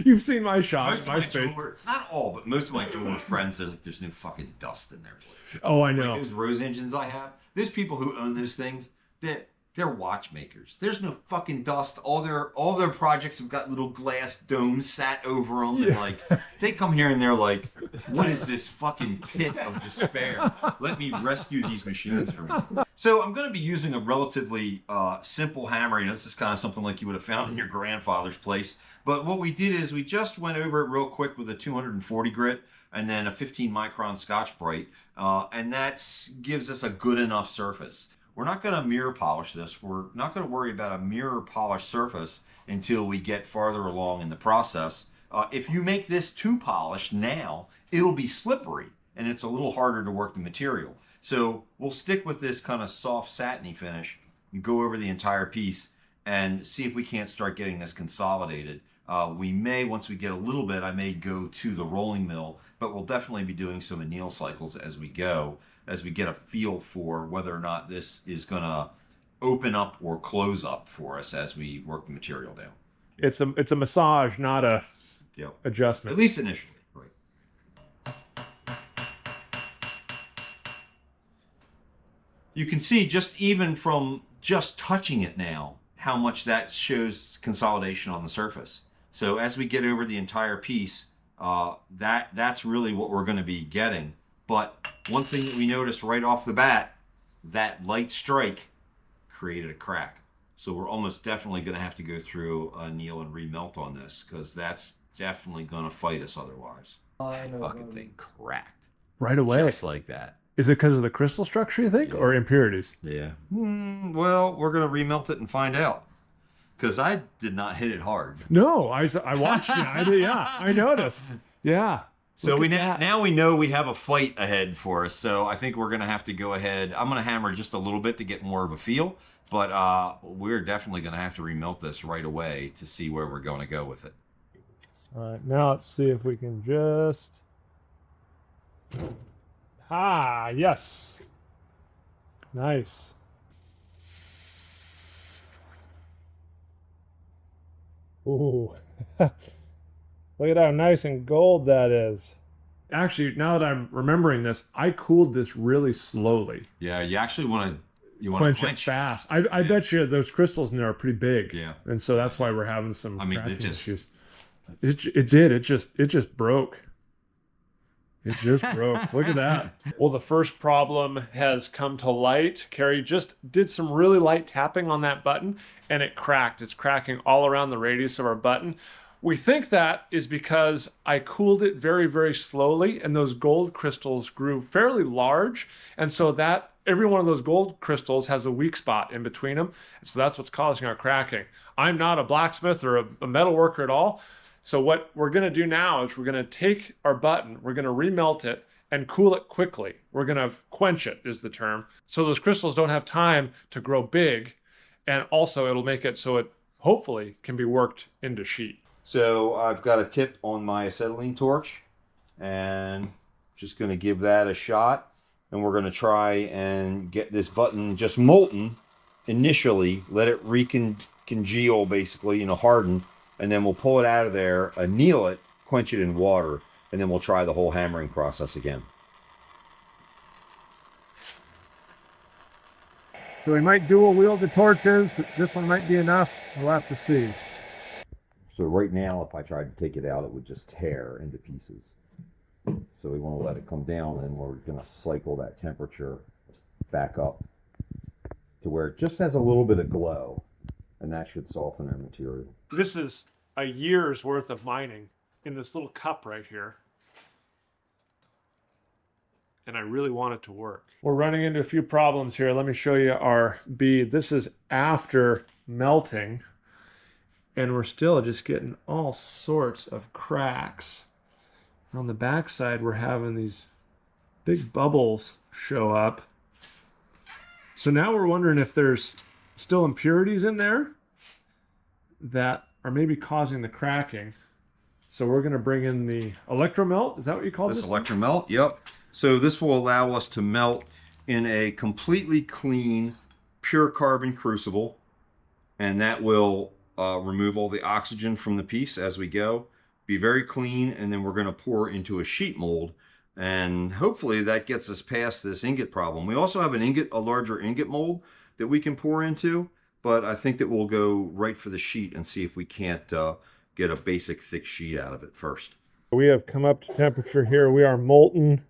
You've seen my shop, my space. Not all, but most of my jeweler friends, there's no fucking dust in their place. Oh, I know. Like those Rose engines I have. There's people who own those things that they're watchmakers. There's no fucking dust. All their projects have got little glass domes sat over them, and they come here and they're like, "What is this fucking pit of despair? Let me rescue these machines from me." So I'm going to be using a relatively simple hammer. This is kind of something like you would have found in your grandfather's place. But what we did is we just went over it real quick with a 240 grit and then a 15 micron Scotch-Brite, and that gives us a good enough surface. We're not going to mirror polish this. We're not going to worry about a mirror polished surface until we get farther along in the process. If you make this too polished now, it'll be slippery, and it's a little harder to work the material. So we'll stick with this kind of soft satiny finish and go over the entire piece and see if we can't start getting this consolidated. We may, once we get a little bit, I may go to the rolling mill, but we'll definitely be doing some anneal cycles as we go, as we get a feel for whether or not this is going to open up or close up for us as we work the material down. It's a massage, not a adjustment. At least initially, right. You can see just even from just touching it now, how much that shows consolidation on the surface. So as we get over the entire piece, that's really what we're going to be getting. But one thing that we noticed right off the bat, that light strike created a crack. So we're almost definitely going to have to go through a anneal and remelt on this, because that's definitely going to fight us otherwise. Fucking thing cracked. Right away. Just like that. Is it because of the crystal structure, you think, or impurities? Yeah. Well, we're going to remelt it and find out. Because I did not hit it hard. No, I watched you. I did, yeah, I noticed. Yeah. So Look we at that. now we know we have a fight ahead for us. So I think we're gonna have to go ahead. I'm gonna hammer just a little bit to get more of a feel, but we're definitely gonna have to remelt this right away to see where we're gonna go with it. All right, now let's see if we can just. Yes. Nice. Ooh. Look at how nice and gold that is. Actually, now that I'm remembering this, I cooled this really slowly. Yeah, you actually want to Quench it fast. I bet you those crystals in there are pretty big. Yeah. And so that's why we're having some it issues. just It just broke. It just broke. Look at that. Well, the first problem has come to light. Carrie just did some really light tapping on that button and it cracked. It's cracking all around the radius of our button. We think that is because I cooled it very, very slowly and those gold crystals grew fairly large. And so that every one of those gold crystals has a weak spot in between them. And so that's what's causing our cracking. I'm not a blacksmith or a metal worker at all. So what we're going to do now is we're going to take our button, we're going to remelt it and cool it quickly. We're going to quench it is the term. So those crystals don't have time to grow big. And also it'll make it so it hopefully can be worked into sheet. So I've got a tip on my acetylene torch and just going to give that a shot. And we're going to try and get this button just molten initially, let it congeal basically, harden. And then we'll pull it out of there, anneal it, quench it in water, and then we'll try the whole hammering process again. So we might dual wield the torches. This one might be enough. We'll have to see. So right now, if I tried to take it out, it would just tear into pieces. So we want to let it come down, and we're going to cycle that temperature back up to where it just has a little bit of glow, and that should soften our material. This is a year's worth of mining in this little cup right here. And I really want it to work. We're running into a few problems here. Let me show you our bead. This is after melting. And we're still just getting all sorts of cracks. On the back side, we're having these big bubbles show up. So now we're wondering if there's still impurities in there that are maybe causing the cracking. So we're going to bring in the electromelt. Is that what you call this? This electromelt, yep. So this will allow us to melt in a completely clean, pure carbon crucible. And that will remove all the oxygen from the piece as we go. Be very clean, and then we're going to pour into a sheet mold. And hopefully that gets us past this ingot problem. We also have a larger ingot mold that we can pour into. But I think that we'll go right for the sheet and see if we can't get a basic thick sheet out of it first. We have come up to temperature here. We are molten.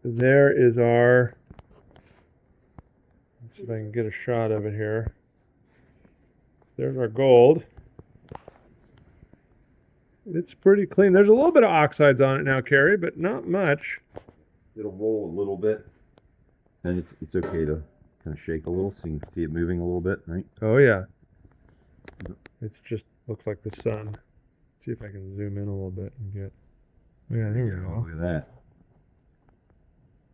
There is our, let's see if I can get a shot of it here. There's our gold. It's pretty clean. There's a little bit of oxides on it now, Carrie, but not much. It'll roll a little bit, and it's okay to kind of shake a little so you can see it moving a little bit, right? Oh yeah. It's just looks like the sun. See if I can zoom in a little bit and get. Yeah, there we go. Look at that.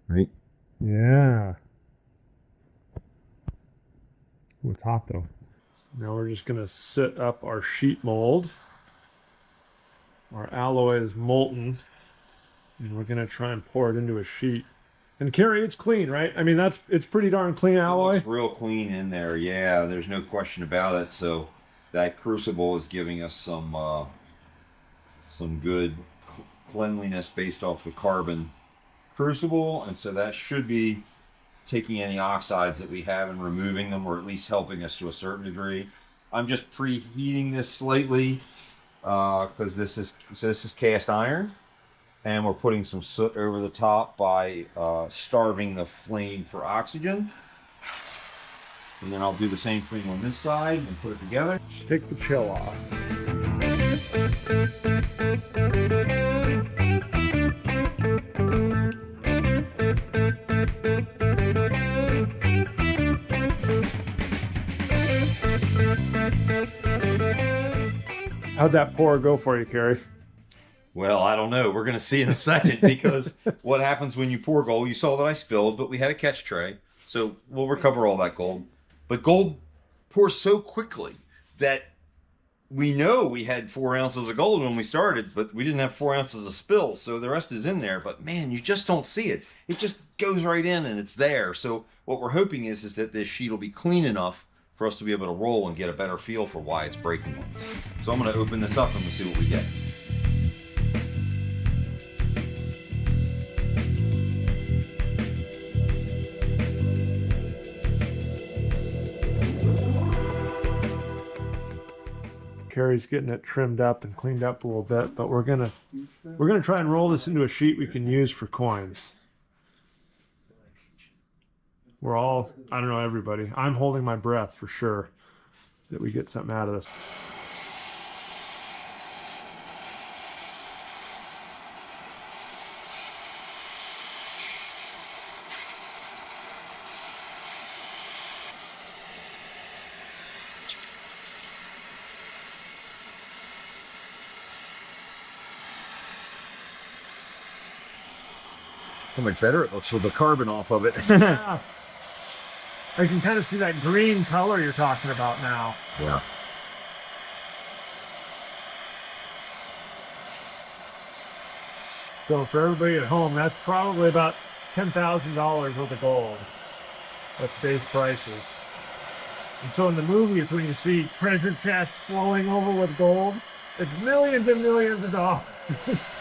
Right? Yeah. Ooh, it's hot though. Now we're just gonna set up our sheet mold. Our alloy is molten, and we're gonna try and pour it into a sheet. And Carrie, it's clean, right? I mean, it's pretty darn clean alloy. It's real clean in there, yeah. There's no question about it. So that crucible is giving us some good cleanliness based off the carbon crucible, and so that should be taking any oxides that we have and removing them, or at least helping us to a certain degree. I'm just preheating this slightly because this is cast iron. And we're putting some soot over the top by starving the flame for oxygen. And then I'll do the same thing on this side and put it together. Just take the chill off. How'd that pour go for you, Carrie? Well, I don't know. We're going to see in a second because what happens when you pour gold, you saw that I spilled, but we had a catch tray. So we'll recover all that gold. But gold pours so quickly that we know we had 4 ounces of gold when we started, but we didn't have 4 ounces of spill. So the rest is in there. But man, you just don't see it. It just goes right in and it's there. So what we're hoping is that this sheet will be clean enough for us to be able to roll and get a better feel for why it's breaking. So I'm going to open this up and we'll see what we get. Carrie's getting it trimmed up and cleaned up a little bit, but we're gonna try and roll this into a sheet we can use for coins. We're all, I don't know, everybody. I'm holding my breath for sure that we get something out of this. How much better it looks with the carbon off of it. Yeah. I can kind of see that green color you're talking about now. Yeah. So for everybody at home, that's probably about $10,000 worth of gold. That's base prices. And so in the movies, when you see treasure chests flowing over with gold, it's millions and millions of dollars.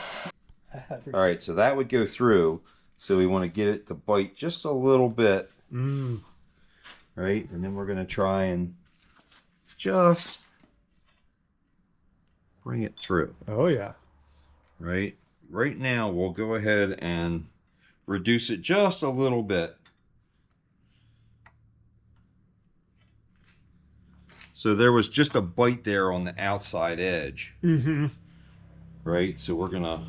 All right, so that would go through. So we want to get it to bite just a little bit. Right? And then we're going to try and just bring it through. Oh, yeah. Right? Right now, we'll go ahead and reduce it just a little bit. So there was just a bite there on the outside edge. Mm-hmm. Right? So we're going to...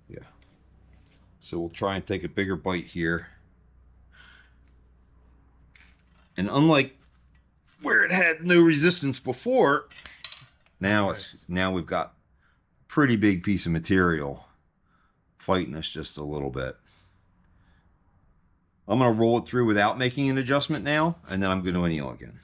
Yeah. So we'll try and take a bigger bite here. And unlike where it had no resistance before, now we've got a pretty big piece of material fighting us just a little bit. I'm going to roll it through without making an adjustment now, and then I'm going to anneal again.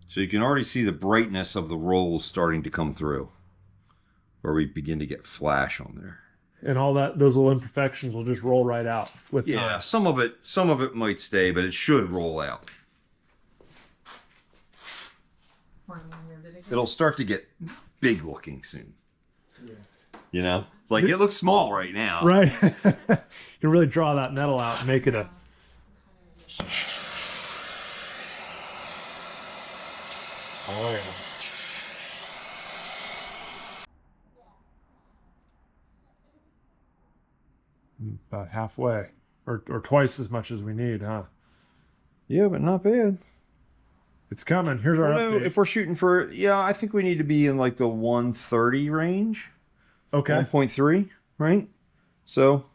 So you can already see the brightness of the rolls starting to come through, where we begin to get flash on there. And all that, those little imperfections will just roll right out with time. Yeah, some of it might stay, but it should roll out. It'll start to get big looking soon. You know, like it looks small right now. Right. You can really draw that metal out and make it a... Oh, yeah. About halfway, or twice as much as we need, huh? Yeah, but not bad. It's coming. Here's our update. If we're shooting for, yeah, I think we need to be in like the 130 range. Okay. 1.3, right? So,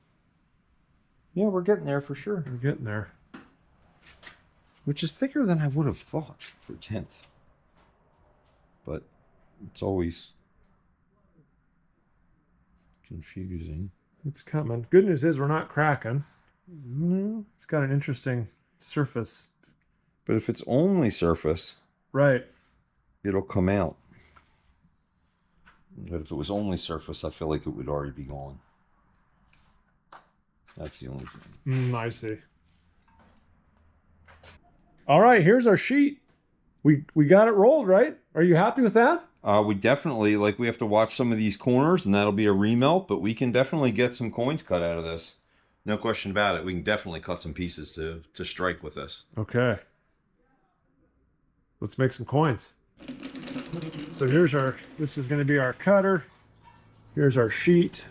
yeah, we're getting there for sure. We're getting there. Which is thicker than I would have thought for 10th. But it's always confusing. It's coming. Good news is we're not cracking. It's got an interesting surface. But if it's only surface, right, it'll come out. But if it was only surface, I feel like it would already be gone. That's the only thing. I see. All right, here's our sheet. We got it rolled, right? Are you happy with that? We definitely, we have to watch some of these corners, and that'll be a remelt, but we can definitely get some coins cut out of this. No question about it. We can definitely cut some pieces to strike with this. Okay. Let's make some coins. So here's this is going to be our cutter. Here's our sheet.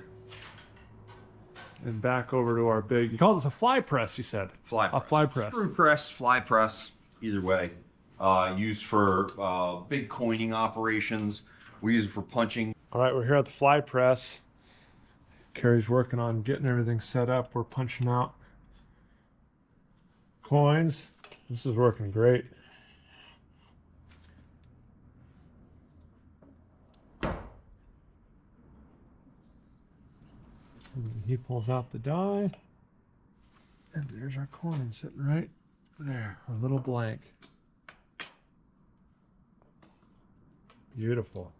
And back over to our big, you call this a fly press, you said? Fly press. A fly press. Screw press, fly press, either way. Used for big coining operations. We use it for punching. All right, we're here at the fly press. Carrie's working on getting everything set up. We're punching out coins. This is working great. And he pulls out the die. And there's our coin sitting right there. A little blank. Beautiful.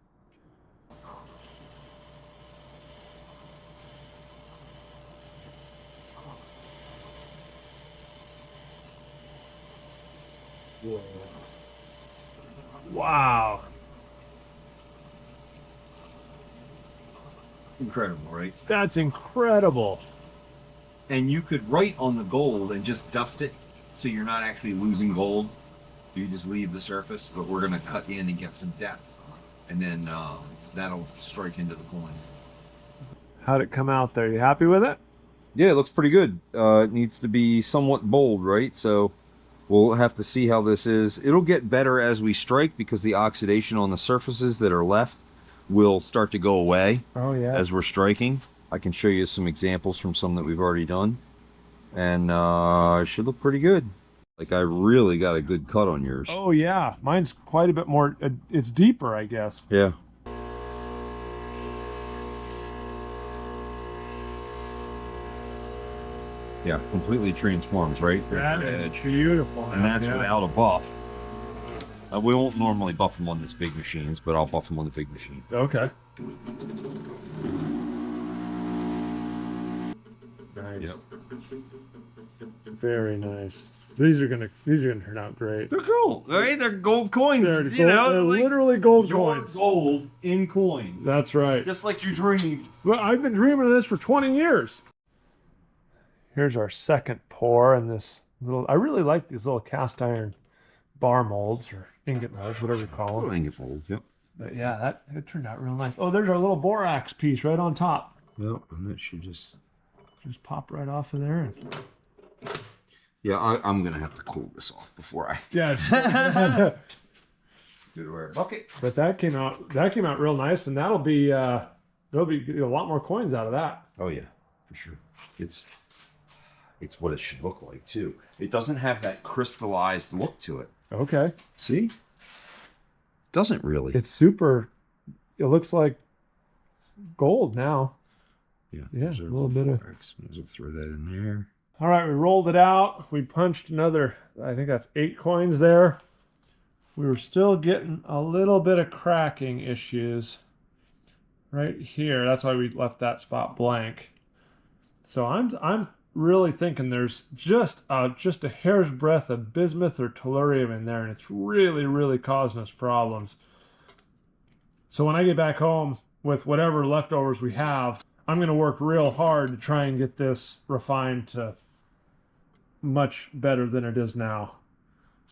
Wow. Incredible, right? That's incredible. And you could write on the gold and just dust it so you're not actually losing gold. You just leave the surface, but we're going to cut in and get some depth. And then that'll strike into the coin. How'd it come out there? You happy with it? Yeah, it looks pretty good. It needs to be somewhat bold, right? So we'll have to see how this is. It'll get better as we strike because the oxidation on the surfaces that are left will start to go away. Oh, yeah. As we're striking. I can show you some examples from some that we've already done. And it should look pretty good. Like, I really got a good cut on yours. Oh, yeah. Mine's quite a bit more, it's deeper, I guess. Yeah. Yeah, completely transforms, right? That is beautiful. And that's Yeah. without a buff. We won't normally buff them on this big machines, but I'll buff them on the big machine. Okay. Nice. Yep. Very nice. These are gonna turn out great. They're cool, right? They're gold coins. They're, They're like literally gold your coins. gold in coins. That's right. Just like you dreamed. Well, I've been dreaming of this for 20 years. Here's our second pour in this little. I really like these little cast iron bar molds or ingot molds, whatever you call them. Ingot molds, yep. But yeah, it turned out real nice. Oh, there's our little borax piece right on top. Well, and that should just pop right off of there. Yeah, I'm gonna have to cool this off before I Yeah. do the wear a bucket. But that came out real nice, and there'll be a lot more coins out of that. Oh yeah, for sure. It's what it should look like too. It doesn't have that crystallized look to it. Okay. See? Doesn't really. It's super. It looks like gold now. Yeah. Yeah. A little bit of. I'll throw that in there. All right, we rolled it out. We punched another, I think that's 8 coins there. We were still getting a little bit of cracking issues right here. That's why we left that spot blank. So I'm really thinking there's just a hair's breadth of bismuth or tellurium in there, and it's really, really causing us problems. So when I get back home with whatever leftovers we have, I'm going to work real hard to try and get this refined to much better than it is now.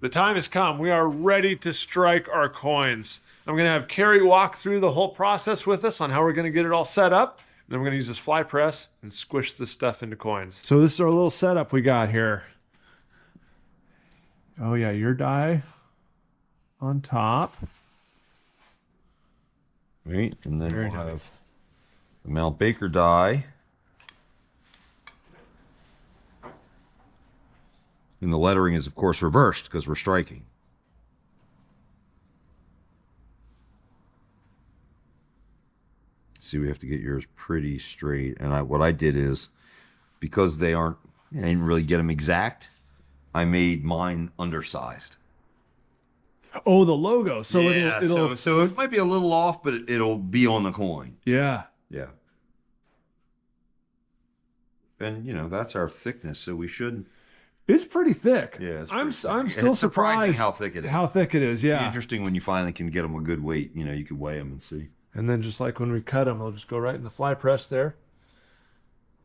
The time has come. We are ready to strike our coins. I'm going to have Carrie walk through the whole process with us on how we're going to get it all set up. And then we're going to use this fly press and squish this stuff into coins. So this is our little setup we got here. Oh yeah, your die on top. Right, and then Very we'll nice. have the Mount Baker die. And the lettering is, of course, reversed because we're striking. See, we have to get yours pretty straight. And what I did is, because I didn't really get them exact, I made mine undersized. Oh, the logo. So yeah, it'll so it might be a little off, but it'll be on the coin. yeah. Yeah. And, that's our thickness, so we should... It's pretty thick. Yeah, it's I'm pretty thick. still It's surprising surprised how thick it is. How thick it is, It'd yeah. be interesting when you finally can get them a good weight. You could weigh them and see. And then just like when we cut them, they'll just go right in the fly press there.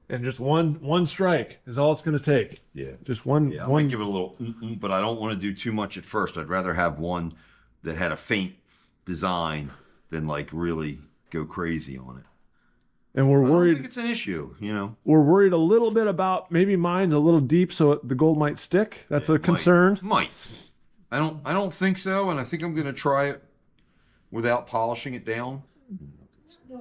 And just one strike is all it's going to take. Yeah. Just one. Yeah, I might give it a little, but I don't want to do too much at first. I'd rather have one that had a faint design than like really go crazy on it. And we're I don't worried. think it's an issue, We're worried a little bit about maybe mine's a little deep, so the gold might stick. That's a concern. Might. I don't think so, and I think I'm going to try it without polishing it down.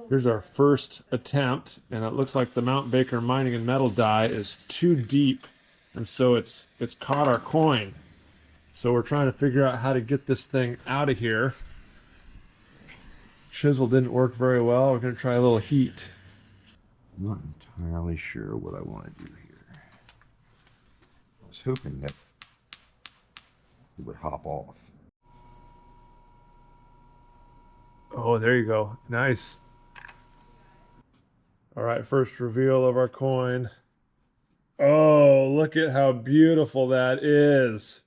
Here's our first attempt, and it looks like the Mount Baker Mining and Metal die is too deep, and so it's caught our coin. So we're trying to figure out how to get this thing out of here. Chisel didn't work very well. We're going to try a little heat. I'm not entirely sure what I want to do here. I was hoping that it would hop off. Oh, there you go. Nice. All right, first reveal of our coin. Oh, look at how beautiful that is.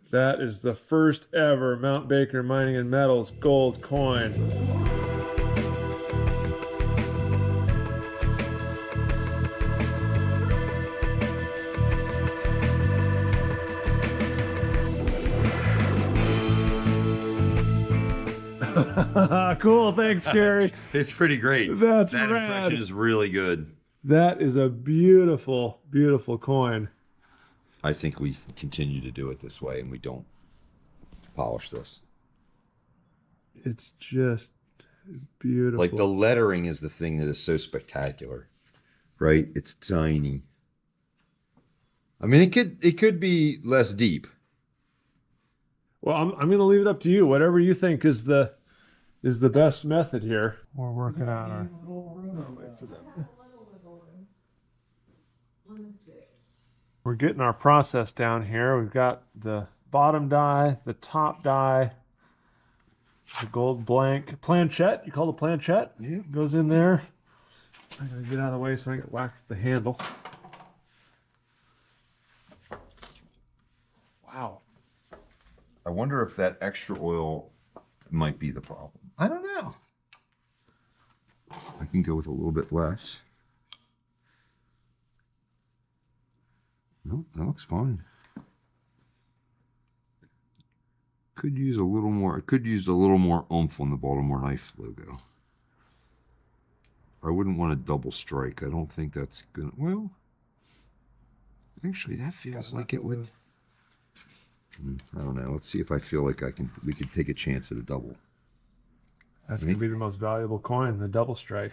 That is the first ever Mount Baker Mining and Metals gold coin. Cool, thanks, Gary. It's pretty great. That's that rad. impression is really good. That is a beautiful, beautiful coin. I think we continue to do it this way and we don't polish this. It's just beautiful. Like the lettering is the thing that is so spectacular, right? It's tiny. I mean, it could be less deep. Well, I'm going to leave it up to you. Whatever you think is the best method here. We're working on our. We're getting our process down here. We've got the bottom die, the top die, the gold blank planchette. You call it a planchette? Yeah. Goes in there. I'm gonna get out of the way so I can get whacked with the handle. Wow. I wonder if that extra oil might be the problem. I don't know. I can go with a little bit less. Nope, that looks fine. Could use a little more. I could use a little more oomph on the Baltimore knife logo. I wouldn't want a double strike. I don't think that's gonna. Well, actually, that feels like it would. I don't know. Let's see if I feel like I can. We could take a chance at a double. That's gonna be the most valuable coin, the double strike.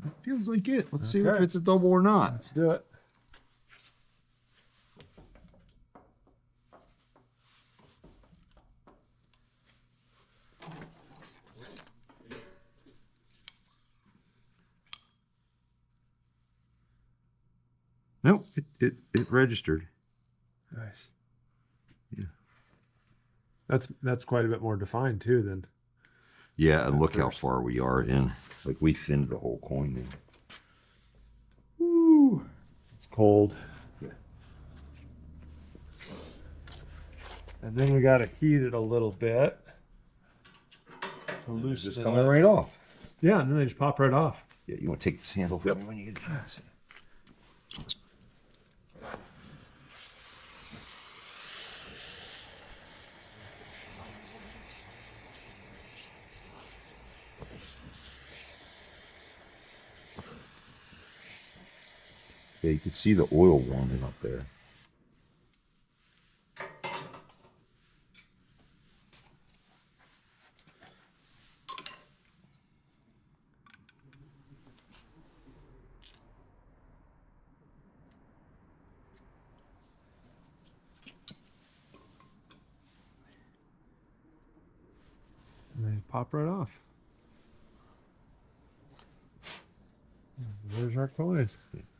That feels like it. Let's see if it's a double or not. Let's do it. Nope, it registered. Nice. Yeah. That's quite a bit more defined too than. Yeah, and look how far we are in. Like we thinned the whole coin in. Woo! It's cold. Yeah. And then we got to heat it a little bit to loosen It's just it coming up. right off. Yeah, and then they just pop right off. Yeah, you want to take this handle from me when you get a chance. Yeah, you can see the oil warming up there. And they pop right off. There's our coin.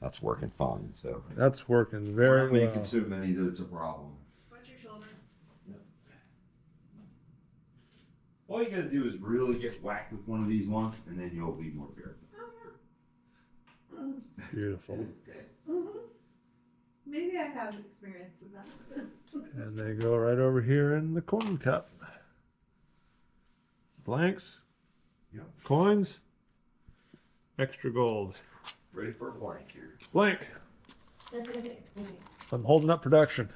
That's working fine, so. That's working very well. making so many that it's a problem. Watch your shoulder. All you gotta do is really get whacked with one of these once, and then you'll be more careful. Beautiful. Maybe I have experience with that. And they go right over here in the coin cup. Blanks. Yep. Coins. Extra gold. Ready for a blank here. Blank. That's okay. I'm holding up production.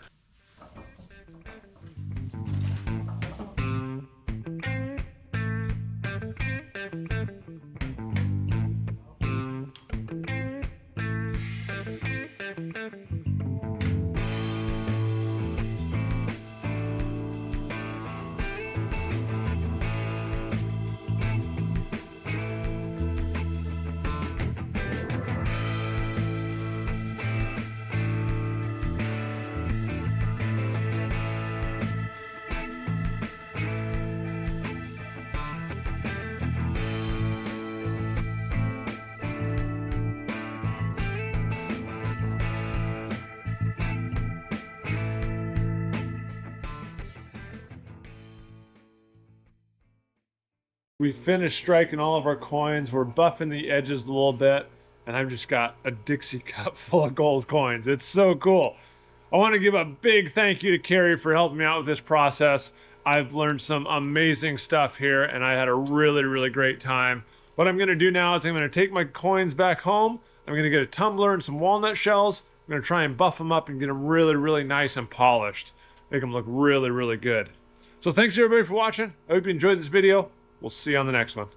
We finished striking all of our coins. We're buffing the edges a little bit, and I've just got a Dixie cup full of gold coins. It's so cool. I want to give a big thank you to Carrie for helping me out with this process. I've learned some amazing stuff here, and I had a really, really great time. What I'm going to do now is I'm going to take my coins back home. I'm going to get a tumbler and some walnut shells. I'm going to try and buff them up and get them really, really nice and polished. Make them look really, really good. So thanks everybody for watching. I hope you enjoyed this video. We'll see you on the next one.